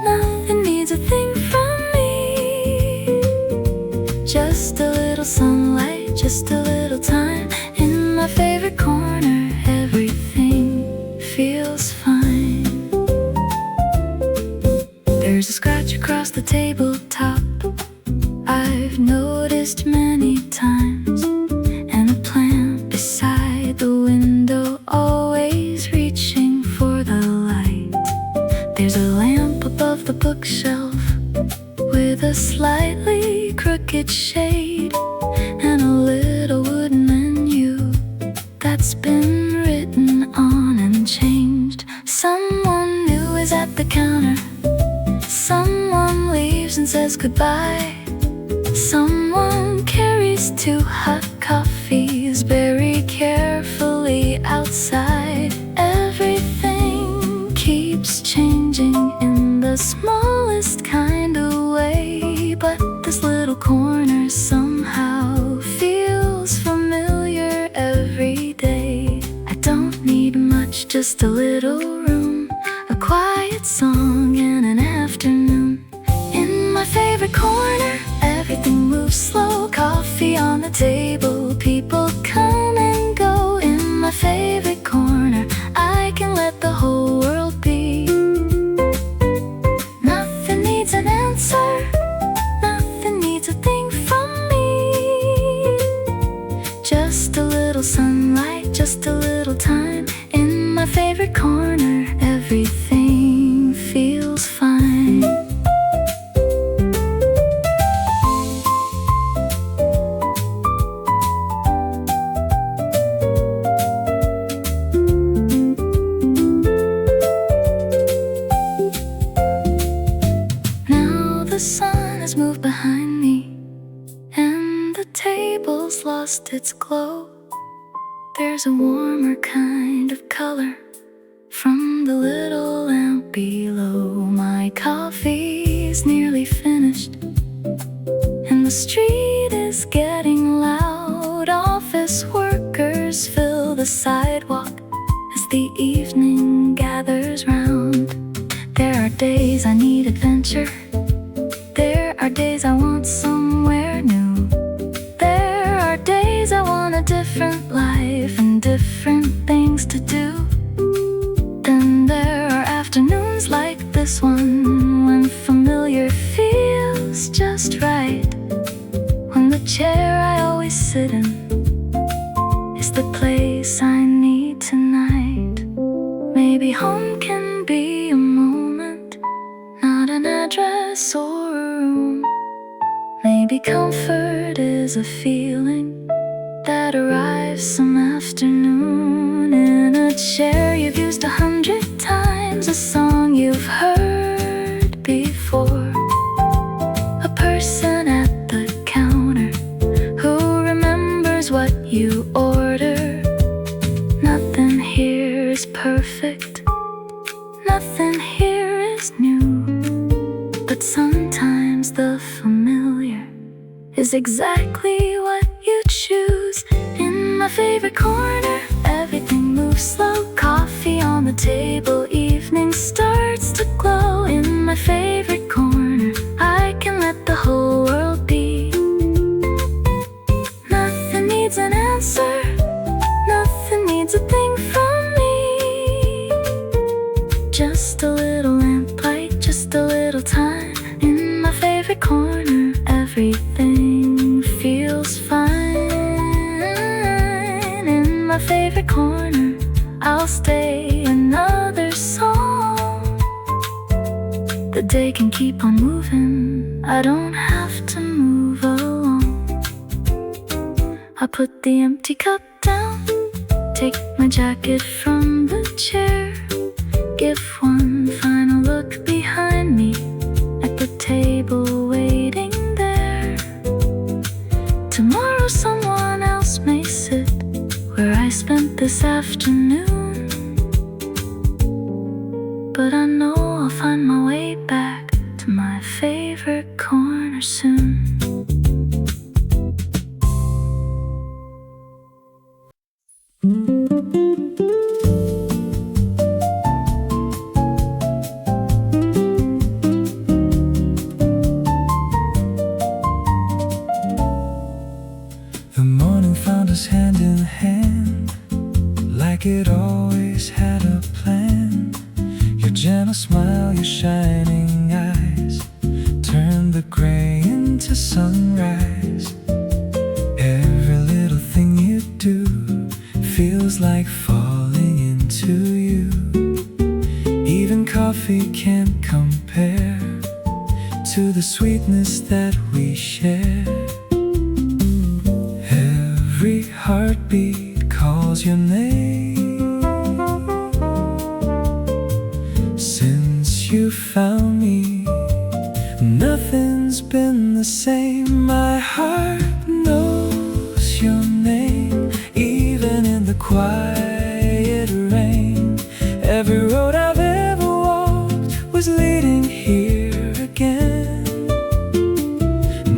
nothing needs a thing from me. Just a little sunlight, just a little time. In my favorite corner, everything feels fine. There's a scratch across the tabletop I've noticed many times, and a plant beside the window always reaching for the light. There's a lamp above the bookshelf with a slightly crooked shade, and a little wooden menu that's been written on and changed. Someone new is at the counter, someone leaves and says goodbye. Someone carries 2 hot coffees very carefully outside. Everything keeps changing in the smallest kind of way, but this little little corner somehow feels familiar every day. I don't need much, just a little room, a quiet song, and an afternoon. In my favorite corner, everything moves slow. Coffee on the table, people come and go. In my favorite corner, I can let the whole world be. Nothing needs an answer, nothing needs a thing from me. Just a little sunlight, just a little time. In my favorite corner, everything feels fine. The sun has moved behind me, and the table's lost its glow. There's a warmer kind of color from the little lamp below. My coffee's nearly finished, and the street is getting loud. Office workers fill the sidewalk as the evening gathers round. There are days I need adventure, there are days I want somewhere new. There are days I want a different life and different things to do. Then there are afternoons like this one, when familiar feels just right. When the chair I always sit in is the place I need tonight. Maybe home can be a moment, not an address or a room. Maybe comfort is a feeling that arrives some afternoon. In a chair you've used 100 times, a song you've heard before, a person at the counter who remembers what you order. Nothing here is perfect, nothing here is new, but sometimes the familiar is exactly what you choose. In my favorite corner, everything moves slow. Coffee on the table, evening starts to glow. In my favorite corner, I can let the whole world be. Nothing needs an answer, nothing needs a thing from me. Just a little lamplight, just a little time. In my favorite corner, everything feels fine. In my favorite corner, I'll stay another song. The day can keep on moving, I don't have to move along. I put the empty cup down, take my jacket from the chair, give one final look behind me at the table waiting there. Tomorrow someone else may sit where I spent this afternoon, but I know I'll find my way back to my favorite corner soon. The morning found us hand in hand, like it always had a plan. Your gentle smile, your shining eyes turned the gray into sunrise. Every little thing you do feels like falling into you. Even coffee can't compare to the sweetness that we share. Every heartbeat calls your name. Since you found me, nothing's been the same. My heart knows your name, even in the quiet rain. Every road I've ever walked was leading here again.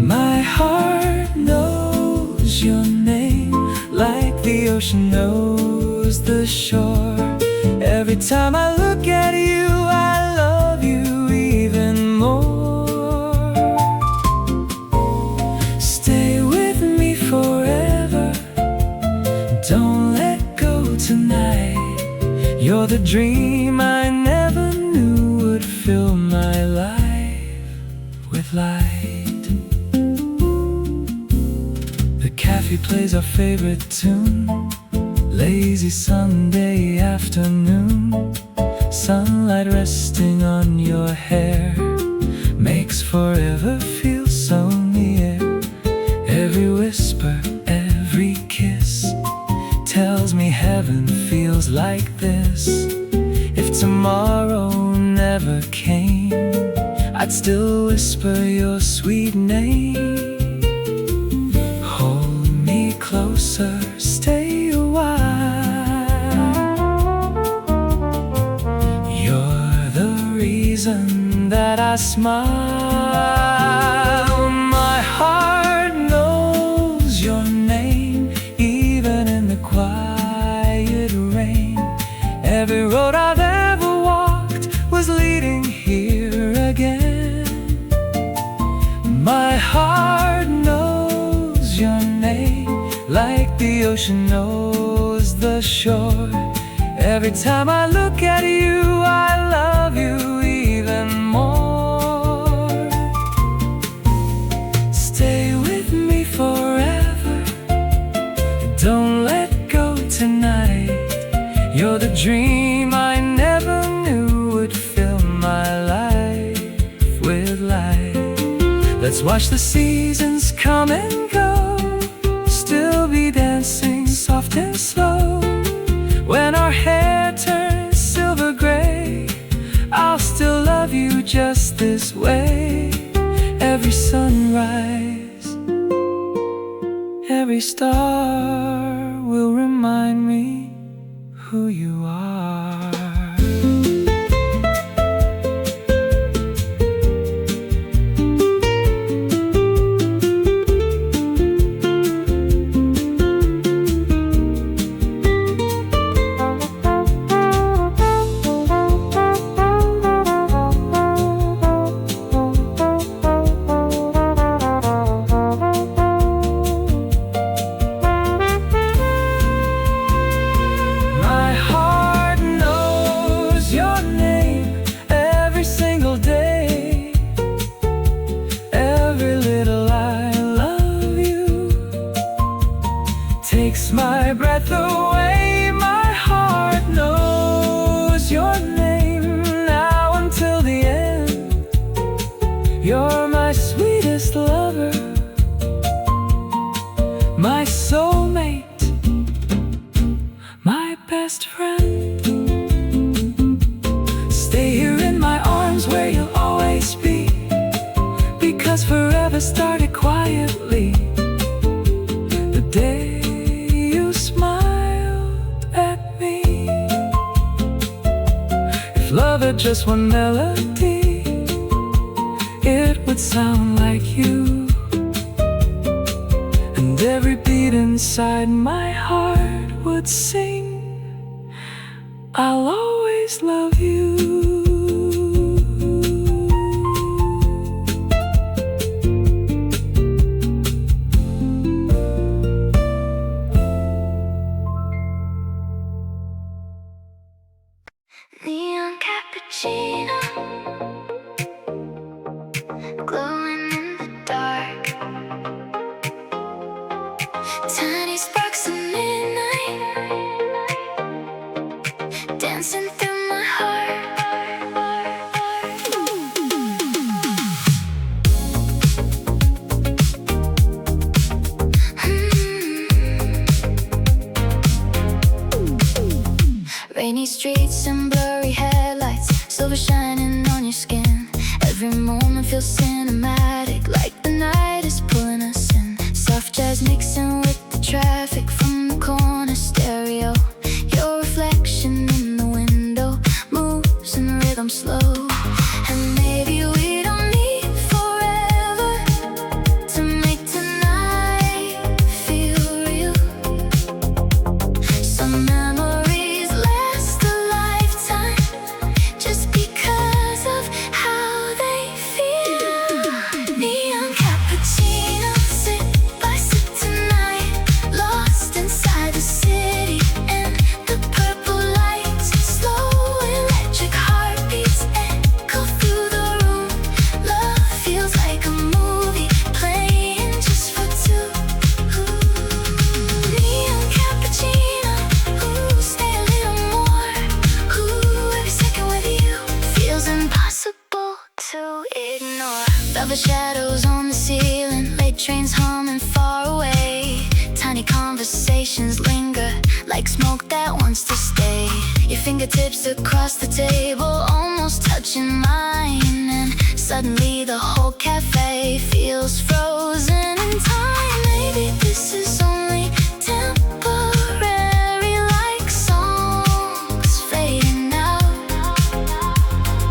My the ocean knows the shore. Every time I look at you, I love you even more. Stay with me forever, don't let go tonight. You're the dream I never knew would fill my life with light. The cafe plays our favorite tune, lazy Sunday afternoon. Sunlight resting on your hair makes forever feel so near. Every whisper, every kiss tells me heaven feels like this. If tomorrow never came, I'd still whisper your sweet name. Hold me closer, stay a while. You're the reason that I smile. My heart knows your name, even in the quiet rain. Every road I've ever walked was leading here again. My heart knows your name, like the ocean knows the shore. Every time I look at you, I love you even more. Stay with me forever, don't let go tonight. You're the dream I never knew would fill my life with light. Let's watch the seasons come and go, still be dancing soft and slow. When our hair turns silver gray, I'll still love you just this way. Every sunrise, every star will remind me who you are. Takes my breath away. My heart knows your name now until the end. You're my sweetest lover, my soulmate, my best friend. Stay here in my arms where you'll always be, because forever started quietly the day love had just one melody, it would sound like you. And every beat inside my heart would sing, I'll always love you. Neon cappuccino, glowing in the dark. Tiny sparks of midnight, dancing through my heart. Rainy streets and blurry headlights, silver shining on your skin. Every moment feels cinematic, like the night is pulling us in. Soft jazz mixing with the traffic from the corner stereo. Your reflection in the window moves in rhythm slow. And maybe we don't need forever to make tonight feel real. trains humming far away. Tiny conversations linger like smoke that wants to stay. Your fingertips across the table, almost touching mine, and suddenly the whole cafe feels frozen in time. Maybe this is only temporary, like songs fading out.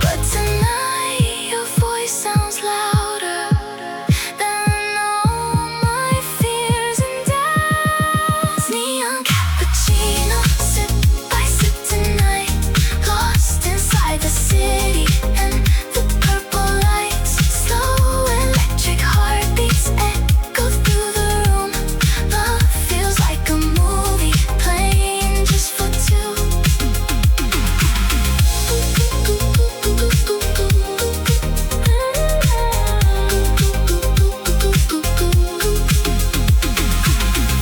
But tonight your voice sounds louder than all my fears and doubts. Neon cappuccino, sip by sip tonight, lost inside the city and the purple lights. Slow electric heartbeats echo through the room. Love feels like a movie playing just for two.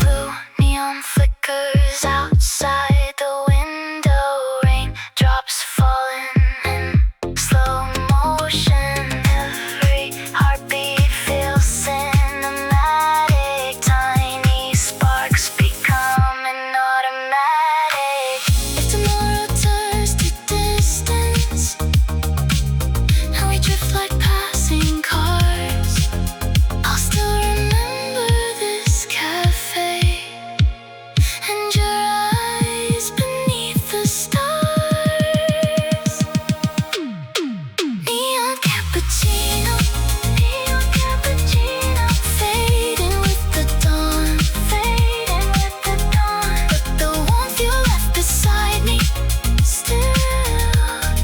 Blue neon flickers outside the window, raindrops falling in slow motion. Every heartbeat feels cinematic, tiny sparks becoming automatic. If tomorrow turns to distance and we drift like passing cars, I'll still remember this cafe and your eyes beneath the stars. Neon cappuccino, fading with the dawn, fading with the dawn. But the warmth you left beside me still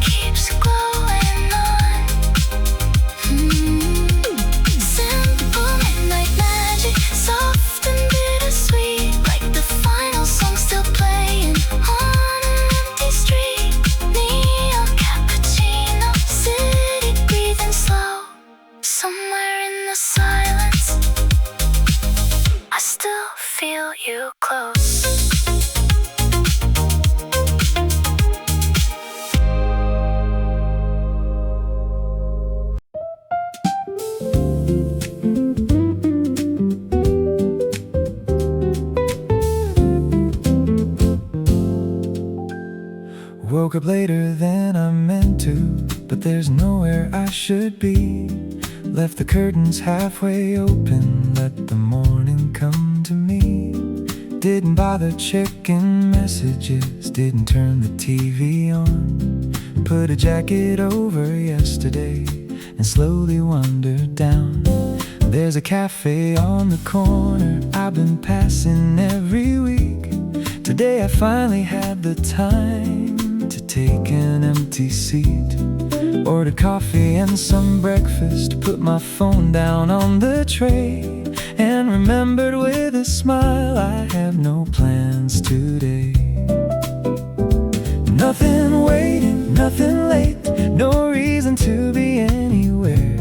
keeps glowing on. Simple midnight magic, soft and bittersweet, like the final song still playing on an empty street. Neon cappuccino, city breathing slow. Somewhere in the silence, I still feel you close. Woke up later than I meant to, but there's nowhere I should be. Left the curtains halfway open, let the morning come to me. Didn't bother checking messages, didn't turn the TV on. Put a jacket over yesterday and slowly wandered down. There's a cafe on the corner I've been passing every week. Today I finally had the time to take an empty seat. Ordered coffee and some breakfast, put my phone down on the tray, and remembered with a smile I have no plans today. Nothing waiting, nothing late, no reason to be anywhere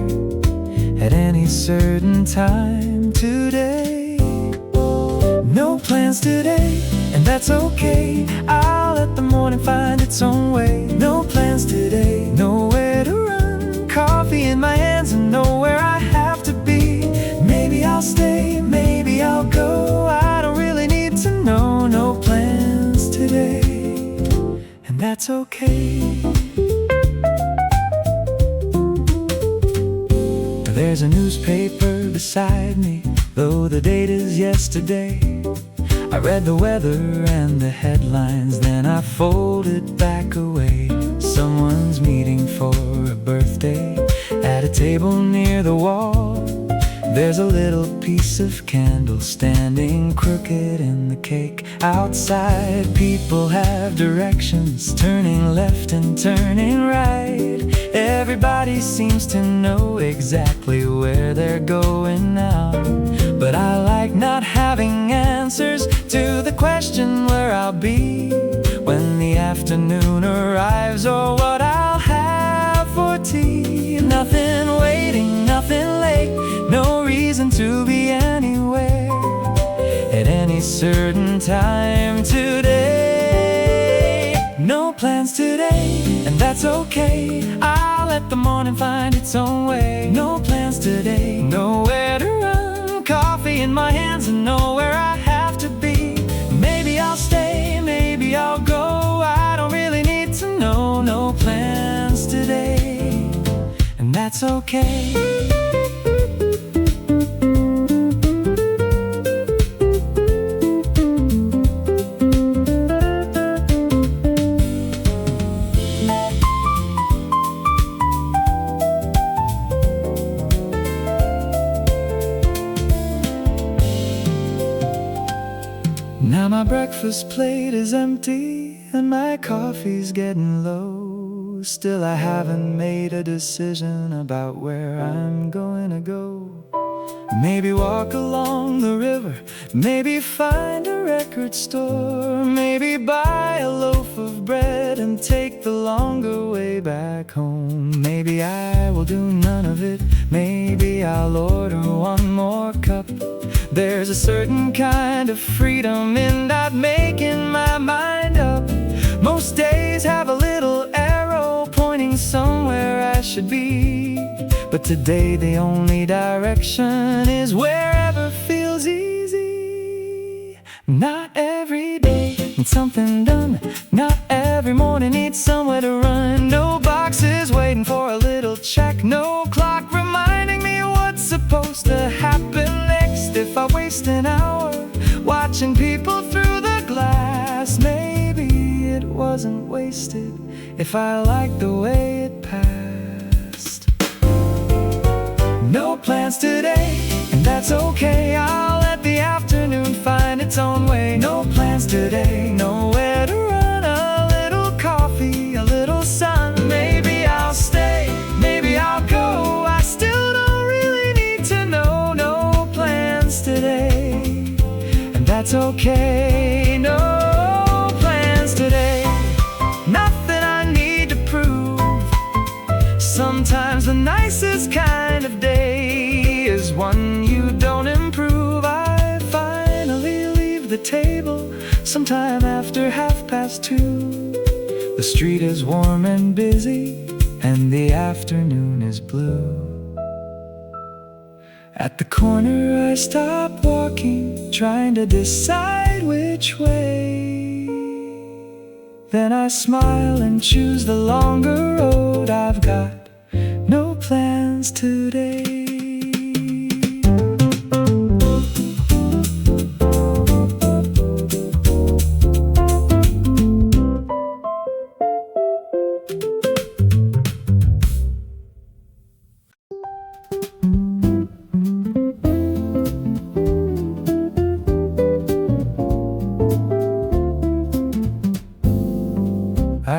at any certain time today. No plans today, and that's okay. I'll let the morning find its own way. No plans today, nowhere to run, coffee in my hands and nowhere I have to be. Maybe I'll stay, maybe I'll go, I don't really need to know. No plans today, and that's okay. There's a newspaper beside me, though the date is yesterday. I read the weather and the headlines, then I folded back away. Someone's meeting for a birthday at a table near the wall. There's a little piece of candle standing crooked in the cake. Outside, people have directions, turning left and turning right. Everybody seems to know exactly where they're going now. But I like not having answers to the question where I'll be when the afternoon arrives, or what I'll have for tea. Nothing waiting, nothing late, no reason to be anywhere at any certain time today. No plans today, and that's okay. I'll let the morning find its own way. No plans today, nowhere to run, key in my hands and know where I have to be. Maybe I'll stay, maybe I'll go. I don't really need to know. No plans today, and that's okay. Now my breakfast plate is empty and my coffee's getting low. Still I haven't made a decision about where I'm going to go. Maybe walk along the river, maybe find a record store, maybe buy a loaf of bread and take the longer way back home. Maybe I will do none of it, maybe I'll order one more cup. There's a certain kind of freedom in not making my mind up. Most days have a little arrow pointing somewhere I should be, but today the only direction is wherever feels easy. Not every day needs something done, not every morning needs somewhere to run. No boxes waiting for a little check, no clock reminding me what's supposed to happen next. If I waste an hour watching people through the glass, maybe it wasn't wasted if I liked the way it passed. No plans today, and that's okay. I'll let the afternoon find its own way. No plans today, nowhere to run. A little coffee, a little sun. Maybe I'll stay, maybe I'll go. I still don't really need to know. No plans today, and that's okay. No plans today, nothing I need to prove. Sometimes the nicest kind of day is one you don't improve. I finally leave the table sometime after 2:30. The street is warm and busy, and the afternoon is blue. At the corner I stop walking, trying to decide which way. Then I smile and choose the longer road. I've got no plans today.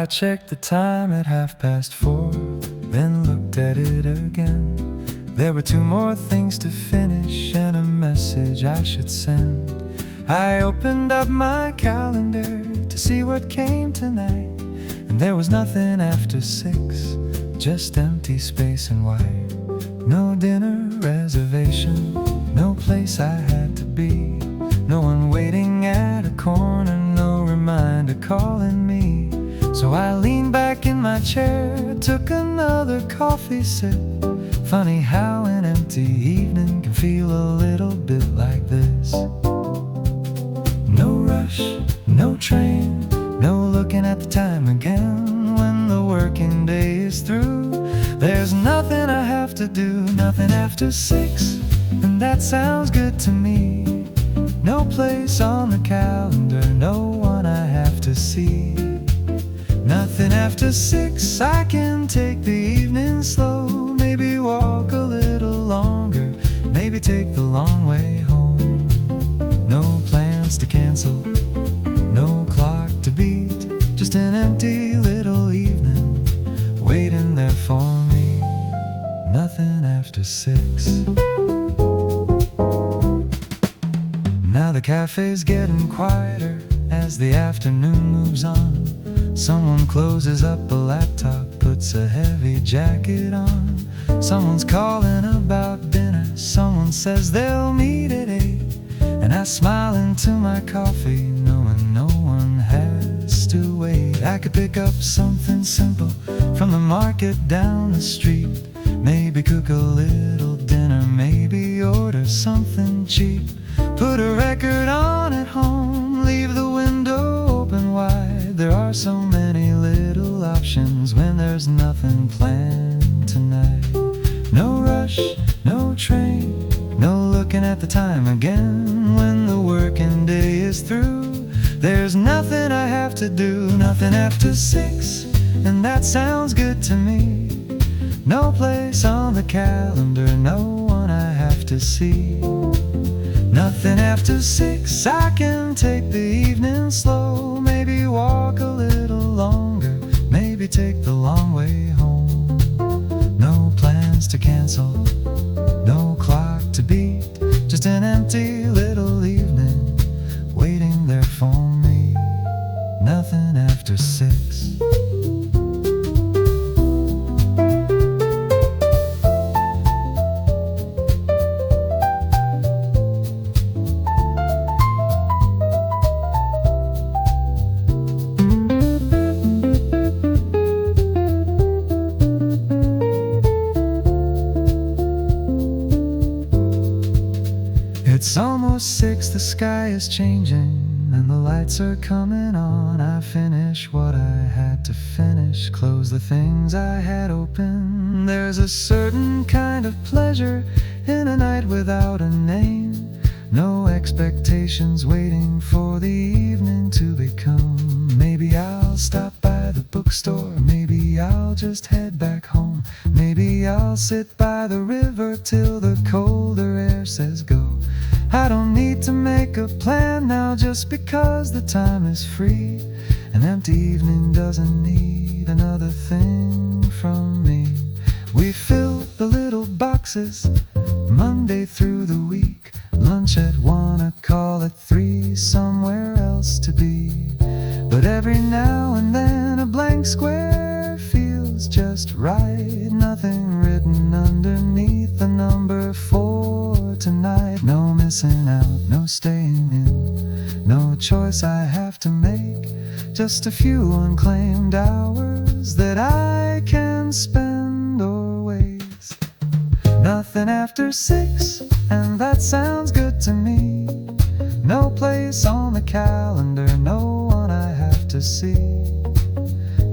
I checked the time at 4:30, then looked at it again. There were 2 more things to finish and a message I should send. I opened up my calendar to see what came tonight, and there was nothing after 6, just empty space and white. No dinner reservation, no place I had to be, no one waiting at a corner, no reminder calling me. So I leaned back in my chair, took another coffee sip. Funny how an empty evening can feel a little bit like this. No rush, no train, no looking at the time again. When the working day is through, there's nothing I have to do, nothing after 6, and that sounds good to me. No place on the calendar, no one I have to see. Nothing after 6, I can take the evening slow. Maybe walk a little longer, maybe take the long way home. No plans to cancel, no clock to beat, just an empty little evening waiting there for me. Nothing after 6. Now the cafe's getting quieter as the afternoon moves on. Someone closes up a laptop, puts a heavy jacket on. Someone's calling about dinner, someone says they'll meet at 8. And I smile into my coffee, knowing no one has to wait. I could pick up something simple from the market down the street, maybe cook a little dinner, maybe order order something cheap, put a record on at home, leave the window open wide. There are so many little options when there's nothing planned tonight. No rush, no train, no looking at the time again. When the working day is through, there's nothing I have to do. Nothing after 6, and that sounds good to me. No place on the calendar, no one I have to see. Nothing after 6, I can take the evening slow. Maybe walk a little longer, maybe take the long way home. No plans to cancel, no clock to beat, just an empty little evening waiting there for me. Nothing after 6. It's almost 6, the sky is changing and the lights are coming on. I finish what I had to finish, close the things I had open. There's a certain kind of pleasure in a night without a name. No expectations waiting for the evening to become. Maybe I'll stop by the bookstore, maybe I'll just head back home. Maybe I'll sit by the river till the colder air says go. I don't need to make a plan now just because the time is free. An empty evening doesn't need another thing from me. We fill the little boxes Monday through the week. Lunch at 1, a call at 3, somewhere else to be. But every now and then a blank square feels just right. Nothing written underneath the number 4 tonight. No missing out, no staying in, no choice I have to make. Just a few unclaimed hours that I can spend or waste. Nothing after 6, and that sounds good to me. No place on the calendar, no one I have to see.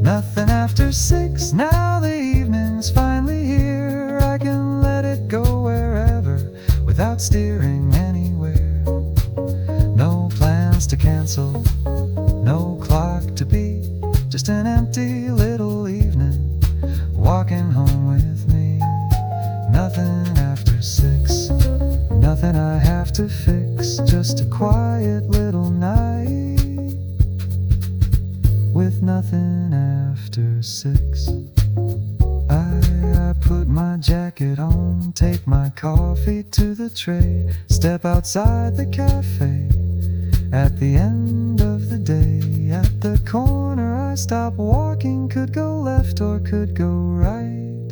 Nothing after 6, now the evening's finally here. I can let it go wherever without steering anywhere. No plans to cancel, no clock to beat, just an empty little evening walking home with me. Nothing after 6, nothing I have to fix, just a quiet little night with nothing after 6. I put my jacket on, take my coffee to the tray, step outside the cafe at the end of the day. At the corner I stop walking, could go left or could go right.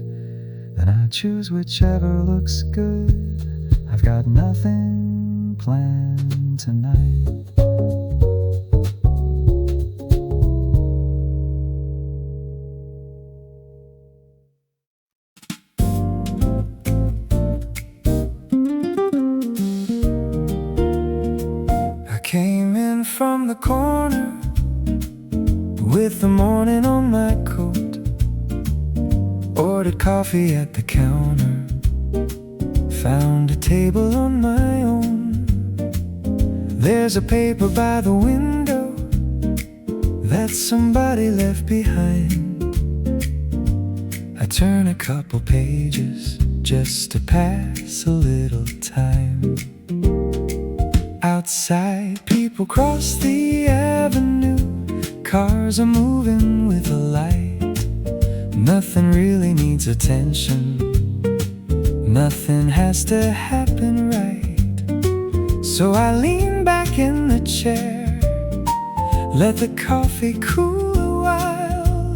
Then I choose whichever looks good. I've got nothing planned tonight. I came in from the corner with the morning on my coat, ordered coffee at the counter, found a table on my own. There's a paper by the window that somebody left behind. I turn a couple pages just to pass a little time. Outside, people cross the avenue, cars are moving with a light. Nothing really needs attention, nothing has to happen right. So I lean back in the chair, let the coffee cool a while.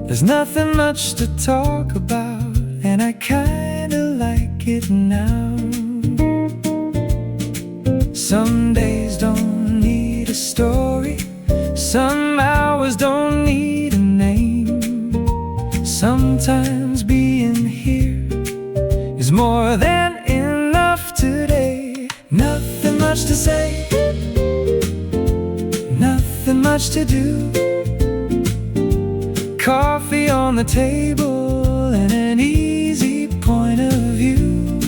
There's nothing much to talk about, and I kinda like it now. Some days don't need a story, some hours don't need a name. Sometimes being here is more than enough to much to say, nothing much to do. Coffee on the table and an easy point of view.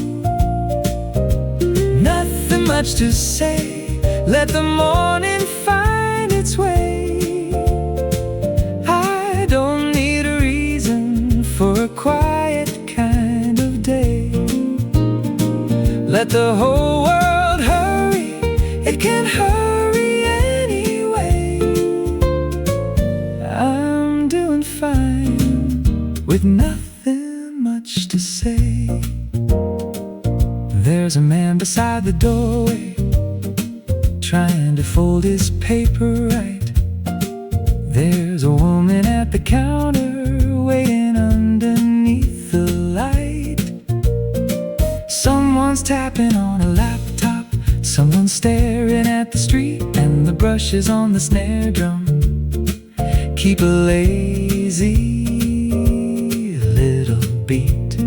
Nothing much to say, let the morning find its way. I don't need a reason for a quiet kind of day. Let the whole world hurry, it can hurry anyway. I'm doing fine with nothing much to say. There's a man beside the doorway, trying to fold his paper right. There's a woman at the counter, waiting underneath the light. Someone's tapping on a laptop, someone's staring at the street, and the brushes on the snare drum keep a lazy little beat.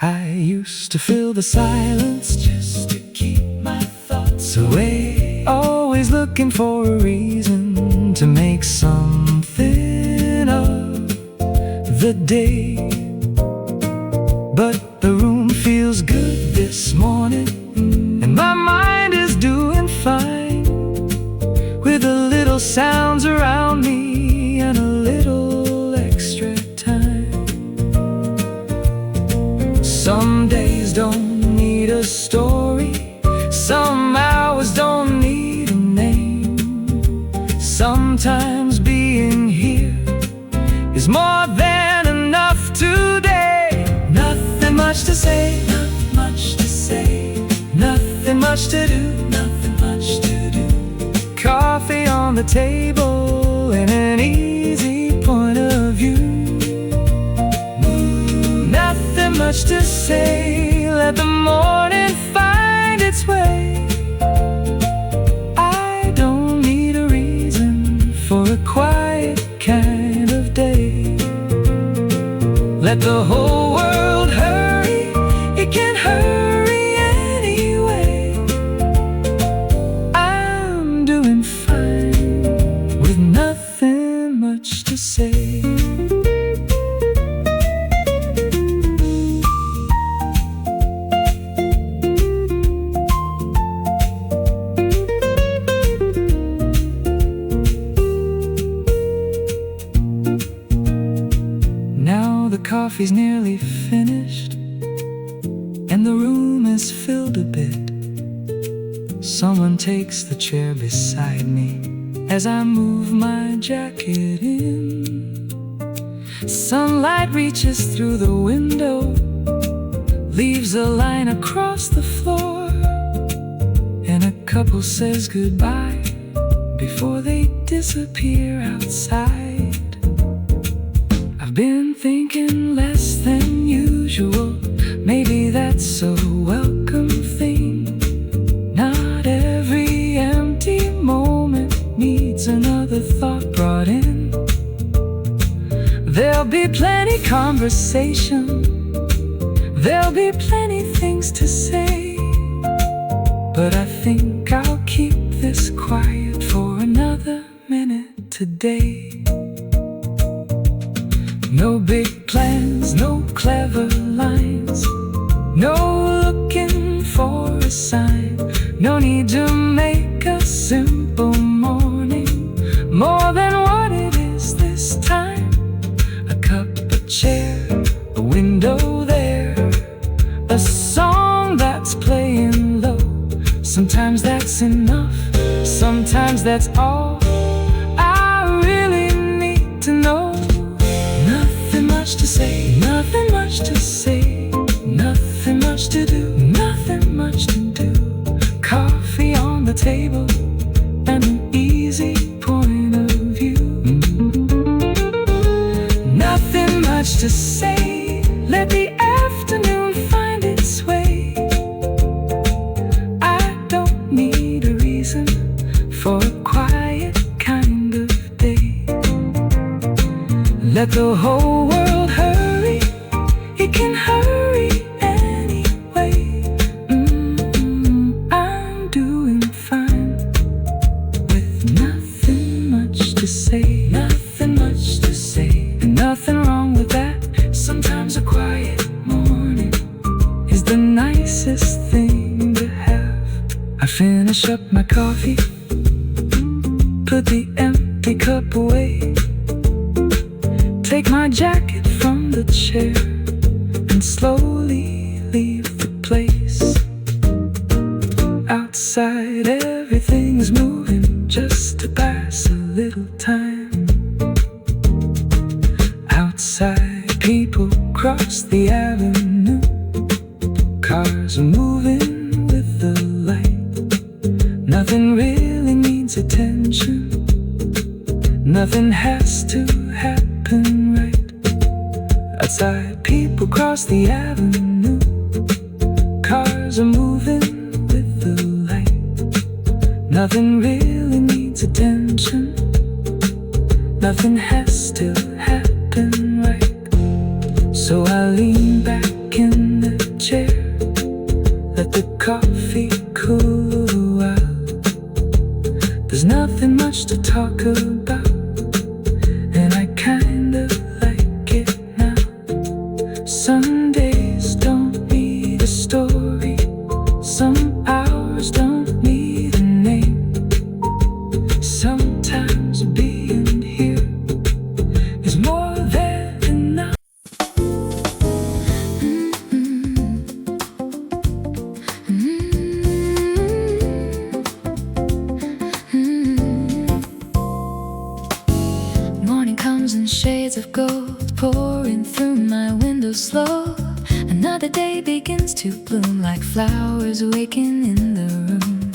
I used to fill the silence just to keep my thoughts away, always looking for a reason to make something of the day. But the room feels good this morning, and my mind is doing fine, with a little sounds around me and a little extra time. Some days don't need a story, some hours don't need a name. Sometimes being here is more than enough today. Nothing much to say, nothing much to say, nothing much to do, nothing much to do. Coffee on the table and an easy point of view. Nothing much to say, let the morning find its way. I don't need a reason for a quiet kind of day. Let the whole world hurry, it can hurry anyway. I'm doing fine with nothing much to say. Now the coffee's nearly finished, and the room is filled a bit. Someone takes the chair beside me as I move my jacket in. Sunlight reaches through the window, leaves a line across the floor, and a couple says goodbye before they disappear outside. I've been thinking less than usual, maybe that's a welcome thing. Not every empty moment needs another thought brought in. There'll be plenty conversation, there'll be plenty things to say, but I think I'll keep this quiet for another minute today. No big plans, no clever lines, no looking for a sign, no need to make a simple morning more than what it is this time. A cup, a chair, a window there, a song that's playing low. Sometimes that's enough, sometimes that's all I really need to know. Nothing much to say, nothing much to say, nothing much to do, nothing much to do. Coffee on the table and an easy point of view. Nothing much to say, let the afternoon find its way. I don't need a reason for a quiet kind of day. Let the whole world hurry, it can hurry anyway. I finish up my coffee, put the empty cup away, take my jacket from the chair, and slowly leave the place. Outside everything's moving just to pass a little time. Outside people cross the avenue, cars are moving with the light. Nothing really needs attention, nothing has to happen right. Outside people cross the avenue, cars are moving with the light. Nothing really needs attention, nothing has to happen right. So I lean back in the chair, let the coffee cool a while. There's nothing much to talk about, and I kinda like it now. Some days don't need a story, some hours don't need a name. Sometimes being here is more than enough. Morning comes in shades of gold, pouring through my window slow. Another day begins to bloom like flowers waking in the room.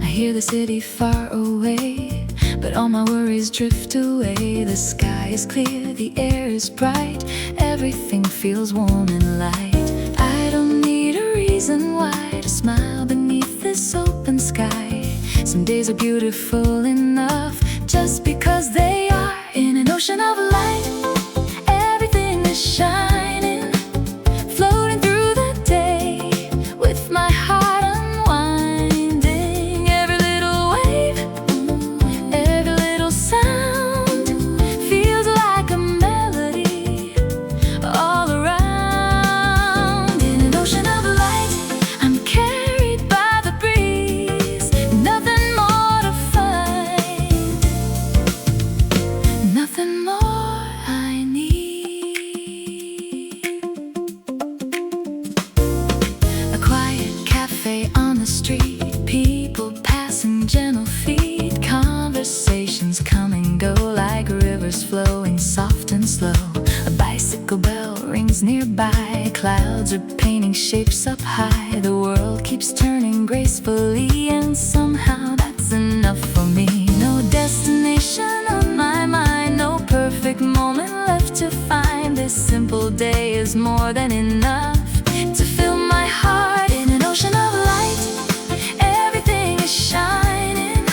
I hear the city far away, but all my worries drift away. The sky is clear, the air is bright, everything feels warm and light. I don't need a reason why to smile beneath this open sky. Some days are beautiful enough just because they are. In an ocean of light, everything is shining, floating through the day, with my heart unwinding. Every little wave, every little sound feels like a melody all around. In an ocean of light, I'm carried by the breeze, nothing more to find, nothing more I need. A quiet cafe on the street, people passing gentle feet, conversations come and go like rivers flowing soft and slow. A bicycle bell rings nearby, clouds are painting shapes up high. The world keeps turning gracefully, and somehow that's enough for me. No destination on my mind, no perfect moment left to find. This simple day is more than enough to fill my heart. In an ocean of light, everything is shining,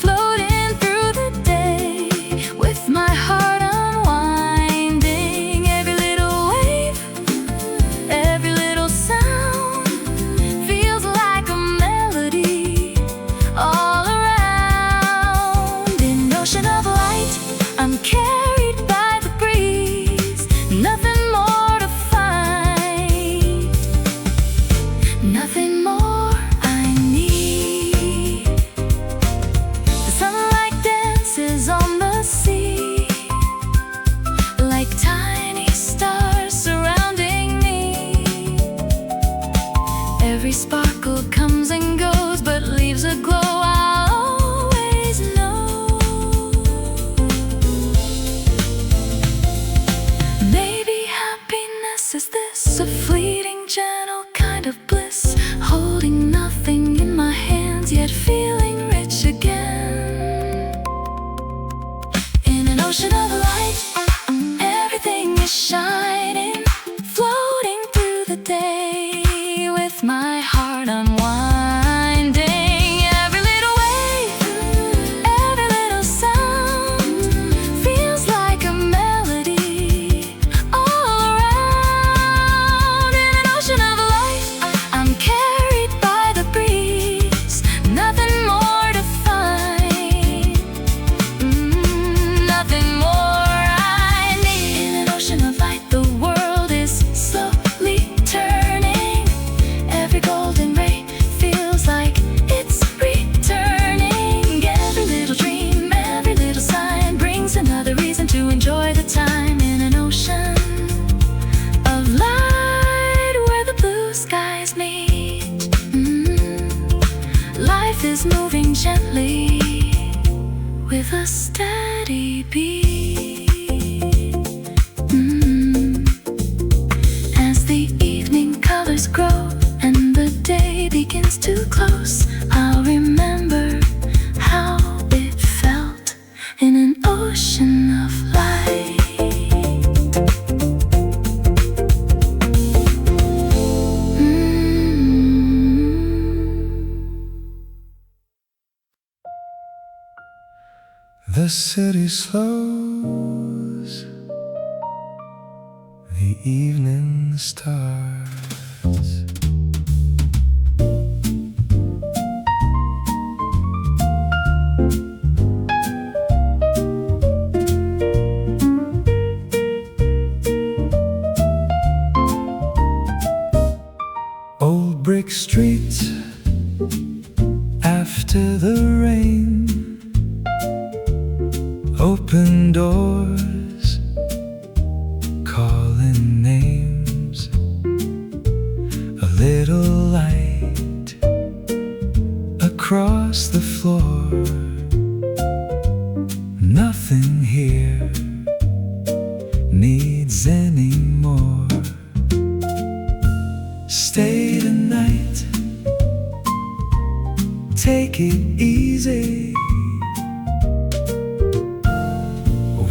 floating through the day, with my heart unwinding. Every little wave, every little sound feels like a melody all around. In an ocean of light, I'm carried by the breeze, nothing more to find, nothing more I need. The sunlight dances on the sea, like tiny stars surrounding me. Every sparkle comes and goes, but leaves a glow I'll always know. Maybe happiness is this, a fleeting, gentle kind of bliss, holding nothing in my hands, yet feeling rich again. In an ocean of light, everything is shining, floating through the day, with my heart unwinding. Every little wave, every little sound feels like a melody all around. In an ocean of light, I'm carried by the breeze, nothing Life is moving gently with a steady beat. As the evening colors grow and the day begins to close, I'll remember how it felt in an ocean of light. The city slows, the evening starts. Old brick streets after the rain, open doors, calling names, a little light across the floor. Nothing here needs any more. Stay tonight, take it easy.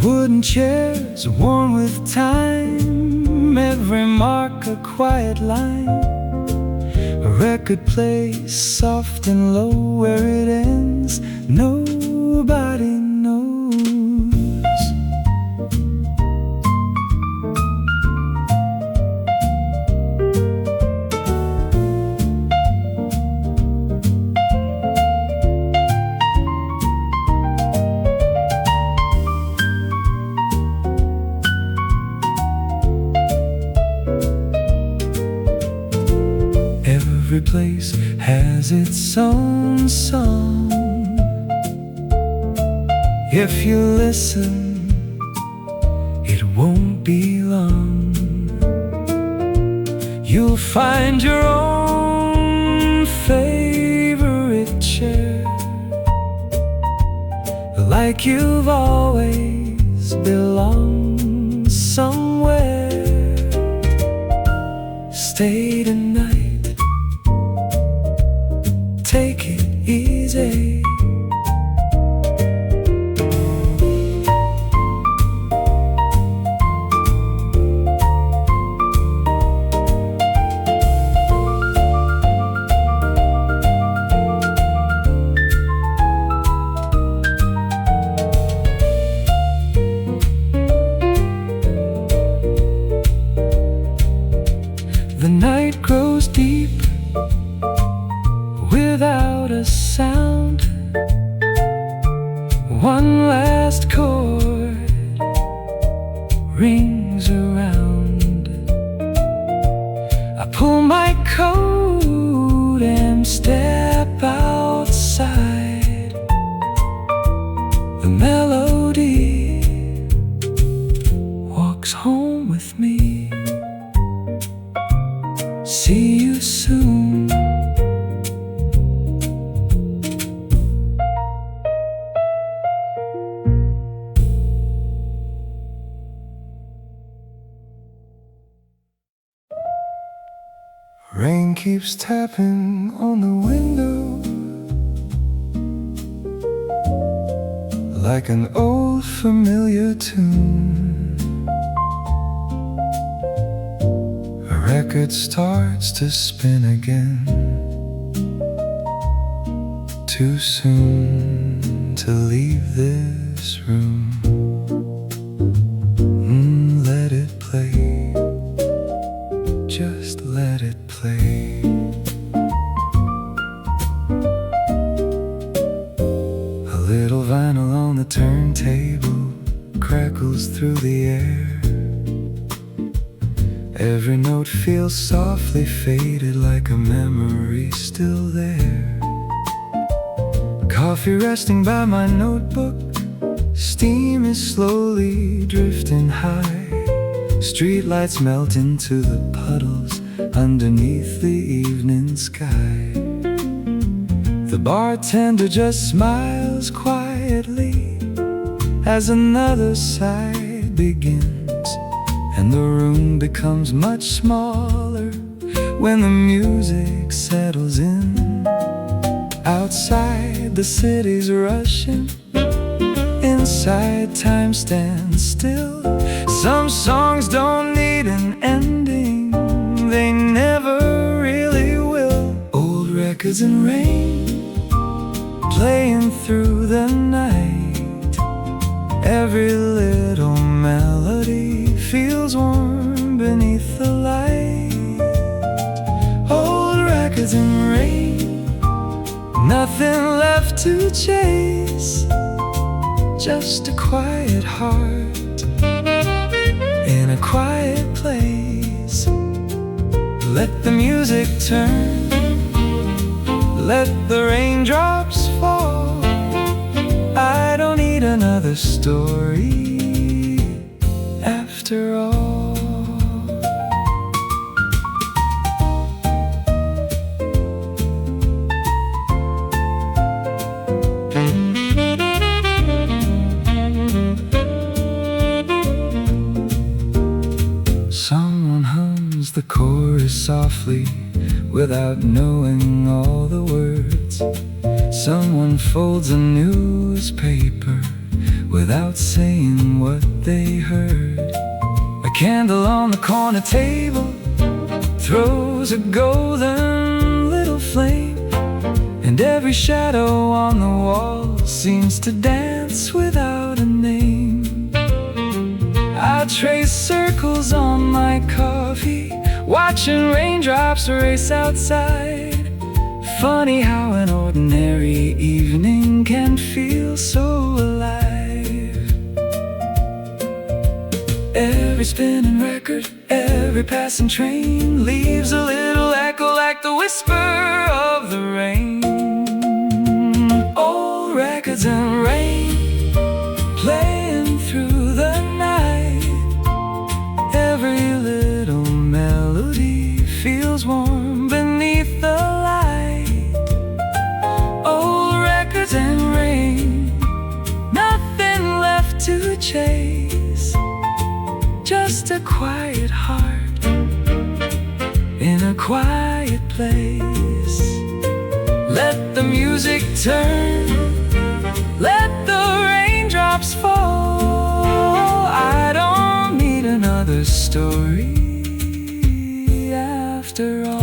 Wooden chairs worn with time, every mark a quiet line. A record plays soft and low, where it ends nobody knows. Every place has its own song. If you listen, it won't be long. You'll find your own favorite chair, like you've always belonged somewhere. Stay tonight, take it easy. The night grows deep without a sound. One last chord rings around. I pull my coat and step outside. The melody walks home with me. See you soon. Rain keeps tapping on the window like an old familiar tune. A record starts to spin again. Too soon to leave this room. Let it play, just let it play. A little vinyl on the turntable crackles through the air. Every note feels softly faded, like a memory still there. Coffee resting by my notebook, steam is slowly drifting high. Streetlights melt into the puddles underneath the evening sky. The bartender just smiles quietly as another side begins, and the room becomes much smaller when the music settles in. Outside, the city's rushing. Inside, time stands still. Some songs don't need an ending, they never really will. Old records and rain playing through the night. Every little melody feels warm beneath the light. Old records and rain, nothing left to chase. Just a quiet heart in a quiet place. Let the music turn, let the raindrops fall. I don't need another story after all. Someone hums the chorus softly without knowing all the words. Someone folds a newspaper without saying what they heard. A candle on the corner table throws a golden little flame, and every shadow on the wall seems to dance without a name. I trace circles on my coffee, watching raindrops race outside. Funny how an ordinary evening can feel so alive. Every spinning record, every passing train leaves a little echo like the whisper of the rain. Old records and rain playing through the night. Every little melody feels warm beneath the light. Old records and rain, nothing left to chase. Just a quiet heart in a quiet place. Let the music turn, let the raindrops fall. I don't need another story after all.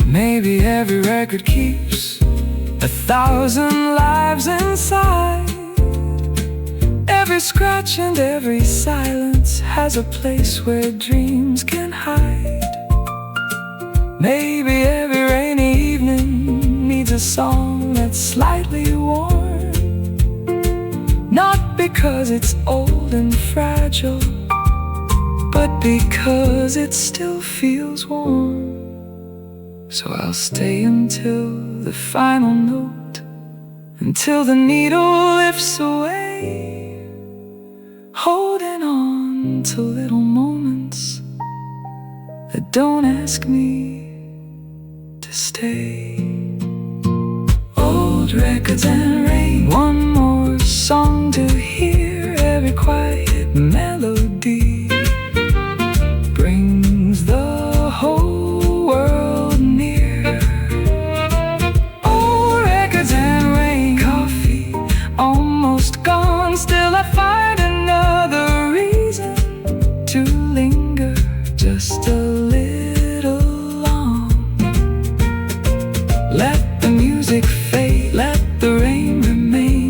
Maybe every record keeps 1,000 lives inside. Every scratch and every silence has a place where dreams can hide. Maybe every rainy evening needs a song that's slightly warm, not because it's old and fragile, but because it still feels warm. So I'll stay until the final note, until the needle lifts away, holding on to little moments that don't ask me to stay. Old records and rain, one more song to hear. Every quiet melody brings the whole world near. Old records and rain, coffee almost gone, still I find another reason to linger just a little long. Let the music fade, let the rain remain.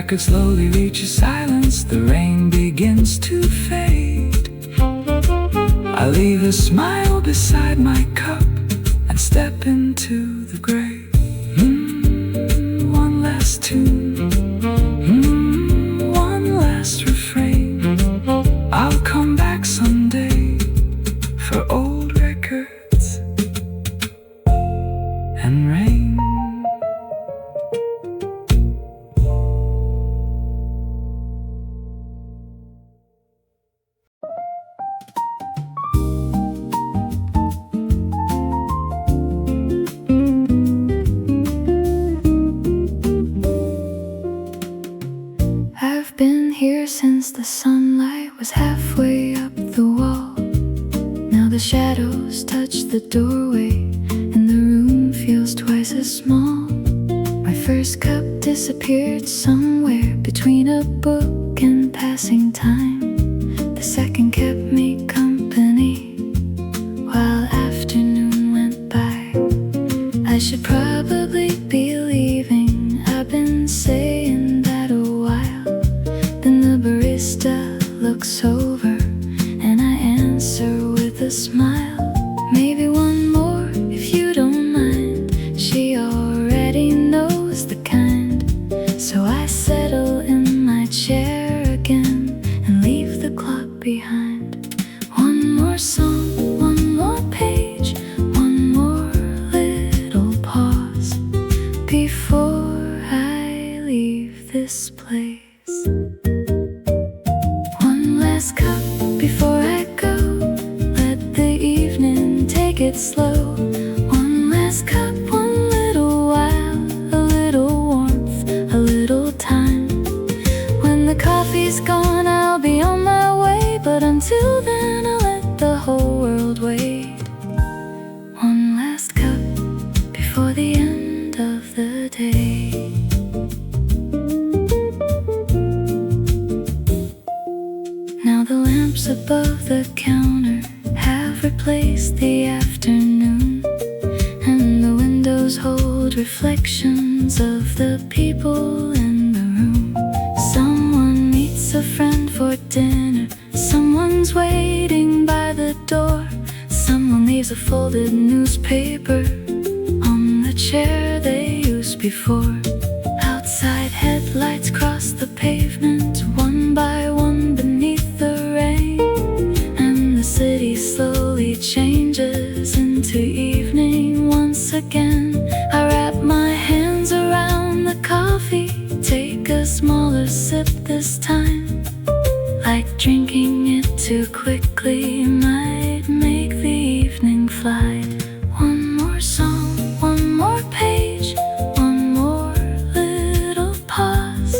record slowly reaches silence, the rain begins to fade. I leave a smile beside my cup and step into the grave. One last tune, one last refrain. I'll come back someday for old records and rain. I've been here since the sunlight was halfway up the wall. Now the shadows touch the doorway and the room feels twice as small. My first cup disappeared somewhere between a book and passing time. The second kept me company while afternoon went by. I should probably be leaving, I've been saying that a while. Then the barista looks over and I answer with a smile. Maybe one more if you don't mind. She already knows the kind. So I settle in my chair again and leave the clock behind. One more song, one more page, one more little pause before I leave this place. One last cup before I go, let the evening take it slow. One last cup, one little while, a little warmth, a little time. When the coffee's gone, I'll be on my way, but until then I'll let the whole world wait. One last cup before the end of the day. Now the lamps above the counter have replaced the afternoon, and the windows hold reflections of the people in the room. Someone meets a friend for dinner, someone's waiting by the door, someone leaves a folded newspaper on the chair they used before. Outside headlights cross the pavement one by one beneath the rain, and the city slowly changes into evening once again. I wrap my hands around the coffee, take a smaller sip this time. Like drinking it too quickly might make the evening fly. One more song, one more page, one more little pause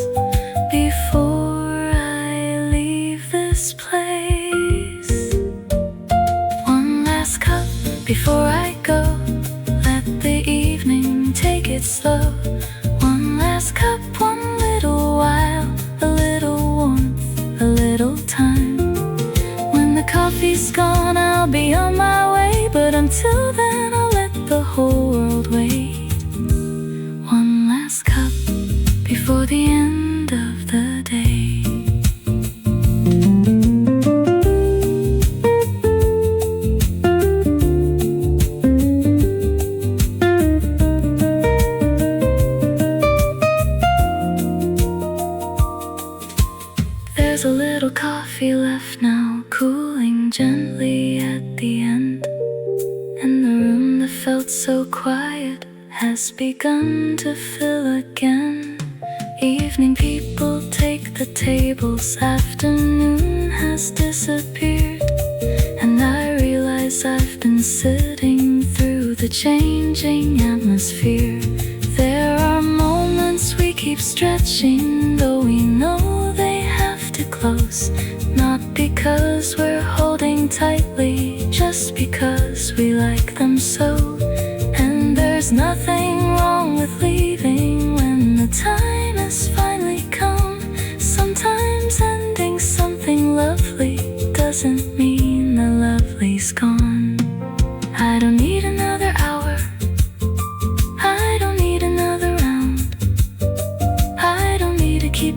before I leave this place. One last cup before I go, let the evening take it slow. One last cup, one little while, a little warmth, a little time. When the coffee's gone, I'll be on my way, but until then I'll let the whole world wait. One last cup before the end of the day. There's a little coffee left now, cooling gently at the end, and the room that felt so quiet has begun to fill again. Evening people take the tables, afternoon has disappeared, and I realize I've been sitting through the changing atmosphere. There are moments we keep stretching, though we know they have to close. Not because we're holding tightly, just because we like them so. And there's nothing wrong with leaving when the time has finally come. Sometimes ending something lovely doesn't mean the lovely's gone. I don't need another hour, I don't need another round, I don't need to keep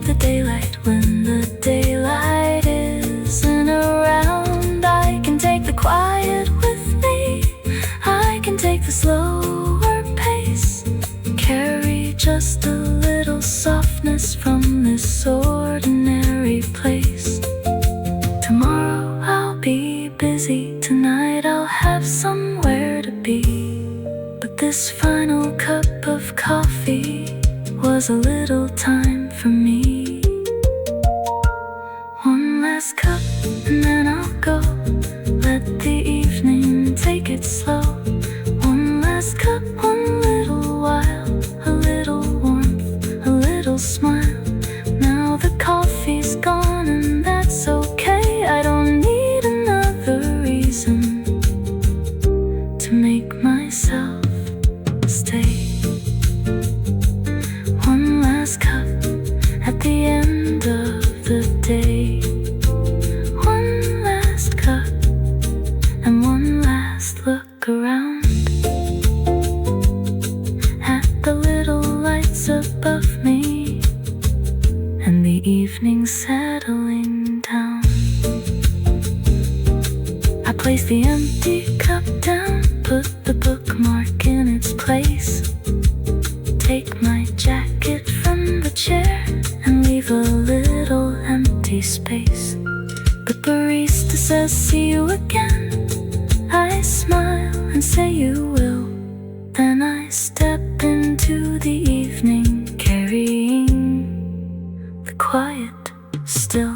ordinary place. Tomorrow I'll be busy, tonight I'll have somewhere to be. But this final cup of coffee was a little time for me. One last cup and then I'll go, let the evening take it slow. One last cup, one little while, a little warmth, a little smile. Now the coffee's gone and that's okay. I don't need another reason to make myself stay. One last cup at the end of the day. One last cup and one last look around at the little lights above me and the evening settling down. I place the empty cup down, put the bookmark in its place, take my jacket from the chair and leave a little empty space. The barista says, "See you again." I smile and say, "You will." Then I step into the evening, carrying the quiet still.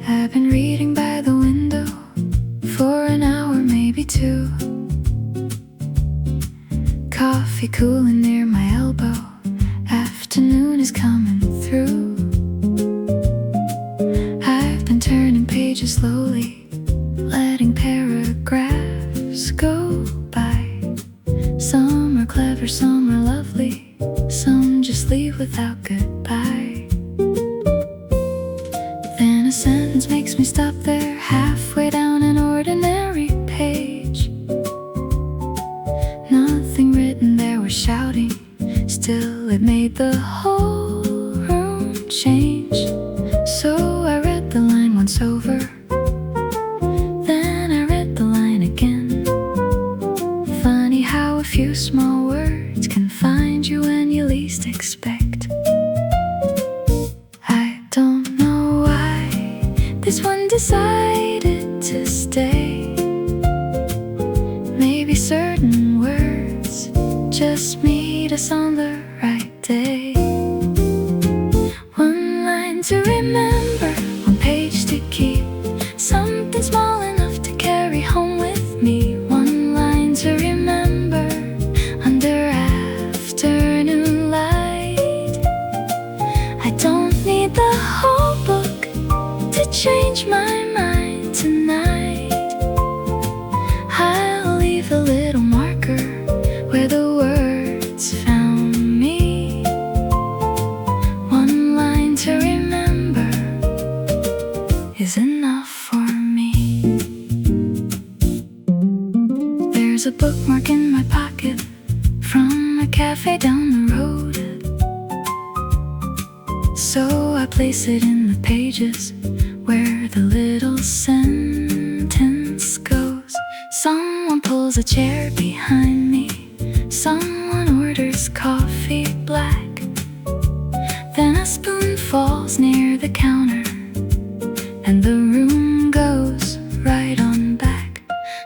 I've been reading by the window for an hour, maybe two. Coffee cooling near my elbow, afternoon is coming through. I've been turning pages slowly, letting paragraphs go by. Some are clever, some are lovely, some just leave without goodbye. Then a sentence makes me stop there, halfway down an ordinary page. Nothing written there was shouting, still it made the whole room change. So I read the line once over, then I read the line again. Funny how a few small words can find you when you least expect. I don't know why this one decided to stay. Maybe certain words just meet us on the right day. One line to remember, one page to keep, something small enough to carry home with me. One line to remember under afternoon light. I don't need the whole book to change my mind tonight. I'll leave a little marker where the words found me. One line to remember is enough for me. There's a bookmark in my pocket from a cafe down the road. So I place it in the pages where the little sentence goes. Someone pulls a chair behind me, someone orders coffee black. Then a spoon falls near the counter and the room goes right on back.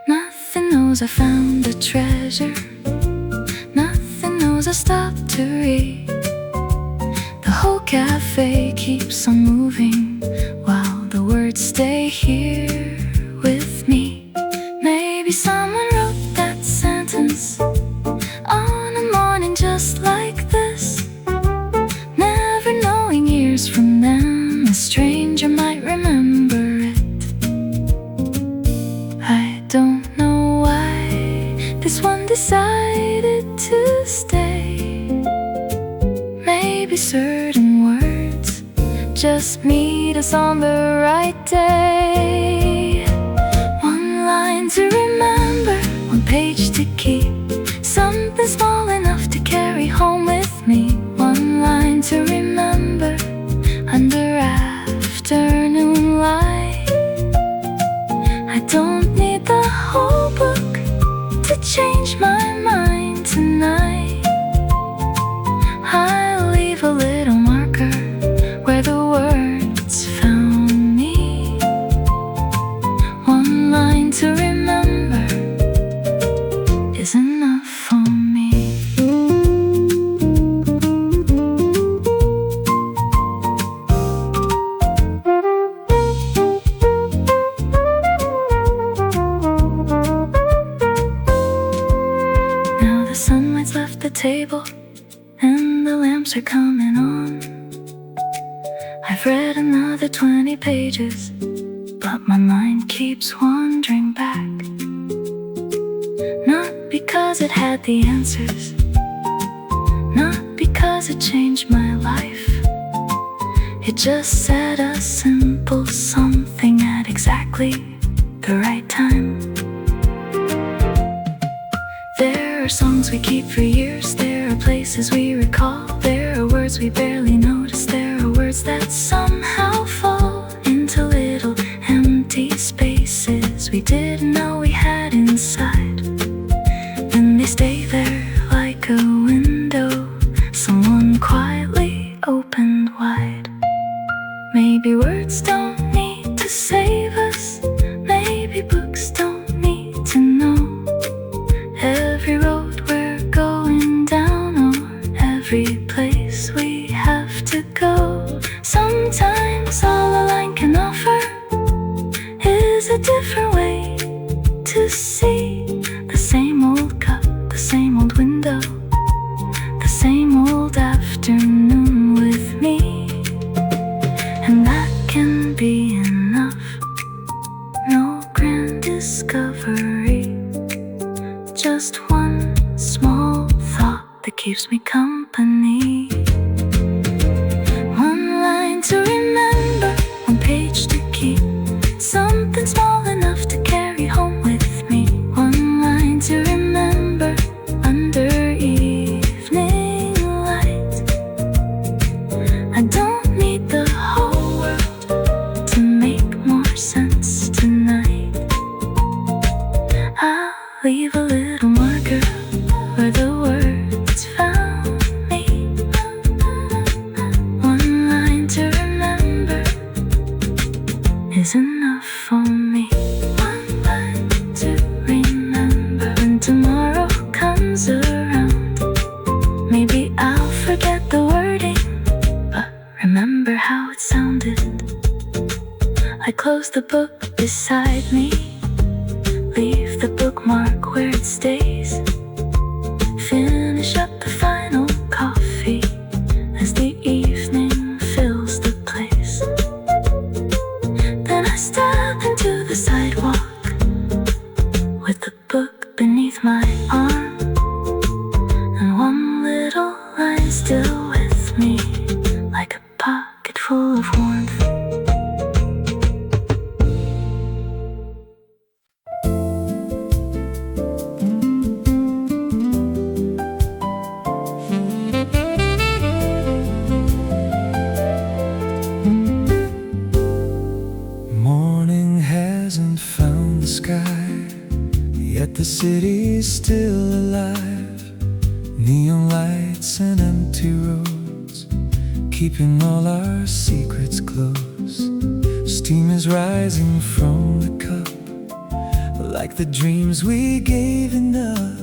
Nothing knows I found a treasure, nothing knows I stopped to read. The whole cafe keeps on moving while the words stay here with me. Maybe someone wrote that sentence on a morning just like this, never knowing years from then a stranger might remember it. I don't know why this one decided to stay. Maybe certain words just meet us on the right day. One line to remember, one page to keep, some left the table and the lamps are coming on. I've read another 20 pages, but my mind keeps wandering back. Not because it had the answers, not because it changed my life. It just said a simple something at exactly the right time. There are songs we keep for years, there are places we recall, there are words we barely notice, there are words that somehow fall into little empty spaces we didn't know we had inside. Then they stay there like a window someone quietly opened wide. Maybe words don't need to save us, maybe books don't need to know every road we're going down or every place we have to go. Sometimes all a line can offer is a different way to see the same old cup, the same old window, the same old afternoon with me. And that can be enough. No grand discovery, just one small thought that keeps me company. One line to remember, one page to keep, something small enough to carry home with me. One line to remember under evening light. I don't need the whole world to make more sense tonight. I'll leave a little marker where the words found me. One line to remember is enough for me. One line to remember when tomorrow comes around. Maybe I'll forget the wording, but remember how it sounded. I close the book beside me, leave the bookmark where it stays, finish up the final coffee as the evening fills the place. Then I step into the sidewalk with the book beneath my arm, and one little line still with me like a pocket full of warmth. Morning hasn't found the sky, yet the city's still alive. Neon lights and empty roads, keeping all our secrets close. Steam is rising from the cup, like the dreams we gave enough.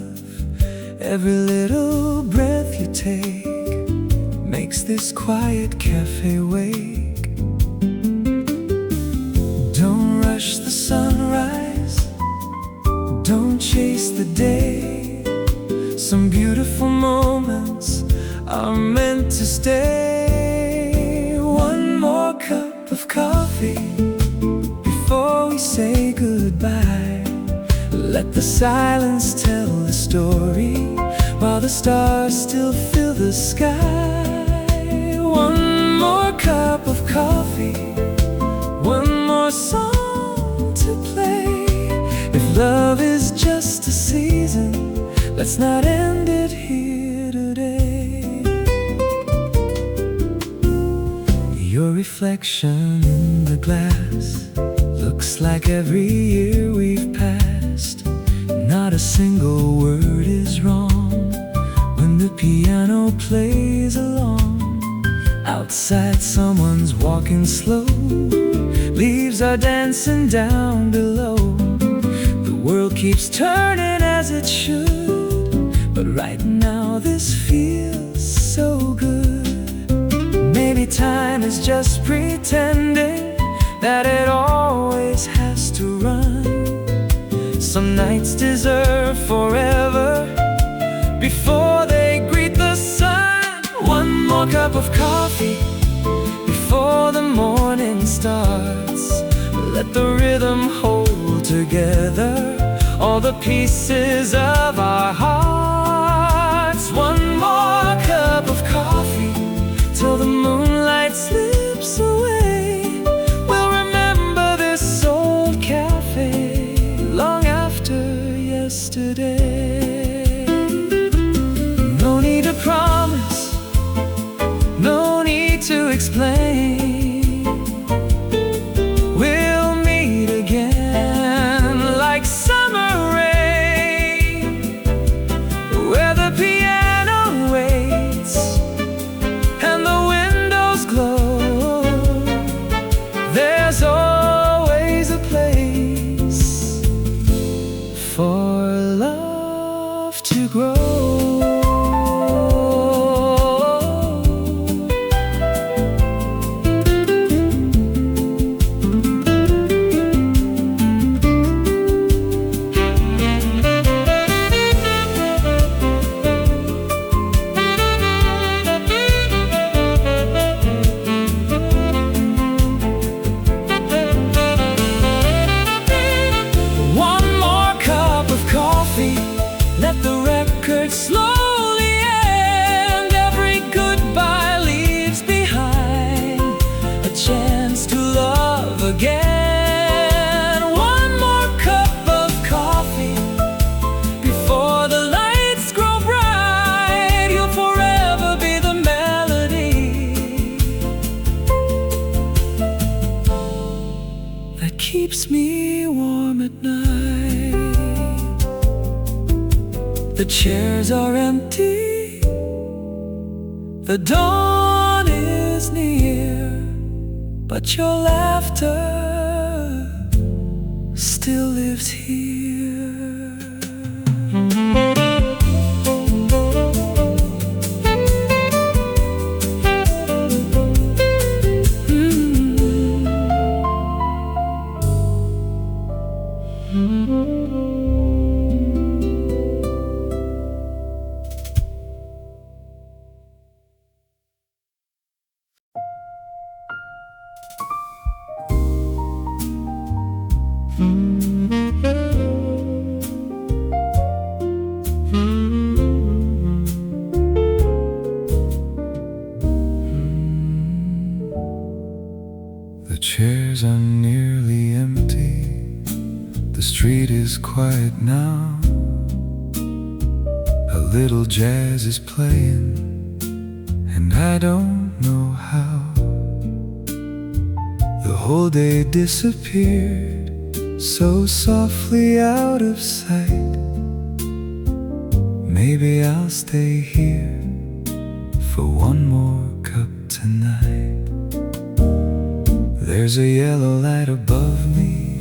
Every little breath you take makes this quiet cafe wake. Don't rush the sunrise, don't chase the day. Some beautiful moments are meant to stay. One more cup of coffee before we say goodbye. Let the silence tell the story while the stars still fill the sky. One more cup of coffee, one more song to play. If love is just a season, let's not end it here today. Your reflection in the glass looks like every year we've passed. Not a single word is wrong when the piano plays along. Outside someone's walking slow, leaves are dancing down below. The world keeps turning as it should, but right now this feels so good. Maybe time is just pretending that it always has to run. Some nights deserve forever before they starts. Let the rhythm hold together all the pieces of our hearts. One more cup of coffee till the moonlight slips away. We'll remember this old cafe long after yesterday. No need to promise, no need to explain. We'll meet again like summer rain, where the piano waits and the windows glow. There's always a place for love to grow. Let the record slowly end. Every goodbye leaves behind a chance to love again. One more cup of coffee before the lights grow bright. You'll forever be the melody that keeps me warm at night. The chairs are empty, the dawn is near, but your laughter still lives here. The chairs are nearly empty, the street is quiet now. A little jazz is playing, and I don't know how. The whole day disappeared so softly out of sight. Maybe I'll stay here for one more cup tonight. There's a yellow light above me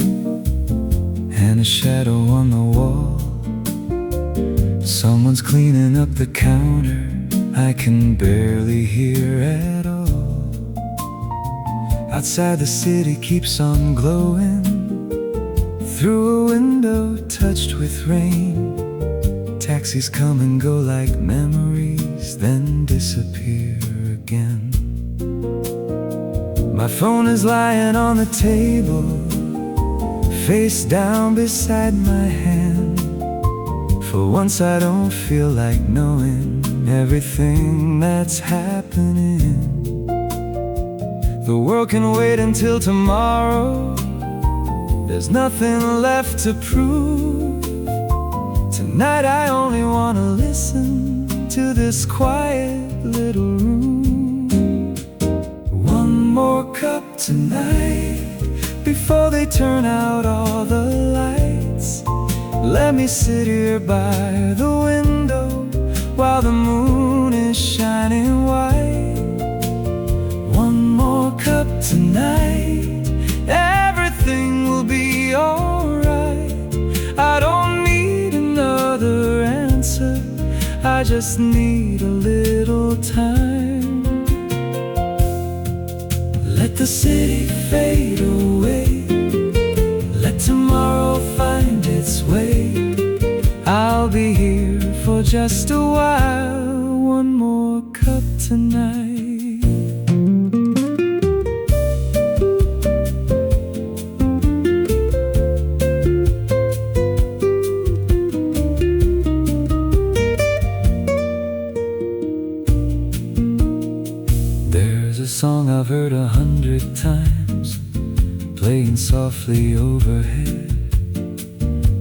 and a shadow on the wall. Someone's cleaning up the counter, I can barely hear at all. Outside the city keeps on glowing through a window touched with rain. Taxis come and go like memories, then disappear again. My phone is lying on the table, face down beside my hand. For once I don't feel like knowing everything that's happening. The world can wait until tomorrow, there's nothing left to prove. Tonight I only want to listen to this quiet little room. One more cup tonight before they turn out all the lights. Let me sit here by the window while the moon is shining white. One more cup tonight, everything will be alright. I don't need another answer, I just need a little time. Let the city fade away, let tomorrow find its way. I'll be here for just a while, one more cup tonight. I've heard 100 times, playing softly overhead.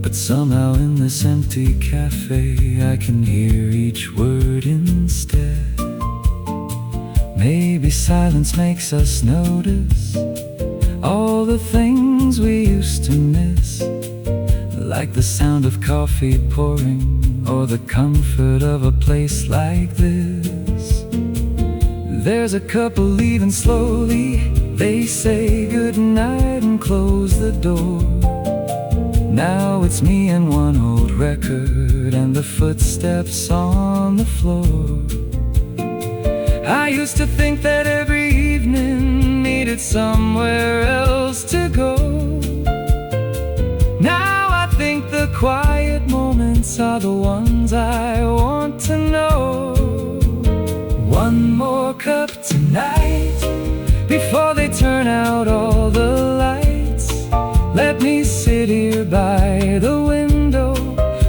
But somehow in this empty cafe I can hear each word instead. Maybe silence makes us notice all the things we used to miss, like the sound of coffee pouring or the comfort of a place like this. There's a couple leaving slowly. They say goodnight and close the door. Now it's me and one old record and the footsteps on the floor. I used to think that every evening needed somewhere else to go. Now I think the quiet moments are the ones I want to know. One more cup tonight, before they turn out all the lights. Let me sit here by the window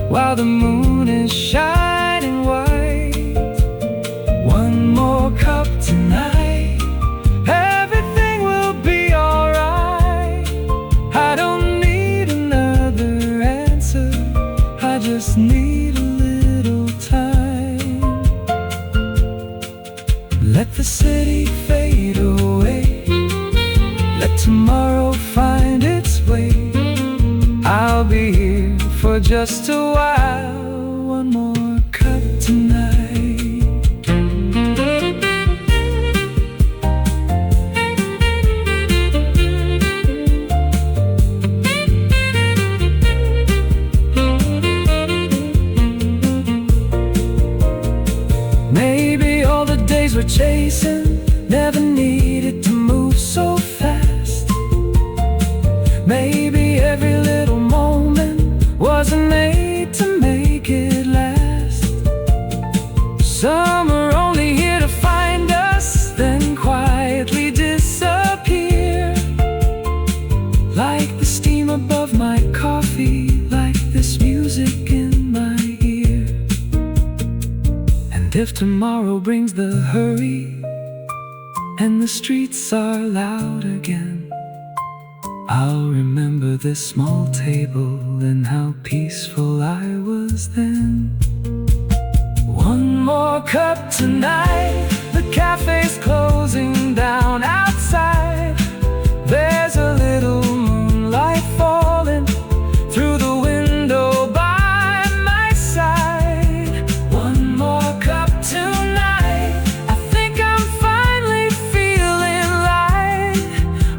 while the moon is shining white. One more cup tonight, everything will be alright. I don't need another answer, I just need a little time. Let the city fade away, let tomorrow find its way. I'll be here for just a while. One more cup tonight. Maybe all the days we're chasing never needed to move so fast. Maybe every little moment wasn't made to make it last. Some are only here to find us, then quietly disappear. Like the steam above my coffee, like this music in my ear. And if tomorrow brings the hurry and the streets are loud again, I'll remember this small table and how peaceful I was then. One more cup tonight, the cafe's closing down outside. There's a little moonlight falling through the window by my side. One more cup tonight, I think I'm finally feeling light.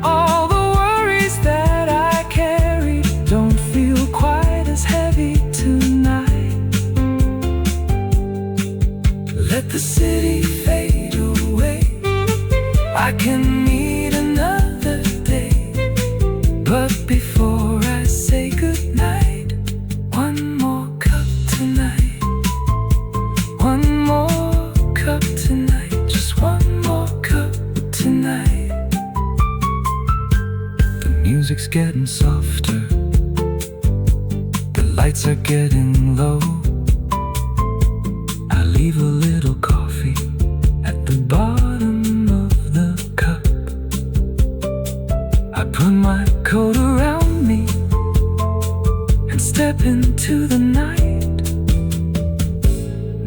All the worries that I carry don't feel quite as heavy tonight. Let the city fade away, I can meet another day. But before I say goodnight, one more cup tonight. One more cup tonight, just one more cup tonight. The music's getting softer, the lights are getting low. I leave a little coffee at the bottom of the cup. I put my coat around me and step into the night.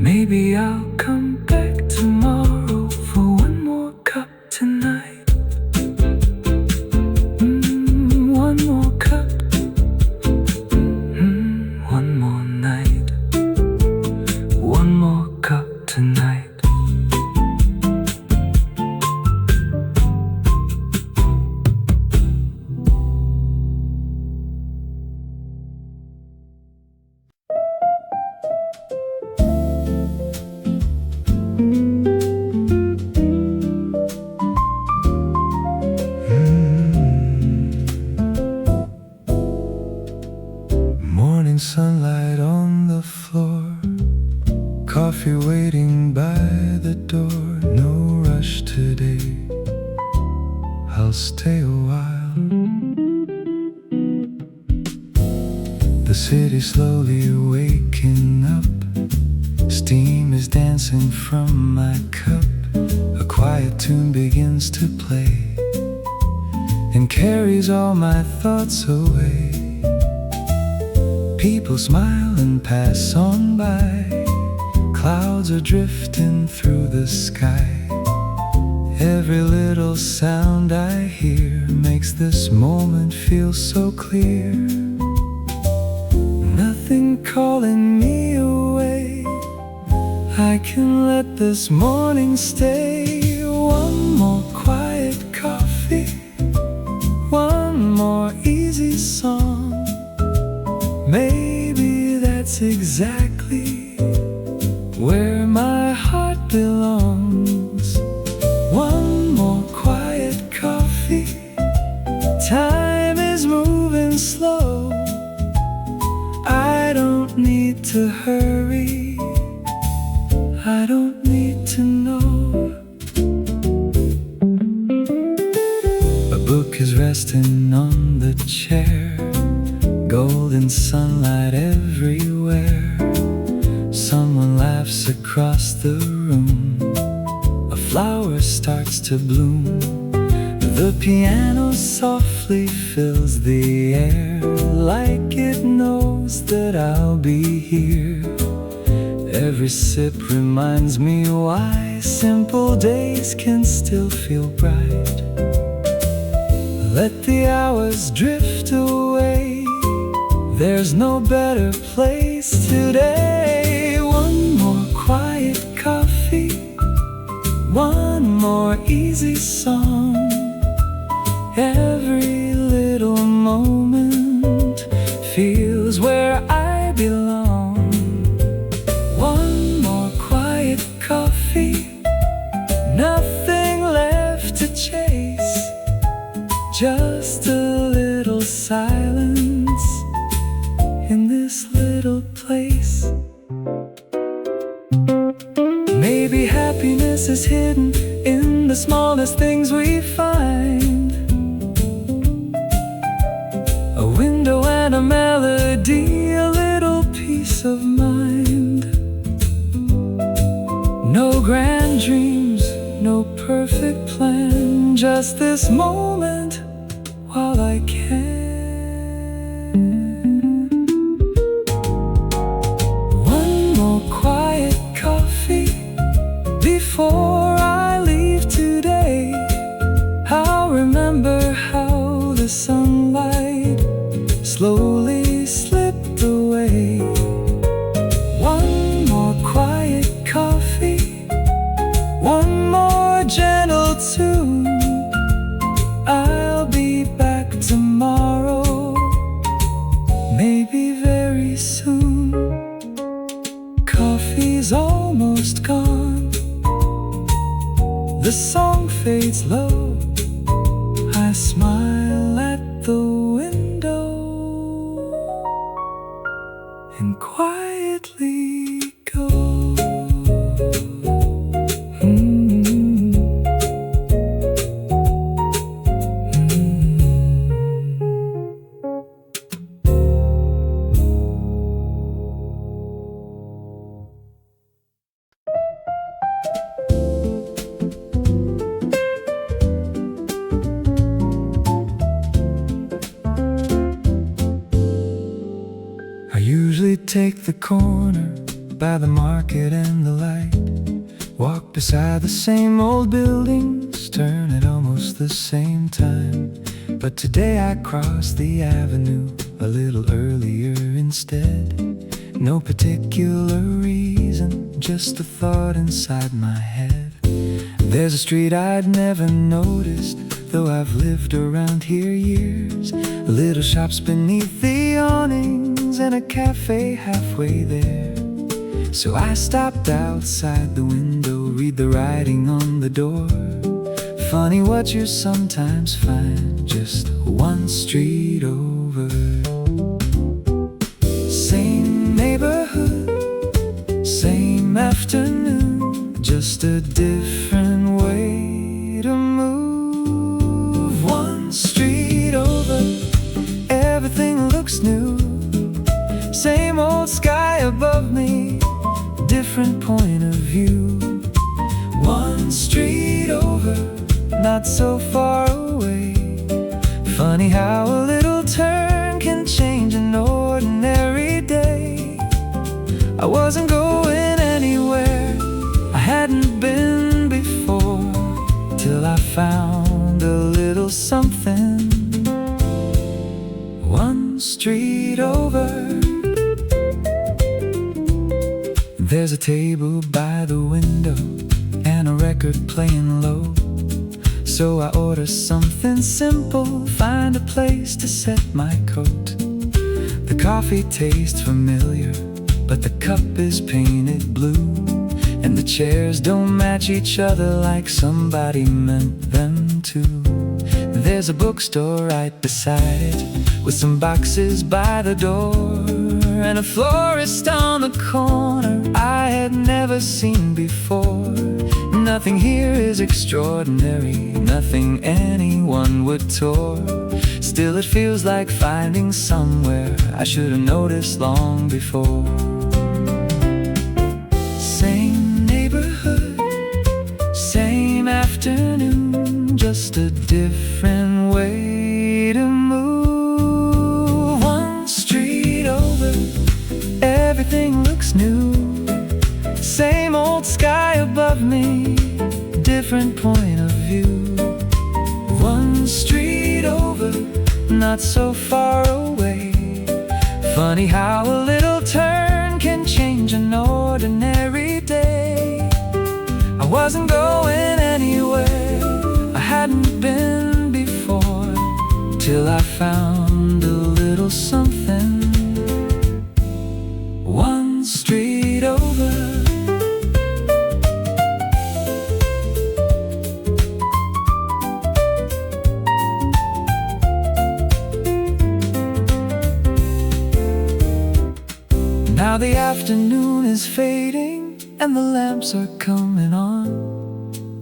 Maybe I'll come back tomorrow for one more cup tonight. One more cup, one more night. One more cup tonight. Morning sunlight on the floor, coffee waiting by the door. No rush today, I'll stay a while. The city slowly waking up, steam is dancing from my cup. A quiet tune begins to play and carries all my thoughts away. People smile and pass on by. Clouds are drifting through the sky. Every little sound I hear makes this moment feel so clear. Nothing calling me away. I can let this morning stay. One more quiet coffee, one more easy song. Maybe that's exactly where my heart belongs. One more quiet coffee. Time is moving slow. I don't need to hurry. I don't need to know. A book is resting on the chair. Golden sunlight everywhere. Someone laughs across the room. A flower starts to bloom. The piano softly fills the air, like it knows that I'll be here. Every sip reminds me why simple days can still feel bright. Let the hours drift away. There's no better place today. One more quiet coffee, one more easy song. Every little moment feels where I belong. One more quiet coffee, nothing left to chase. Just a little silence in this little place. Maybe happiness is hidden in the smallest things we find. A window and a melody, a little peace of mind. No grand dreams, no perfect plan, just this moment while I can. Before I leave today, I'll remember how the sunlight slowly slipped away. One more quiet coffee, one more gentle tune. I'll be back tomorrow, maybe very soon. Coffee's almost gone. The song fades low. I smile at the window and quietly go. Take the corner by the market and the light. Walk beside the same old buildings, turn at almost the same time. But today I crossed the avenue a little earlier instead. No particular reason, just a thought inside my head. There's a street I'd never noticed, though I've lived around here years. Little shops beneath the awnings and a cafe halfway there. So I stopped outside the window, read the writing on the door. Funny what you sometimes find just one street over. Same neighborhood, same afternoon, just a different way to move. One street over, everything looks new. Same old sky above me, different point of view. One street not so far away. Funny how a little turn can change an ordinary day. I wasn't going anywhere I hadn't been before, till I found a little something. One street over, there's a table by the window and a record playing low. So I order something simple, find a place to set my coat. The coffee tastes familiar, but the cup is painted blue, and the chairs don't match each other like somebody meant them to. There's a bookstore right beside it, with some boxes by the door, and a florist on the corner I had never seen before. Nothing here is extraordinary, nothing anyone would tour. Still it feels like finding somewhere I should have noticed long before. Same neighborhood, same afternoon, just a different way to move. One street over, everything looks new. Same old sky above me, different point of view. One street over, not so far away. Funny how a little turn can change an ordinary day. I wasn't going anywhere I hadn't been before, till I found a little something. One street over. Now the afternoon is fading and the lamps are coming on.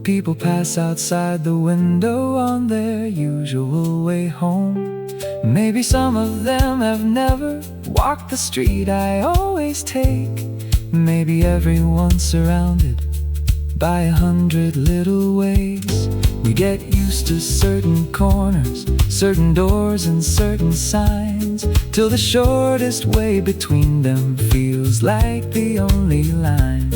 People pass outside the window on their usual way home. Maybe some of them have never walked the street I always take. Maybe everyone's surrounded by 100 little ways. We get used to certain corners, certain doors and certain signs, till the shortest way between them feels like the only line.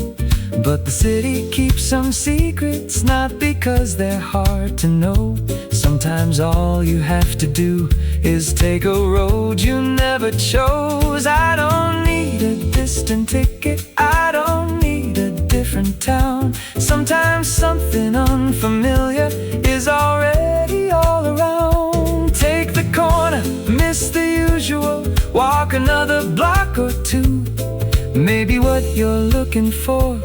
But the city keeps some secrets, not because they're hard to know. Sometimes all you have to do is take a road you never chose. I don't need a distant ticket, I don't need a different town. Sometimes something unfamiliar is already all around. Take the corner, miss the usual, walk another block or two. Maybe what you're looking for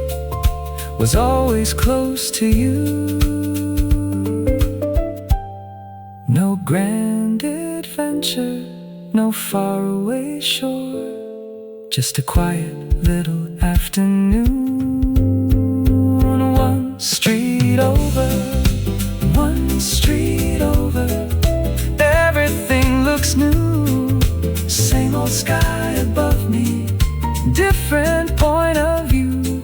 was always close to you. No grand adventure, no faraway shore, just a quiet little afternoon. One street over, one street over, everything looks new. Same old sky above me, different point of view.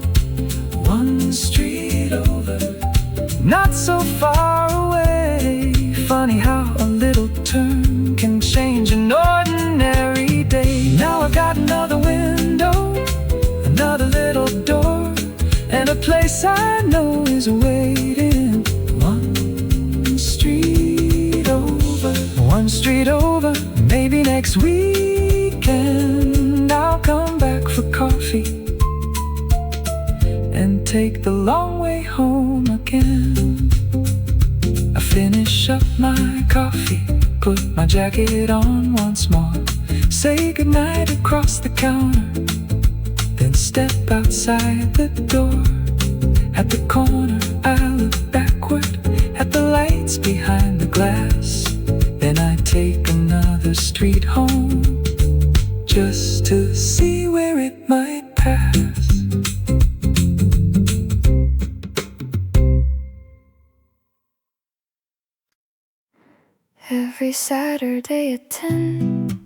One street over, not so far away. Funny how a little turn can change an ordinary day. Now I've got another window, another little door, and a place I know is waiting. One street over, one street over. Maybe next weekend I'll come back for coffee and take the long way home again. I finish up my coffee, put my jacket on once more, say goodnight across the counter, then step outside the door. At the corner I look backward at the lights behind the glass, then I take another street home, just to see where it might pass. Every Saturday at 10,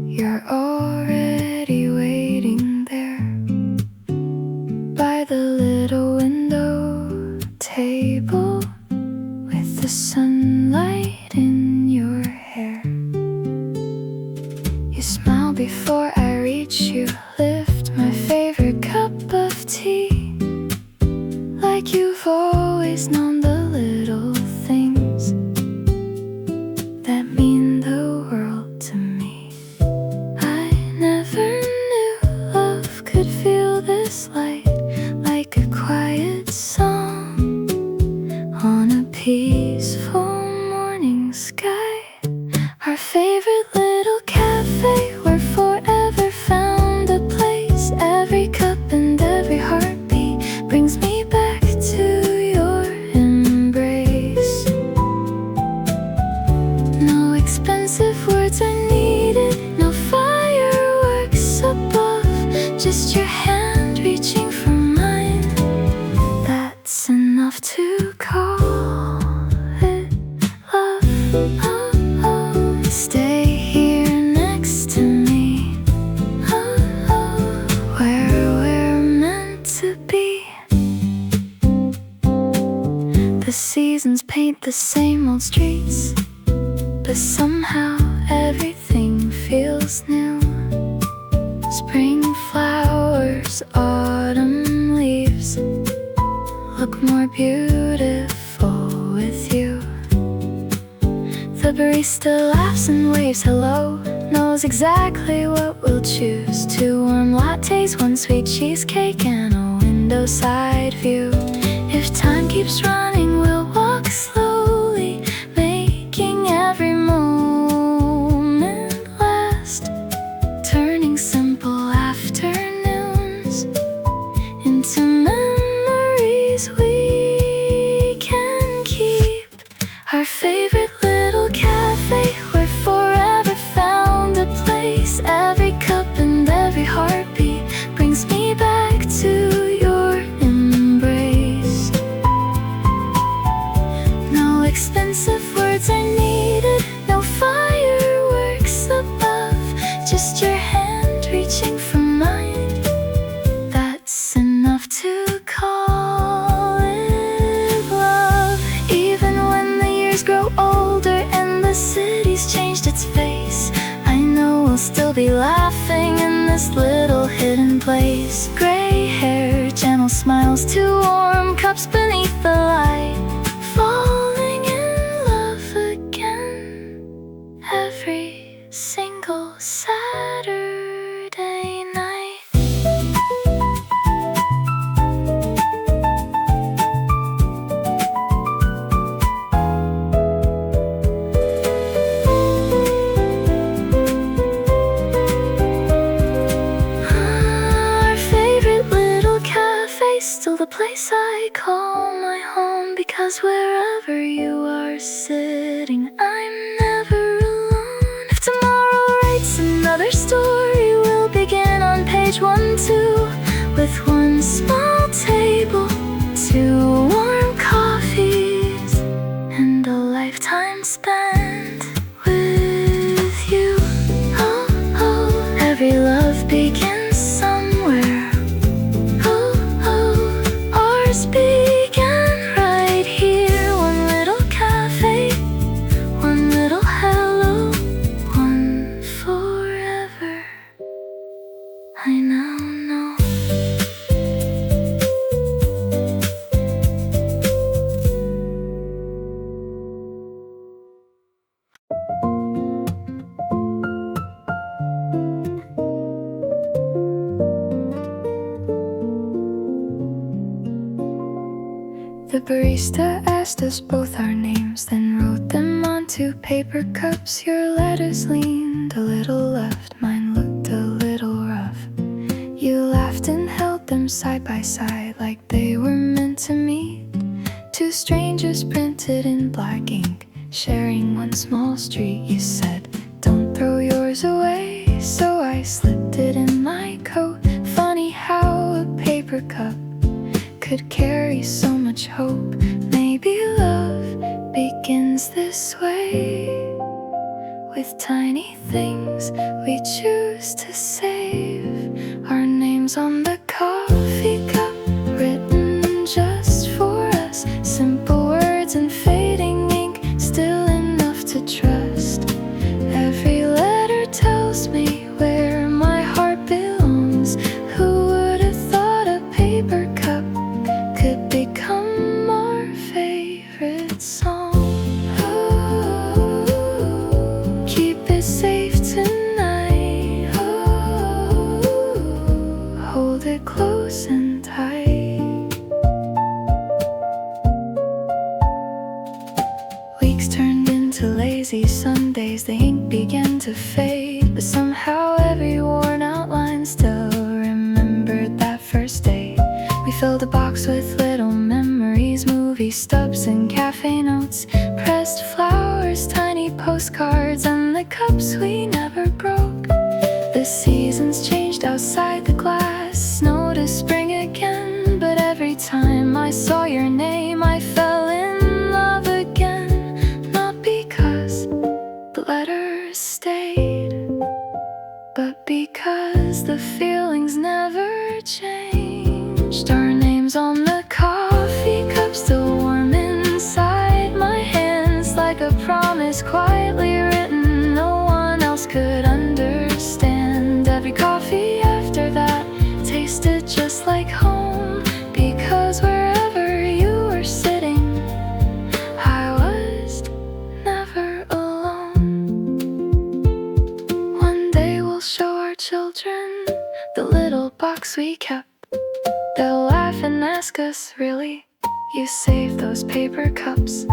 you're already waiting there by the little window table with like you've always known the little things that mean the world to me. I never knew love could feel this light, like a quiet song on a peaceful morning sky. Our favorite little cafe where forever found a place. Every cup and every heartbeat brings me back to your embrace. No expensive words are needed, no fireworks above, just your hand reaching for mine. That's enough to call it love. Stay here next to me, where we're meant to be. The seasons paint the same old streets, but somehow everything feels new. Spring flowers, autumn leaves look more beautiful with you. The barista laughs and waves hello, knows exactly what we'll choose. 2 warm lattes, 1 sweet cheesecake, and a window side view. If time keeps running, we'll walk slowly, making every moment last, turning simple afternoons into memories we can keep. Our favorite little cafe where forever found a place. Every cup and every heartbeat brings me back to your embrace. No expensive words are needed, no fireworks above, just your hand reaching for mine. That's enough to call it love. Even when the years grow older and the city's changed its face, I know we'll still be laughing in this little hidden place. Gray hair, gentle smiles, 2 warm cups beneath the light, falling in love again every single Saturday night. Our favorite little cafe, still the place I call my home, because wherever you are sitting, I'm never alone. If tomorrow writes another story, we'll begin on page 1, 2, with 1 small table, 2 warm coffees, and a lifetime spent with you. Oh, oh, every love begins somewhere. Oh, oh, ours began right here. 1 little cafe, 1 little hello, 1 forever. I now know. The barista asked us both our names, then wrote them onto paper cups. Your letters leaned a little left, mine looked a little rough. You laughed and held them side by side like they were meant to meet. 2 strangers printed in black ink, sharing 1 small street. You said, don't throw yours away, so I slipped it in my coat. Funny how a paper cup could carry so much hope. Maybe love begins this way, with tiny things we choose to save. Our names on the coffee cup, written just for us. Simple words and fading ink, still enough to trust. Every letter tells me where my heart belongs. Who would have thought a paper cup could become lazy Sundays, the ink began to fade, but somehow every worn out line still remembered that first day. We filled a box with little memories, movie stubs and cafe notes, pressed flowers, tiny postcards, and the cups we never broke. The seasons changed outside the glass, snow to spring again, but every time I saw your name I fell in love again. Not because the letters stayed, but because the feelings never changed. Our names on the coffee cup still warm inside my hands, like a promise quietly written no one else could understand. Every coffee after that tasted just like home, because wherever you were sitting, I was never alone. One day we'll show our children the little box we kept. They'll laugh and ask us, really, you saved those paper cups?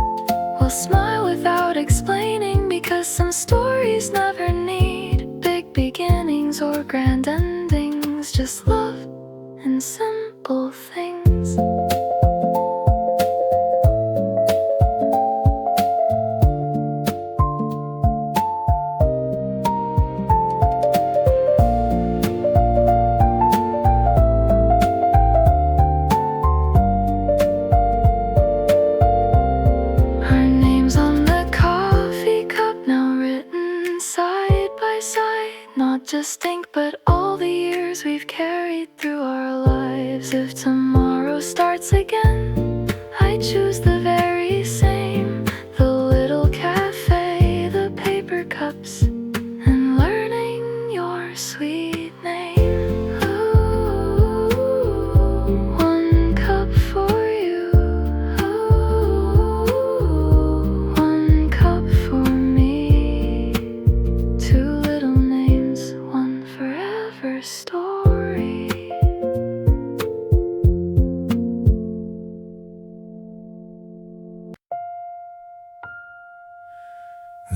We'll smile without explaining, because some stories never need big beginnings or grand endings, just love and simple things. Our names on the coffee cup now written side by side, not just ink but all the years we've carried through our lives. If tomorrow starts again, I choose the very same, the little cafe, the paper cups, and learning your sweet name. Ooh, one cup for you. Ooh, one cup for me. Two little names, one forever story.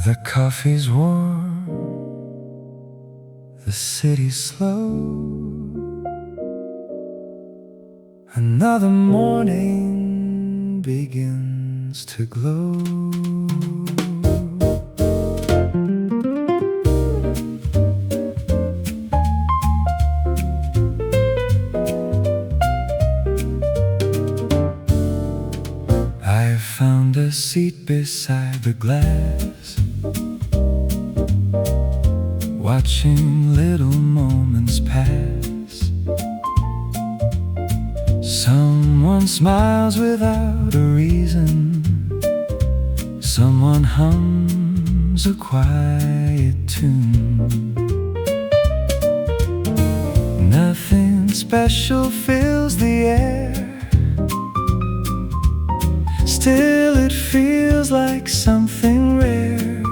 The coffee's warm, the city's slow. Another morning begins to glow. I found a seat beside the glass, watching little moments pass. Someone smiles without a reason, someone hums a quiet tune. Nothing special fills the air, still it feels like something rare.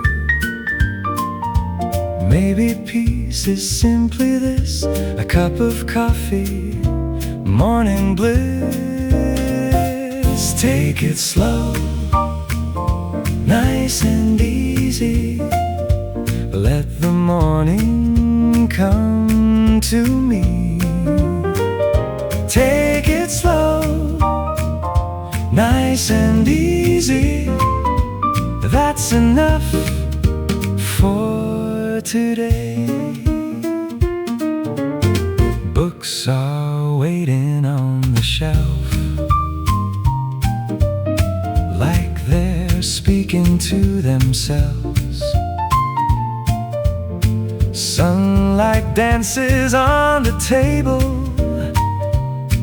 Maybe peace is simply this, a cup of coffee, morning bliss. Take it slow, nice and easy. Let the morning come to me. Take it slow, nice and easy. That's enough for today. Books are waiting on the shelf, like they're speaking to themselves. Sunlight dances on the table,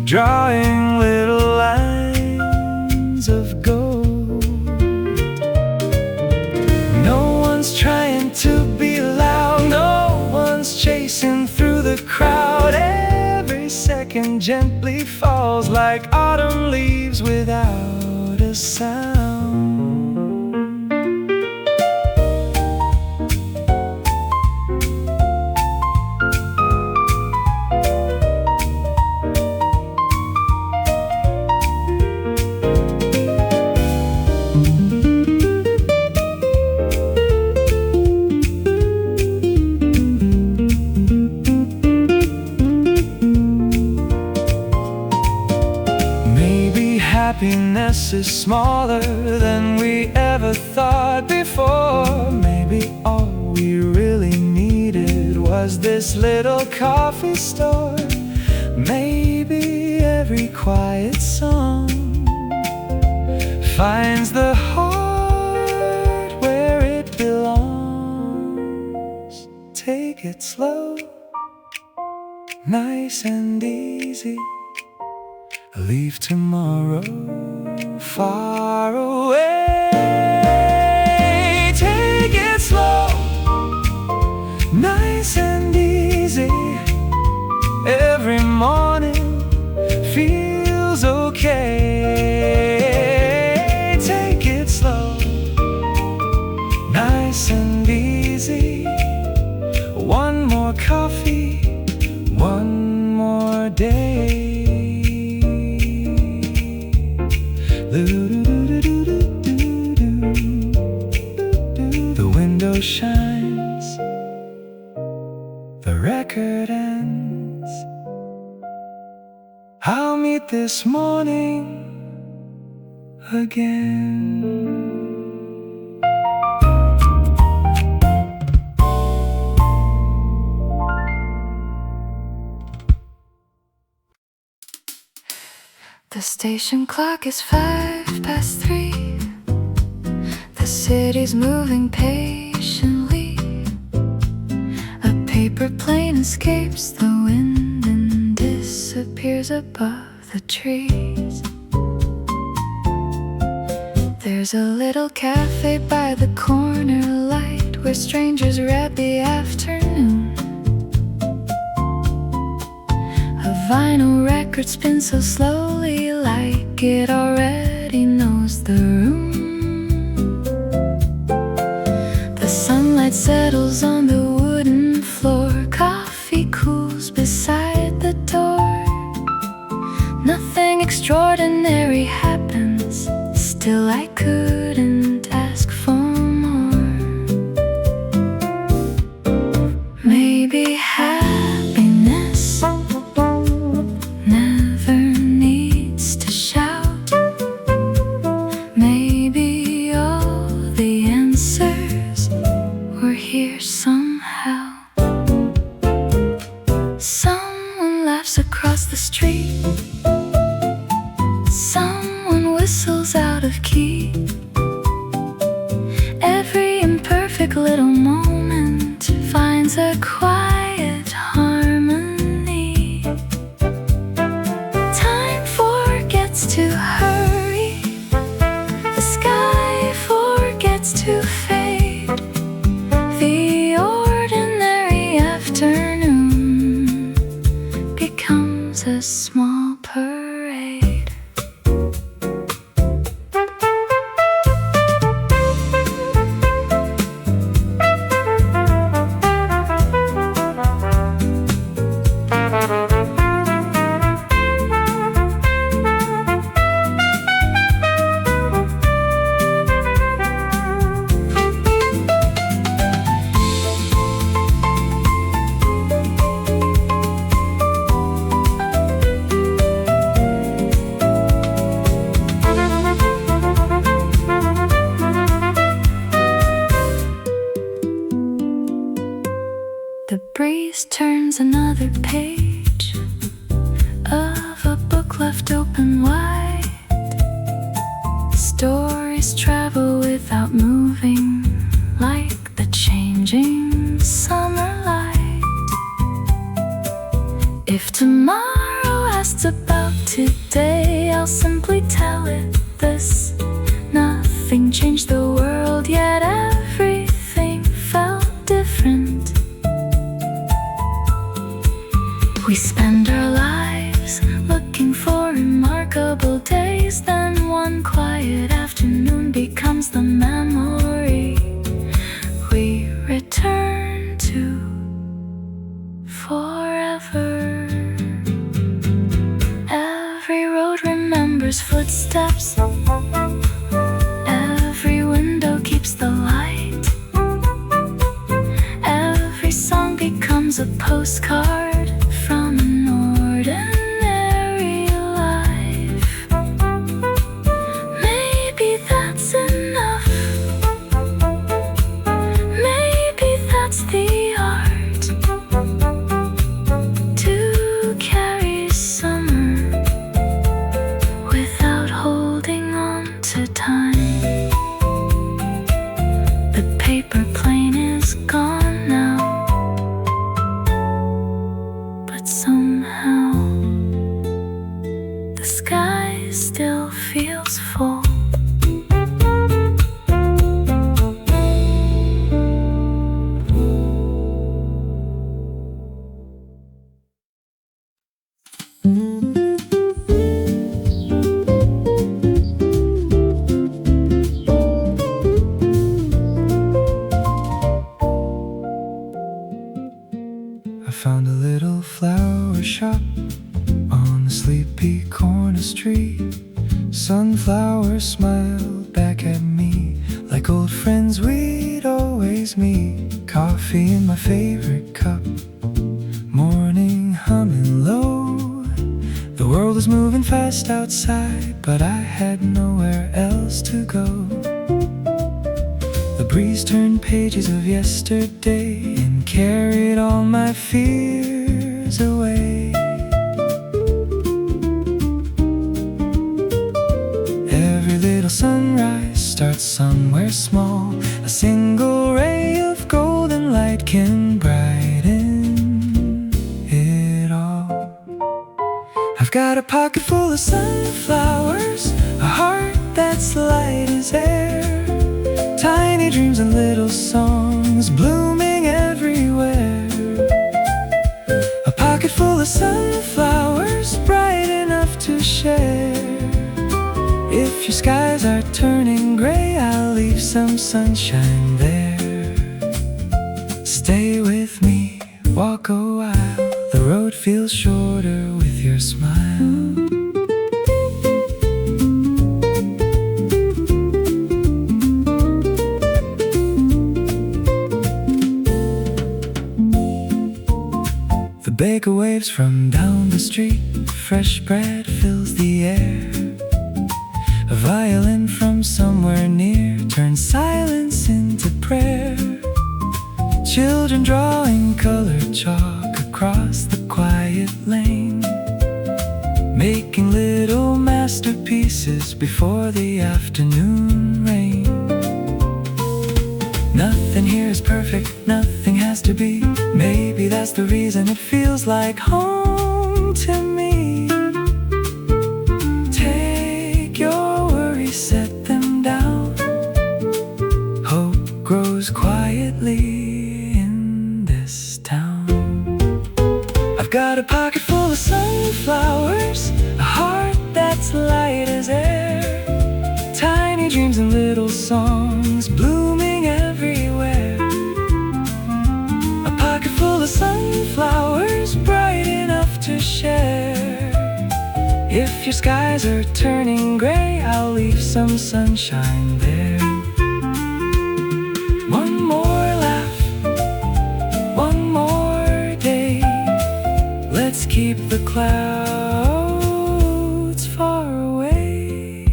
drawing little lines of gold. No one's trying to be loud, no one's chasing through the crowd. Every second gently falls like autumn leaves without a sound. happiness is smaller than we ever thought before. Maybe all we really needed was this little coffee store. Maybe every quiet song finds the heart where it belongs. Take it slow, nice and easy. Leave tomorrow far away. Take it slow, nice and easy. Every morning feels okay. Take it slow, nice and easy. One more coffee, one more day. The window shines, the record ends. I'll meet this morning again. The station clock is 3:05. The city's moving patiently. A paper plane escapes the wind and disappears above the trees. There's a little cafe by the corner light where strangers read the afternoon. A vinyl record spins so slowly, like it already knows the room. The sunlight settles on the wooden floor. Coffee cools beside the door. Nothing extraordinary happens. Still I couldn't ask for more. Maybe happiness never needs to shout. Maybe all the answers were here somehow. Someone laughs across the street. Someone whistles out of key. Every imperfect little moment finds a quiet harmony. Time forgets to hurry. The sky forgets to fade. The ordinary afternoon becomes a small parade. The breeze turns another page of a book left open wide. Stories travel without moving, like the changing summer light. If tomorrow asks about today, I'll simply tell it this: nothing changed the world, yet everything felt different. We spend our lives looking for remarkable days, then one quiet afternoon becomes the memory we return to forever. Every road remembers footsteps. Every window keeps the light. Every song becomes a postcard from an ordinary life. feels full. I found a little flower shop on the sleepy corner street. Sunflowers smiled back at me like old friends we'd always meet. Coffee in my favorite cup, morning humming low. The world was moving fast outside, but I had nowhere else to go. The breeze turned pages of yesterday and carried all my fears away. Every little sunrise starts somewhere small. A single ray of golden light can brighten it all. I've got a pocket full of sunflowers, a heart that's light as air. Tiny dreams and little songs blooming everywhere. A pocket full of sunflowers, bright enough to share. If your skies are turning gray, I'll leave some sunshine there. Stay with me, walk a while. The road feels shorter with your smile. The baker waves from down the street. Fresh bread fills the air. A violin from somewhere near turns silence into prayer. Children drawing colored chalk across the quiet lane, making little masterpieces before the afternoon rain. Nothing here is perfect, nothing has to be. Maybe that's the reason it feels like home to me. Take your worries, set them down. Hope grows quietly in this town. I've got a pocket full of sunflowers, a heart that's light as air. Tiny dreams and little songs blooming everywhere. A pocket full of sunflowers, bright enough to share. If your skies are turning gray, I'll leave some sunshine there. One more laugh, one more day. Let's keep the clouds far away.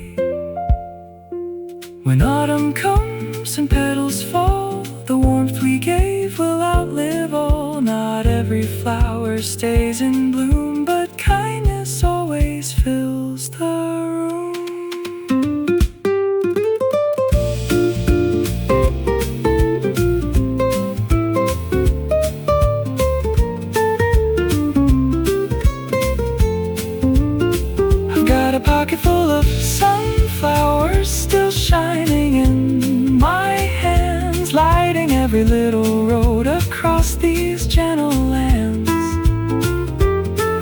When autumn comes and petals fall, the warmth we gave will outlive all. Not every flower stays in bloom, but kindness always fills the room. I've got a pocket full of sunflowers still shining in my hands, lighting every little road across these gentle lands.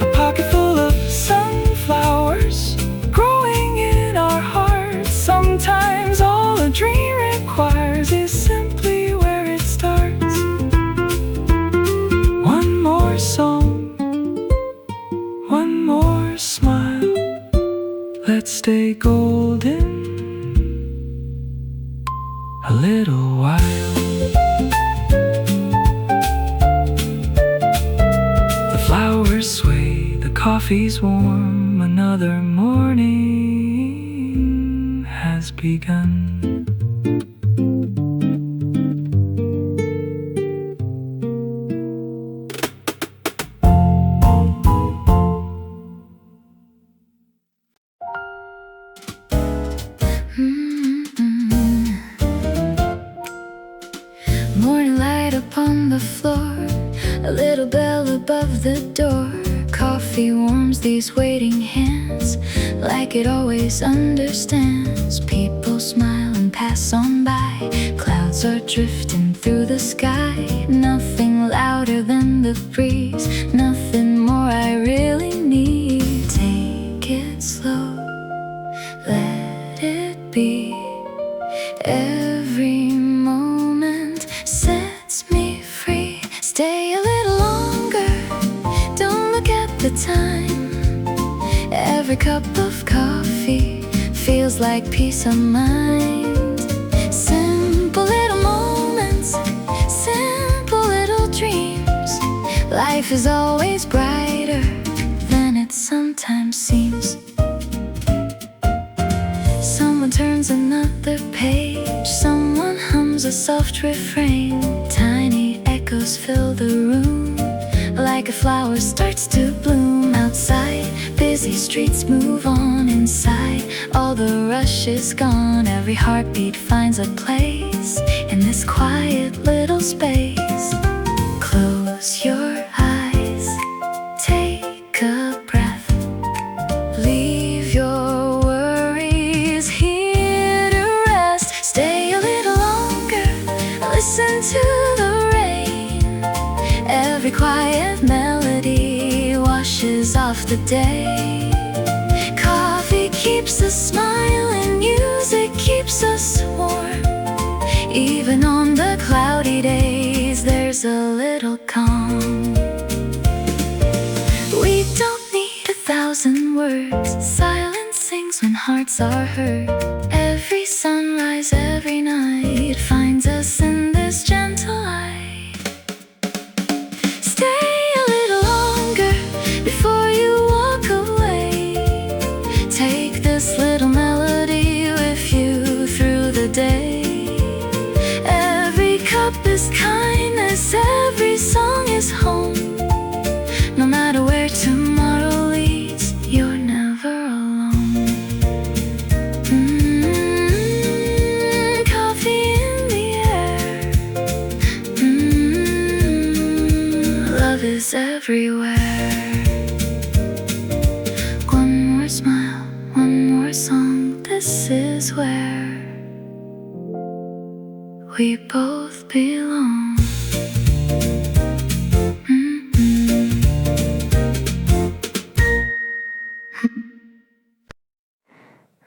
A pocket full of sunflowers growing in our hearts. Sometimes all a dream requires is simply where it starts. One more song, one more smile. Let's stay golden a little while. The flowers sway, the coffee's warm. Another morning has begun. Morning light upon the floor, a little bell above the door. Coffee Coffee warms these waiting hands like it always understands. People smile and pass on by. Clouds are drifting through the sky. Nothing louder than the breeze, nothing more I really need. Take it slow, let it be. Every moment sets me free. Stay a little longer, don't look at the time. Every cup of coffee feels like peace of mind. Simple little moments, simple little dreams. Life is always brighter than it sometimes seems. Someone turns another page, someone hums a soft refrain. Tiny echoes fill the room, like a flower starts to bloom. Outside, busy streets move on. Inside, all the rush is gone. Every heartbeat finds a place in this quiet little space. Close your eyes, take a breath. Leave your worries here to rest. Stay a little longer, listen to the rain. Every quiet melody washes off the day. Coffee keeps us smiling, music keeps us warm. Even on the cloudy days, there's a little calm. We don't need 1,000 words. Silence sings when hearts are hurt. Every sunrise, every night finds us in this gentle light. Stay a little longer before you walk away. Take this little melody with you through the day. Every cup is kindness, every song is home. No matter where tomorrow leads, you're never alone. Coffee in the air. Love is everywhere. One more smile, one more song. This is where we both belong.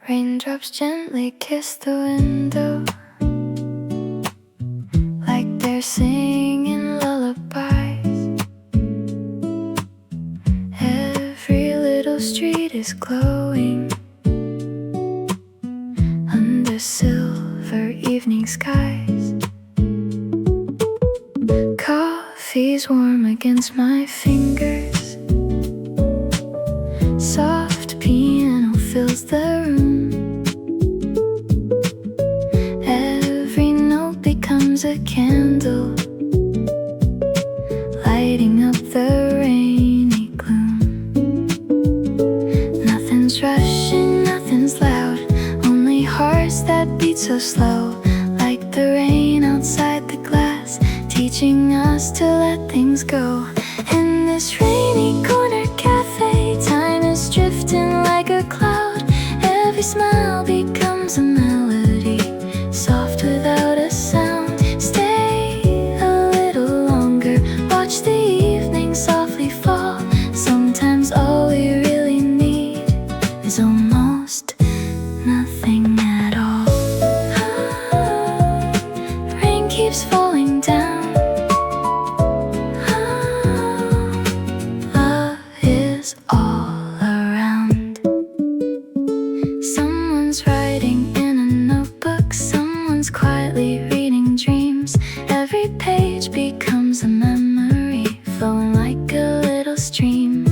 Raindrops gently kiss the window, like they're singing lullabies. Every little street is glowing under silver evening skies. Coffee's warm against my fingers. Soft piano fills the room. Every note becomes a candle, lighting up the rainy gloom. Nothing's rushing, nothing's loud, only hearts that beat so slow, like the rain outside the glass, teaching us to let things go. In this rainy corner cafe, time is drifting like a cloud. Every smile becomes a melody, soft without a sound. Stay a little longer, watch the evening softly fall. Sometimes all we really need is almost nothing at all. Rain keeps falling down. Love is all around. Someone's writing in a notebook, someone's quietly reading dreams. Every page becomes a memory, flowing like a little stream.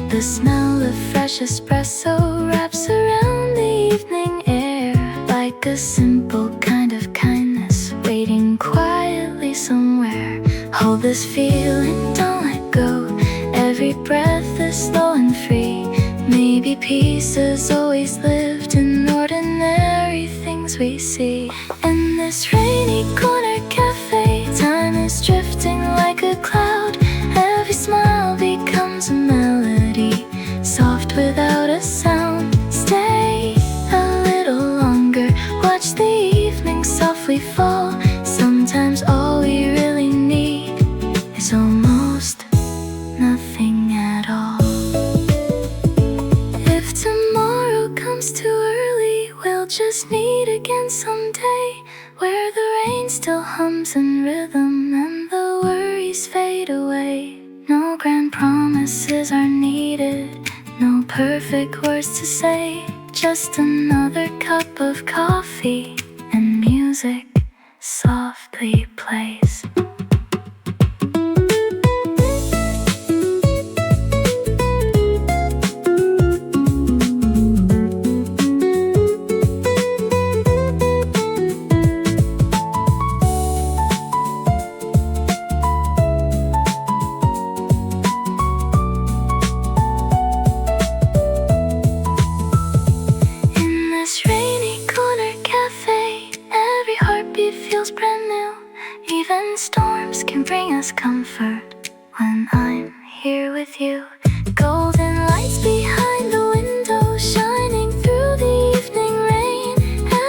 The smell of fresh espresso wraps around the evening air, like a simple kind of kindness waiting quietly somewhere. Hold this feeling, don't let go. Every breath is slow and free. Maybe peace has always lived in ordinary things we see. In this rainy corner cafe, time is drifting like a cloud. Every smile becomes a melody, left without a sound. Stay a little longer, watch the evening softly fall. Sometimes all we really need is almost nothing at all. If tomorrow comes too early, we'll just meet again someday, where the rain still hums in rhythm and the worries fade away. No grand promises are needed, no perfect words to say, just another cup of coffee and music softly plays. Feels brand new. Even storms can bring us comfort when I'm here with you. Golden lights behind the window, shining through the evening rain.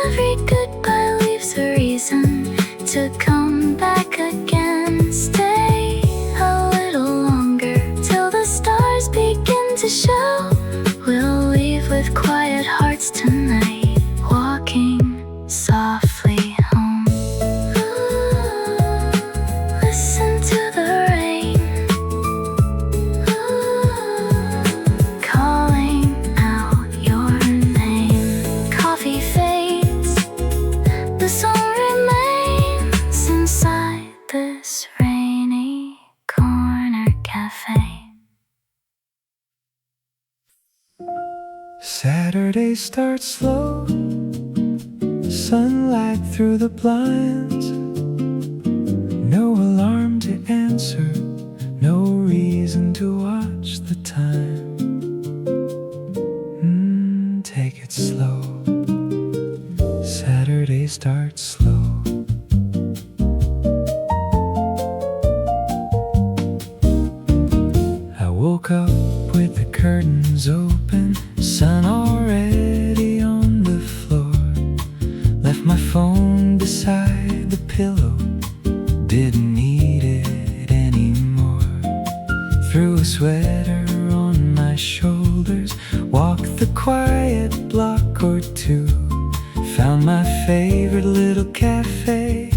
Every goodbye leaves a reason to come back again. Stay a little longer till the stars begin to show. We'll leave with quiet hearts tonight, walking softly home. The song remains inside this rainy corner cafe. Saturday starts slow, sunlight through the blinds. No alarm to answer, no reason to watch the time. Take it slow. Saturday starts slow. I woke up with the curtains open, sun already on the floor. Left my phone beside the pillow, didn't need it anymore. Threw a sweater on my shoulders, walked the quiet block or two. Found my favorite little cafe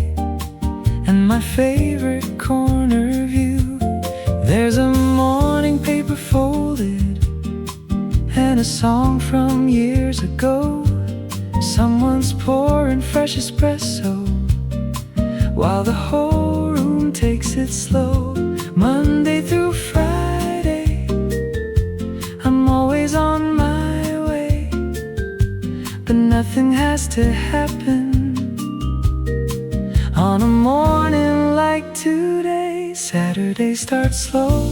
and my favorite corner view. There's a morning paper folded and a song from years ago. Someone's pouring fresh espresso while the whole room takes it slow. Monday through Friday, I'm always on my way, but nothing has to happen on a morning like today. Saturday starts slow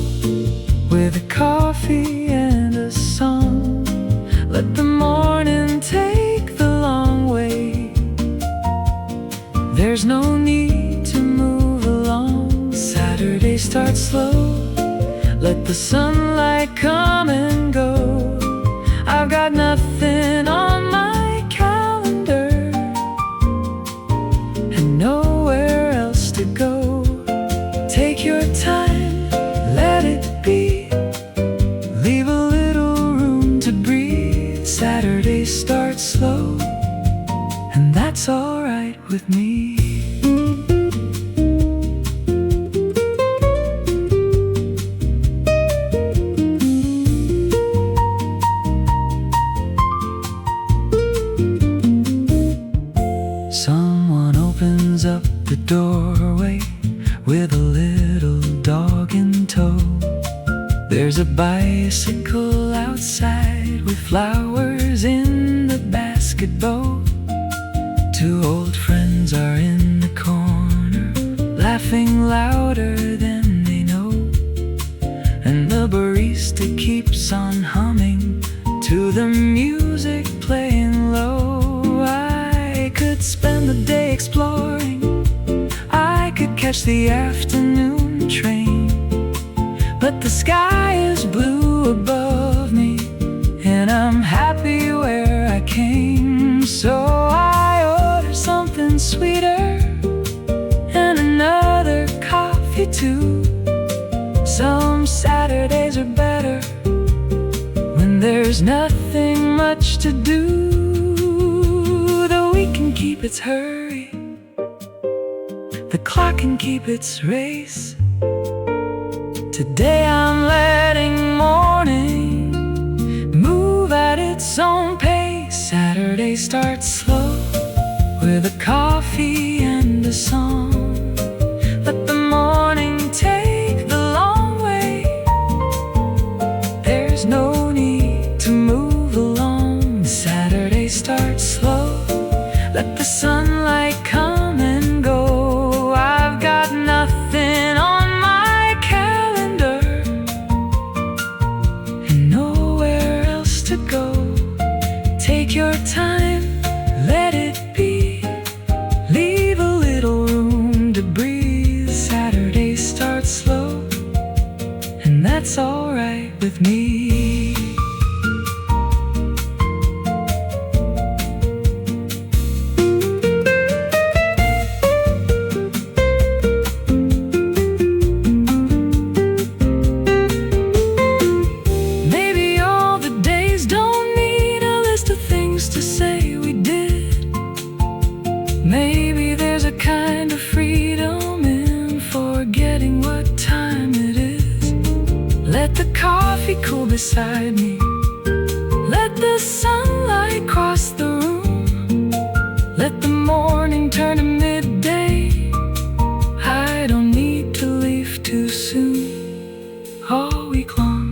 with a coffee and a song. Let the morning take the long way. There's no need to move along. Saturday starts slow. Let the sunlight come and go. I've got nothing on my calendar and nowhere else to go. Take your time, let it be. Leave a little room to breathe. Saturday starts slow, and that's alright with me. Someone opens up the doorway with a little dog in tow. There's a bicycle outside with flowers in the basket bow. Two old friends are in the corner, laughing louder than they know. And the barista keeps on humming to the music playing low. I could spend the day exploring, I could catch the afternoon train, but the sky is blue above me sweeter, and another coffee too. Some Saturdays are better when there's nothing much to do. The week can keep its hurry, the clock can keep its race. Today I'm letting morning move at its own pace. Saturday starts slow with a coffee and a song. Let the morning take the long way. There's no need to move along. Saturday starts slow. Let the sunlight come and go. I've got nothing on my calendar and nowhere else to go. Take your time, let it be. Leave a little room to breathe. Saturday starts slow, and that's alright with me. Maybe all the days don't need a list of things to say we did. Maybe there's a kind of freedom in forgetting what time it is. Let the coffee cool beside me. Let the sunlight cross the room. Let the morning turn to midday. I don't need to leave too soon. All week long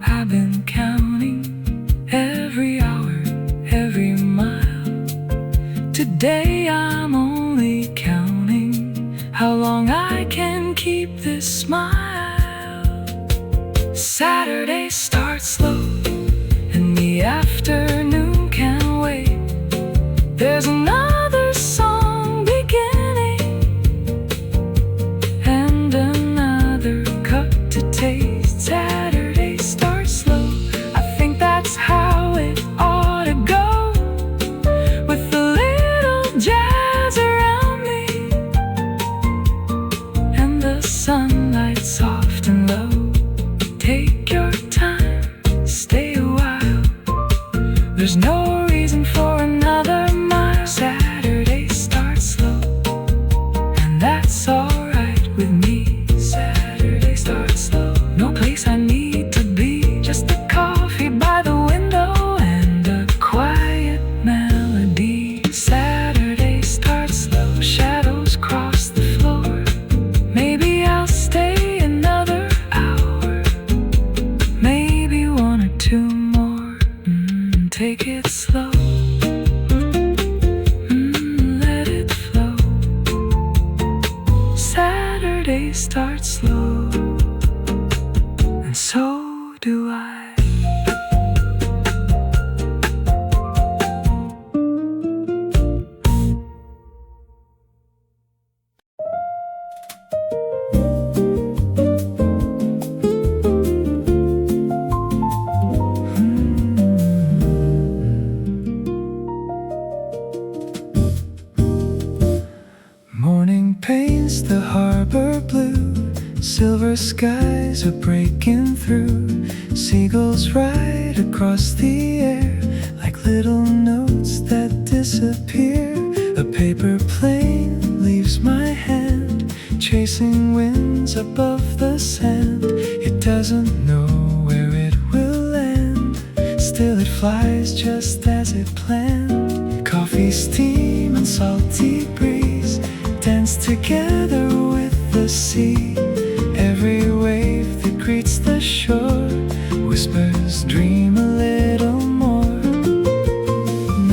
I've been counting every hour, every mile. Today I'm only counting how long I can keep this smile. Saturday starts slow, and the afternoon can't wait. There's another song beginning and another cup to taste. Saturday starts slow, I think that's how it ought to go. With a little jazz around me and the sunlight soft and low. Take your time, stay a while. There's no reason for another mile. Saturday starts slow, and that's alright with me. Saturday starts slow, no place I need to be. Just a coffee by the window and a quiet melody. Saturday starts slow, shadows cross the floor. Maybe I'll stay another hour, maybe one or two more. Take it slow, let it flow. Saturday starts slow, and so do I. Morning paints the harbor blue. Silver skies are breaking through. Seagulls ride across the air like little notes that disappear. A paper plane leaves my hand, chasing winds above the sand. It doesn't know where it will land, still it flies just as it planned. Coffee steam and salty breeze dance together with the sea. Every wave that greets the shore whispers, dream a little more.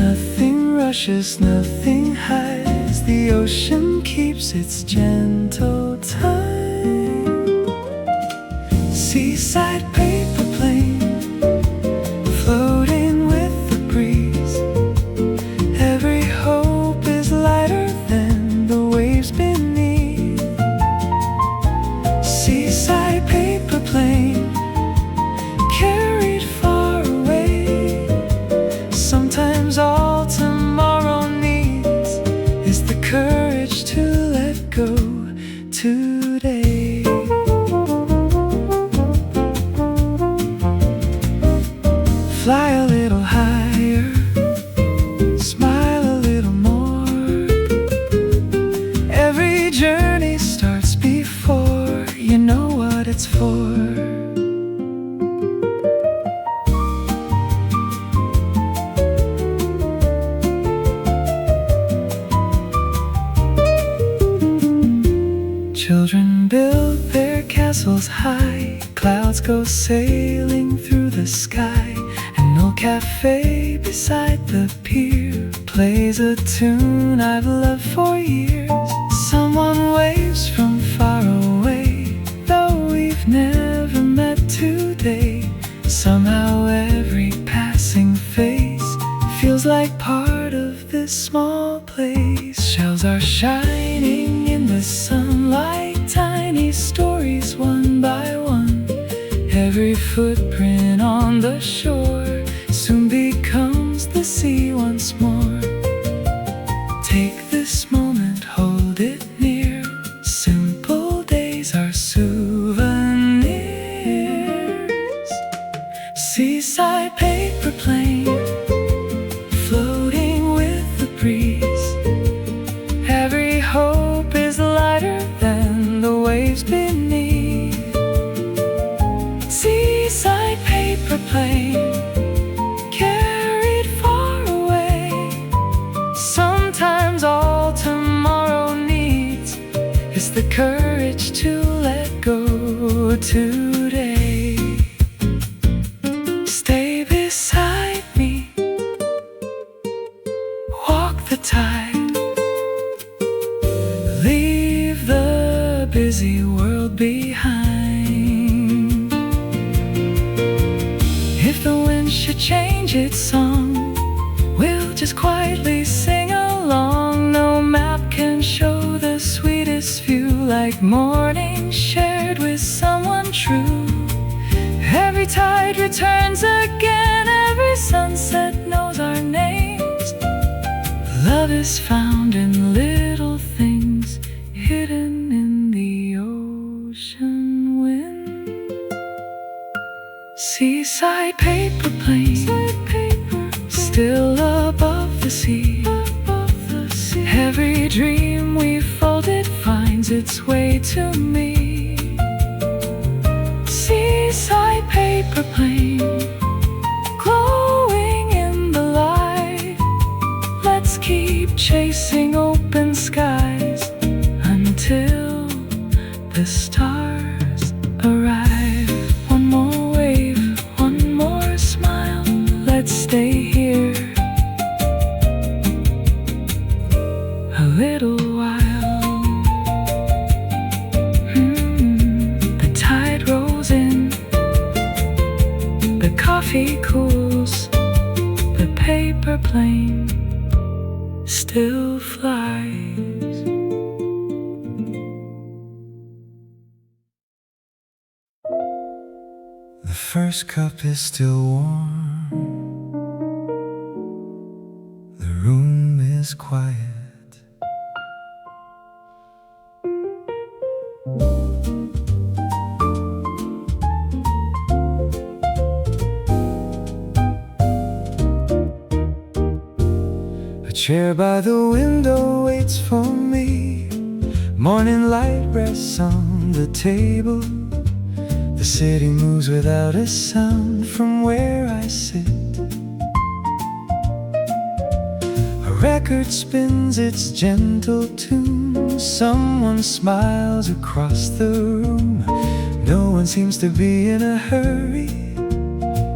Nothing rushes, nothing hides. The ocean keeps its gentle time. Seaside paper plane floating with the breeze. Every hope is lighter than the waves beneath. Seaside paper plane carried far away. Sometimes all tomorrow needs is the courage whistles high, clouds go sailing through the sky. An old cafe beside the pier plays a tune I've loved for years. Someone waves from far away, though we've never met today. Somehow every passing face feels like part of this small place. Shells are shining in the sunlight, tiny stories one by one. Every footprint on the shore soon becomes the sea once more. Take this moment, hold it near. Simple days are souvenirs. Seaside paper plane, floating with the breeze. Every hope is lighter than the waves beneath. Seaside paper plane, carried far away. Sometimes all tomorrow needs is the courage to let go today. Stay beside me, walk the tide, leave the busy world behind. If the wind should change its song, we'll just quietly sing along. No map can show the sweetest view like morning shared with someone true. Every tide returns again, every sunset knows our names. Love is found in little things hidden in the ocean wind. Seaside paper plane, still above the sea. Every dream we folded finds its way to me. Seaside paper plane, glowing in the light. Let's keep chasing open skies until the stars arrive. One more wave, one more smile. Let's stay here a little while. The tide rolls in, the coffee cools, the paper plane still flies. The first cup is still warm, the room is quiet. A chair by the window waits for me. Morning light rests on the table. The city moves without a sound from where I sit. A record spins its gentle tune. Someone smiles across the room. No one seems to be in a hurry,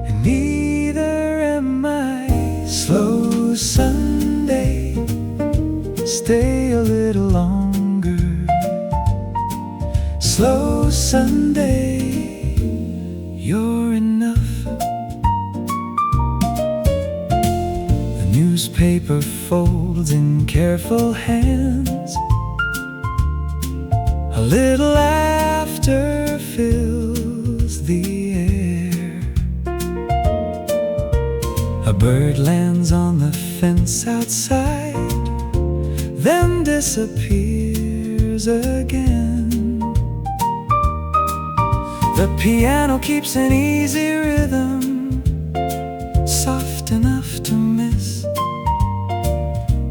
and neither am I. Slow Sunday, stay a little longer. Slow Sunday, you're enough. The newspaper folds in careful hands. A little laughter fills the air. A bird lands on the fence outside, then disappears again. The piano keeps an easy rhythm, soft enough to miss,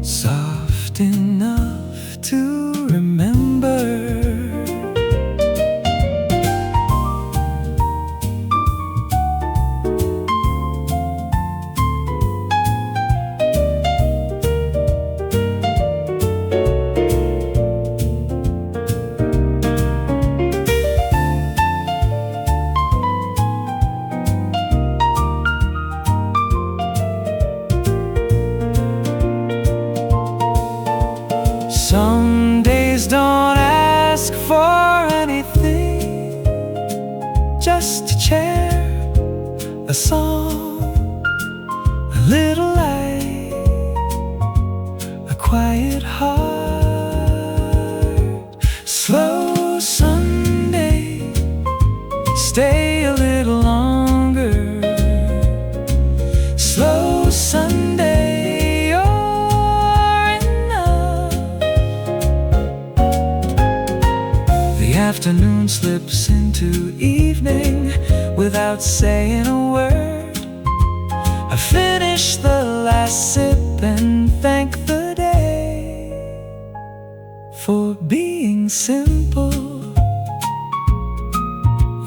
soft enough to remember. a song, a little light, a quiet heart. Slow Sunday, stay a little longer. Slow Sunday, you're enough. The afternoon slips into evening without saying a word. I finish the last sip and thank the day for being simple.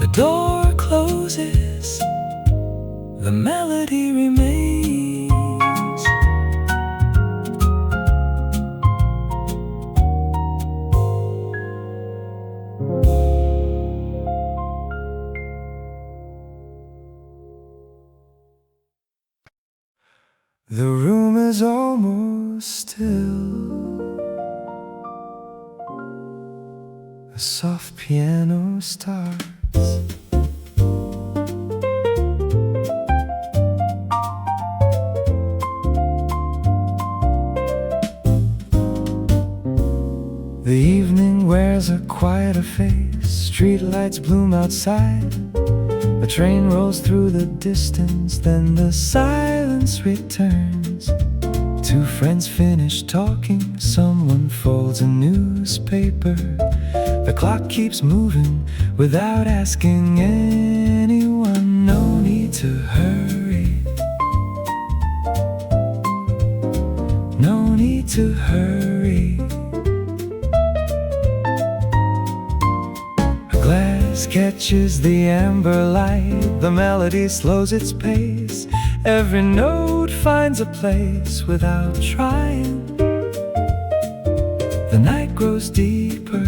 The door closes, the melody remains. The room is almost still. A soft piano starts. The evening wears a quieter face. Streetlights bloom outside. A train rolls through the distance, then the silence returns. Two friends finish talking, someone folds a newspaper. The clock keeps moving without asking anyone. No need to hurry. No need to hurry. Glass catches the amber light. The melody slows its pace. Every note finds a place without trying. The night grows deeper.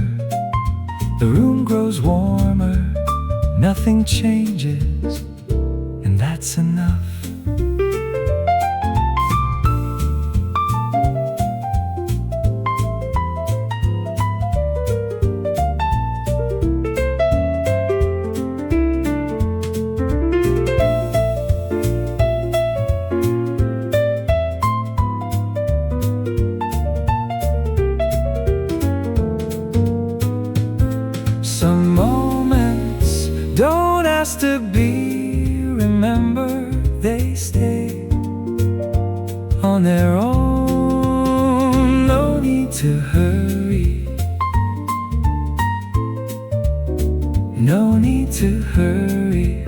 The room grows warmer. Nothing changes, and that's enough. Some moments don't ask to be remembered. They stay on their own. No need to hurry. No need to hurry.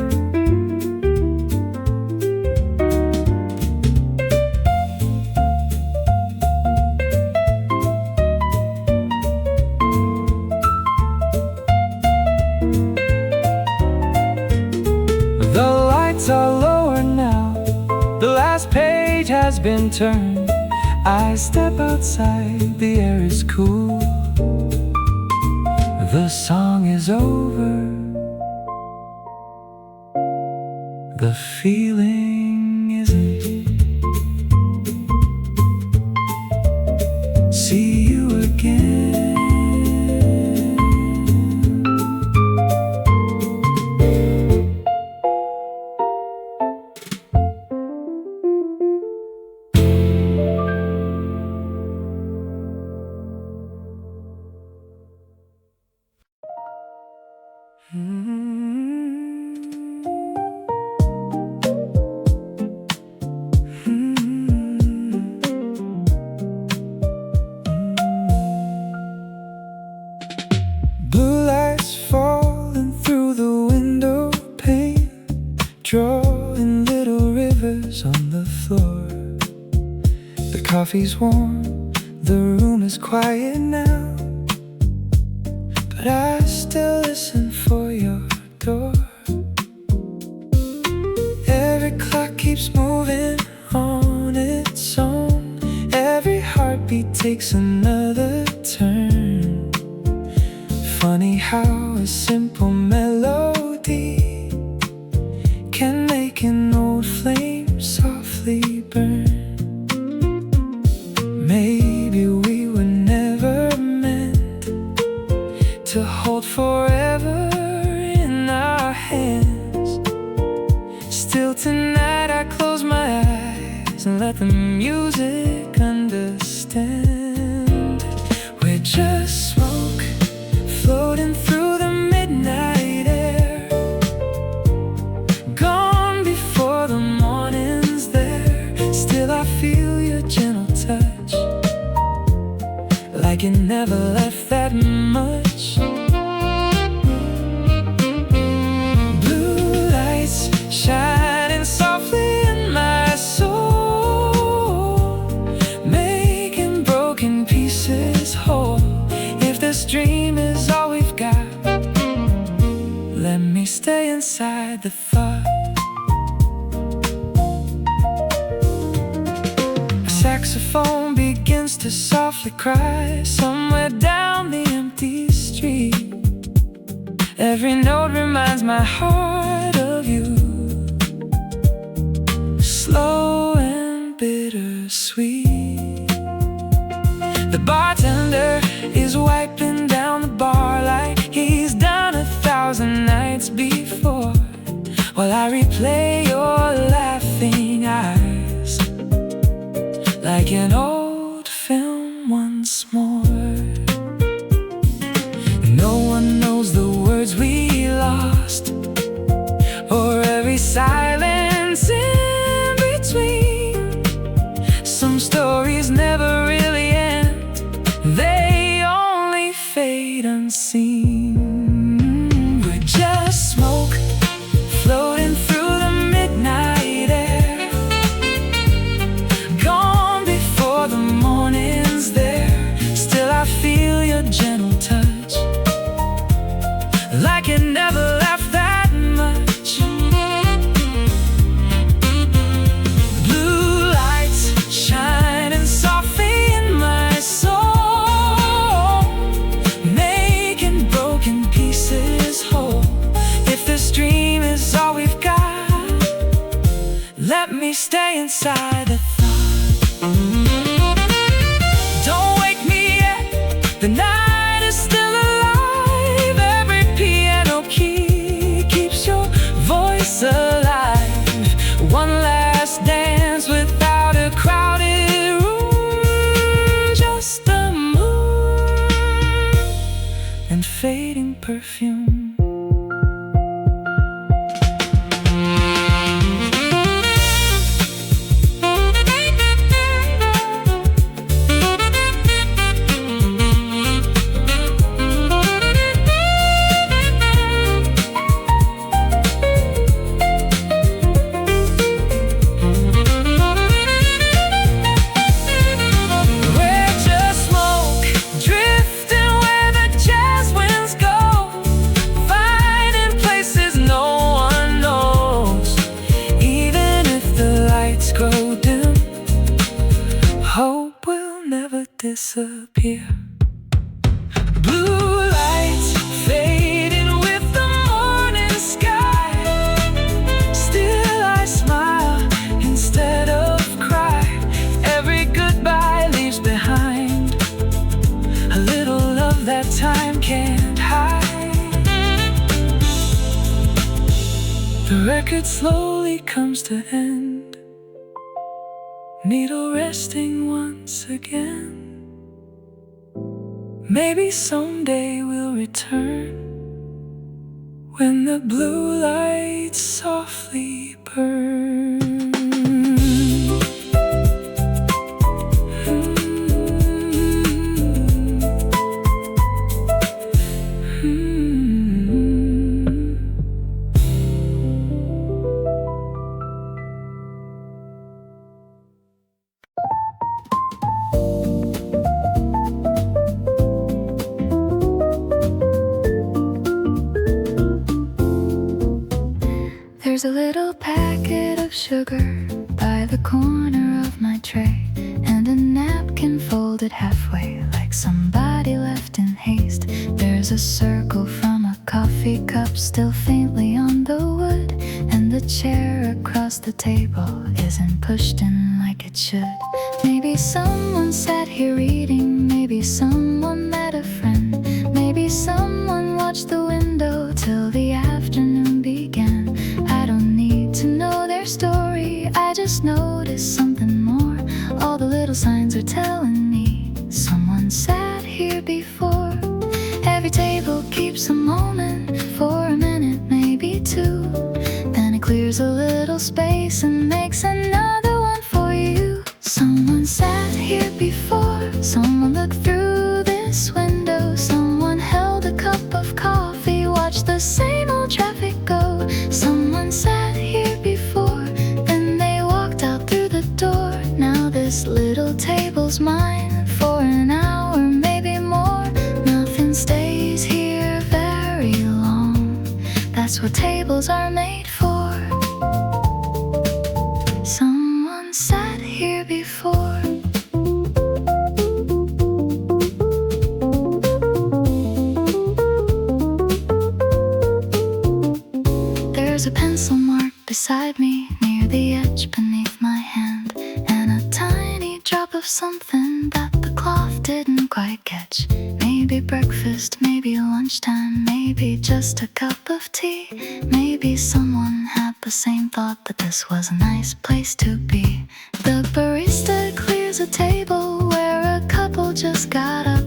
The lights are lower now. The last page has been turned. I step outside, the air is cool. The song is over. The feeling isn't. See you again. Blue lights falling through the window pane, drawing little rivers on the floor. The coffee's warm, the room is quiet now, but I still listen for your door. Every clock keeps moving on its own. Every heartbeat takes another turn. Funny how a simple melody can make an old flame softly burn. Maybe we were never meant to hold forever in our hands. Still to like it never left that much. Blue lights shining softly in my soul, making broken pieces whole. If this dream is all we've got, let me stay inside the thought. A saxophone begins to softly cry somewhere down the empty street. Every note reminds my heart of you, slow and bittersweet. The bartender is wiping down the bar like he's done 1,000 nights before, while I replay your laughing eyes like an old film once more. No one knows the words we lost, or every silence in between. Some stories never really end, they only fade unseen. We're just smoke floating through the midnight air, gone before the morning's there. Still I feel your gentle touch, like it never left that much. Blue lights shining softly in my soul, making broken pieces whole. If this dream is all we've got, let me stay inside the thought. Don't wake me yet, the night is still alive. Every piano key keeps your voice alive. One last dance without a crowded room, just a moon and fading perfume. Hope will never disappear. Blue lights fading with the morning sky. Still I smile instead of cry. Every goodbye leaves behind a little love that time can't hide. The record slowly comes to end, needle resting once again. Maybe someday we'll return when the blue lights softly burn. There's a little packet of sugar by the corner of my tray, and a napkin folded halfway like somebody left in haste. There's a circle from a coffee cup still faintly on the wood, and the chair across the table isn't pushed in like it should. Maybe someone sat here reading, maybe someone met a friend, maybe someone watched the window till the afternoon began. I don't need to know their story, I just noticed something more. All the little signs are telling me someone sat here before. Every table keeps a moment for a minute, maybe two. Then it clears a little space and makes another one for you. Someone sat here before, someone looked through this window. Someone held a cup of coffee, watched the same old traffic go. Someone sat here before, then they walked out through the door. Now this little table's mine for an hour, maybe more. Nothing stays here very long. That's what tables are made for. Someone sat here before. There's a pencil mark beside me, near the edge beneath my hand, and a tiny drop of something that the cloth didn't quite catch. Maybe breakfast, maybe lunchtime, maybe just a cup of tea. Maybe someone had the same thought that this was a nice place to be. The barista clears a table where a couple just got up.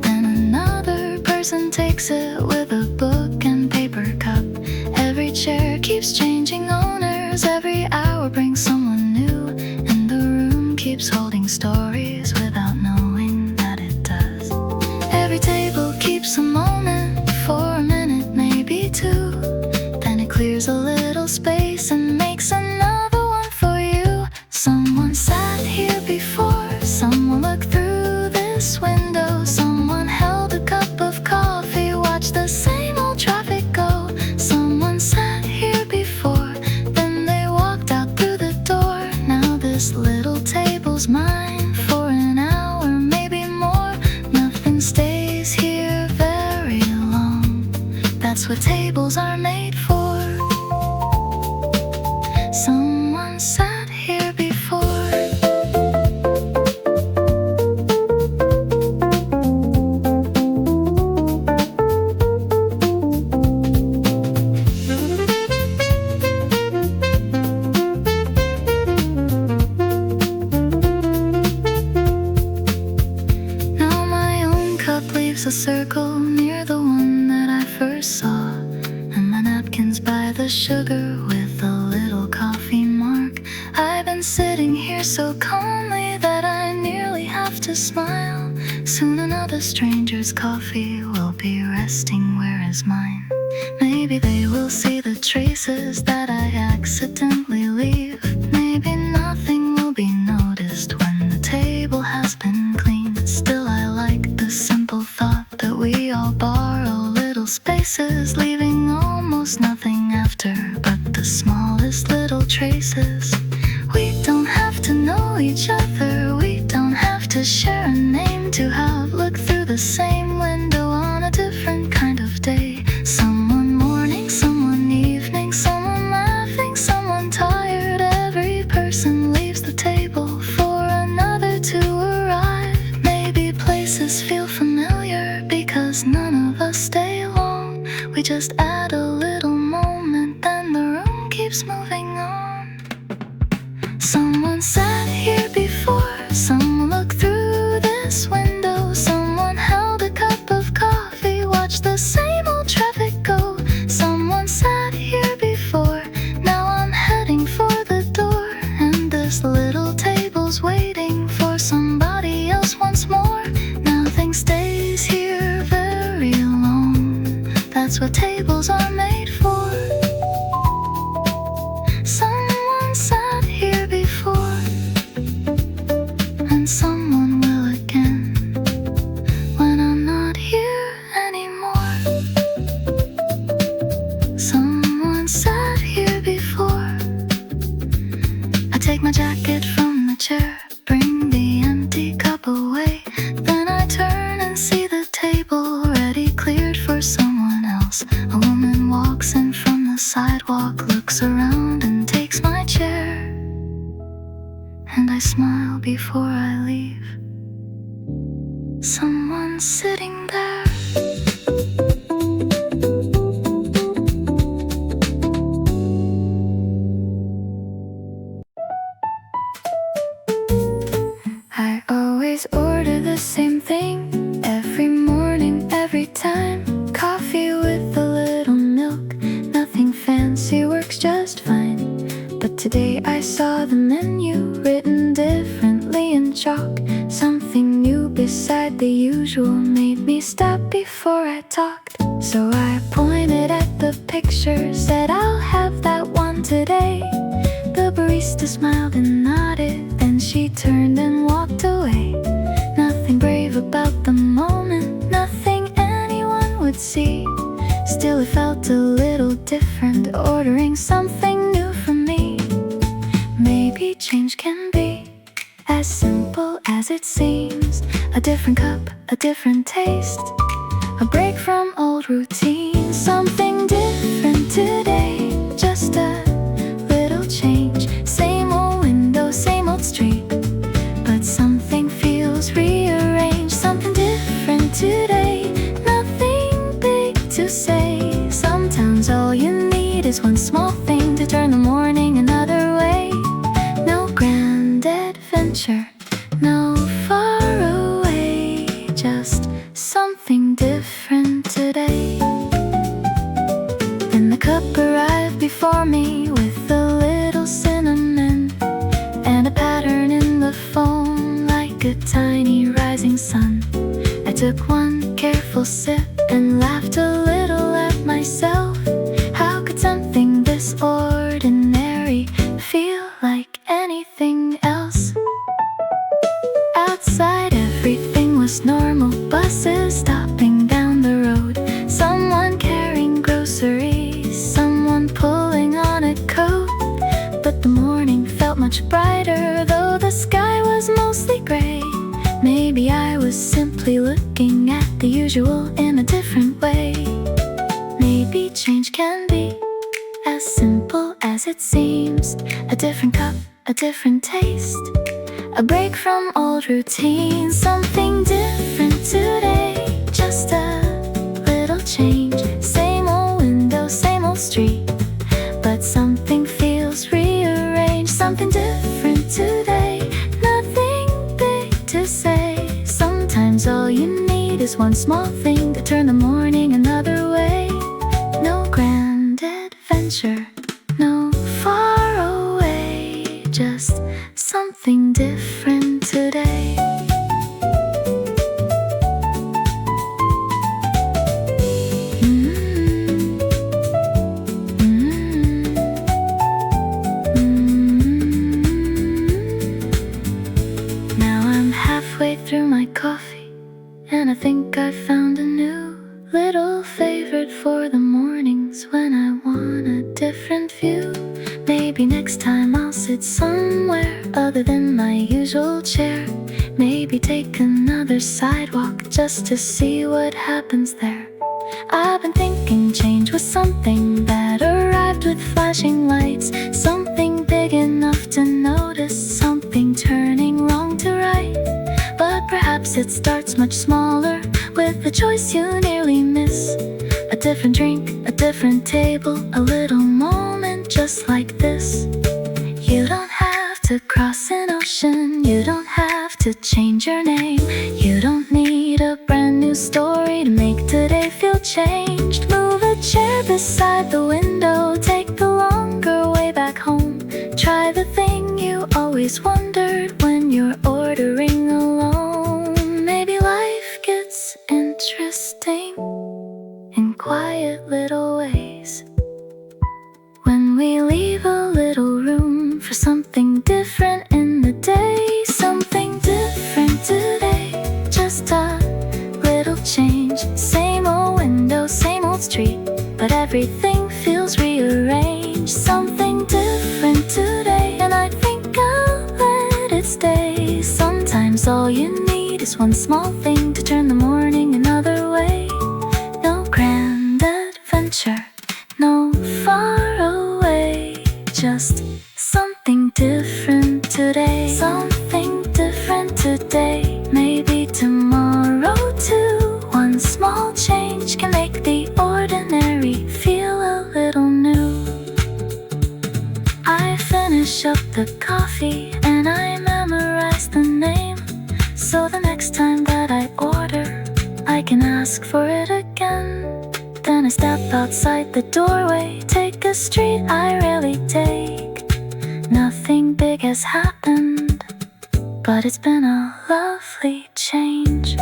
Then another person takes it with a book and paper cup. Every chair keeps changing owners, every hour brings someone new, and the room keeps holding stories without knowing that it does. Every table keeps a moment, for a minute, maybe two. Then it clears a little space and makes another one for you. Someone sat here before, someone looked through this window. Someone held a cup of coffee, watched the same old traffic go. Someone sat here before, then they walked out through the door. Now this little table's mine for an hour, maybe more. Nothing stays here very long. That's what tables are made for. Someone sat here before. Now my own cup leaves a circle near the one that I first saw, and my napkin's by the sugar with a little coffee mark. I've been sitting here so calmly that I nearly have to smile. Soon another stranger's coffee will be resting where is mine. Maybe they will see the traces that I accidentally leave. Maybe nothing will be noticed when the table has been cleaned. Still I like the simple thought that we all borrow little spaces, leaving almost nothing after but the smallest little traces. We don't have to know each other, we don't have to share a name to have looked through the same window on a different kind of day. Someone morning, someone evening, someone laughing, someone tired. Every person leaves the table for another to arrive. Maybe places feel familiar because none of us stay long. We just add a little moment, then the room keeps moving on. Someone sat here before, someone looked through this window. Someone held a cup of coffee, watched the same old traffic go. Someone sat here before, now I'm heading for the door, and this little table's waiting for somebody else once more. Nothing stays here very long. That's what tables are made for. Someone sat here before, and someone will again when I'm not here anymore. Someone sat here before. I take my jacket from the chair, bring the empty cup away. Then I turn and see the table already cleared for someone else. A woman walks in from the sidewalk, looks around and takes my chair. And I smile before I leave. Someone's sitting there. I always order the same thing every morning, every time. Coffee with a little milk, nothing fancy, works just fine. But today I saw the menu written differently in chalk. Something new beside beside the usual made me stop before I talked. So I pointed at the picture, said I'll have that one today. The barista smiled and nodded, then she turned and walked away. Nothing brave about the moment, nothing anyone would see. Still it felt a little different, ordering something new for me. Maybe change can be as simple as it seems. A different cup, a different taste, a break from old routine. Something different today, just a little change. Same old window, same old street, but something feels rearranged. Something different today, nothing big to say. Sometimes all you need is one small thing to turn the morning another way. No grand adventure, no far away, just something different today. Then the cup arrived before me with a little cinnamon and a pattern in the foam like a tiny rising sun. I took one careful sip and laughed a little at myself. How could something this ordinary feel like anything else? Outside everything was normal, buses stopping down the road, someone carrying groceries, someone pulling on a coat. But the morning felt much brighter, though the sky was mostly gray. Maybe I was simply looking at the usual in a different way. Maybe change can be as simple as it seems. A different cup, a different taste, a break from old routine. Something different today, just a little change. Same old window, same old street, but something feels rearranged. Something different today, nothing big to say. Sometimes all you need is one small thing to turn the morning another way. No grand adventure, no far away, just something different today. Now I'm halfway through my coffee, and I think I found a new little favorite for the mornings when I want a different view. Maybe next time I'll sit somewhere other than my usual chair. Maybe take another sidewalk just to see what happens there. I've been thinking change was something that arrived with flashing lights, something big enough to notice, something turning wrong to right. But perhaps it starts much smaller, with a choice you nearly miss. A different drink, a different table, a little moment just like this. You don't have to cross an ocean, you don't have to change your name, you don't need a brand new story to make today feel changed. Move a chair beside the window, take the longer way back home. Try the thing you always wondered when you're ordering alone. Maybe life gets interesting in quiet little ways, when we leave a little room for something different in the day. Something different today, just a little change. Same old window, same old street, but everything feels rearranged. Something different today, and I think I'll let it stay. Sometimes all you need is one small thing to turn the morning another way. No grand adventure, no far away, just something different today. Something different today, maybe tomorrow too. One small change can make the ordinary feel a little new. I finish up the coffee and I memorize the name, so the next time that I order, I can ask for it again. Then I step outside the doorway, take a street I rarely take. Nothing big has happened, but it's been a lovely change.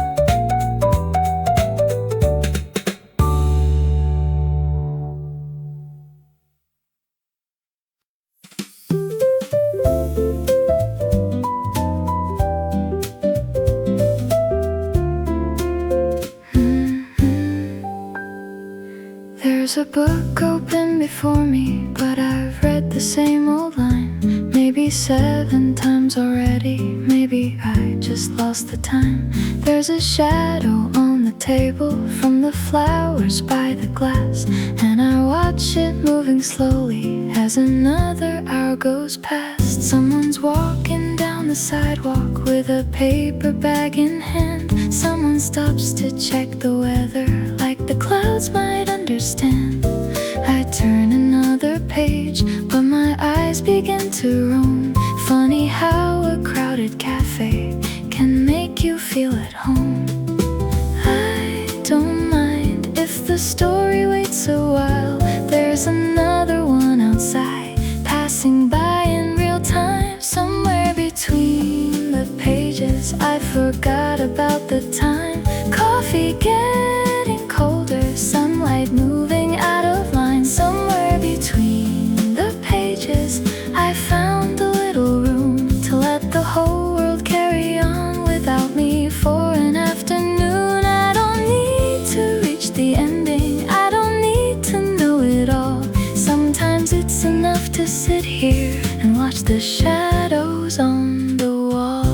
There's a book open before me, but I've read the same old line maybe 7 times already. Maybe I just lost the time. There's a shadow on the table from the flowers by the glass, and I watch it moving slowly as another hour goes past. Someone's walking down the sidewalk with a paper bag in hand. Someone stops to check the weather, like the clouds might understand. I turn another page, but my eyes begin to roam. Funny how a crowded cafe can make you feel at home. I don't mind if the story waits a while. There's another one outside, passing by in real time. Somewhere between the pages, I forgot about the time. Coffee getting colder, sunlight moving out of line. Somewhere between the pages, I found a little room to let the whole world carry on without me for an afternoon. I don't need to reach the ending, I don't need to know it all. Sometimes it's enough to sit here and watch the shadows on the wall.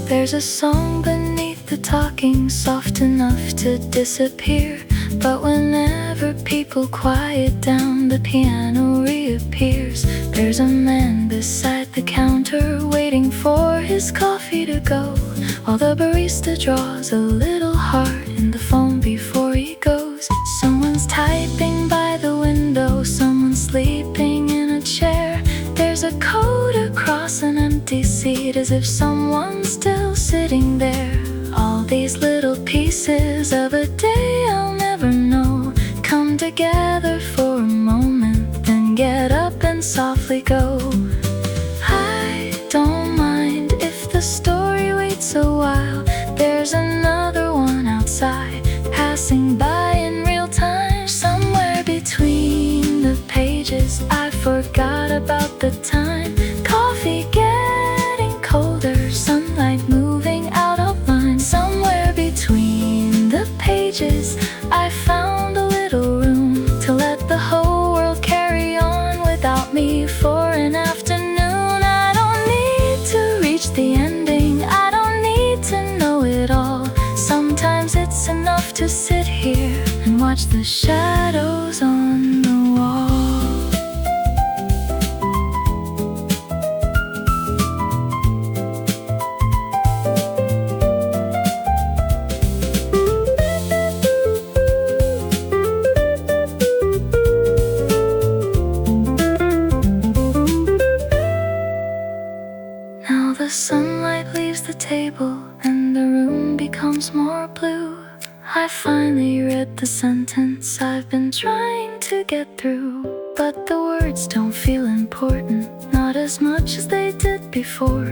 There's a song beneath the talking, soft enough to disappear. But whenever people quiet down, the piano reappears. There's a man beside the counter waiting for his coffee to go, while the barista draws a little heart in the foam before he goes. Someone's typing by the window, someone's sleeping in a chair. There's a coat across an empty seat, as if someone's still sitting there. All these little pieces of a day I'll never know come together for a moment, then get up and softly go. I don't mind if the story waits a while. There's another one outside, passing by in real time. Somewhere between the pages, I forgot about the time. Coffee getting colder, sunlight moving out of line. Somewhere between the pages, I found a little room to let the whole world carry on without me for an afternoon. I don't need to reach the ending, I don't need to know it all. Sometimes it's enough to sit here and watch the shadows on the wall. Now the sunlight leaves the table and the room becomes more blue. I finally read the sentence I've been trying to get through, but the words don't feel important, not as much as they did before.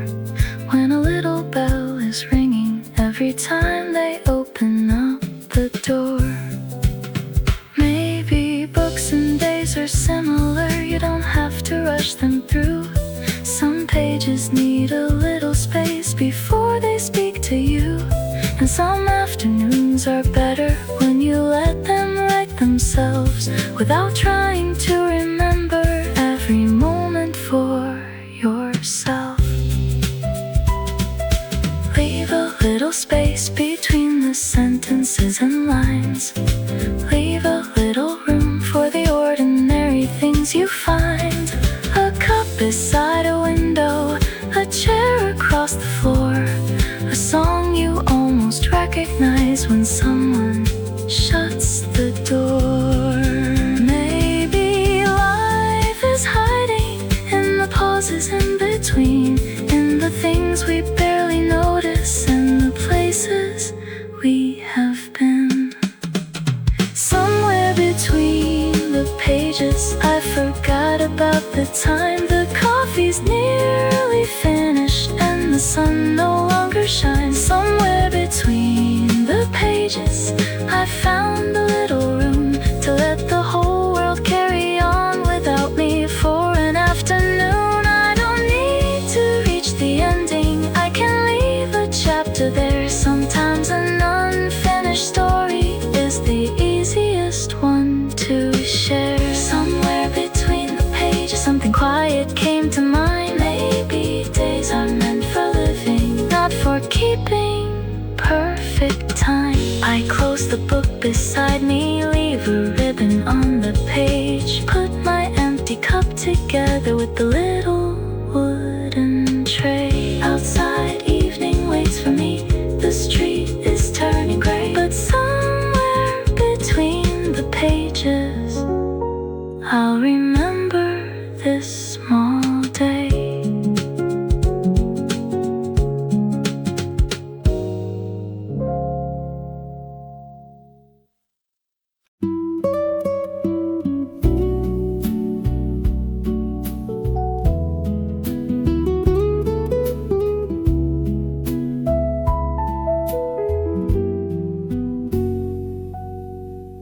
When a little bell is ringing every time they open up the door. Maybe books and days are similar, you don't have to rush them through. Some pages need a little space before they speak to you, and some afternoons are better when you let them write themselves without trying to remember every moment for yourself. Leave a little space between the sentences and lines. Leave a little room for the ordinary things you find. A cup beside a window, a chair across the floor, a song you almost recognize when someone shuts the door. Maybe life is hiding in the pauses in between, in the things we barely notice, and the places we have been. Somewhere between the pages, I forgot about the time. The coffee's near shines. Somewhere between the pages, I found a little room to let the whole world carry on without me for an afternoon. I don't need to reach the ending, I can leave a chapter there. Sometimes an unfinished story is the easiest one to share. Somewhere between the pages, something quiet came to mind. Maybe days are meant for living, not for keeping perfect time. I close the book beside me, leave a ribbon on the page, put my empty cup together with the little wooden tray. Outside, evening waits for me, the street is turning gray, but somewhere between the pages, I'll remember this small day.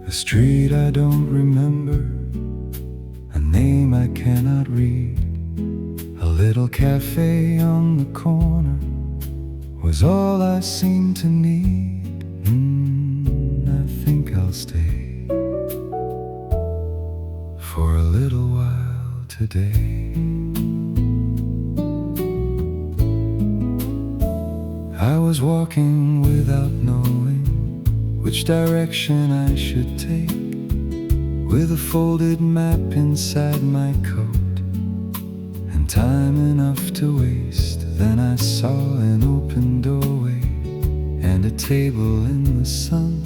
A street I don't remember, a name I cannot read. A little cafe on the corner was all I seemed to need. I think I'll stay for a little while today. I was walking without knowing which direction I should take, with a folded map inside my coat and time enough to waste. Then I saw an open doorway and a table in the sun,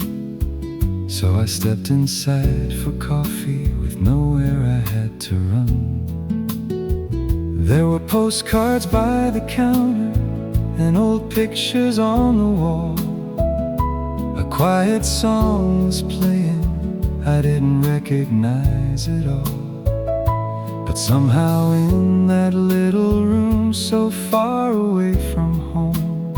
so I stepped inside for coffee with nowhere I had to run. There were postcards by the counter and old pictures on the wall. A quiet song was playing, I didn't recognize it all. But somehow in that little room so far away from home,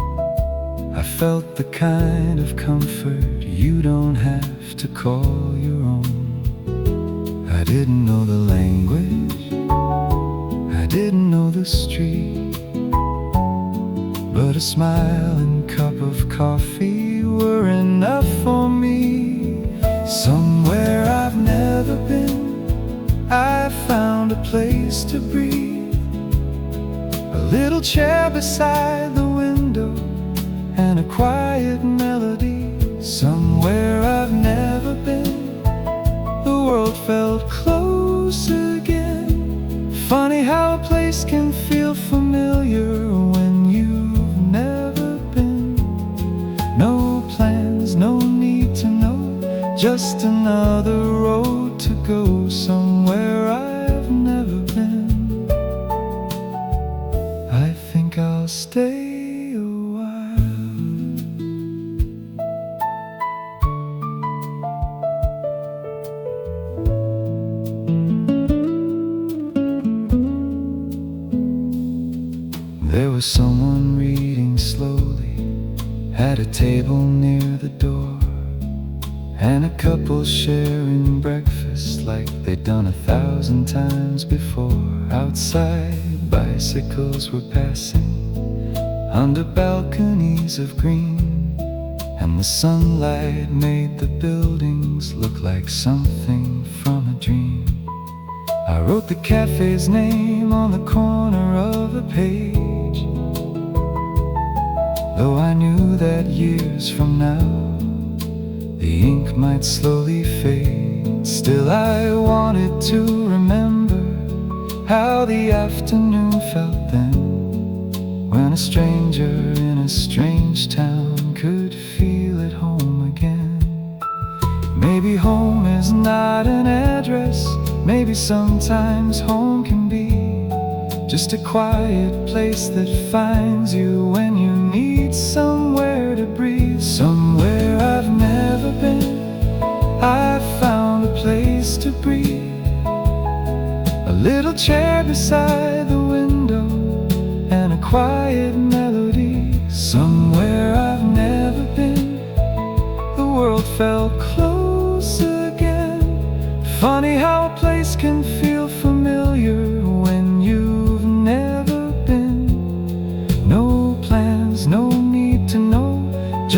I felt the kind of comfort you don't have to call your own. I didn't know the language, I didn't know the street, but a smile and cup of coffee were enough for me. Somewhere I've never been, I found a place to breathe. A little chair beside the window and a quiet melody. Somewhere I've never been, the world felt close again. Funny how a place can feel familiar when you've never been. No plans, no need to know, just another road to go. Somewhere I've never been, I think I'll stay a while. There was someone reading slowly at a table near the door, and a couple sharing breakfast like they'd done 1,000 times before. Outside, bicycles were passing under balconies of green, and the sunlight made the buildings look like something from a dream. I wrote the cafe's name on the corner of a page, though I knew that years from now the ink might slowly fade. Still I wanted to remember how the afternoon felt then, when a stranger in a strange town could feel at home again. Maybe home is not an address, maybe sometimes home can be just a quiet place that finds you when you need somewhere to breathe. Somewhere I've never been, I found a place to breathe. A little chair beside the window and a quiet melody. Somewhere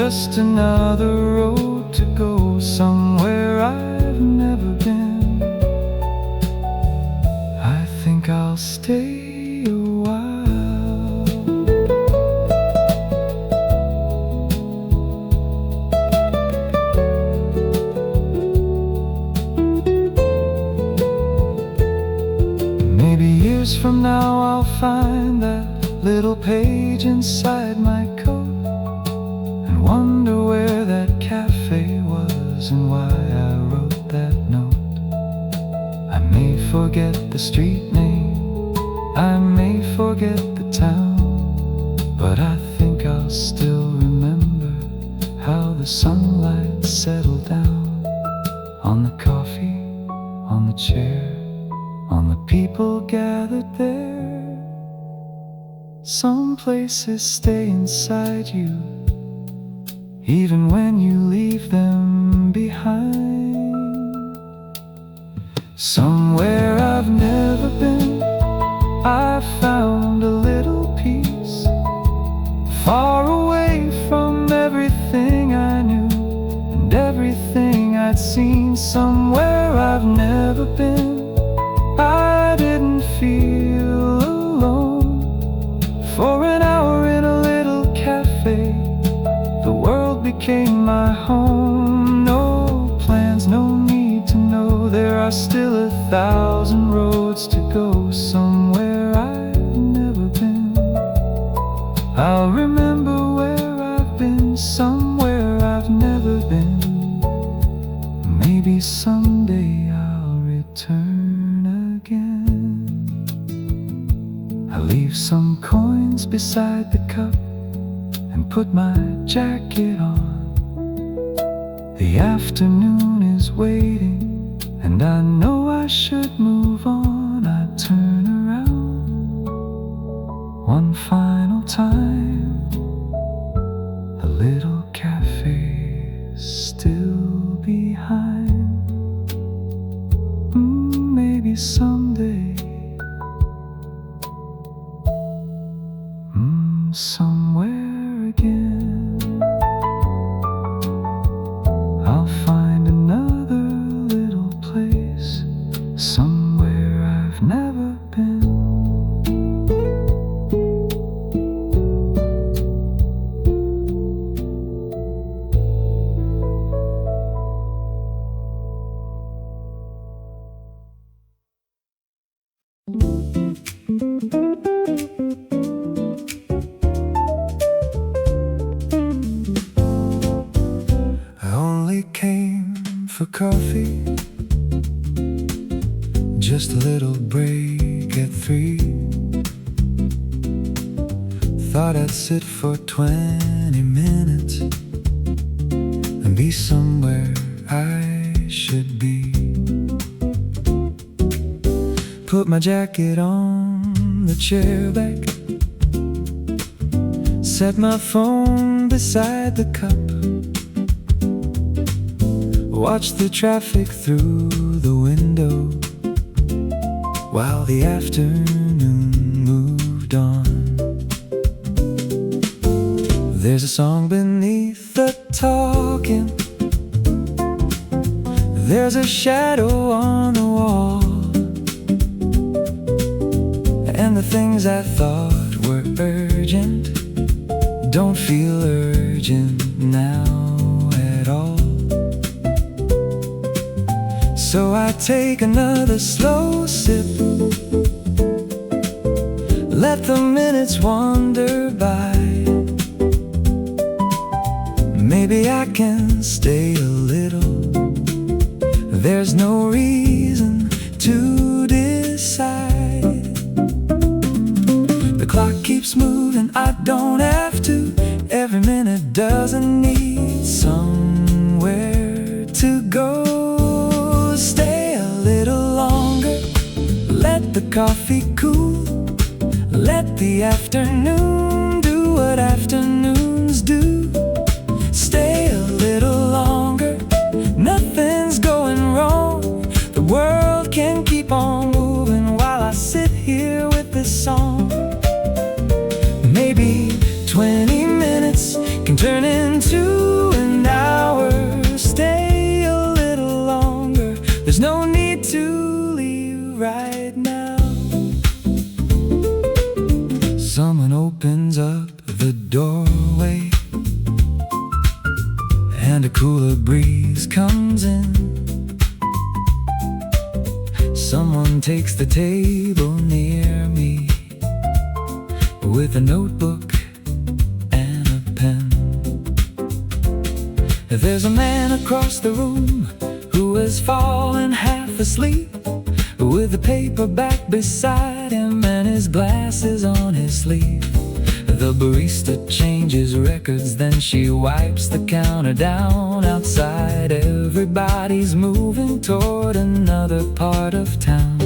just another road to go somewhere I've never been. I think I'll stay a while. Maybe years from now I'll find that little page inside my coat and wonder where that cafe was and why I wrote that note. I may forget the street name, I may forget the town, but I think I'll still remember how the sunlight settled down on the coffee, on the chair, on the people gathered there. Some places stay inside you, even when you leave them behind. Somewhere I've never been, I found a little peace, far away from everything I knew and everything I'd seen. Somewhere I've never been, I didn't feel alone. For an hour in a little cafe, the world became my home. No plans, no need to know. There are still 1,000 roads to go somewhere I've never been. I'll remember where I've been, somewhere I've never been. Maybe someday I'll return again. I leave some coins beside the cup and put my jacket on. The afternoon is waiting and I know I should move on. I turn around one final time. The little cafe is still behind. Maybe someday, somewhere again, I'll find another little place, somewhere I've never been. For coffee, just a little break at 3. Thought I'd sit for 20 minutes and be somewhere I should be. Put my jacket on the chair back, set my phone beside the cup, watch the traffic through the window while the afternoon moved on. There's a song beneath the talking, there's a shadow on the wall, and the things I thought were urgent don't feel urgent now at all. So I take another slow sip, let the minutes wander by. Maybe I can stay a little, there's no reason to decide. The clock keeps moving, I don't have to. Every minute doesn't need somewhere to go. Stay a little longer, let the coffee cool, let the afternoon do what afternoons do. Stay a little longer, nothing's going wrong. The world can keep on moving while I sit here with this song. Maybe 20 minutes can turn into the doorway, and a cooler breeze comes in. Someone takes the table near me with a notebook and a pen. There's a man across the room who has fallen half asleep, with a paperback beside him and his glasses on his sleeve. The barista changes records, then she wipes the counter down. Outside, everybody's moving toward another part of town.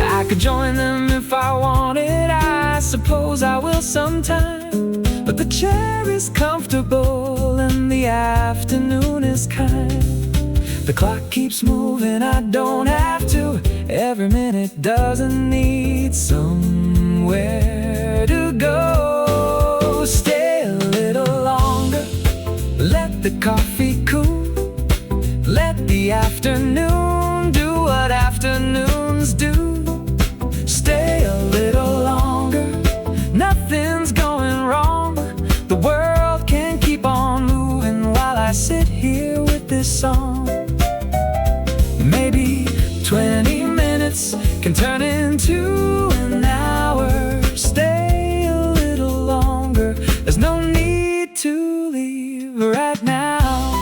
I could join them if I wanted, I suppose I will sometime. But the chair is comfortable and the afternoon is kind. The clock keeps moving, I don't have to. Every minute doesn't need somewhere to go. Stay a little longer, let the coffee cool. Let the afternoon do what afternoons do. Stay a little longer, nothing's going wrong. The world can keep on moving while I sit here with this song. Maybe 20 minutes can turn into an hour. Stay a little longer, there's no need to leave right now.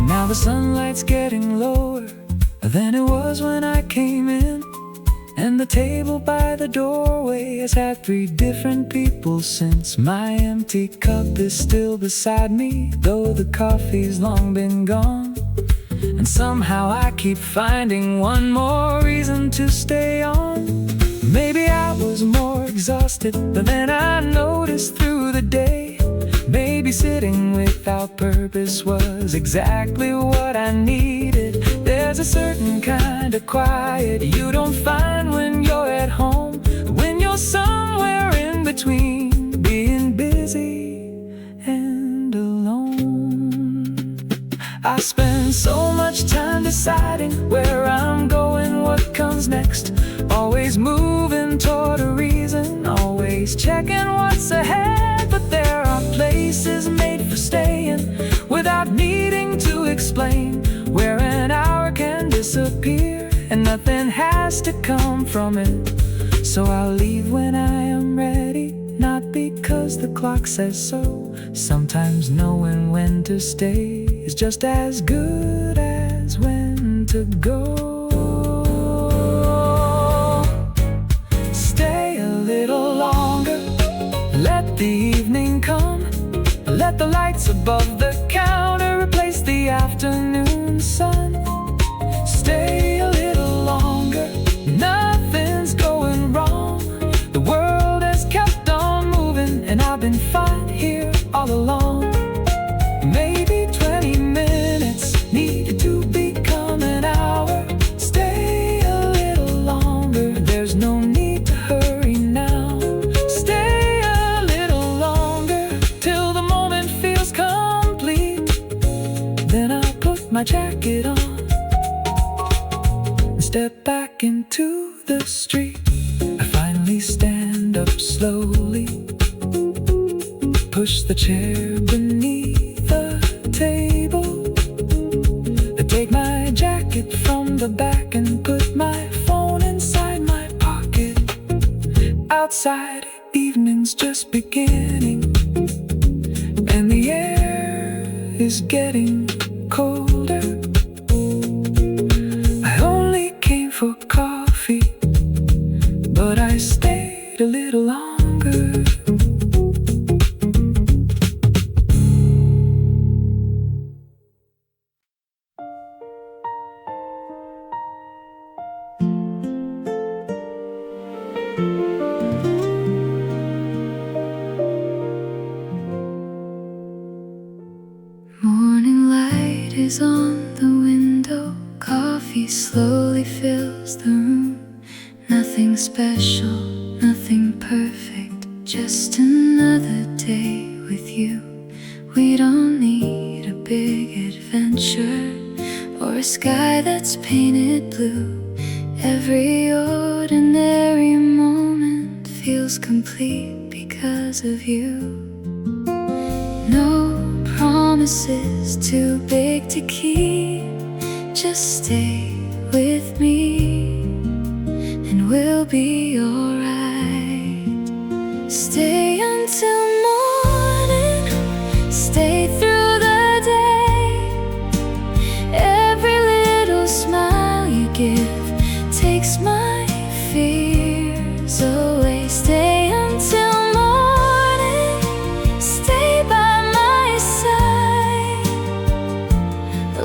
Now the sunlight's getting lower than it was when I came in, and the table by the doorway has had 3 different people since. My empty cup is still beside me, though the coffee's long been gone. And somehow I keep finding one more reason to stay on. Maybe I was more exhausted than I noticed through the day. Maybe sitting without purpose was exactly what I needed. There's a certain kind of quiet you don't find when you're at home, when you're somewhere in between being busy and alone. I spend so much time deciding where I'm going, what comes next. Always moving toward a reason, always checking what's ahead. But there are places made for staying without needing to explain, where an hour can disappear and nothing has to come from it. So I'll leave when I am ready, not because the clock says so. Sometimes knowing when to stay is just as good as when to go. Stay a little longer, let the evening come. Let the lights above the counter replace the afternoon sun. Stay a little longer, nothing's going wrong. The world has kept on moving and I've been fine here all along. Maybe 20 minutes needed to become an hour. Stay a little longer, there's no need to hurry now. Stay a little longer till the moment feels complete. Then I'll put my jacket on and step back into the street. I finally stand up slowly, push the chair beneath the table. I take my jacket from the back and put my phone inside my pocket. Outside, evening's just beginning, and the air is getting colder. I only came for coffee, but I stayed a little longer. Morning light is on the window, coffee slowly fills the room. Nothing special, nothing perfect, just another day with you. We don't need a big adventure or a sky that's painted blue. Every ordinary moment feels complete because of you. No promises too big to keep. Just stay with me and we'll be alright. Stay until morning, stay through the day. Every little smile you give takes my fears away. Stay until morning, stay by my side.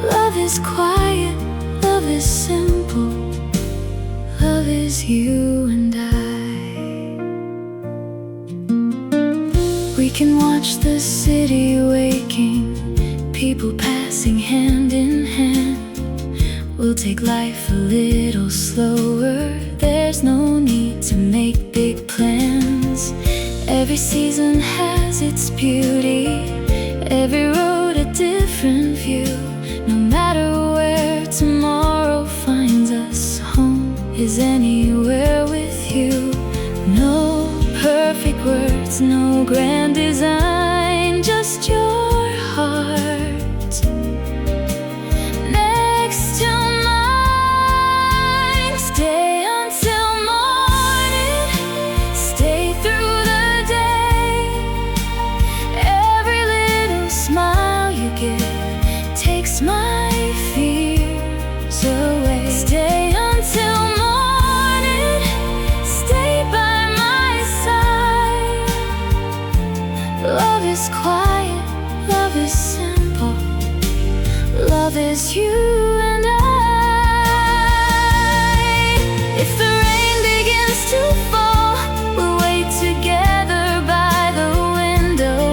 Love is quiet, love is simple, love is you and I. We can watch the city waking, people passing hand in hand. We'll take life a little slower, there's no need to make big plans. Every season has its beauty, every road a different view. No matter where tomorrow finds us, home is anywhere with you. No perfect words, no grand design, just your heart next to mine. Stay until morning, stay through the day. Every little smile you give takes my fears away. Stay until morning, stay by my side. Love is quiet, love is simple, love is you and I. If the rain begins to fall, we'll wait together by the window.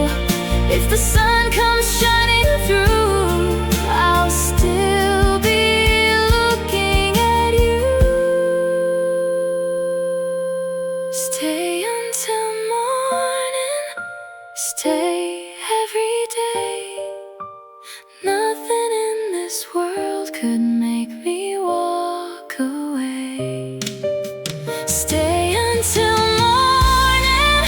If the sun comes shining through, I'll still be looking at you. Stay until morning, stay every day. Nothing in this world could make me walk away. Stay until morning,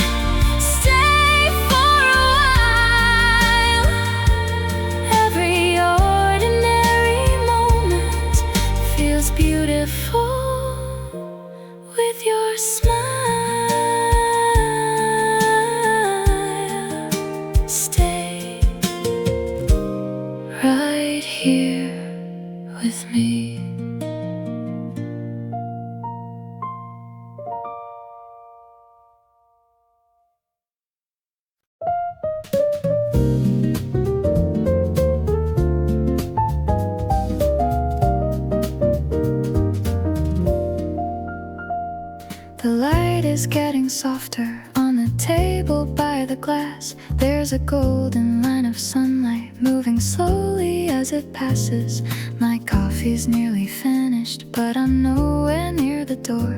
stay for a while. Every ordinary moment feels beautiful with your smile. Stay right here with me. The light is getting softer on the table by the glass. There's a golden line of sunlight moving slowly as it passes. My coffee's nearly finished, but I'm nowhere near the door.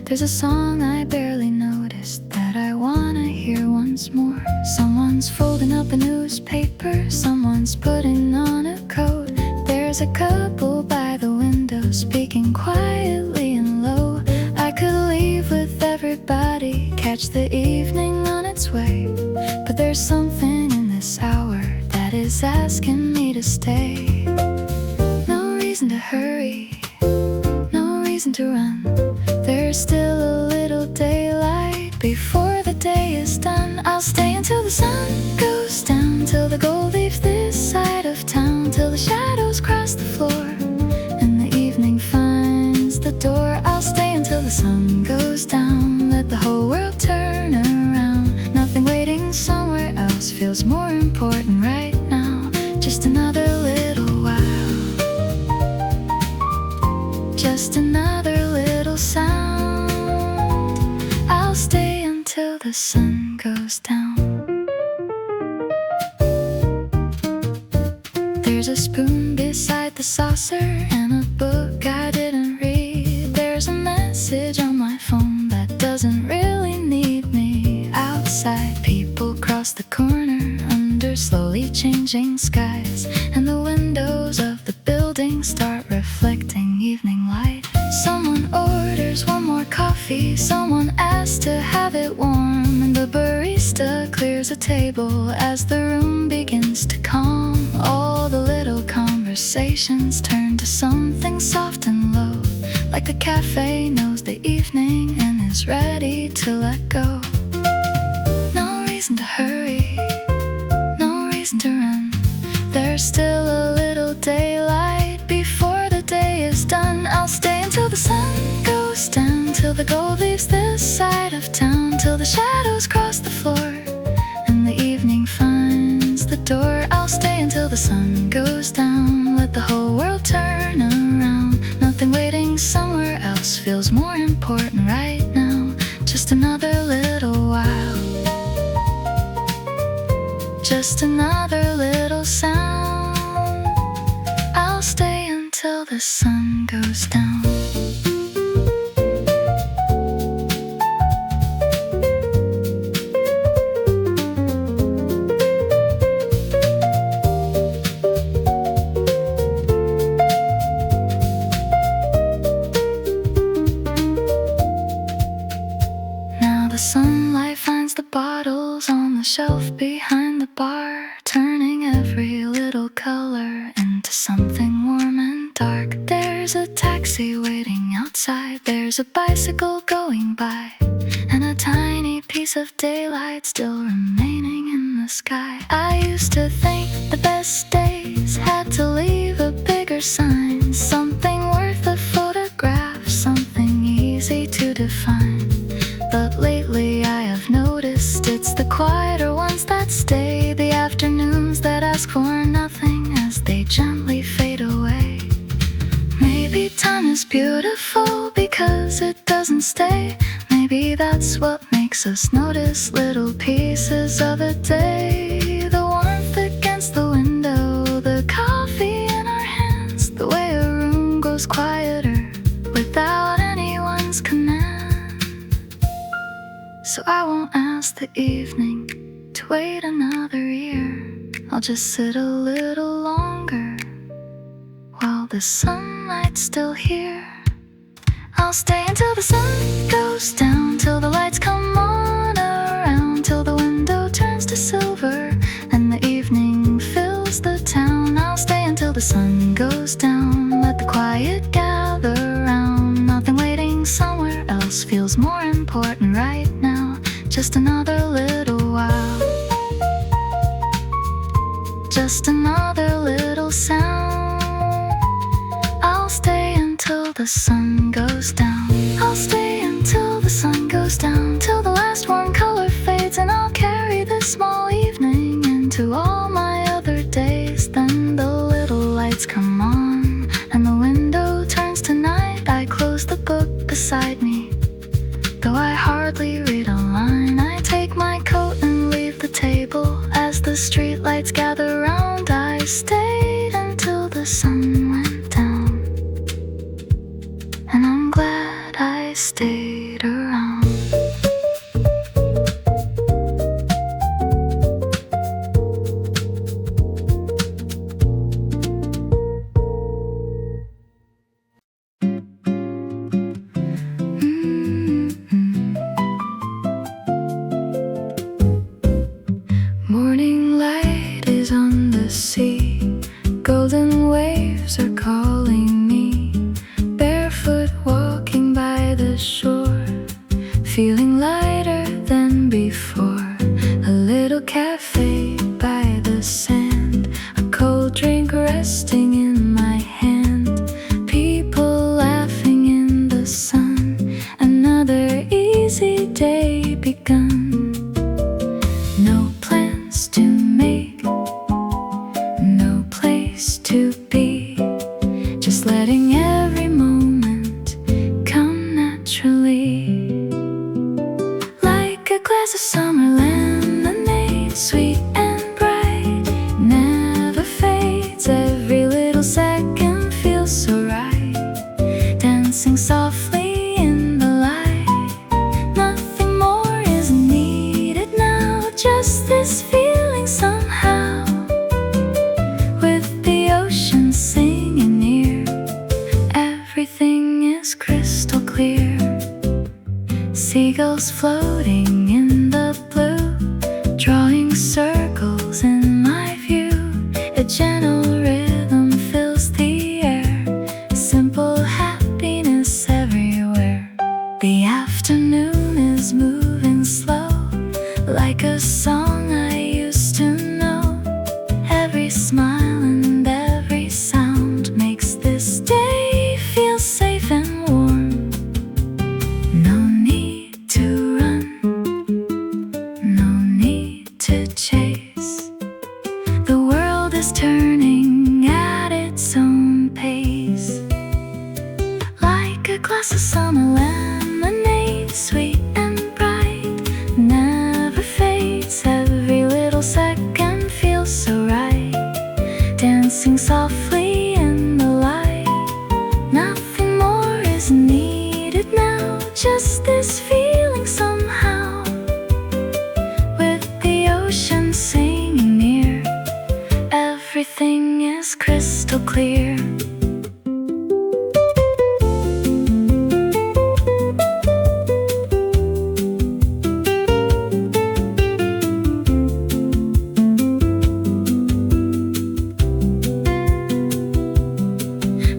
There's a song I barely noticed that I wanna hear once more. Someone's folding up a newspaper, someone's putting on a coat. There's a couple by the window speaking quietly and low. I could leave with everybody, catch the evening on its way, but there's something in this hour that is asking me to stay. No reason to hurry, no reason to run. There's still a little daylight before the day is done. I'll stay until the sun goes down, till the gold leaves this side of town, till the shadows cross the floor and the evening finds the door. I'll stay until the sun goes down, let the whole world turn around. Nothing waiting somewhere else feels more important right now. Just another little while, just another little sound. I'll stay until the sun goes down. There's a spoon beside the saucer and a book I didn't read. There's a message on my phone that doesn't really need me. Outside, people cross the corner under slowly changing skies, and the windows of the building start start reflecting evening light. Someone orders one more coffee, someone asks to have it warm, and the barista clears a table as the room begins to calm. All the little conversations turn to something soft and low, like the cafe knows the evening and is ready to let go. No reason to hurry, no reason to run. There's still a little daylight before the day is done. I'll stay until the sun goes down, till the gold leaves this side of town, till the shadows cross the floor and the evening finds the door. I'll stay until the sun goes down, let the whole world turn around. Nothing waiting somewhere else feels more important right now. Just another little while, just another little sound. I'll stay until the sun goes down. Now the sunlight finds the bottles on the shelf behind the bar, turning every little color into something warm and dark. There's a taxi waiting outside, there's a bicycle going by, and a tiny piece of daylight still remaining in the sky. I used to think the best days had to leave a bigger sign, something worth a photograph, something easy to define. But lately I have noticed it's the quieter ones that stay, the afternoons that ask for nothing as they gently fade away. Maybe time is beautiful because it doesn't stay. Maybe that's what makes us notice little pieces of a day. The warmth against the window, the coffee in our hands, the way a room grows quieter without anyone's command. So I won't ask the evening to wait another year. I'll just sit a little longer while the sunlight's still here. I'll stay until the sun goes down, till the lights come on around, till the window turns to silver and the evening fills the town. I'll stay until the sun goes down, let the quiet gather round. Nothing waiting somewhere else feels more important right now. Just another little while, just another little sound. I'll stay until the sun goes down. I'll stay until the sun goes down, till the last warm color fades, and I'll carry this small evening into all my other days. Then the little lights come on and the window turns to night. I close the book beside me, though I hardly read a line. I take my coat and leave the table as the street lights gather round. I stayed until the sun went down, and I'm glad I stayed around. Morning light is on the sea, golden waves are calling me, barefoot walking by the shore, feeling lighter than before. A little cafe by the sand, a cold drink resting in my hand, people laughing in the sun, another easy day begun. No plans to make, no place to be, just letting every moment come naturally. Like a glass of summer lemonade, sweet and bright, never fades. Every little second feels so right, dancing softly in the light. Nothing more is needed now, just this feeling somehow, with the ocean singing near. everything is crystal clear. Seagulls floating in the blue, drawing circles in my view. A gentle rhythm fills the air, simple happiness everywhere. The afternoon is moving slow, like a song I used to know. Every smile and every sound makes this day feel safe and warm. No need to run, no need to chase. The world is turning at its own pace, like a glass of summer lemonade, sweet and bright, never fades. Every little second feels so right, dancing softly in the light. Nothing more is needed now, just this feeling somehow, with the ocean singing near. Everything is crystal clear.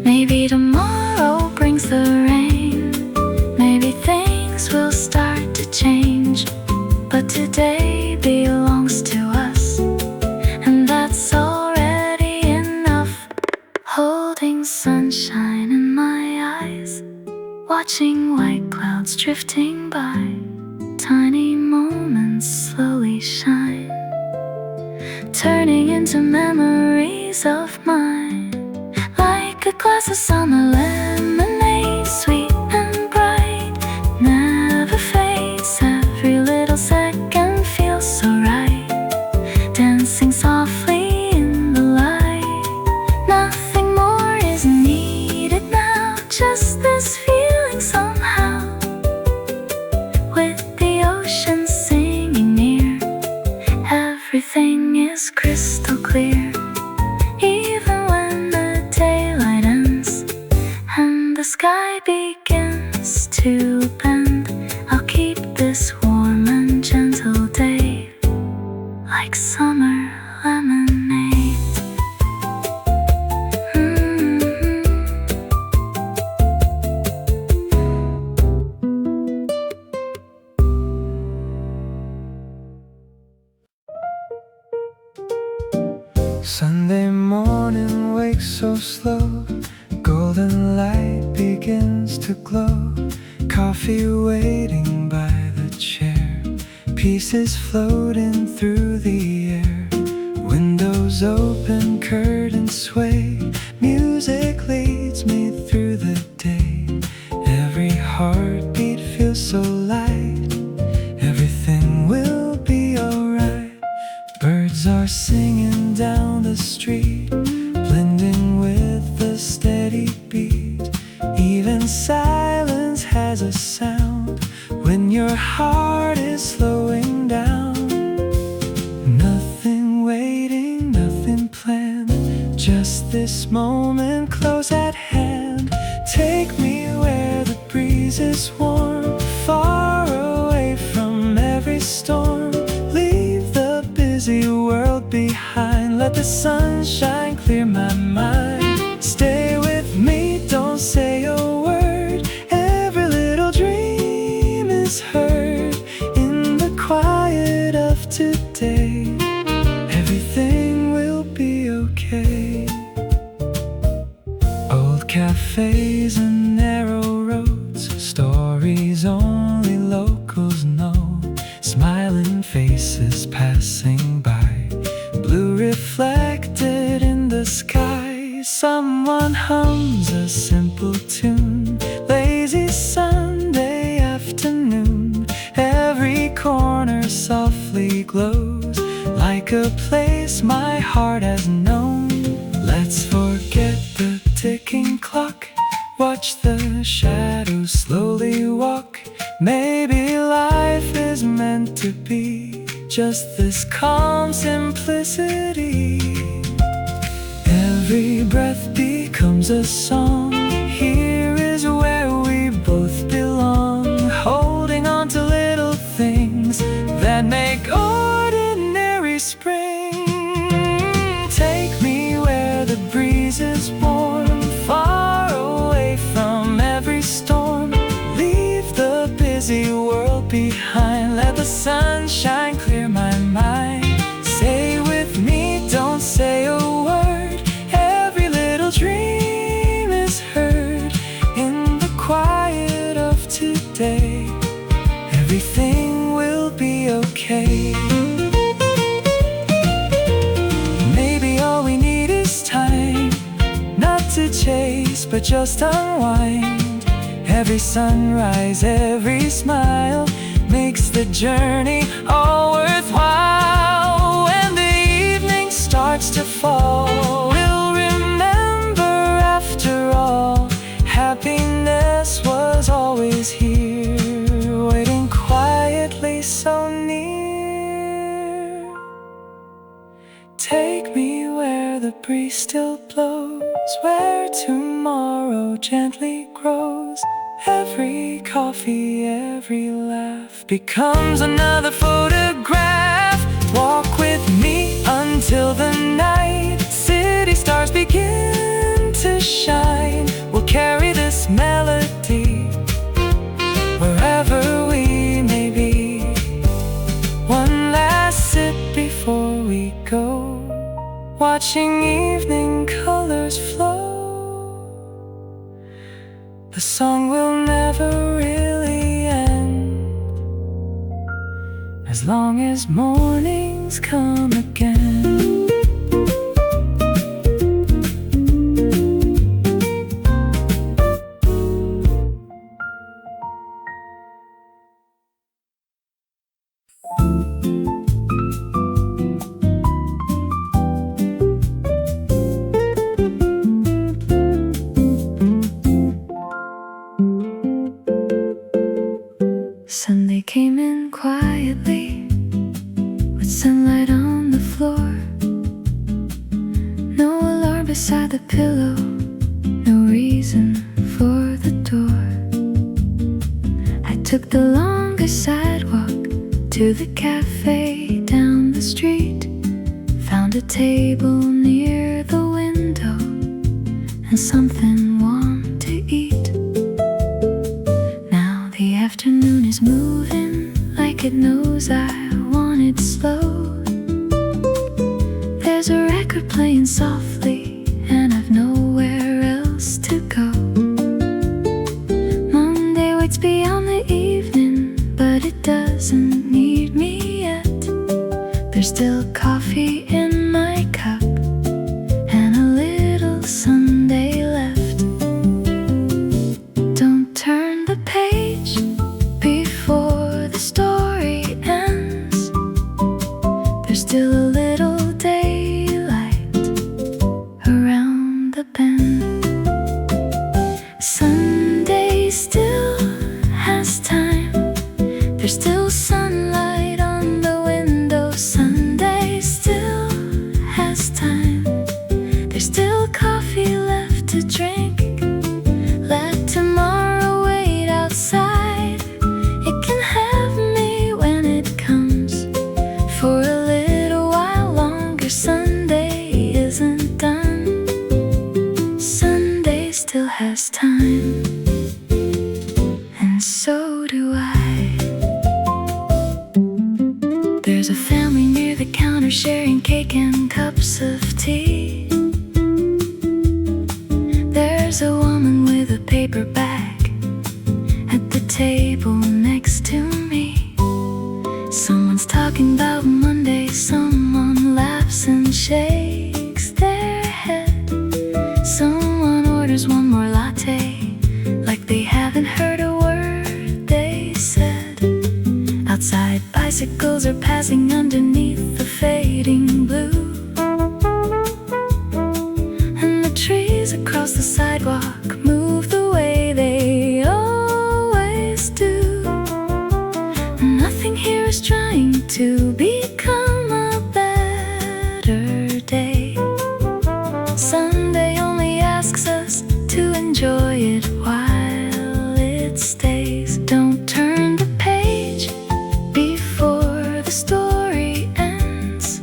Maybe tomorrow brings the rain, maybe things will start to change, but today belongs to us, and that's already enough. Holding sunshine in my eyes, watching white clouds drifting by, tiny moments slowly shine, turning into memories of mine. Like a glass of summer lemonade, sweet and bright, never fades. Every little second feels so right, dancing softly in the light. Nothing more is needed now, just this feeling somehow, with the ocean singing near. Everything is crystal clear. Even when the daylight ends and the sky begins to bend, I'll keep this warm and gentle day like summer lemonade. Sunday morning wakes so slow, golden light begins to glow. Coffee waiting by the chair, pieces floating through the air. Windows open, curtains sway, music leads me through the day. Every heartbeat feels so light, everything will be alright. Birds are singing down the street, blending with the steady beat. Even silence has a sound when your heart is slowing down. Nothing waiting, nothing planned, just this moment close at hand. Take me where the breeze is warm, far away from every storm. Leave the busy world behind, let the sunshine clear my mind. Stay with me, don't say a word, every little dream is heard in the quiet of today. Everything will be okay. Old cafes and narrow roads, stories only locals know. Smiling faces passing by, blue reflected in the sky. Someone hums a simple tune, lazy Sunday afternoon. Every corner softly glows, like a place my heart has known. Let's forget the ticking clock, watch the shadows slowly walk. Maybe life is meant to be just this calm simplicity. Every breath becomes a song, here but just unwind. Every sunrise, every smile makes the journey all worthwhile. When the evening starts to fall, we'll remember after all, happiness was always here, waiting quietly so near. Take me where the breeze still blows, where tomorrow gently grows. Every coffee, every laugh becomes another photograph. Walk with me until the night city stars begin to shine. We'll carry this melody wherever we may be. One last sip before we go, watching evening colors flow. The song will never really end, as long as mornings come again. Sunday came in quietly, with sunlight on the floor. No alarm beside the pillow, no reason for the door. I took the longest sidewalk to the cafe down the street, found a table near the window and something warm to eat. The afternoon is moving like it knows I want it slow. There's a record playing softly and I've nowhere else to go. Monday waits beyond the evening, but it doesn't need me yet. There's still coffee in my cup and a little Sunday left. Don't turn the page before the story ends. There's still a little daylight around the bend. Sunday still has time. There's still sunlight on the window. Sunday still has time. There's still coffee left to drink. Let tomorrow wait outside. It can have me when it comes. For a little while longer, Sunday isn't done. Sunday still has time, and so do I. There's a family near the counter sharing cake and cups of tea. There's a woman with a paper bag at the table next to me. Someone's talking about Monday, someone laughs and shakes their head. Someone orders one more latte, like they haven't heard a word they said. Outside, bicycles are passing underneath the fading blue, and the trees across the sidewalk move the way they always do. Nothing here is trying to become a better day. Sunday only asks us to enjoy it while it stays. Don't turn the page before the story ends.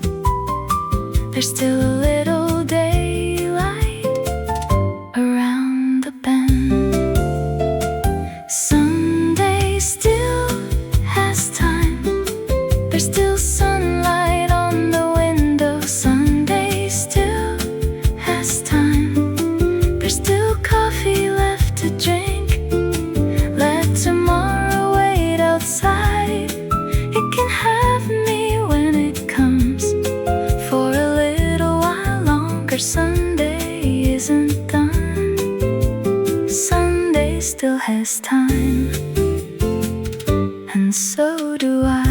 There's still a little daylight around the bend. Sunday still has time. There's still sunlight on the window. Sunday still has time. There's still coffee left to drink. still has time, and so do I.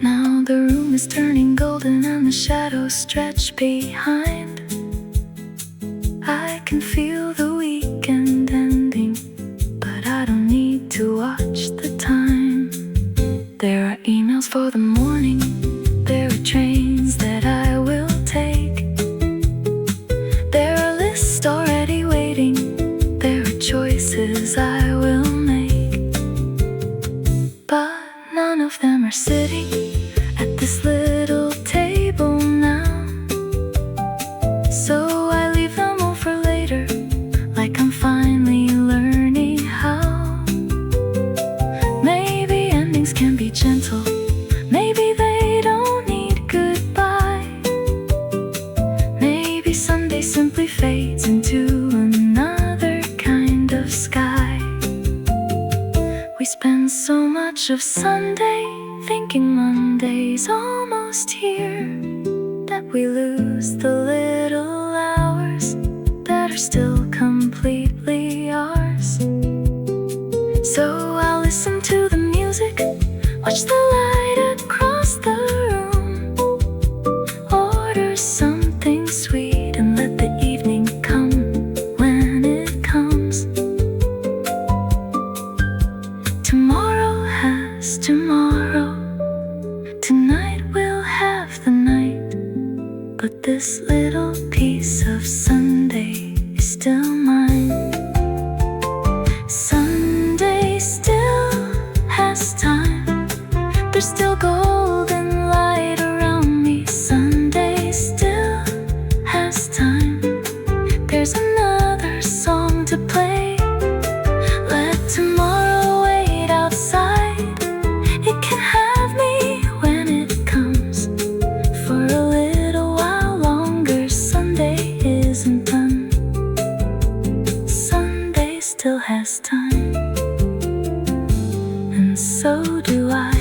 Now the room is turning golden and the shadows stretch behind. I can feel the weekend ending, but I don't need to watch the time. There are emails for the morning, there are trains that I will take, there are lists already waiting, there are choices I will make. But none of them are sitting at this little table now, so I leave them all for later, like I'm finally learning how. Maybe endings can be gentle, maybe they don't need goodbye. Maybe Sunday simply fades into another kind of sky. We spend so much of Sunday thinking Monday's almost here, that we lose the little hours that are still completely ours. So I'll listen to the music, watch the light across the room, order something sweet and let the evening come when it comes. Tomorrow has tomorrow, tonight we'll have the night, but this little piece of Sunday is still mine. Sunday still has time, there's still golden light around me. Sunday still has time, there's another song to play. Let tomorrow wait outside, it can have me when it comes. For a little while longer, Sunday isn't done. Sunday still has time, and so do I.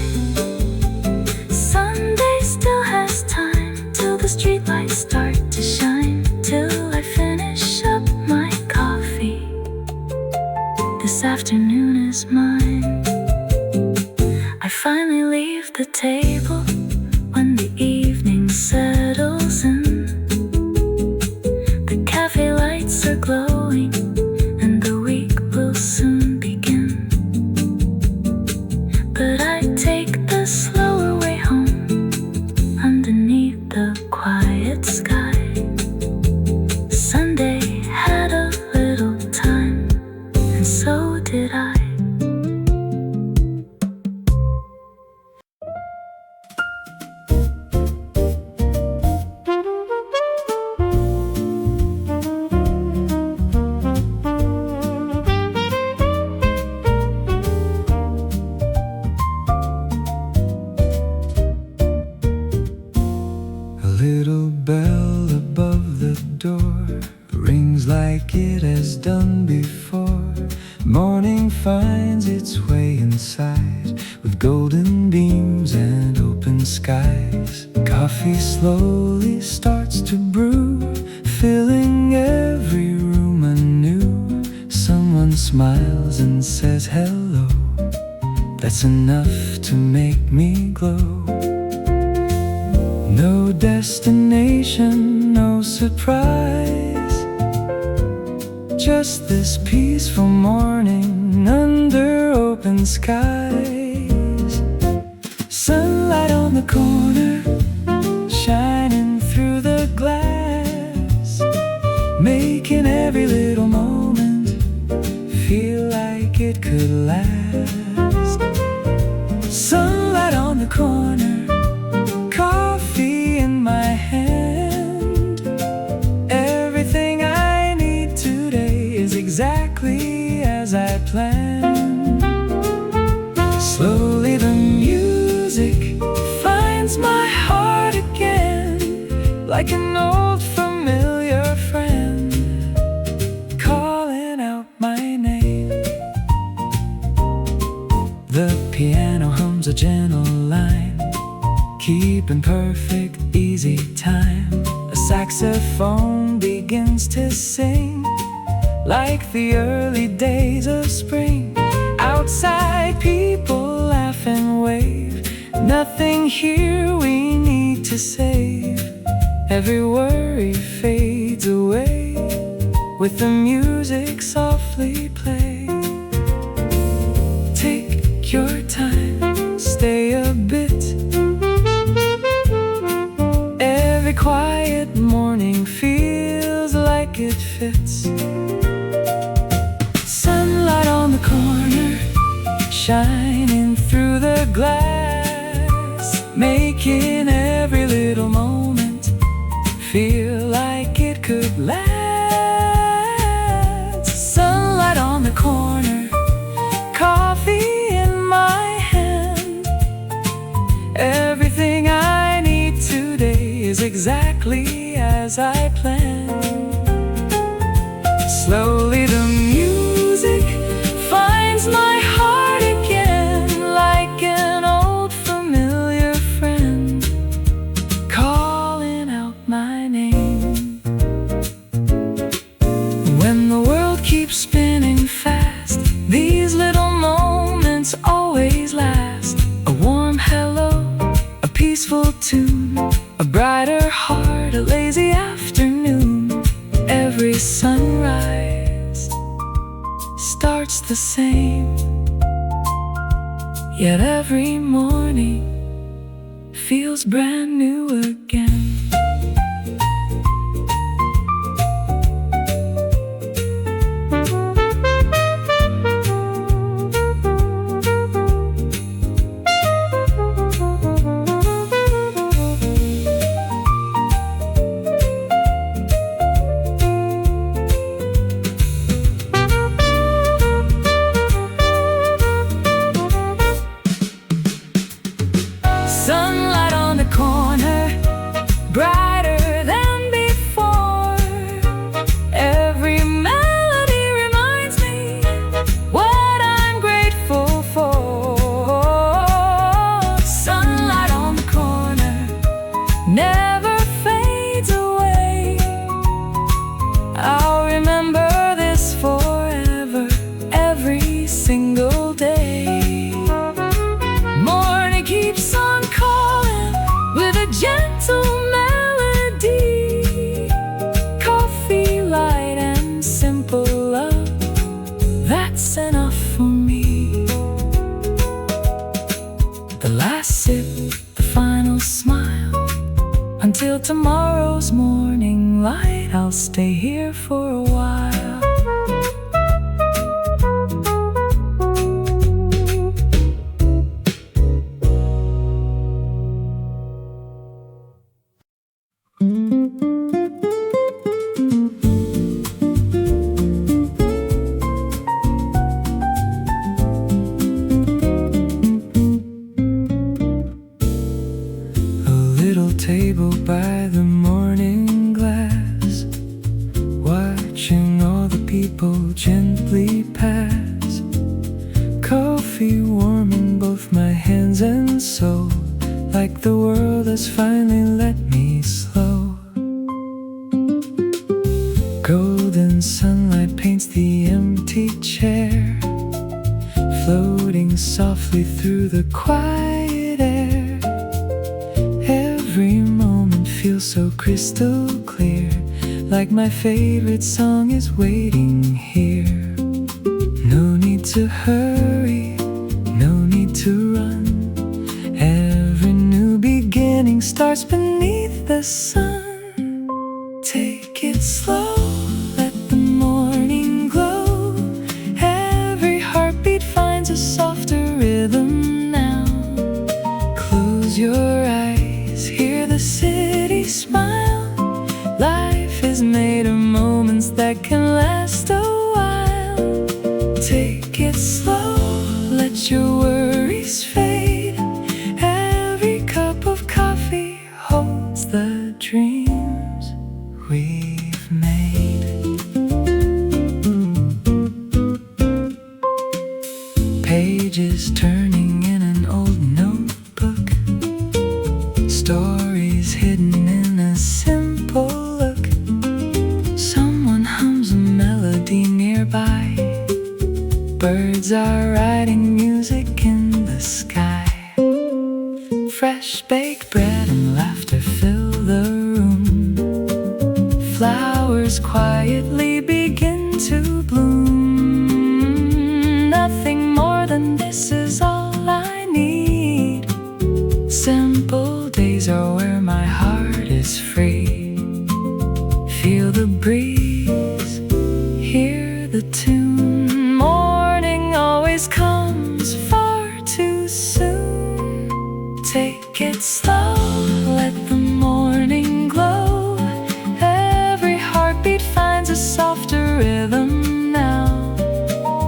Sunday still has time, till the streetlights start to shine, till I finish up my coffee. This afternoon is mine. I finally leave the table when the evening settles in. The cafe lights are glowing and the week will soon begin. But I take the slower way home underneath the quiet sky. Sunday had a little time, and so did I. A little bell above the door rings like it has done before. Morning finds its way inside with golden beams and open skies. Coffee slowly starts to brew, filling every room anew. Someone smiles and says hello, that's enough to make me glow. No destination, no surprise, just this peaceful morning under open skies. Sunlight on the corner, shining through the glass, making every little moment feel like it could last. Sunlight on the corner, coffee in my hand. Everything I need today is exactly as I planned. Slowly the music finds my heart again, like an old familiar friend calling out my name. The piano hums a gentle line, keeping perfect, easy time. A saxophone begins to sing, like the early days of spring. Outside people laugh and wave, nothing here we need to save. Every worry fades away with the music softly play. Take your time, stay a bit. Every quiet morning feels like it fits. Sunlight on the corner, shining through the glass, making every little moment feel like it could last. Sunlight on the corner, coffee in my hand. Everything I need today is exactly as I planned. Slowly the music finds my heart again, like an old familiar friend calling out my name. When the world keeps spinning fast, these little moments always last. A warm hello, a peaceful tune, a brighter heart, a lazy afternoon. Every sunrise starts the same, yet every morning feels brand new again. Sunlight on the corner, brighter than before. Every melody reminds me what I'm grateful for. Sunlight on the corner never fades away. I'll remember this forever, every single day. Morning keeps on calling with a gentle melody. Coffee, light, and simple love, that's enough for me. The last sip, the final smile. Until tomorrow's morning light, I'll stay here for a while. Table by the morning glass, watching all the people gently pass. Coffee warm in both my hands and soul, like the world has finally let me slow. Golden sunlight paints the empty chair, floating softly through the quiet air. Every moment feels so crystal clear, like my favorite song is waiting here. No need to hurry, no need to run. Every new beginning starts beneath the sun. Take it slow, let the morning glow. Every heartbeat finds a softer rhythm now. Close your eyes, hear the city smile. Life is made of moments that can last a while. Take it slow, let your worries fade. Every cup of coffee holds the dreams we've made. Pages turn Fresh baked bread and laughter fill the room. Flowers quietly begin to bloom. Nothing more than this is all I need. Simple days are where my heart is free. Feel the breeze, hear the tune. Morning always comes far too soon. Take it slow, let the morning glow. Every heartbeat finds a softer rhythm now.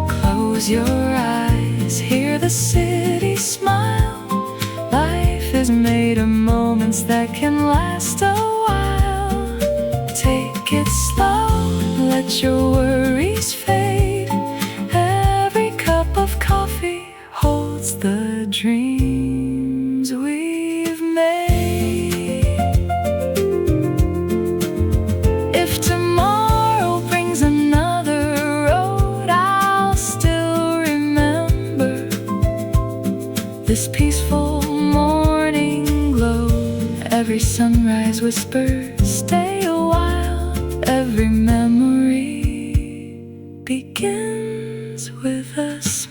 Close your eyes, hear the city smile. Life is made of moments that can last a while. Take it slow, let your worries fade. Every cup of coffee holds the dreams we've made. If tomorrow brings another road, I'll still remember this peaceful morning glow. Every sunrise whispers, stay a while. Every memory begins with a smile.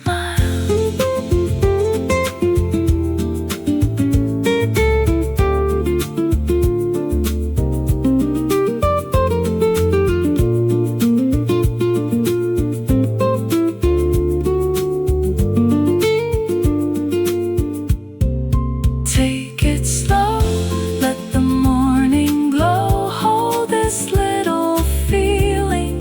Take it slow, let the morning glow. Hold this little feeling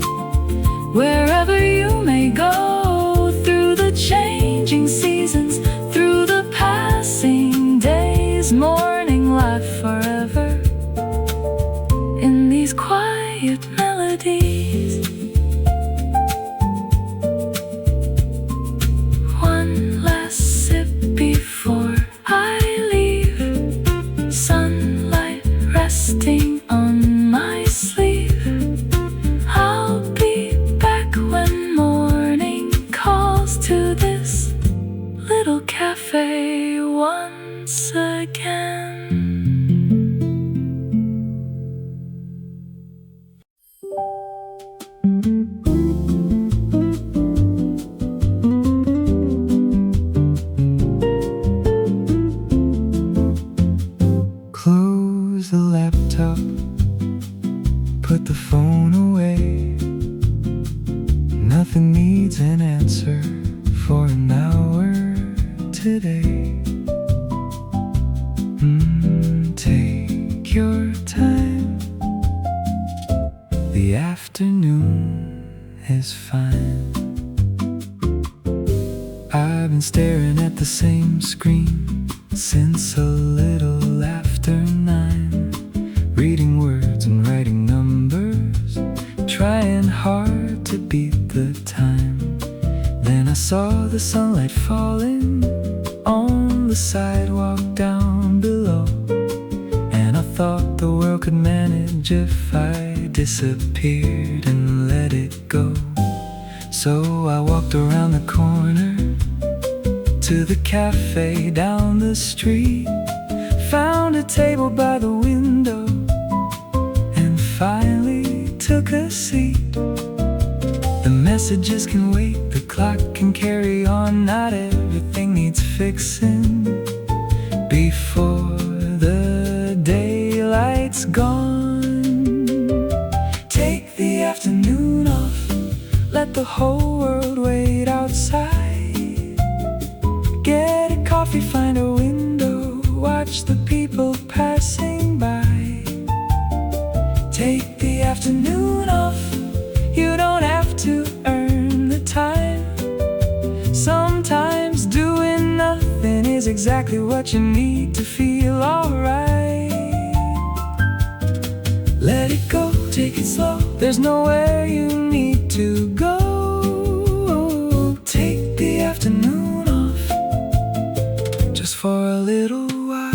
wherever you may go. Through the changing seasons, through the passing days. Morning life forever in these quiet melodies. One last sip before I leave. Sunlight resting on my sleeve. I'll be back when morning calls to this little cafe once again. Close the laptop, put the phone away. Nothing needs an answer for an hour today. Take your time. The afternoon is fine. I've been staring at the same screen since a little after 9. Reading words and writing numbers, trying hard to beat the time. Then I saw the sunlight falling on the sidewalk down below, and I thought the world could manage if I disappeared and let it go. So I walked around the corner to the cafe down the street, found a table by the window, and finally took a seat. The messages can wait, the clock can carry on. Not everything needs fixing before the daylight's gone. Take the afternoon off, let the whole world wait outside. Get a coffee, find a window, watch the people passing by. Take the afternoon off, you don't have to earn the time. Sometimes doing nothing is exactly what you need to feel alright. Let it go, take it slow, there's nowhere you need to go. Take the afternoon off, just for a little while.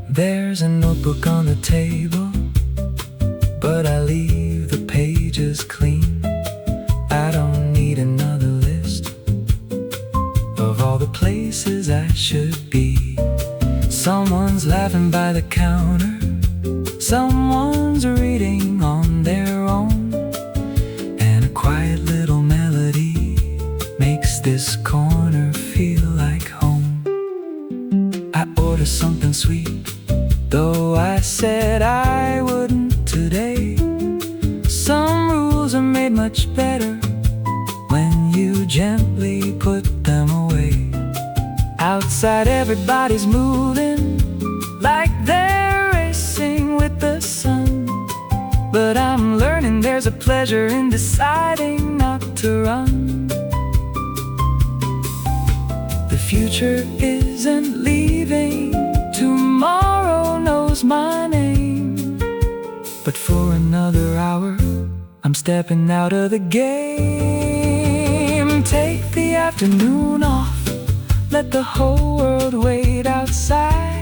There's a notebook on the table, but I leave the pages clean. I don't need another list, Someone's laughing by the counter, someone's reading on their own, and a quiet little melody makes this corner feel like home. I order something sweet, though I said I wouldn't today. Some rules are made much better when you gently put them away. Outside everybody's moving like they're racing with the sun, but I'm learning there's a pleasure in deciding not to run. The future isn't leaving, tomorrow knows my name, but for another hour I'm stepping out of the game. Take the afternoon off, let the whole world wait outside.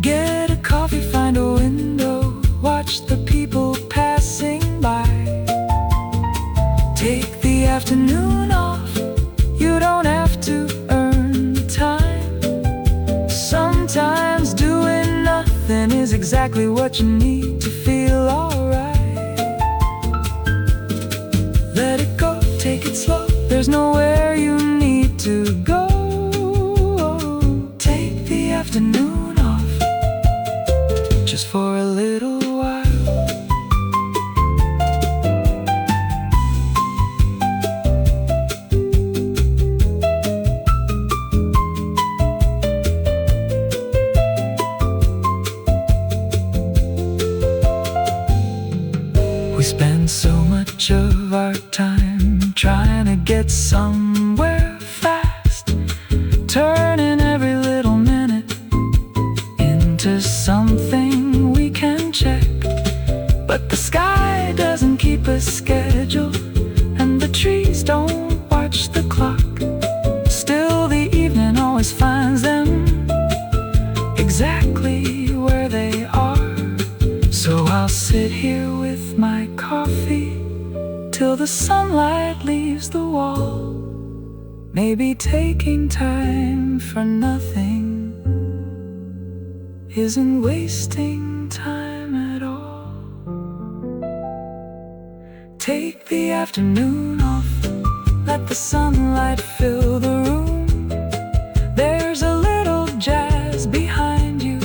Get a coffee, find a window, watch the people passing by. Take the afternoon off, you don't have to earn the time. Sometimes doing nothing is exactly what you need to feel alright. Let it go, take it slow, there's nowhere you need to go. Take the afternoon off, just for a little while. We spend so much of our time trying to get somewhere fast, turning every little minute into something we can check. But the sky doesn't keep a schedule, and the trees don't watch the clock. Still, the evening always finds them exactly where they are. So I'll sit here with my coffee till the sunlight leaves the wall. Maybe taking time for nothing isn't wasting time at all. Take the afternoon off, let the sunlight fill the room. There's a little jazz behind you,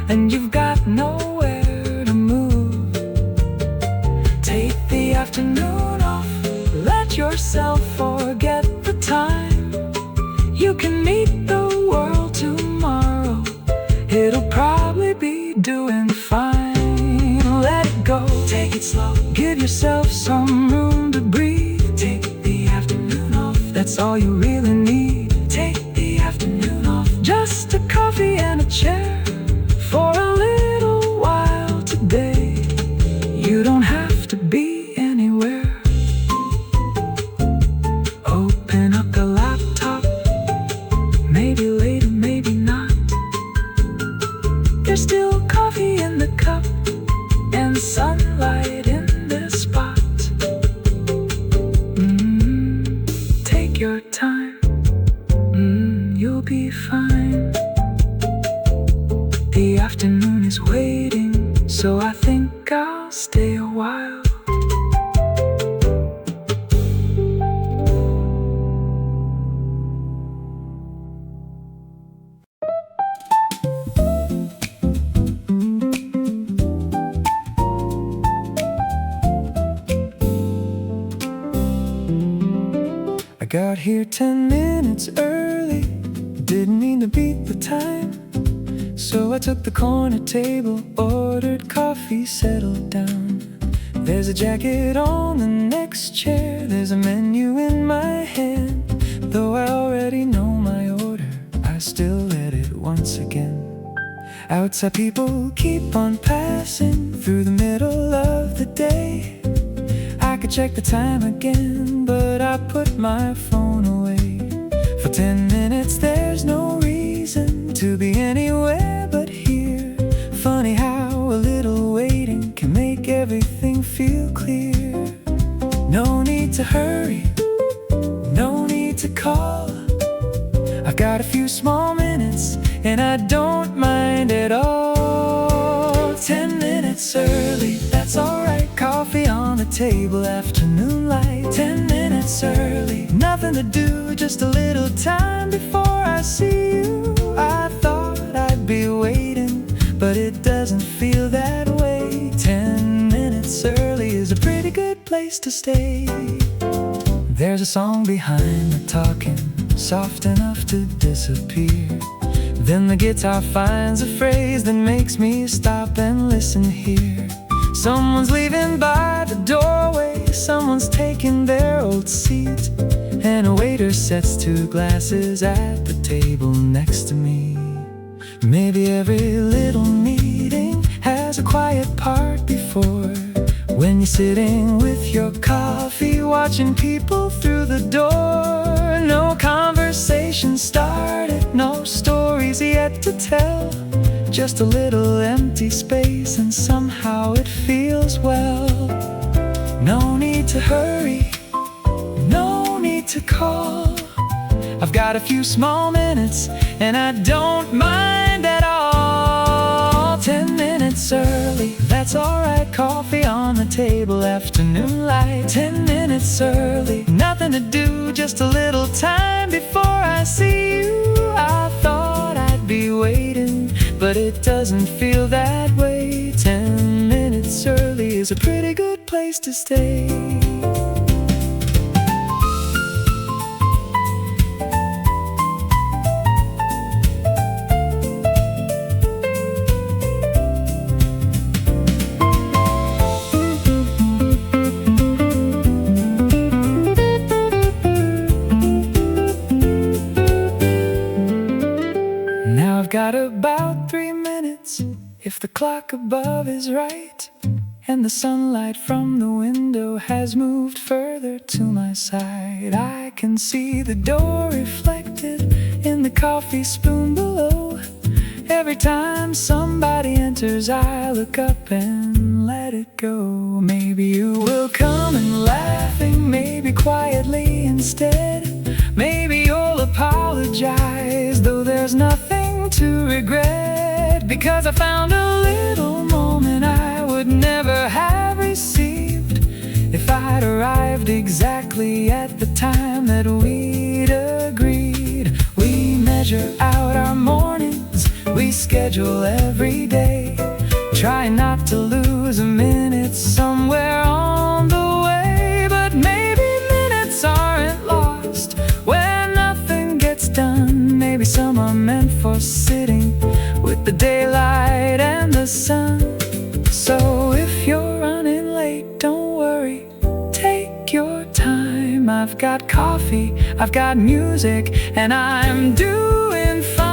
and you've got nowhere to move. Take the afternoon off, let yourself forget the time. You can meet the world tomorrow, it'll probably be doing fine. Let it go, take it slow, give yourself some room to breathe. Take the afternoon off, that's all you really need. Take the afternoon off, just a coffee and a chair for a little while today. You don't have to be anywhere. Open up the laptop, maybe later, maybe not. There's still coffee in the cup and sunlight in the spot. Take your time, you'll be fine. The afternoon is waiting, so I think I'll stay a while. I got here 10 minutes early, didn't mean to beat the time. So I took the corner table, ordered coffee, settled down. There's a jacket on the next chair, there's a menu in my hand. Though I already know my order, I still read it once again. Outside people keep on passing through the middle of the day. I could check the time again, but I put my phone away. For 10 minutes there's no reason to be anywhere but here. Funny how a little waiting can make everything feel clear. No need to hurry, no need to call. I've got a few small minutes and I don't minutes early, that's alright. Coffee on the table, afternoon light. 10 minutes early, nothing to do, just a little time before I see you. I thought I'd be waiting, but it doesn't feel that way. 10 minutes early is a pretty good place to stay. There's a song behind the talking, soft enough to disappear. Then the guitar finds a phrase that makes me stop and listen here. Someone's leaving by the doorway, someone's taking their old seat, and a waiter sets 2 glasses at the table next to me. Maybe every little meeting has a quiet part before, when you're sitting with your coffee, watching people through the door. No conversation started, no stories yet to tell, just a little empty space, and somehow it feels well. No need to hurry, no need to call. I've got a few small minutes, and I don't mind at all. 10 minutes early, that's alright. Coffee on the table, afternoon light. 10 minutes early, nothing to do, just a little time before I see you. I thought I'd be waiting, but it doesn't feel that way. 10 minutes early is a pretty good place to stay. Now I've got about 3 minutes, if the clock above is right, and the sunlight from the window has moved further to my side. I can see the door reflected in the coffee spoon below. Every time somebody enters, I look up and let it go. Maybe you will come and laughing, maybe quietly instead. Maybe you'll apologize, though there's nothing to regret, because I found a little moment I would never have received if I'd arrived exactly at the time that we'd agreed. We measure out our mornings, we schedule every day, trying not to lose a minute somewhere on the way. But maybe minutes aren't lost when nothing gets done. Maybe some are meant for sitting with the daylight and the sun. So if you're running late, don't worry, take your time. I've got coffee, I've got music, and I'm doing fine.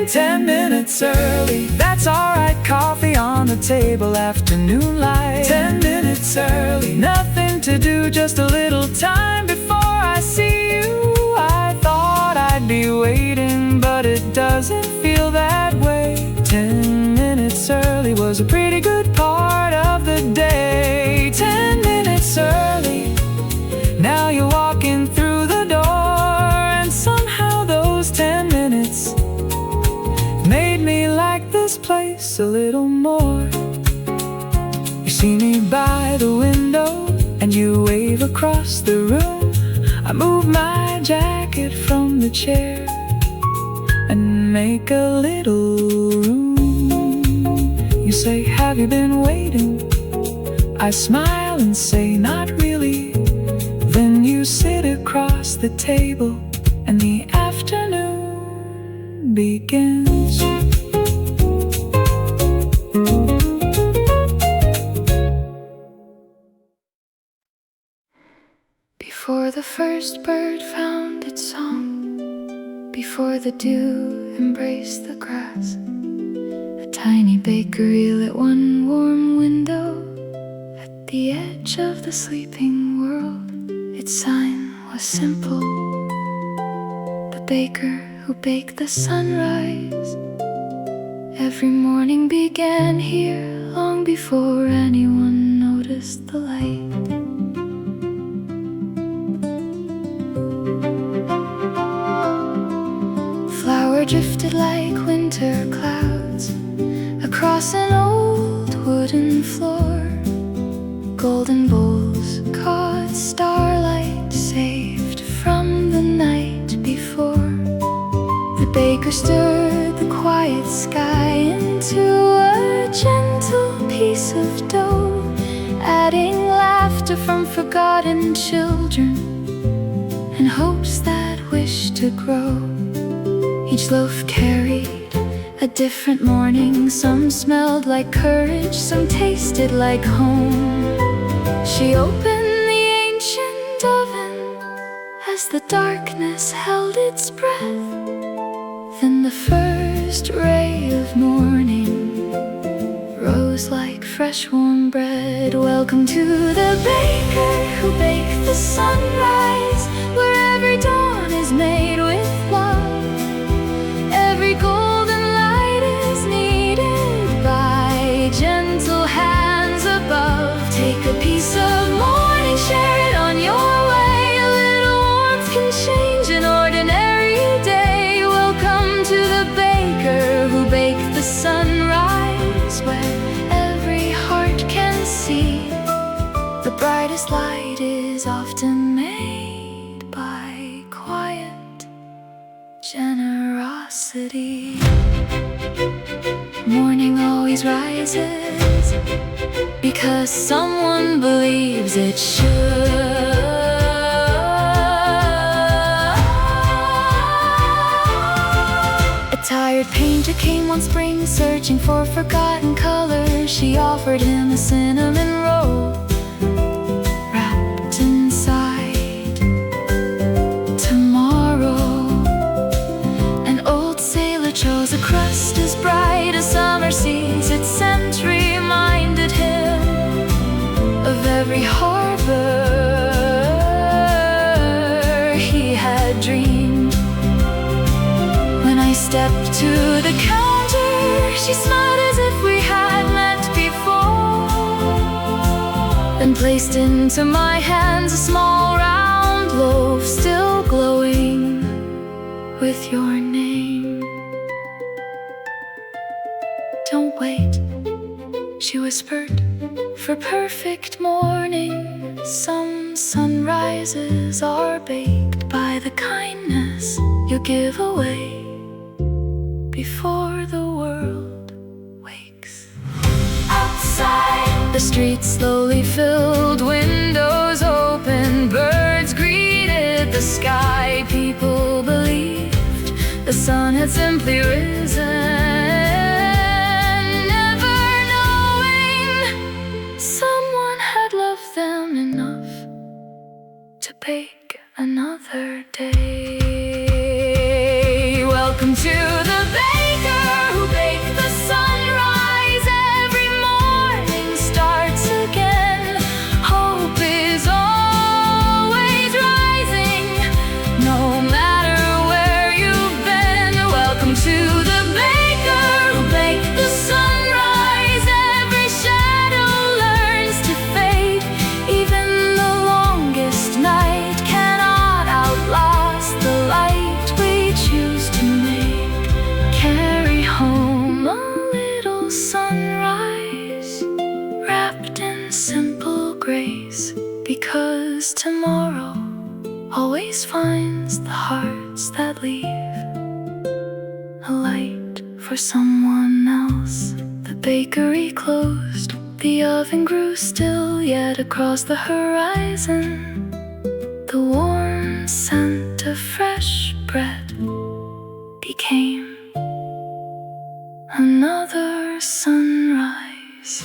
10 minutes early, that's alright. Coffee on the table, afternoon light. 10 minutes early, nothing to do, just a little time before I see you. I thought I'd be waiting, but it doesn't feel that way. 10 minutes early was a pretty good part of the day. 10 minutes early, now you're walking through the door, and somehow those 10 minutes made me like this place a little more. You see me by the window, and you wave across the room. I move my jacket from the chair and make a little room. You say, have you been waiting? I smile and say, not really. Then you sit across the table, and the afternoon begins. Before the first bird found its song, before the dew embraced the grass, a tiny bakery lit one warm window at the edge of the sleeping world. Its sign was simple: the baker who baked the sunrise. Every morning began here, long before anyone noticed the light. Drifted like winter clouds across an old wooden floor. Golden bowls caught starlight, saved from the night before. The baker stirred the quiet sky into a gentle piece of dough, adding laughter from forgotten children and hopes that wish to grow. Each loaf carried a different morning. Some smelled like courage, some tasted like home. She opened the ancient oven as the darkness held its breath. Then the first ray of morning rose like fresh warm bread. Welcome to the baker who baked the sunrise, where every dawn is made with love. Every golden light is kneaded by gentle hands above. Take a piece of morning, share it on your way. A little warmth can change an ordinary day. Welcome to the baker who baked the sunrise, where every heart can see the brightest light is often made by quiet generosity. Morning always rises because someone believes it should. A tired painter came one spring searching for forgotten colors. She offered him a cinnamon roll wrapped inside tomorrow. An old sailor chose a crust as bright as summer seas. Its scent reminded him of every harbor he had dreamed. When I stepped to the counter, she smiled as if we had met before, then placed into my hands a small round loaf, still glowing with your name. Don't wait, she whispered, for perfect morning. Some sunrises are baked by the kindness you give away before the world wakes. Outside, the streets slowly filled, windows open, birds greeted the sky. People believed the sun had simply risen, never knowing someone had loved them enough to bake another day. Welcome to the baker who baked the sunrise. Every morning starts again. Hope is always rising, no matter where you've been. Welcome to the baker who baked the sunrise. Every shadow learns to fade. Even the longest night cannot outlast the light we choose to make. Carry home a little sunrise wrapped in simple grace, because tomorrow always finds the hearts that leave a light for someone else. The bakery closed, the oven grew still, yet across the horizon the warm scent of fresh bread became another sunrise.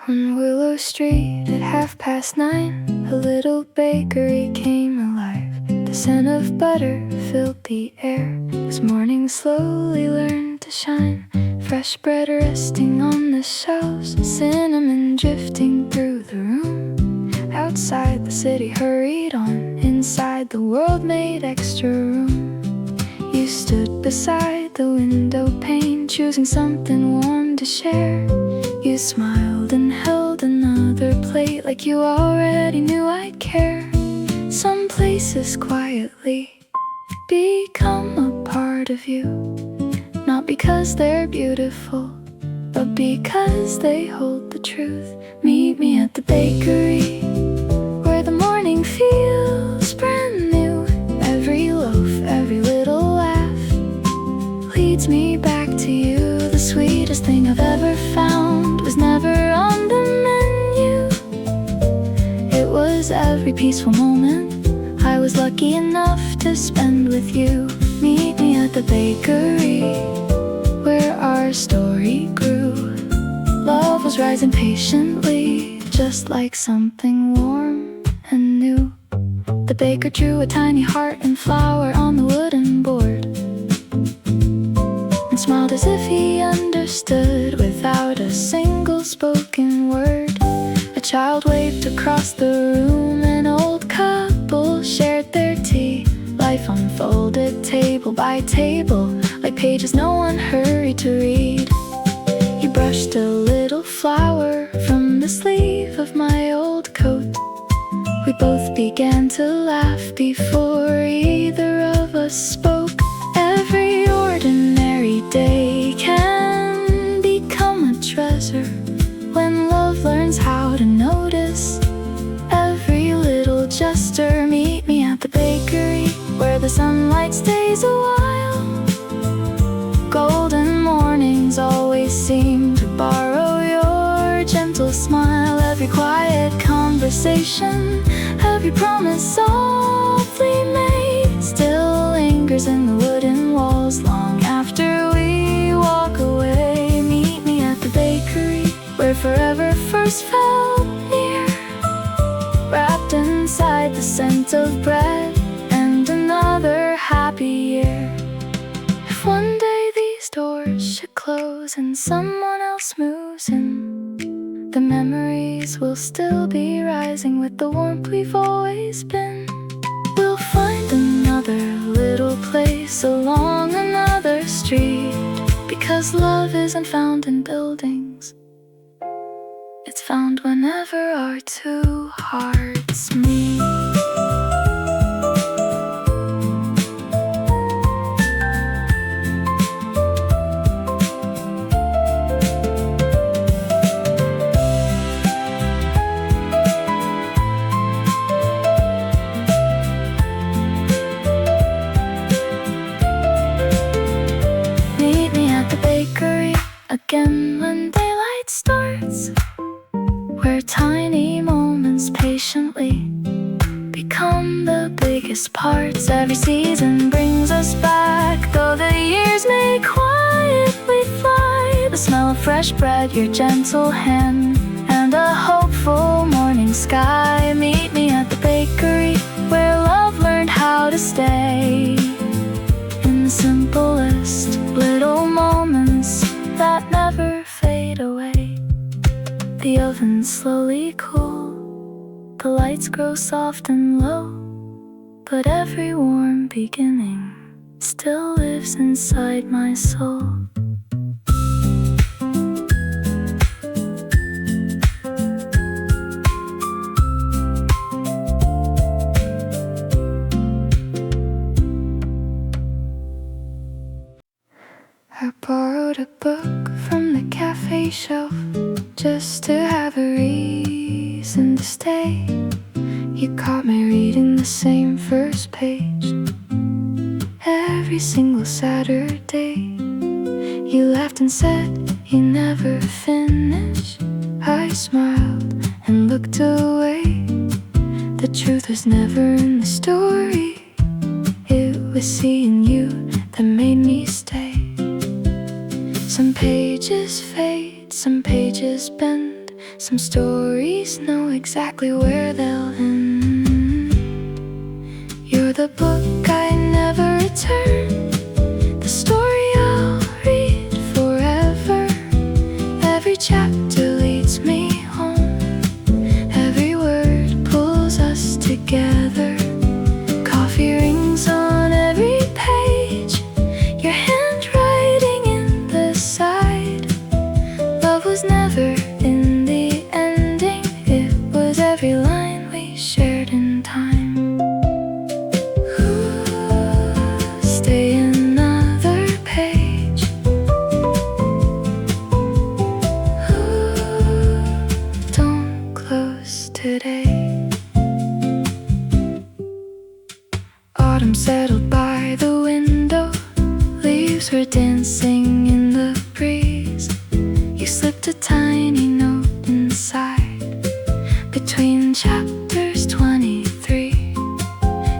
On Willow Street at 9:30, a little bakery came alive. The scent of butter filled the air as morning slowly learned to shine. Fresh bread resting on the shelves, cinnamon drifting through the room. Outside the city hurried on, inside the world made extra room. You stood beside the window pane, choosing something warm to share. You smiled and held another another plate, like you already knew I'd care. Some places quietly become a part of you, not because they're beautiful, but because they hold the truth. Meet me at the bakery, where the morning feels brand new. Every loaf, every little laugh leads me back to you. The sweetest thing I've ever found was never on the menu. It was every peaceful moment I was lucky enough to spend with you. Meet me at the bakery, where our story grew. Love was rising patiently, just like something warm and new. The baker drew a tiny heart and flower on the wooden board, and smiled as if he understood without a single spoken word. A child waved across the room, an old couple shared their tea. Life unfolded table by table, like pages no one hurried to read. You brushed a little flower from the sleeve of my old coat. We both began to laugh before either of us spoke. Every ordinary day can become a treasure when love learns how to notice every little gesture. Meet me at the bakery, where the sunlight stays a while. Golden mornings always seem to borrow your gentle smile. Every quiet conversation, every promise softly made, still lingers in the wooden walls long after we walk away. Meet me at the bakery, where forever first felt near, wrapped inside the scent of bread and another happy year. If one day these doors should close and someone else moves in, the memories will still be rising with the warmth we've always been. We'll find another little place along another street, because love isn't found in buildings, it's found whenever our two hearts meet. Again when daylight starts, where tiny moments patiently become the biggest parts. Every season brings us back, though the years may quietly fly. The smell of fresh bread, your gentle hand, and a hopeful morning sky. Meet me at the bakery, where love learned how to stay in the simplest little moments that never fade away. The ovens slowly cool, the lights grow soft and low, but every warm beginning still lives inside my soul. I borrowed a book from the cafe shelf just to have a reason to stay. You caught me reading the same first page every single Saturday. You laughed and said you never finish. I smiled and looked away. The truth was never in the story, it was seeing you that made me stay. Some pages fade, some pages bend, some stories know exactly where they'll end. You're the book I never return, the story I'll read forever. Every chapter leads me home, every word pulls us together. Coffee rings on every page, your handwriting in the side. Love was never in the ending, it autumn settled by the window. Leaves were dancing in the breeze. You slipped a tiny note inside, between chapters 23.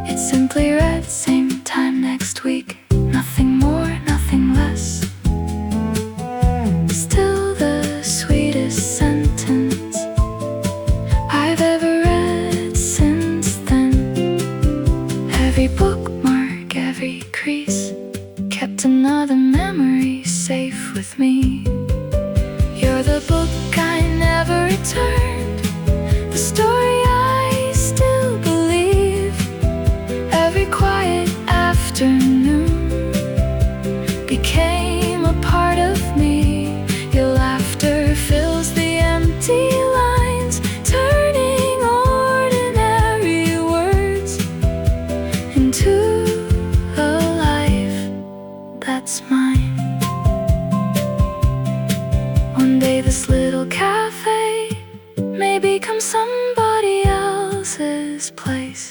It simply read, same time next week. Nothing more, nothing less. Still the sweetest sentence I've ever read since then. Every bookmark, every crease kept another memory safe with me. You're the book I never returned, the story I still believe. Every quiet afternoon became a part of me. Your laughter fills the empty lines, turning ordinary words into a life that's mine. One day this little cafe may become somebody else's place.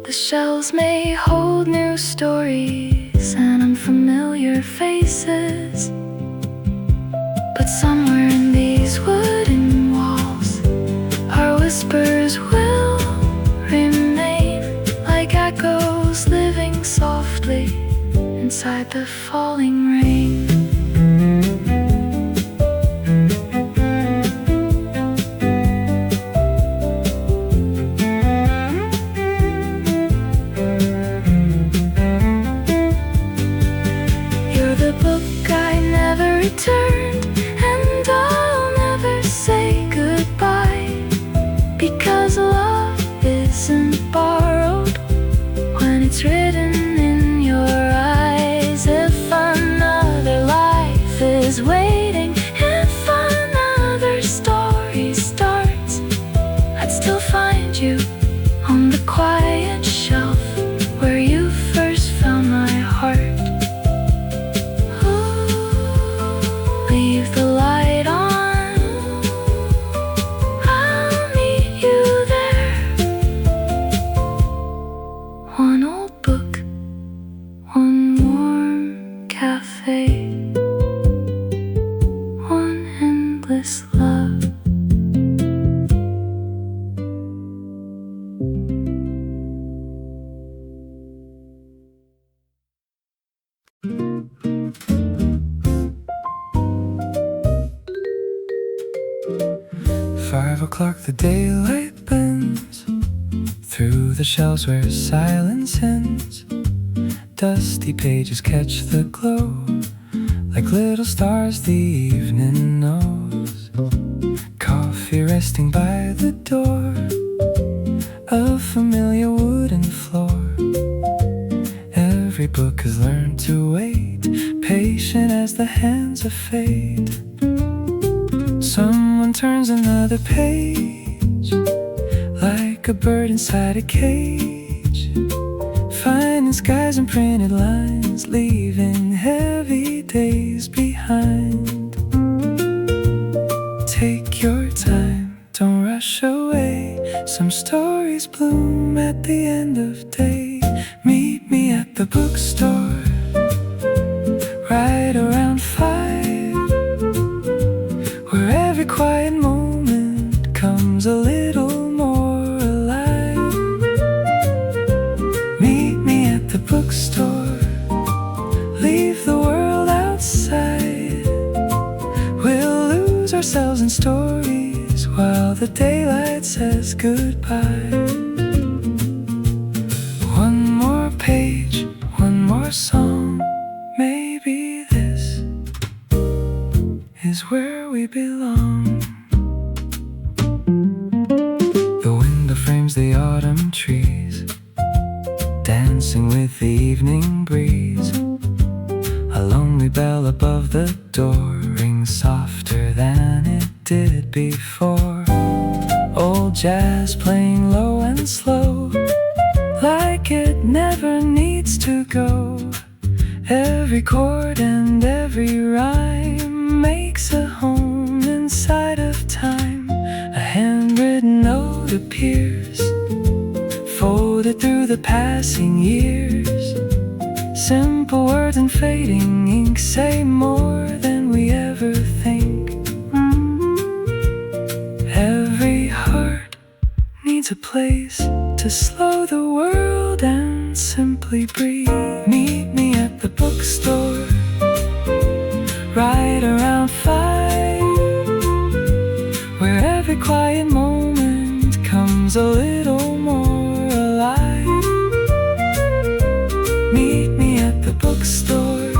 The shelves may hold new stories and unfamiliar faces, but somewhere in these wooden walls our whispers will remain, like echoes living softly inside the falling rain. Returned, and I'll never say goodbye, because love isn't borrowed when it's written in your eyes. If another life is waiting, if another story starts, I'd still find you on the quiet shelf where you first found my heart. Leave the light on, I'll meet you there. One old book, one warm cafe, one endless love. "5 o'clock, the daylight bends through the shelves where silence ends. Dusty pages catch the glow, like little stars the evening knows. Coffee resting by the door, a familiar wooden floor. Every book has learned to wait, patient as the hands of fate. Someone turns another page, like a bird inside a cage, finding skies and printed lines, leaving heavy days behind. Take your time, don't rush away. Some stories bloom at the end of day. Meet me at the bookstore, right around 5, where every quiet moment comes a little more alive. Meet me at the bookstore, leave the world outside. We'll lose ourselves in stories while the daylight says goodbye. One more page, one more song, maybe this is where we belong. The window frames the autumn trees, dancing with the evening breeze. A lonely bell above the door rings softer than it did before. Old jazz playing low and slow, like it never needs to go. Every chord and every rhyme makes a home inside of time. A handwritten note appears, folded through the passing years. Simple words and fading ink say more than we ever think. Every heart needs a place to slow the world and simply breathe. Meet me at the bookstore right around 5, where every quiet moment comes a little more alive. Meet me at the bookstore,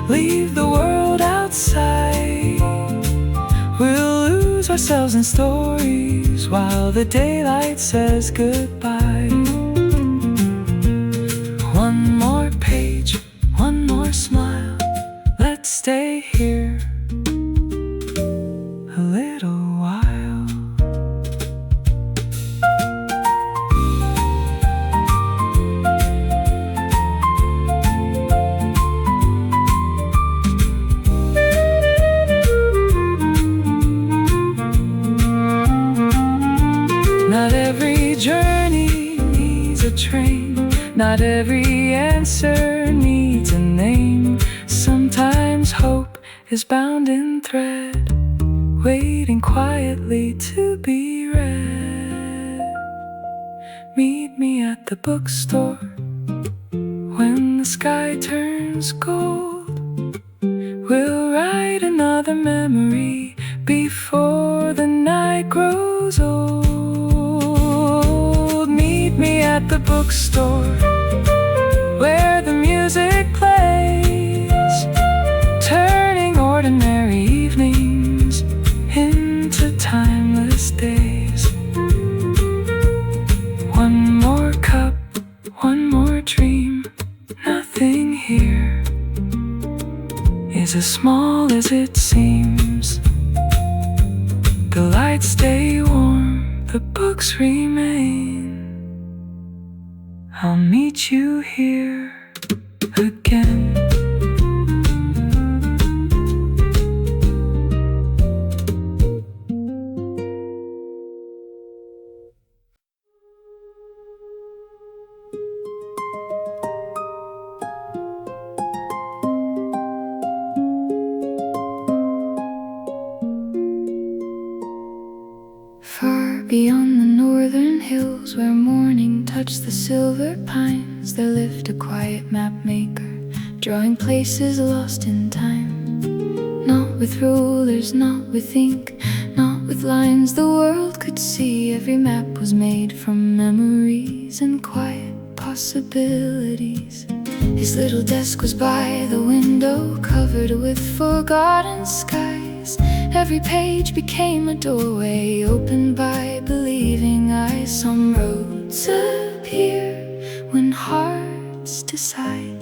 leave the world outside. We'll lose ourselves in stories while the daylight says goodbye. One more page, one more smile. Let's stay here a little while. Not every journey needs a train. Not every answer needs a name. Sometimes hope is bound in thread, waiting quietly to be read. Meet me at the bookstore when the sky turns gold. We'll write another memory before the night grows old. Meet me at the bookstore where the music plays, turning ordinary evenings into timeless days. One more cup, one more dream. Nothing here is as small as it seems. The lights stay warm, the books remain. I'll meet you here again. Far beyond the northern hills, where morning touched the silver pines, there lived a quiet map maker, drawing places lost in time. Not with rulers, not with ink, not with lines the world could see. Every map was made from memories and quiet possibilities. His little desk was by the window, covered with forgotten skies. Every page became a doorway, opened by believing eyes. Some roads appear when hearts decide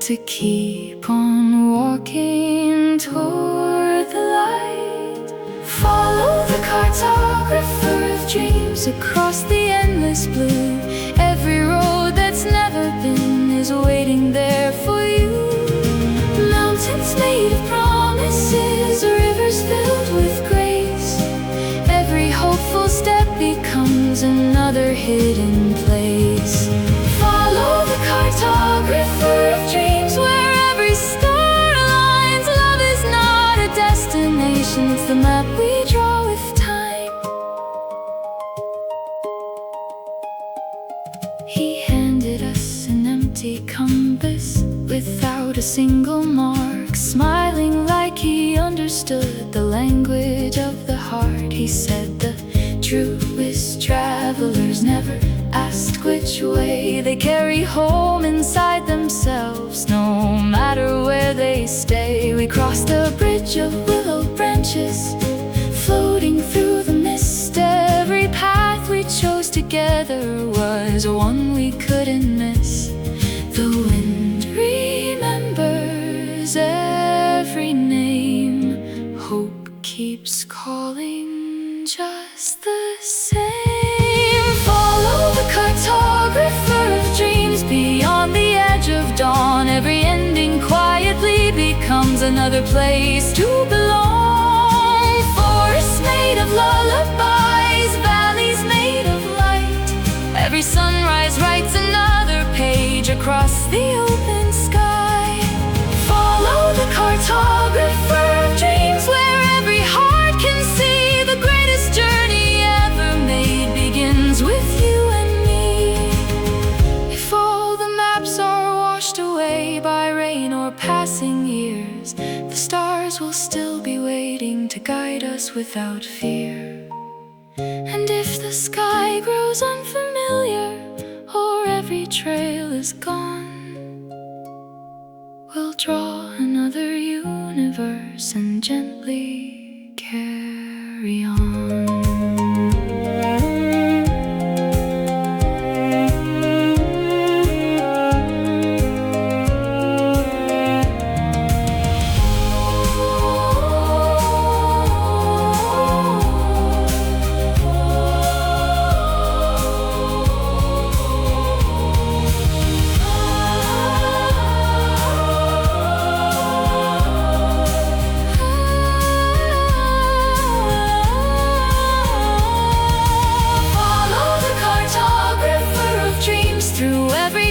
to keep on walking toward the light. Follow the cartographer of dreams across the endless blue. Every road that's never been is waiting there for you. Mountains made of promises, rivers filled with grace. Every hopeful step becomes another hidden place. Follow the cartographer of dreams, where every star aligns. Love is not a destination, it's the map we draw with time. He handed us an empty compass without a single mark, smiling like he understood the language of the heart. He said the truest travelers never ask which way they carry home inside themselves, no matter where they stay. We crossed the bridge of willow branches, floating through the mist. Every path we chose together was one we couldn't miss. The wind remembers every name. Hope keeps calling just the same. Follow the cartographer of dreams beyond the edge of dawn. Every ending quietly becomes another place to belong. Forests made of lullabies, valleys made of light. Every sunrise across the open sky. Follow the cartographer of dreams, where every heart can see the greatest journey ever made begins with you and me. If all the maps are washed away by rain or passing years, the stars will still be waiting to guide us without fear. And if the sky grows unfamiliar, or every trail is gone, we'll draw another universe and gently carry on.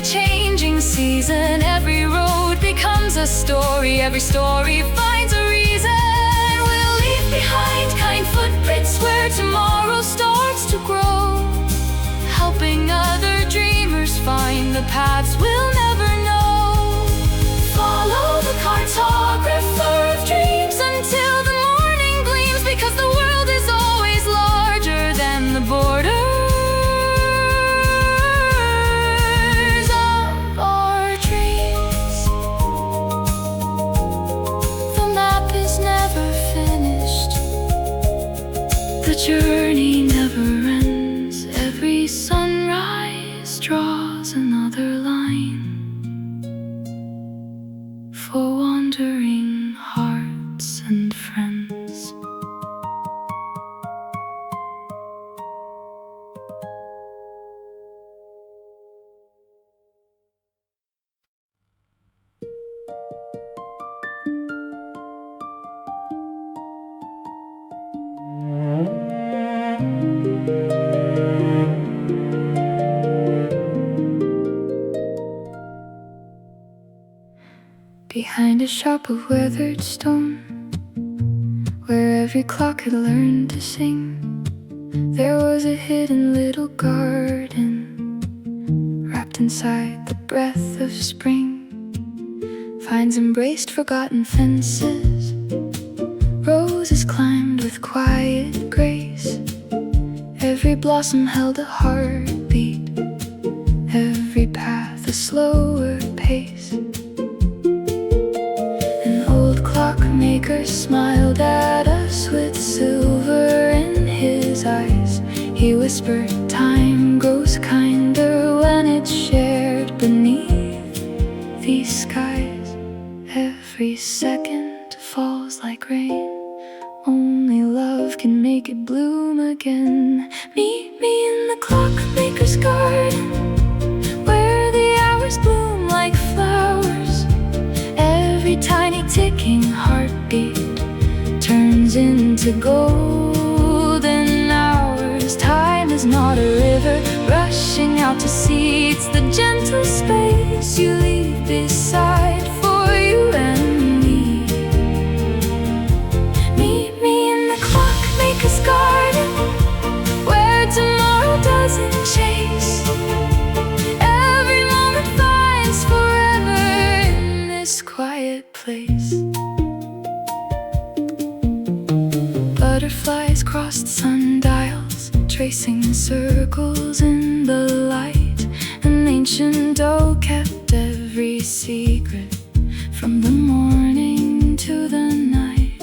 Changing season, every road becomes a story, every story finds a reason. We'll leave behind kind footprints where tomorrow starts to grow, helping other dreamers find the paths we'll never know. Follow the cartographer of dreams until the morning gleams, because the world is always larger than the border. The journey never ends. Every sunrise draws another line for wandering hearts and friends. Behind a shop of weathered stone, where every clock had learned to sing, there was a hidden little garden, wrapped inside the breath of spring. Vines embraced forgotten fences, roses climbed with quiet grace. Every blossom held a heartbeat, every path a slower pace. Clockmaker smiled at us with silver in his eyes. He whispered, time grows kinder when it's shared beneath these skies. Every second falls like rain, only love can make it bloom again. Meet me in the clockmaker's garden, where the hours bloom like flowers. Every tiny ticking heartbeat turns into golden hours. Time is not a river rushing out to sea, it's the gentle space you leave beside for you and me. Meet me in the clockmaker's garden, where tomorrow doesn't chase. Every moment finds forever in this quiet place. Butterflies crossed sundials, tracing circles in the light. An ancient oak kept every secret, from the morning to the night.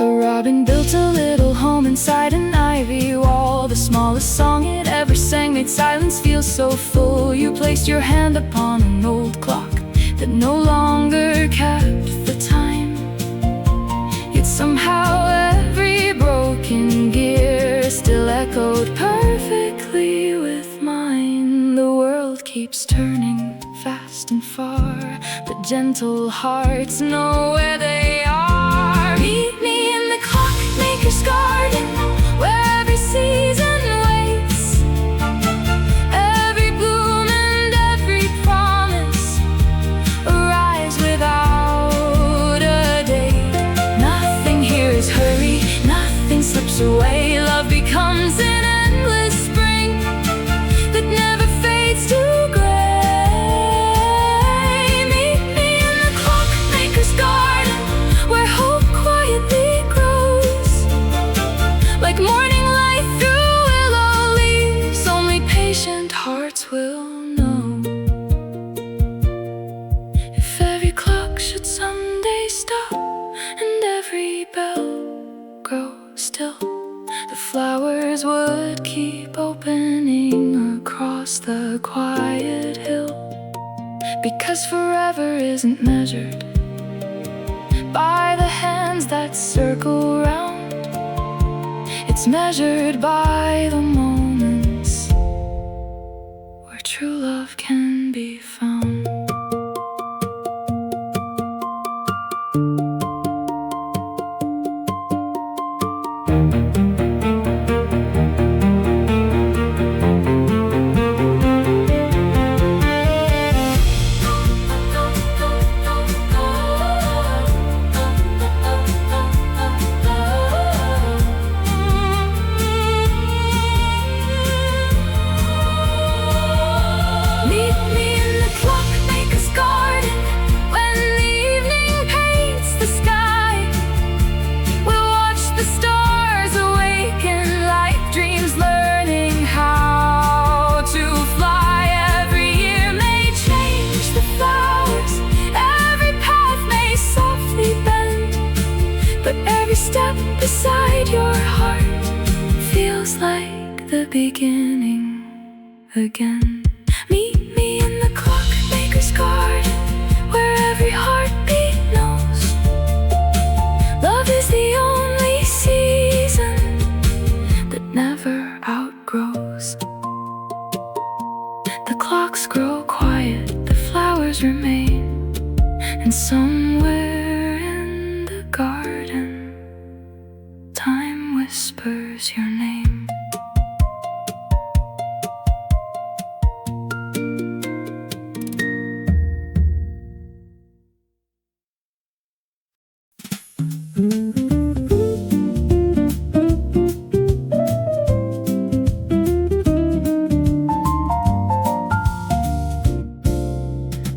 A robin built a little home inside an ivy wall. The smallest song it ever sang made silence feel so full. You placed your hand upon an old clock that no longer kept the time, yet somehow every broken gear still echoed perfectly with mine. The world keeps turning fast and far, but gentle hearts know where they are. Meet me in the clockmaker's garden, where every season waits, every bloom and every promise will know. If every clock should someday stop and every bell grow still, the flowers would keep opening across the quiet hill. Because forever isn't measured by the hands that circle round, it's measured by the moments where true love can be found. Step beside your heart feels like the beginning again. Meet me in the clockmaker's garden, where every heartbeat knows love is the only season that never outgrows. The clocks grow quiet, the flowers remain, and somewhere in the garden time whispers your name.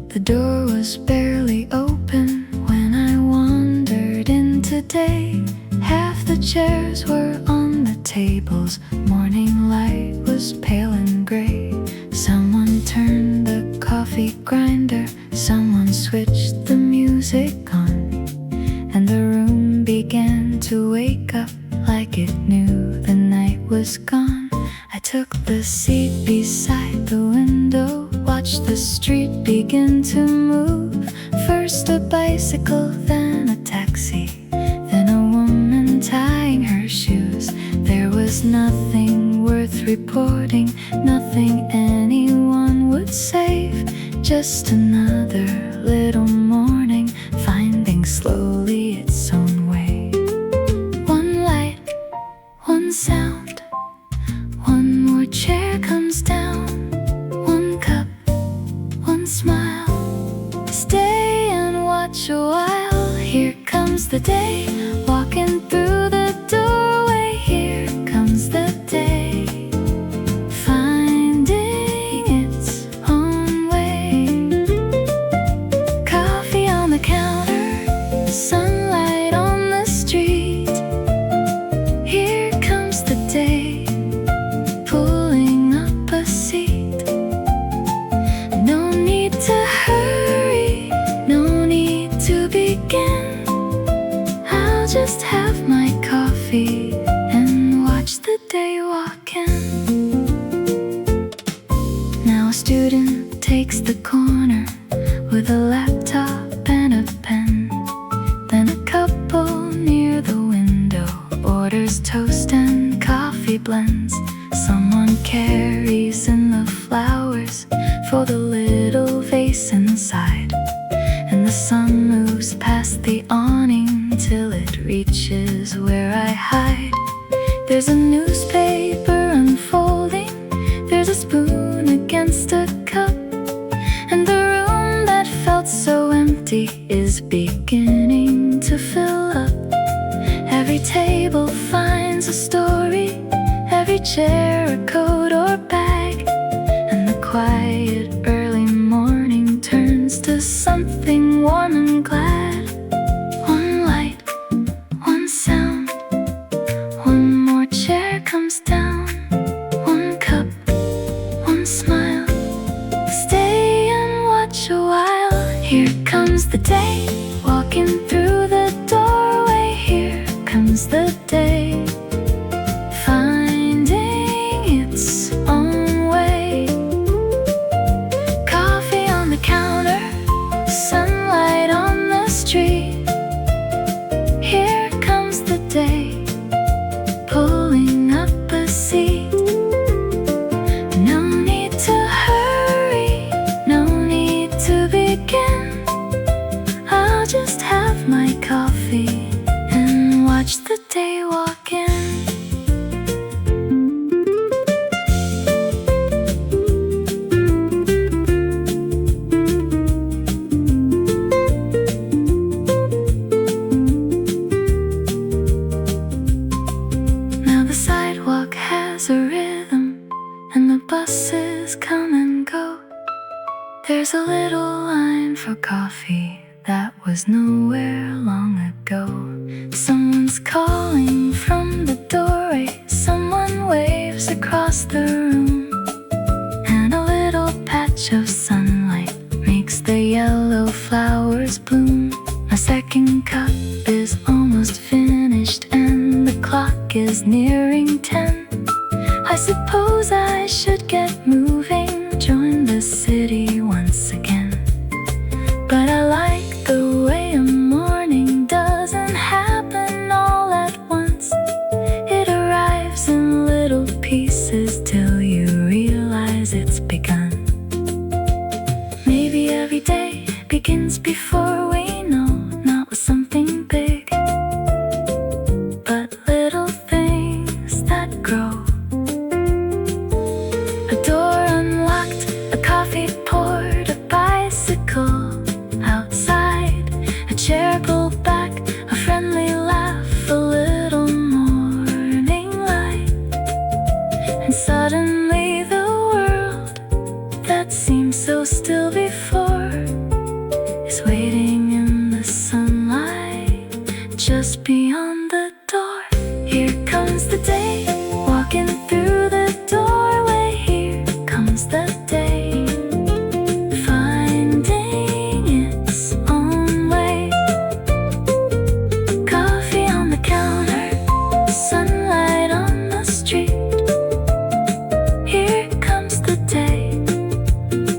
The door was barely open when I wandered in today. Half the chairs were on the tables, morning light was pale and gray. Someone turned the coffee grinder, someone switched the music on, and the room began to wake up like it knew the night was gone. I took the seat beside the window, watched the street begin to move. First a bicycle, then a taxi, then a woman tying her shoes. There was nothing worth reporting, nothing anyone would save. Just another little morning, finding slowly its own way. One light, one sound, one more chair comes down, one cup, one smile. Stay and watch a while. Here comes the day, walking through the doorway. Here comes the day, finding its own way. Coffee on the counter, sunlight on the street. Here comes the day, pulling up a seat. No need to hurry, no need to begin. I'll just have my coffee and watch the day walk in. Now a student takes the corner with a laptop and a pen. Then a couple near the window orders toast and coffee blends. Someone carries in the flowers for the little vase inside, and the sun moves past the awning till it reaches where I hide. There's a newspaper unfolding, there's a spoon against a cup, and the room that felt so empty is beginning to fill up. Every table finds a story, every chair a coat or bag, and the quiet early morning turns to something warm and glad. One light, one sound, one more chair comes down, one cup, one smile. Here comes the day, walking through the doorway. Here comes the day, finding its own way. Coffee on the counter, sunlight on the street. Here comes the day, pulling up a seat. No need to hurry, no need to begin. I'll just have my coffee and watch the day walk in. Now the sidewalk has a rhythm, and the buses come and go. There's a little line for coffee that was nowhere long ago. Someone's calling from the doorway, someone waves across the room, and a little patch of sunlight makes the yellow flowers bloom. My second cup is almost finished, and the clock is nearing 10. I suppose I should get moving, join the city once again. But I like the way a morning doesn't happen all at once. It arrives in little pieces till you realize it's begun. Maybe every day begins before we know, not with something big, but little things that grow. A door unlocked, a coffee poured, a bicycle outside, a chair pulled back, a friendly laugh, a little morning light. And suddenly the world that seemed so still before is waiting in the sunlight just beyond the door. Here comes the day, walking through the doorway. Here comes the day, finding its own way. Coffee on the counter, sunlight on the street. Here comes the day,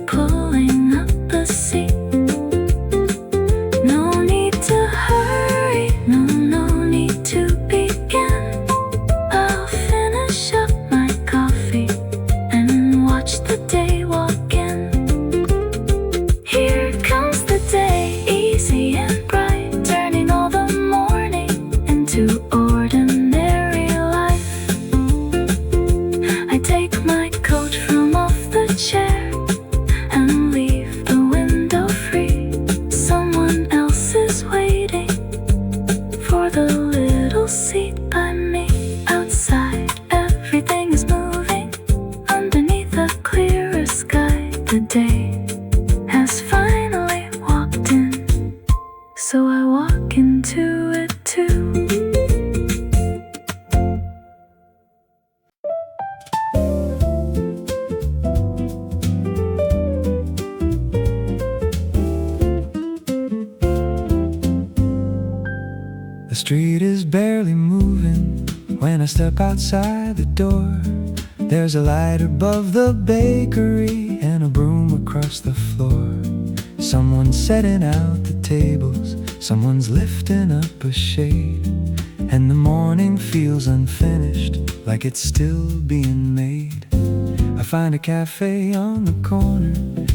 pulling up a seat. No need to hurry, no need to begin. I'll finish up my coffee and watch the day walk in. Here comes the day, easy and bright, turning all the morning into ordinary life. I take my coat from off the chair and leave the window free. Someone else is waiting for the little seat by me. Outside, everything is moving underneath a clearer sky. The day has finally walked in, so I walk into it too. The street is barely moving when I step outside the door. There's a light above the bakery and a broom across the floor. Someone's setting out the tables, someone's lifting up a shade, and the morning feels unfinished, like it's still being made. I find a cafe on the corner,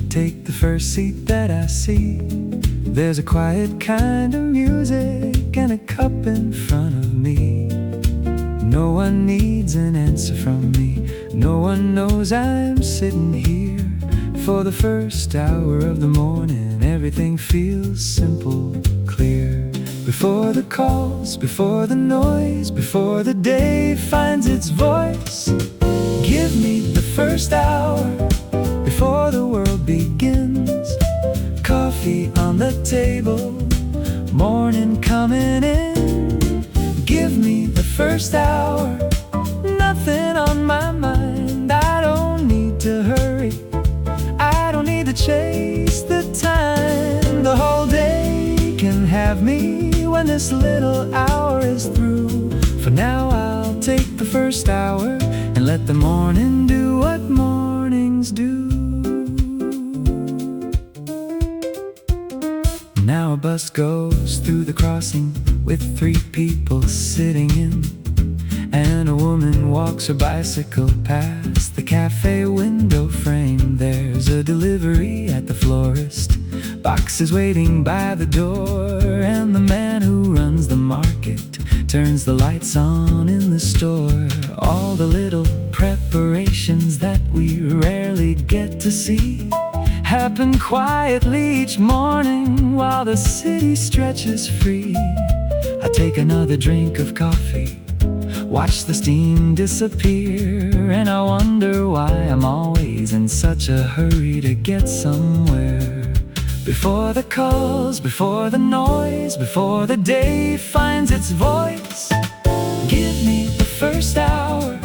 take the first seat that I see. There's a quiet kind of music and a cup in front of me. No one needs an answer from me, no one knows I'm sitting here. For the first hour of the morning, everything feels simple, clear. Before the calls, before the noise, before the day finds its voice, give me the first hour before the world begins. Coffee on the table, morning coming in. Give me the first hour, nothing on my mind. I don't need to hurry, I don't need to chase the time. me when this little hour is through. For now I'll take the first hour and let the morning do what mornings do. Now a bus goes through the crossing with 3 people sitting in, and a woman walks her bicycle past the cafe window frame. There's a delivery at the florist, boxes waiting by the door, and the man who runs the market turns the lights on in the store. All the little preparations that we rarely get to see happen quietly each morning while the city stretches free. I take another drink of coffee, watch the steam disappear, and I wonder why I'm always in such a hurry to get somewhere. Before the calls, before the noise, before the day finds its voice, give me the first hour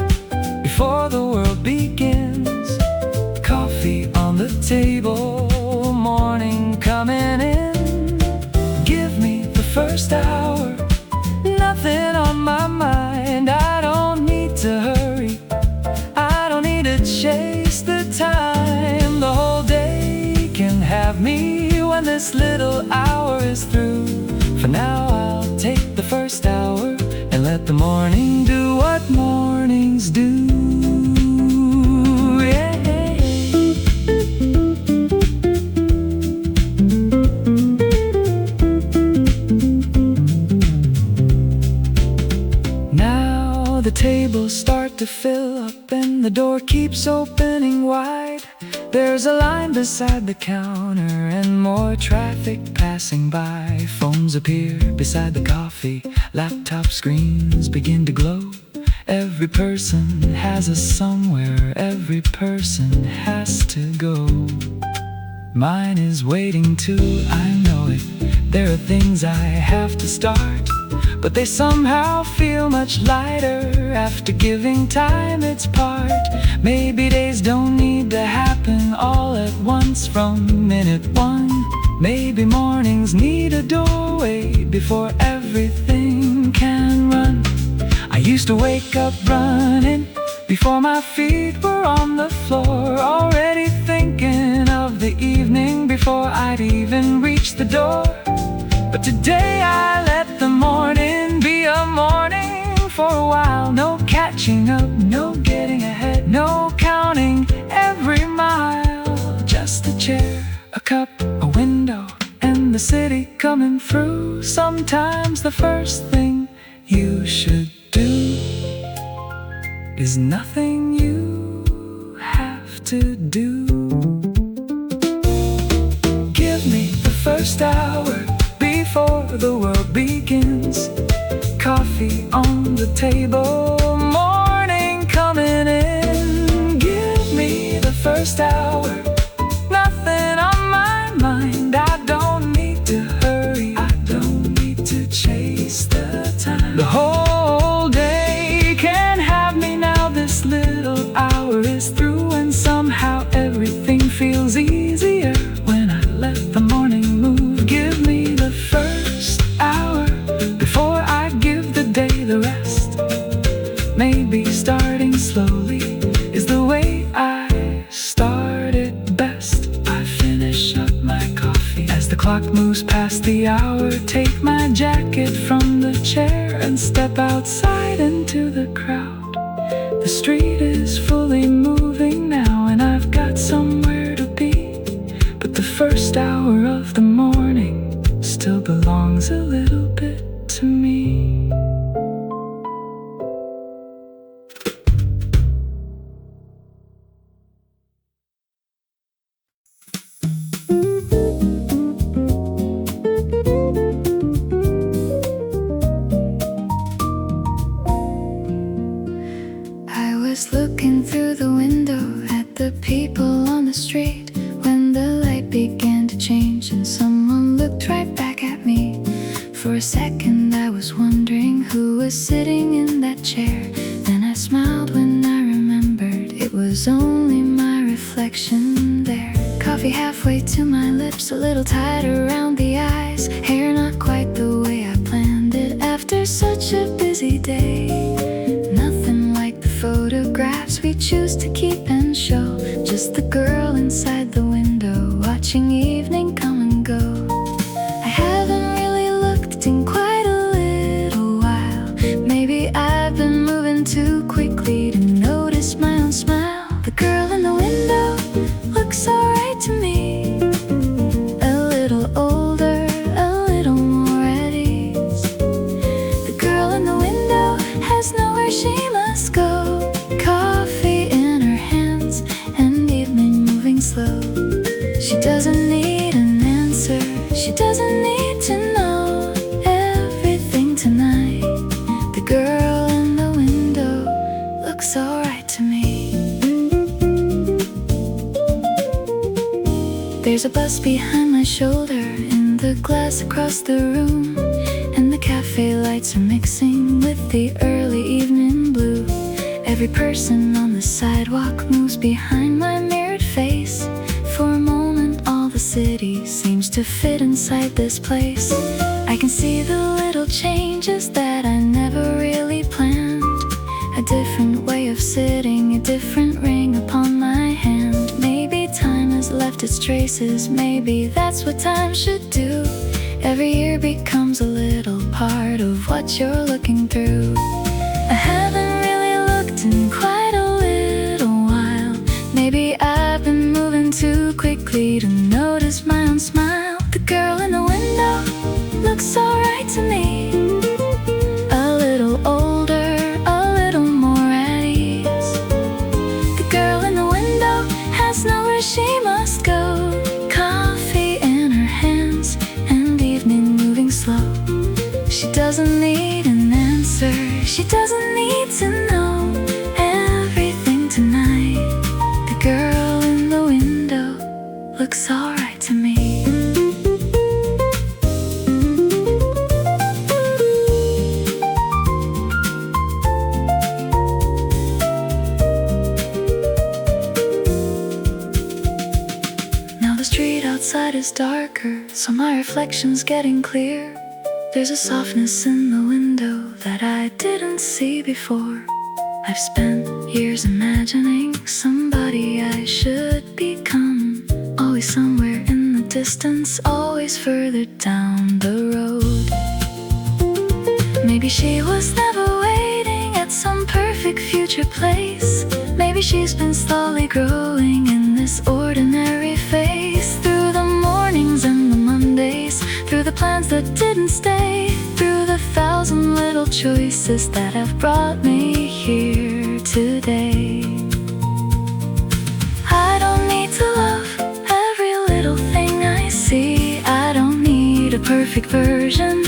before the world begins. Coffee on the table, morning coming in. Give me the first hour, nothing on my mind. I don't need to hurry, I don't need to chase the time. The whole day can have me when this little hour is through. For now I'll take the first hour and let the morning do what mornings do. The tables start to fill up and the door keeps opening wide. There's a line beside the counter and more traffic passing by. Phones appear beside the coffee, laptop screens begin to glow. Every person has a somewhere, every person has to go. Mine is waiting too, I know it. There are things I have to start, but they somehow feel much lighter after giving time its part. Maybe days don't need to happen all at once from minute one. Maybe mornings need a doorway before everything can run. I used to wake up running before my feet were on the floor, already thinking of the evening before I'd even reach the door. But today I let the morning be a morning for a while. No catching up, no getting ahead, no counting every mile. Just a chair, a cup, a window, and the city coming through. Sometimes the first thing you should do is nothing you have to do. Give me the first hour before the world begins. Coffee on the table, morning coming in. Give me the first hour, nothing on my mind. I don't need to hurry, I don't need to chase the time. The whole day can have me now. This little hour is through, and somehow everything feels easier when I let the morning move. Give me the first hour before I give the day the rest. Maybe starting slowly is the way I start it best. I finish up my coffee as the clock moves past the hour. Take my jacket from the chair and step outside into the crowd. The street is fully moving now, and I've got somewhere to be. But the first hour of the morning still belongs a little bit to me. I was looking through the window at the people on the street when the light began to change and someone looked right back at me. For a second I was wondering who was sitting in that chair. Then I smiled when I remembered it was only my reflection there. Coffee halfway to my lips, a little tight around the eyes, hair not quite the way such a busy day. Nothing like the photographs we choose to keep and show. Just the girl inside the window, watching evening come and go. I haven't really looked in quite a little while. Maybe I've been moving too quickly to notice my own smile. The girl in the window looks alright to me. A little older, a little more at ease. The girl in the window has nowhere she must go. Coffee in her hands and evening moving slow. She doesn't need an answer, she doesn't need to know everything tonight. The girl in the window looks alright to me. There's a bus behind my shoulder in the glass across the room, and the cafe lights are mixing with the early evening blue. Every person on the sidewalk moves behind my mirrored face. For a moment all the city seems to fit inside this place. I can see the little changes that I never really planned. A different way of sitting, a different ring upon my hand. Maybe time has left its traces, maybe that's what time should do. Every year becomes a little part of what you're looking through. I haven't really looked in quite a little while. Maybe I've been moving too quickly to notice my own smile. The girl in the window looks alright to me. A little older, a little more at ease. The girl in the window has nowhere she must go. Coffee in her hands and evening moving slow. She doesn't need an answer, she doesn't need to know everything tonight. The girl in the window looks alright to me. Now the street outside is darker, so my reflection's getting clear. There's a softness in the window that I didn't see before. I've spent years imagining somebody I should become. Always somewhere in the distance, always further down the road. Maybe she was never waiting at some perfect future place. Maybe she's been slowly growing in this ordinary phase. Through the mornings and the Mondays, through the plans that didn't stay, through the thousand little choices that have brought me here today. I don't need to love every little thing I see. I don't need a perfect version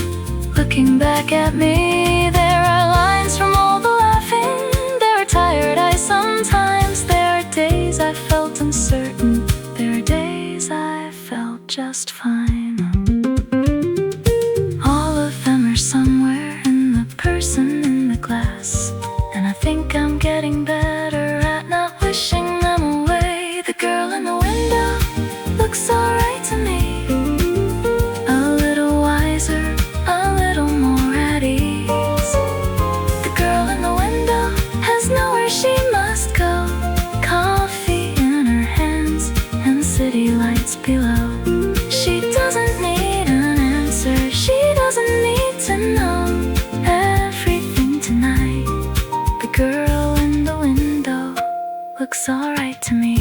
looking back at me. There are lines from all the laughing, there are tired eyes sometimes. There are days I felt uncertain, there are days I felt just fine. All of them are somewhere in the person in the glass, and I think I'm getting better at not wishing them away. The girl in the window looks alright to me. A little wiser, a little more at ease. The girl in the window has nowhere she must go. Coffee in her hands and city lights below. She doesn't need an answer, she doesn't need to know everything tonight. The girl in the window looks alright to me.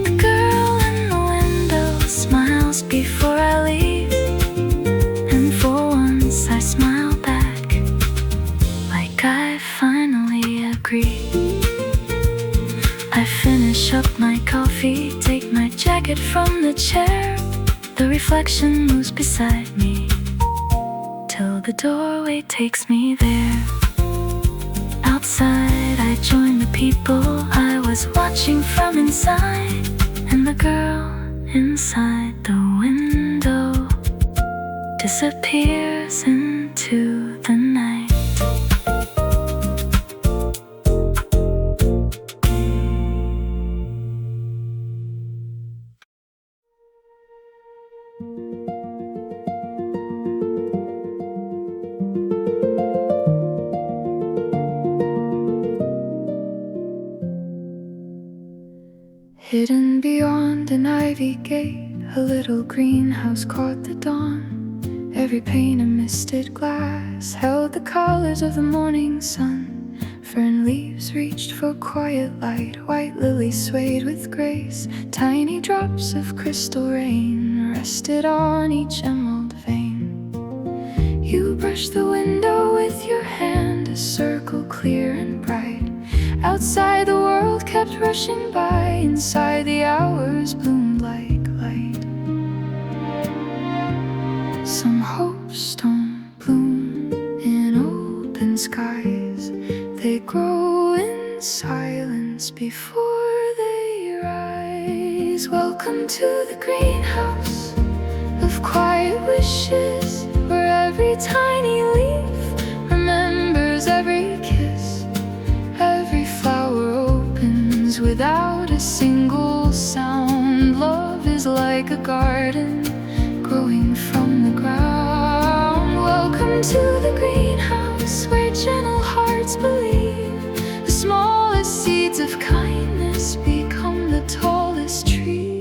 The girl in the window smiles before I leave, and for once I smile back, like I finally agree. I finish up my coffee, take my jacket from the chair. The reflection moves beside me till the doorway takes me there. Outside I join the people I was watching from inside, and the girl inside the window disappears into the night. an ivy gate, a little greenhouse caught the dawn. Every pane of misted glass held the colors of the morning sun. Fern leaves reached for quiet light, white lilies swayed with grace. Tiny drops of crystal rain rested on each emerald vein. You brushed the window with your hand, a circle clear and bright. Outside the world kept rushing by, inside the hours bloomed like light. Some hopes don't bloom in open skies. They grow in silence before they rise. Welcome to the greenhouse of quiet wishes, where every tiny leaf remembers every kiss. Every flower opens without a single sound. Love is like a garden growing from the ground. Welcome to the greenhouse, where gentle hearts believe the smallest seeds of kindness become the tallest trees.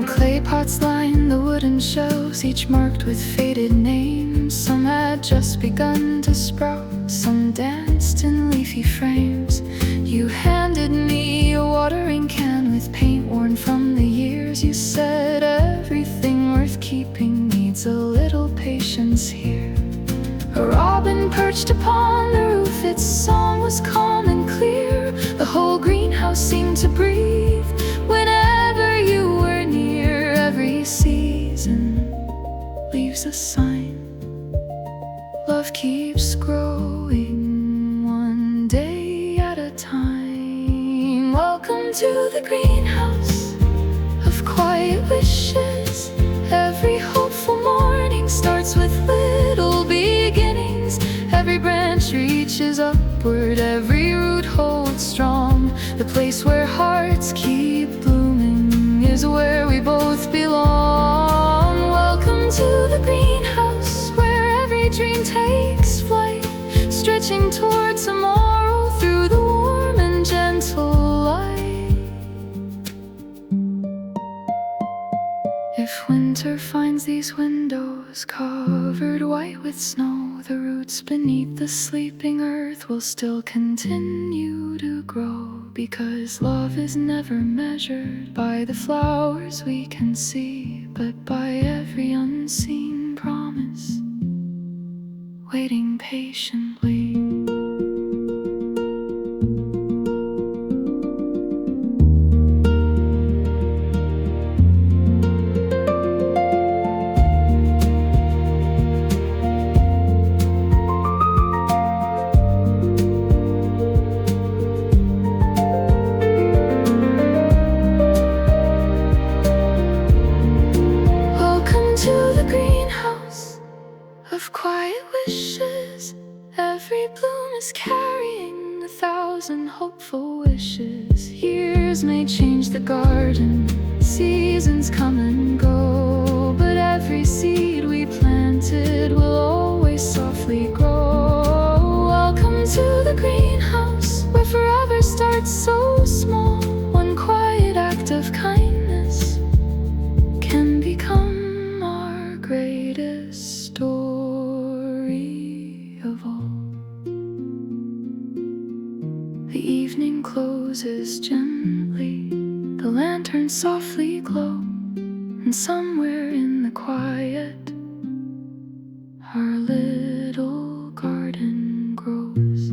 Clay pots lined the wooden shelves, each marked with faded names. Some had just begun to sprout, some danced in leafy frames. You handed me a watering can with paint worn from the years. You said everything worth keeping needs a little patience here. A robin perched upon the roof, its song was calm and clear. The whole greenhouse seemed to breathe whenever you were near. Every season leaves a sign. Love keeps growing one day at a time. Welcome to the greenhouse of quiet wishes. Every hopeful morning starts with little beginnings. Every branch reaches upward, every root holds strong. The place where hearts keep blooming is where we both belong. Welcome to the greenhouse, where every dream takes flight, stretching toward tomorrow through the warm and gentle light. If winter finds these windows covered white with snow, the roots beneath the sleeping earth will still continue to grow. Because love is never measured by the flowers we can see, but by every unseen promise waiting patiently. Of quiet wishes, every bloom is carrying 1,000 hopeful wishes. Years may change the garden, seasons come and go, but every seed we planted will always softly grow. Welcome to the greenhouse, where forever starts so small. One quiet act of kindness can become our greatest story of all. The evening closes gently, the lanterns softly glow, and somewhere in the quiet our little garden grows.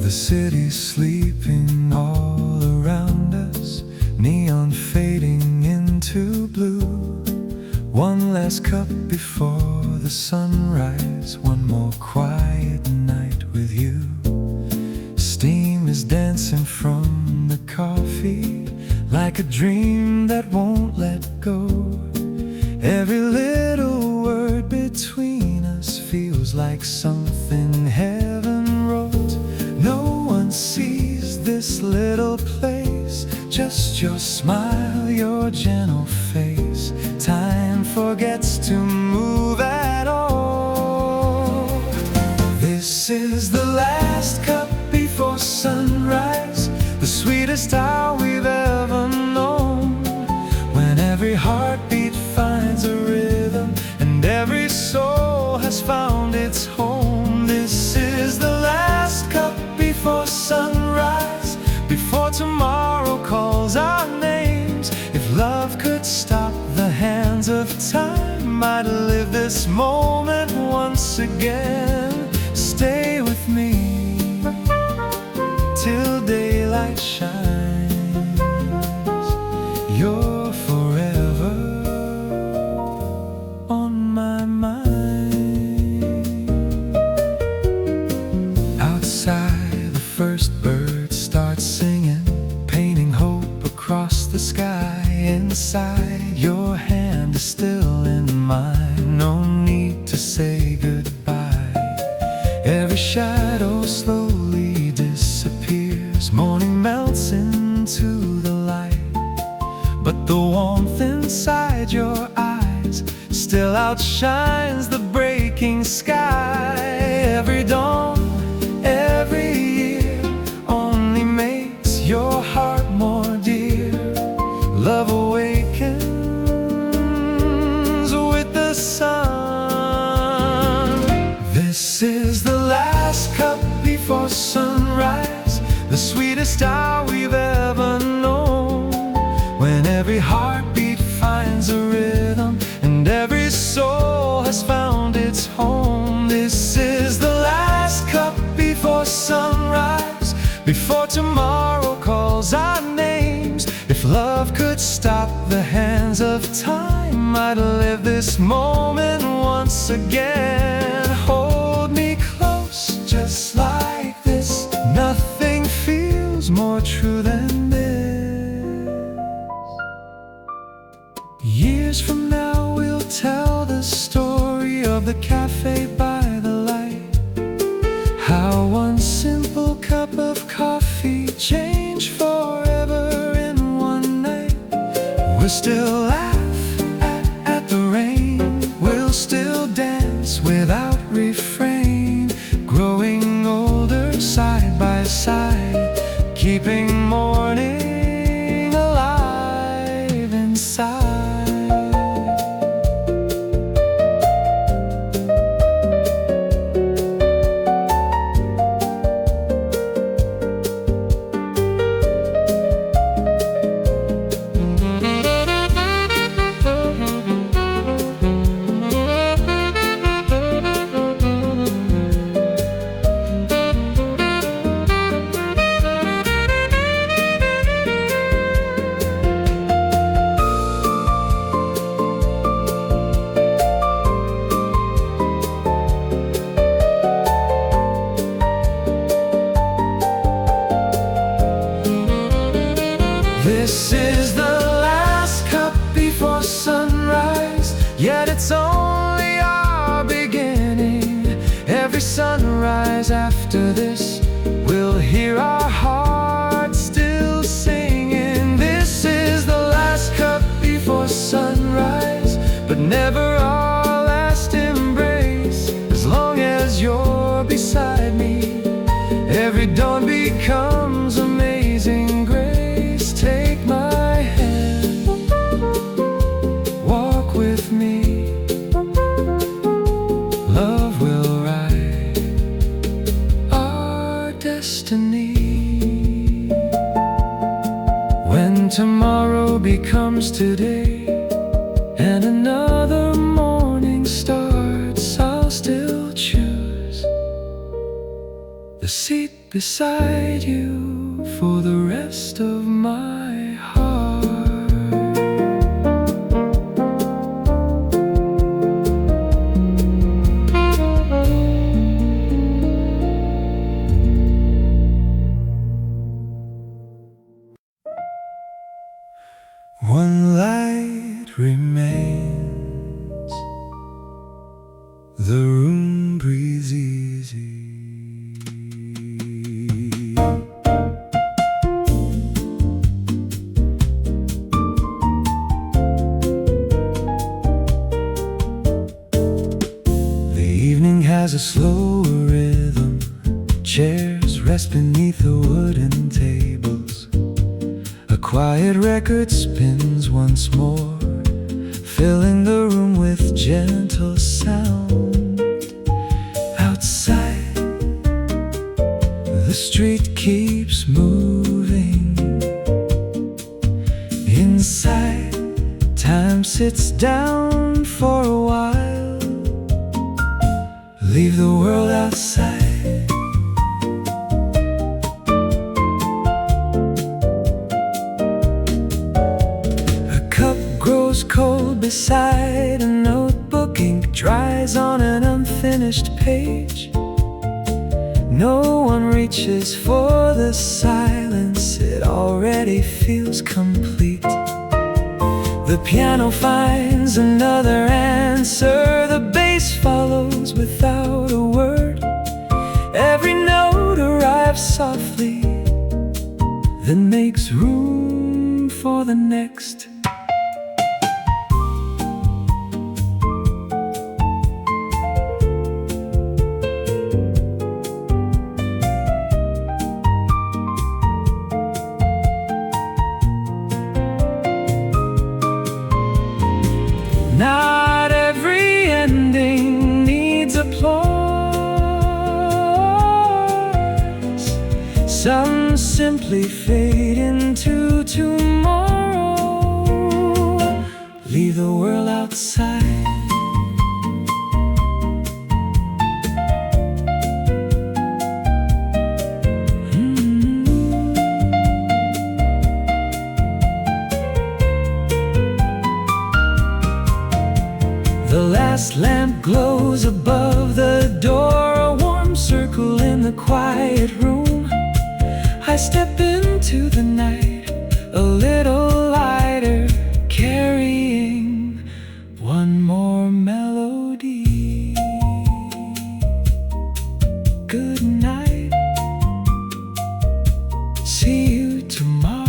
The city's sleeping all around us, neon fading into blue. One last cup before the sunrise, one more quiet night with you. Steam is dancing from the coffee, like a dream that won't let go. Every little word between us feels like something heaven wrote. No one sees this little place, just your smile, your gentle face. Time forgets to move at all. This is the last cup before sunrise, the sweetest hour we've ever known, when every heartbeat finds a rhythm and every soul has found its home. This is the last cup before sunrise, before tomorrow calls our names. If love could stop the hands of time, I'd live this moment once again. Stay with me till daylight shines. You're forever on my mind. Outside, the first bird starts singing, painting hope across the sky. Inside, your hand is still in mine. No need to say goodbye. Every shadow slowly disappears. Morning melts into the light, but the warmth inside your eyes still outshines the breaking sky. Every dawn, every year only makes your heart more dear. Love awakens with the sun. This is the last cup before sunrise, the sweetest hour we've ever known, when every heartbeat finds a rhythm and every soul has found its home. This is the last cup before sunrise, before tomorrow calls our names. If love could stop the hands of time, I'd live this moment once again. Hold me close, just like this. Nothing feels more true than this. Years from now we'll tell the story of the cafe by the light, how one simple cup of coffee changed forever in one night. We'll still laugh at the rain, we'll still dance without refrain, growing older side by side, keeping morning alive inside. This is the last cup before sunrise, yet it's only our beginning. Every sunrise after this, we'll hear our hearts still singing. This is the last cup before sunrise, but never our last embrace. As long as you're beside me, every dawn becomes amazing grace. Take my hand, walk with me. Love will write our destiny. When tomorrow becomes today and another morning starts, I'll still choose the seat beside you for the rest of my heart. Chairs rest beneath the wooden tables. A quiet record spins once more, filling the room with gentle sound. Outside, the street keeps moving. Inside, time sits down for a while. Leave the world outside. Cold beside a notebook, ink dries on an unfinished page. No one reaches for the silence, it already feels complete. The piano finds another answer, the bass follows without a word. Every note arrives softly, then makes room for the next. Not every ending needs applause. Some simply fade into tomorrow. Leave the world outside. The last lamp glows above the door, a warm circle in the quiet room. I step into the night, a little lighter, carrying one more melody. Good night, see you tomorrow.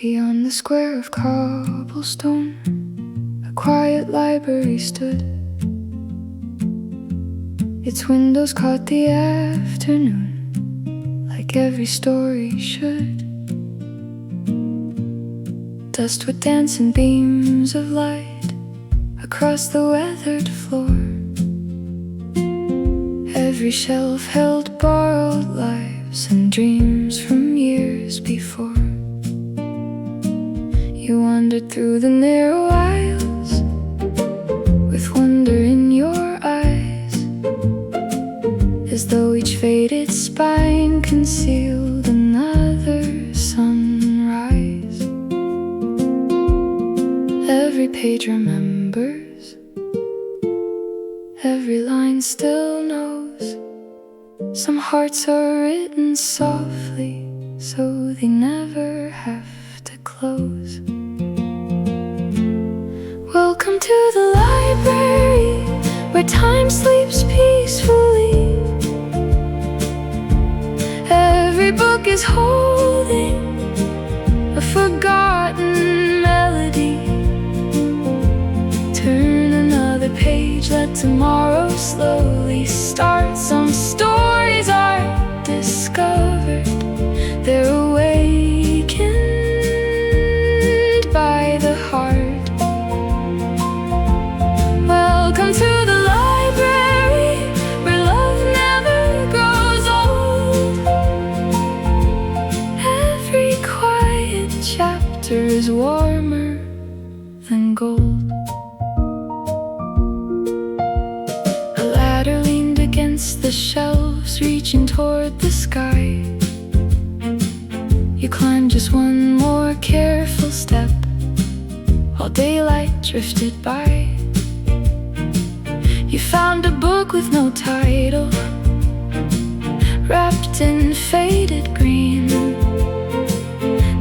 Beyond the square of cobblestone, a quiet library stood. Its windows caught the afternoon, like every story should. Dust would dance in beams of light across the weathered floor. Every shelf held borrowed lives and dreams from years before. You wandered through the narrow aisles with wonder in your eyes, as though each faded spine concealed another sunrise. Every page remembers, every line still knows. Some hearts are written softly, so they never have to close. Welcome to the library, where time sleeps peacefully. Every book is holding a forgotten melody. Turn another page, let tomorrow slowly start. Some stories are discovered, they're awakened by the heart. Welcome to the library, where love never grows old. Every quiet chapter is warmer than gold. A ladder leaned against the shelves, reaching toward the sky. You climbed just one more careful step, while daylight drifted by. You found a book with no title, wrapped in faded green.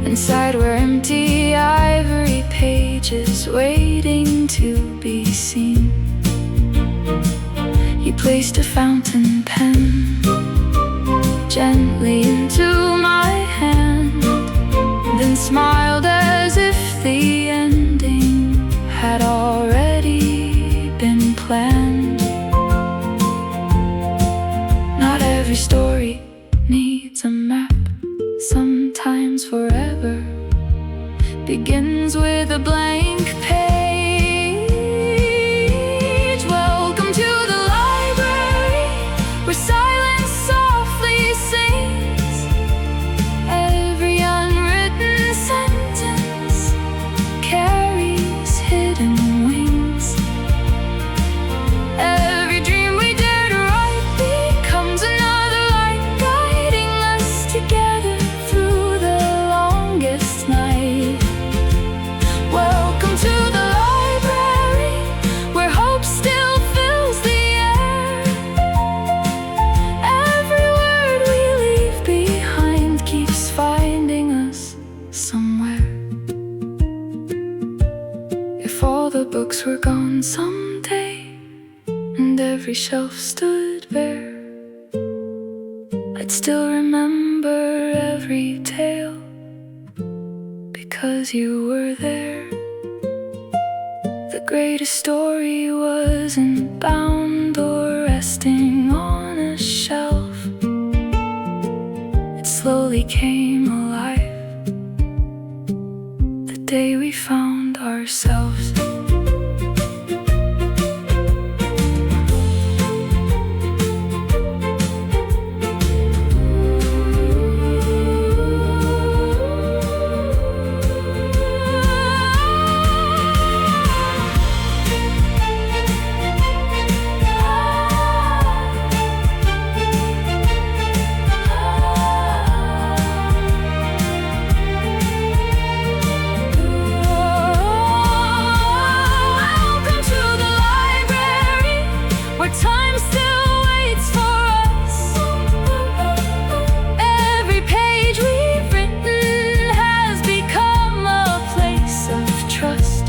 Inside were empty ivory pages waiting to be seen. He placed a fountain pen gently into my hand, then smiled as if the ending had already been planned. Not every story needs a map. Sometimes forever begins with a blank page. Welcome to the library, where silence softly sings. Every unwritten sentence carries hidden wings. Every dream we dare to write becomes another light, guiding us together through the longest night. Welcome to the library, where hope still fills the air. Every word we leave behind keeps finding us somewhere. If all the books were gone someday, and every shelf stood bare, I'd still remember every tale, because you were there. The greatest story wasn't bound or resting on a shelf. It slowly came alive the day we found ourselves. Time still waits for us. Every page we've written has become a place of trust.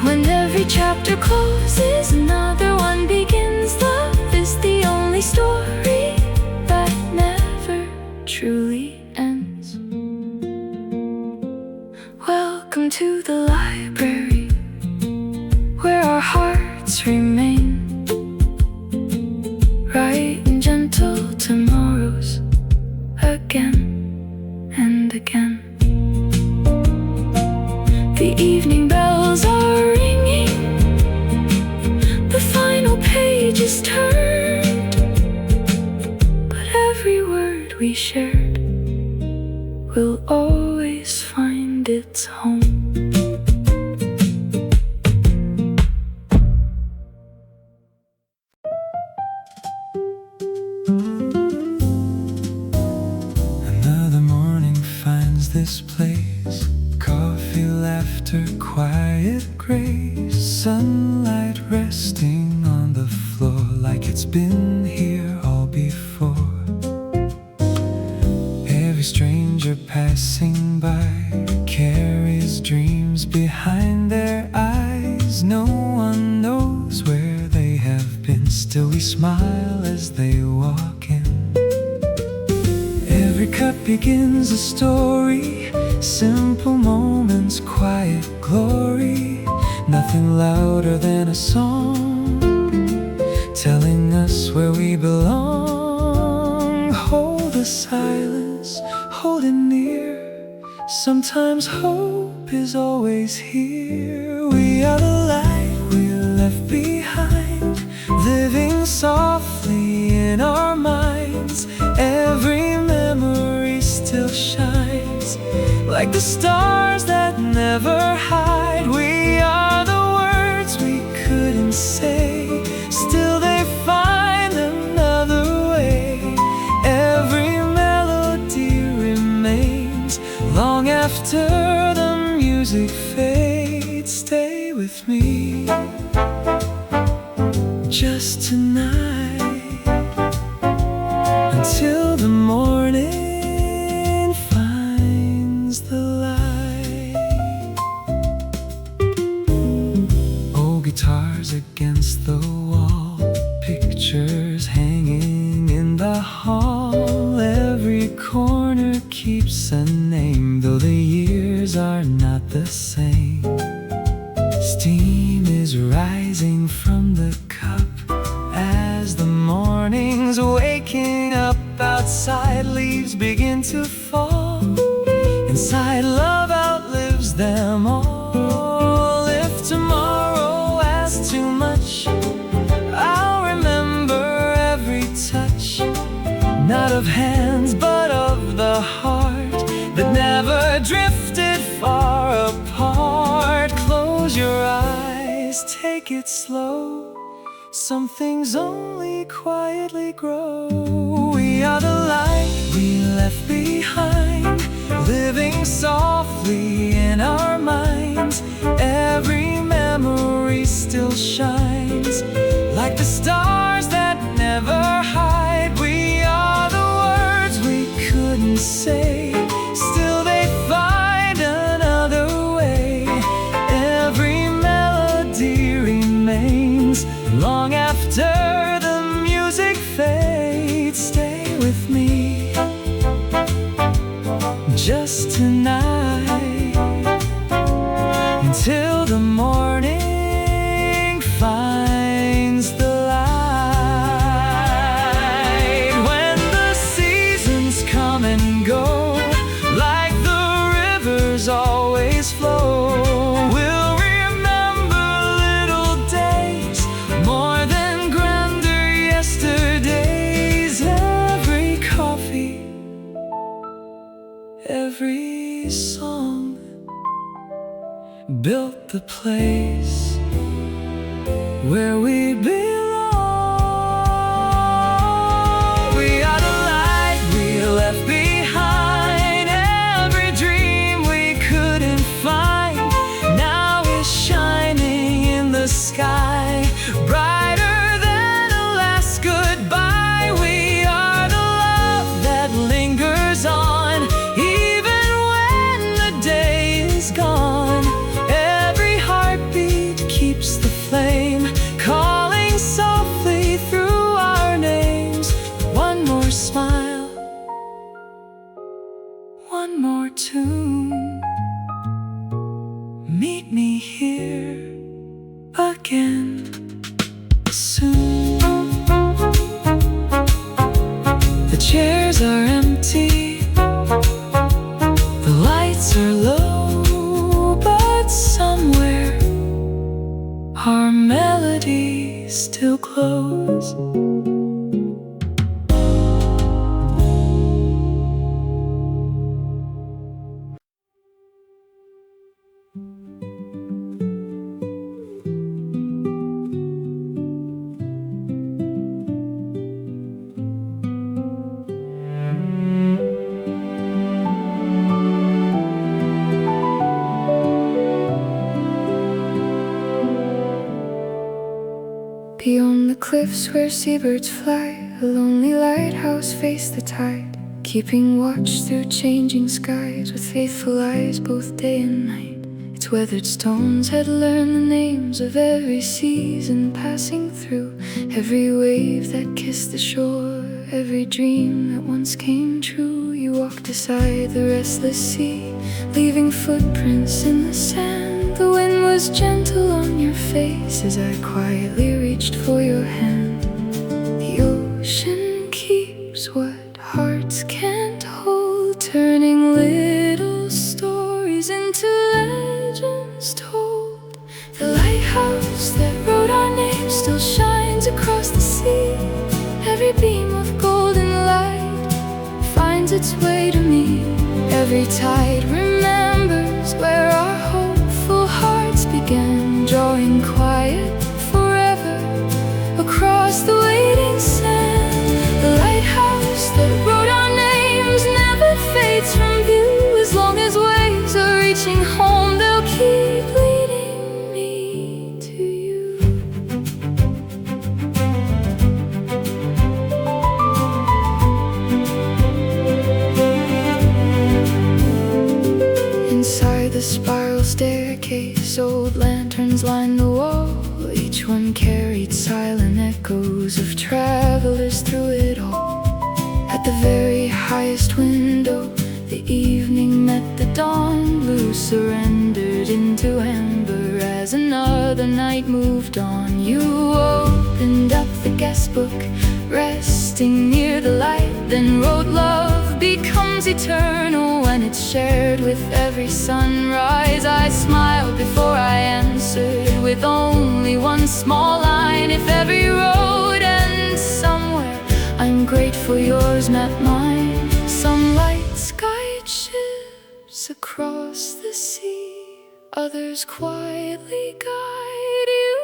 When every chapter closes, another one begins. Love is the only story that never truly ends. Welcome to the library, where our hearts remain, writing gentle tomorrows again and again. The evening bells are ringing, the final page is turned, but every word we shared will always find its home. This place, coffee, laughter, quiet grace, sunlight resting on the floor like it's been here all before. Every stranger passing by carries dreams behind their eyes. No one knows where they have been, still we smile as they walk in. Every cup begins a story, simple moments, quiet glory. Nothing louder than a song telling us where we belong. Hold the silence, hold it near. Sometimes hope is always here. We are the light we left behind, living softly in our minds. Every memory still shines like the stars that never hide. We are the words we couldn't say, still they find another way. Every melody remains long after the music fades. Stay with me just tonight. until the morning finds the light. Old guitars against the wall, pictures hanging in the hall. Every corner keeps a name, though the years are not the same. Steam is rising from the cup as the morning's waking up. Outside leaves begin to fall. Inside love outlives them all. If tomorrow asks too much, I'll remember every touch, not of hands but of the heart that never drifted far apart. Close your eyes, take it slow. Some things only quietly grow. We are the light we left behind, living softly in our minds. Every memory still shines like the stars that never hide. We are the words we couldn't say, still they find another way. Every melody remains long after the music fades. Stay with me just tonight until the morning finds the light. When the seasons come and go, like the rivers always flow, we'll remember little days more than grander yesterdays. Every coffee, every song built the place where we belong. We are the light we left behind. Every dream we couldn't find now is shining in the sky, brighter than a last goodbye. We are the love that lingers on even when the day is gone. Every heartbeat keeps the flame calling softly through our names. One more smile, one more tune. Meet me here again soon. The chairs are empty, the lights are low, but somewhere our melody still glows. Beyond the cliffs where seabirds fly, a lonely lighthouse faced the tide, keeping watch through changing skies with faithful eyes both day and night. Its weathered stones had learned the names of every season passing through, every wave that kissed the shore, every dream that once came true. You walked beside the restless sea, leaving footprints in the sand. The wind was gentle on your face as I quietly reached for your hand. The ocean keeps what hearts can't hold, turning little stories into legends told. The lighthouse that wrote our names still shines across the sea. Every beam of golden light finds its way to me. Every tide remembers where our hopeful hearts began, drawing quiet forever across the waiting sand. The lighthouse that wrote our names never fades from view. As long as waves are reaching home, they'll keep leading me to you. 6 old lanterns lined the wall. Each one carried silent echoes of travelers through it all. At the very highest window, the evening met the dawn. Blue surrendered into amber as another night moved on. You opened up the guest book, resting near the light, then wrote, "Love becomes eternal when it's shared with every sunrise." I smiled before I answered with only one small line: "If every road ends somewhere, I'm grateful yours met mine." Some lights guide ships across the sea, others quietly guide you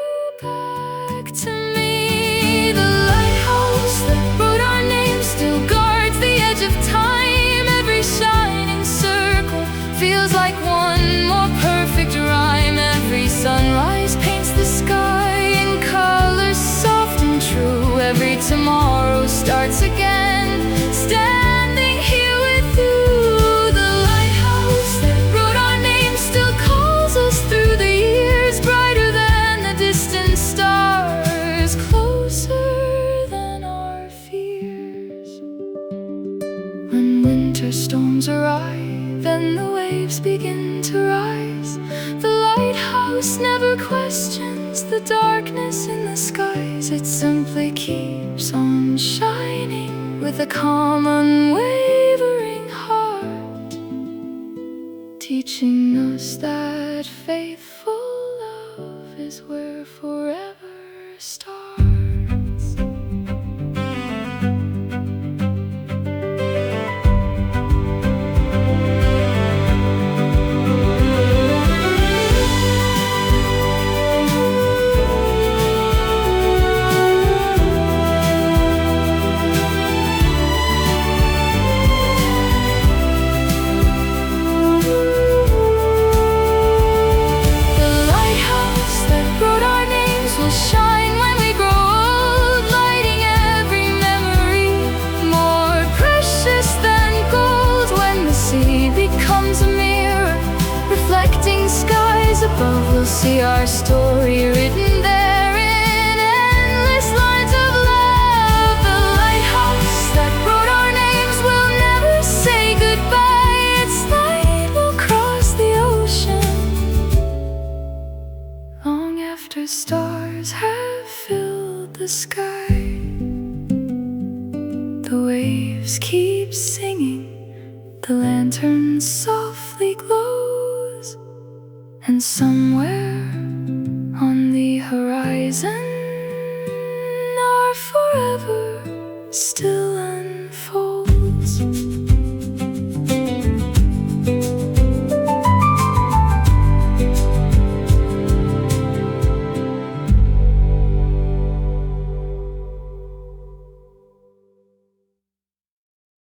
back to me. The lighthouse that wrote our names still guards the edge of time. Every shining circle feels like one more perfect rhyme. Every sunrise paints the sky in colors soft and true. Every tomorrow starts again, standing here with you. The lighthouse that wrote our names still calls us through the years, brighter than the distant stars, closer than our fears. When winter storms arrive and the waves begin to rise, the lighthouse never questions the darkness in the skies. It simply keeps on shining with a calm, unwavering heart, teaching us that faithful love is where forever starts. Above, we'll see our story written there in endless lines of love. The lighthouse that wrote our names will never say goodbye. Its light will cross the ocean long after stars have filled the sky. The waves keep singing, the lantern softly glows, and somewhere on the horizon, our forever still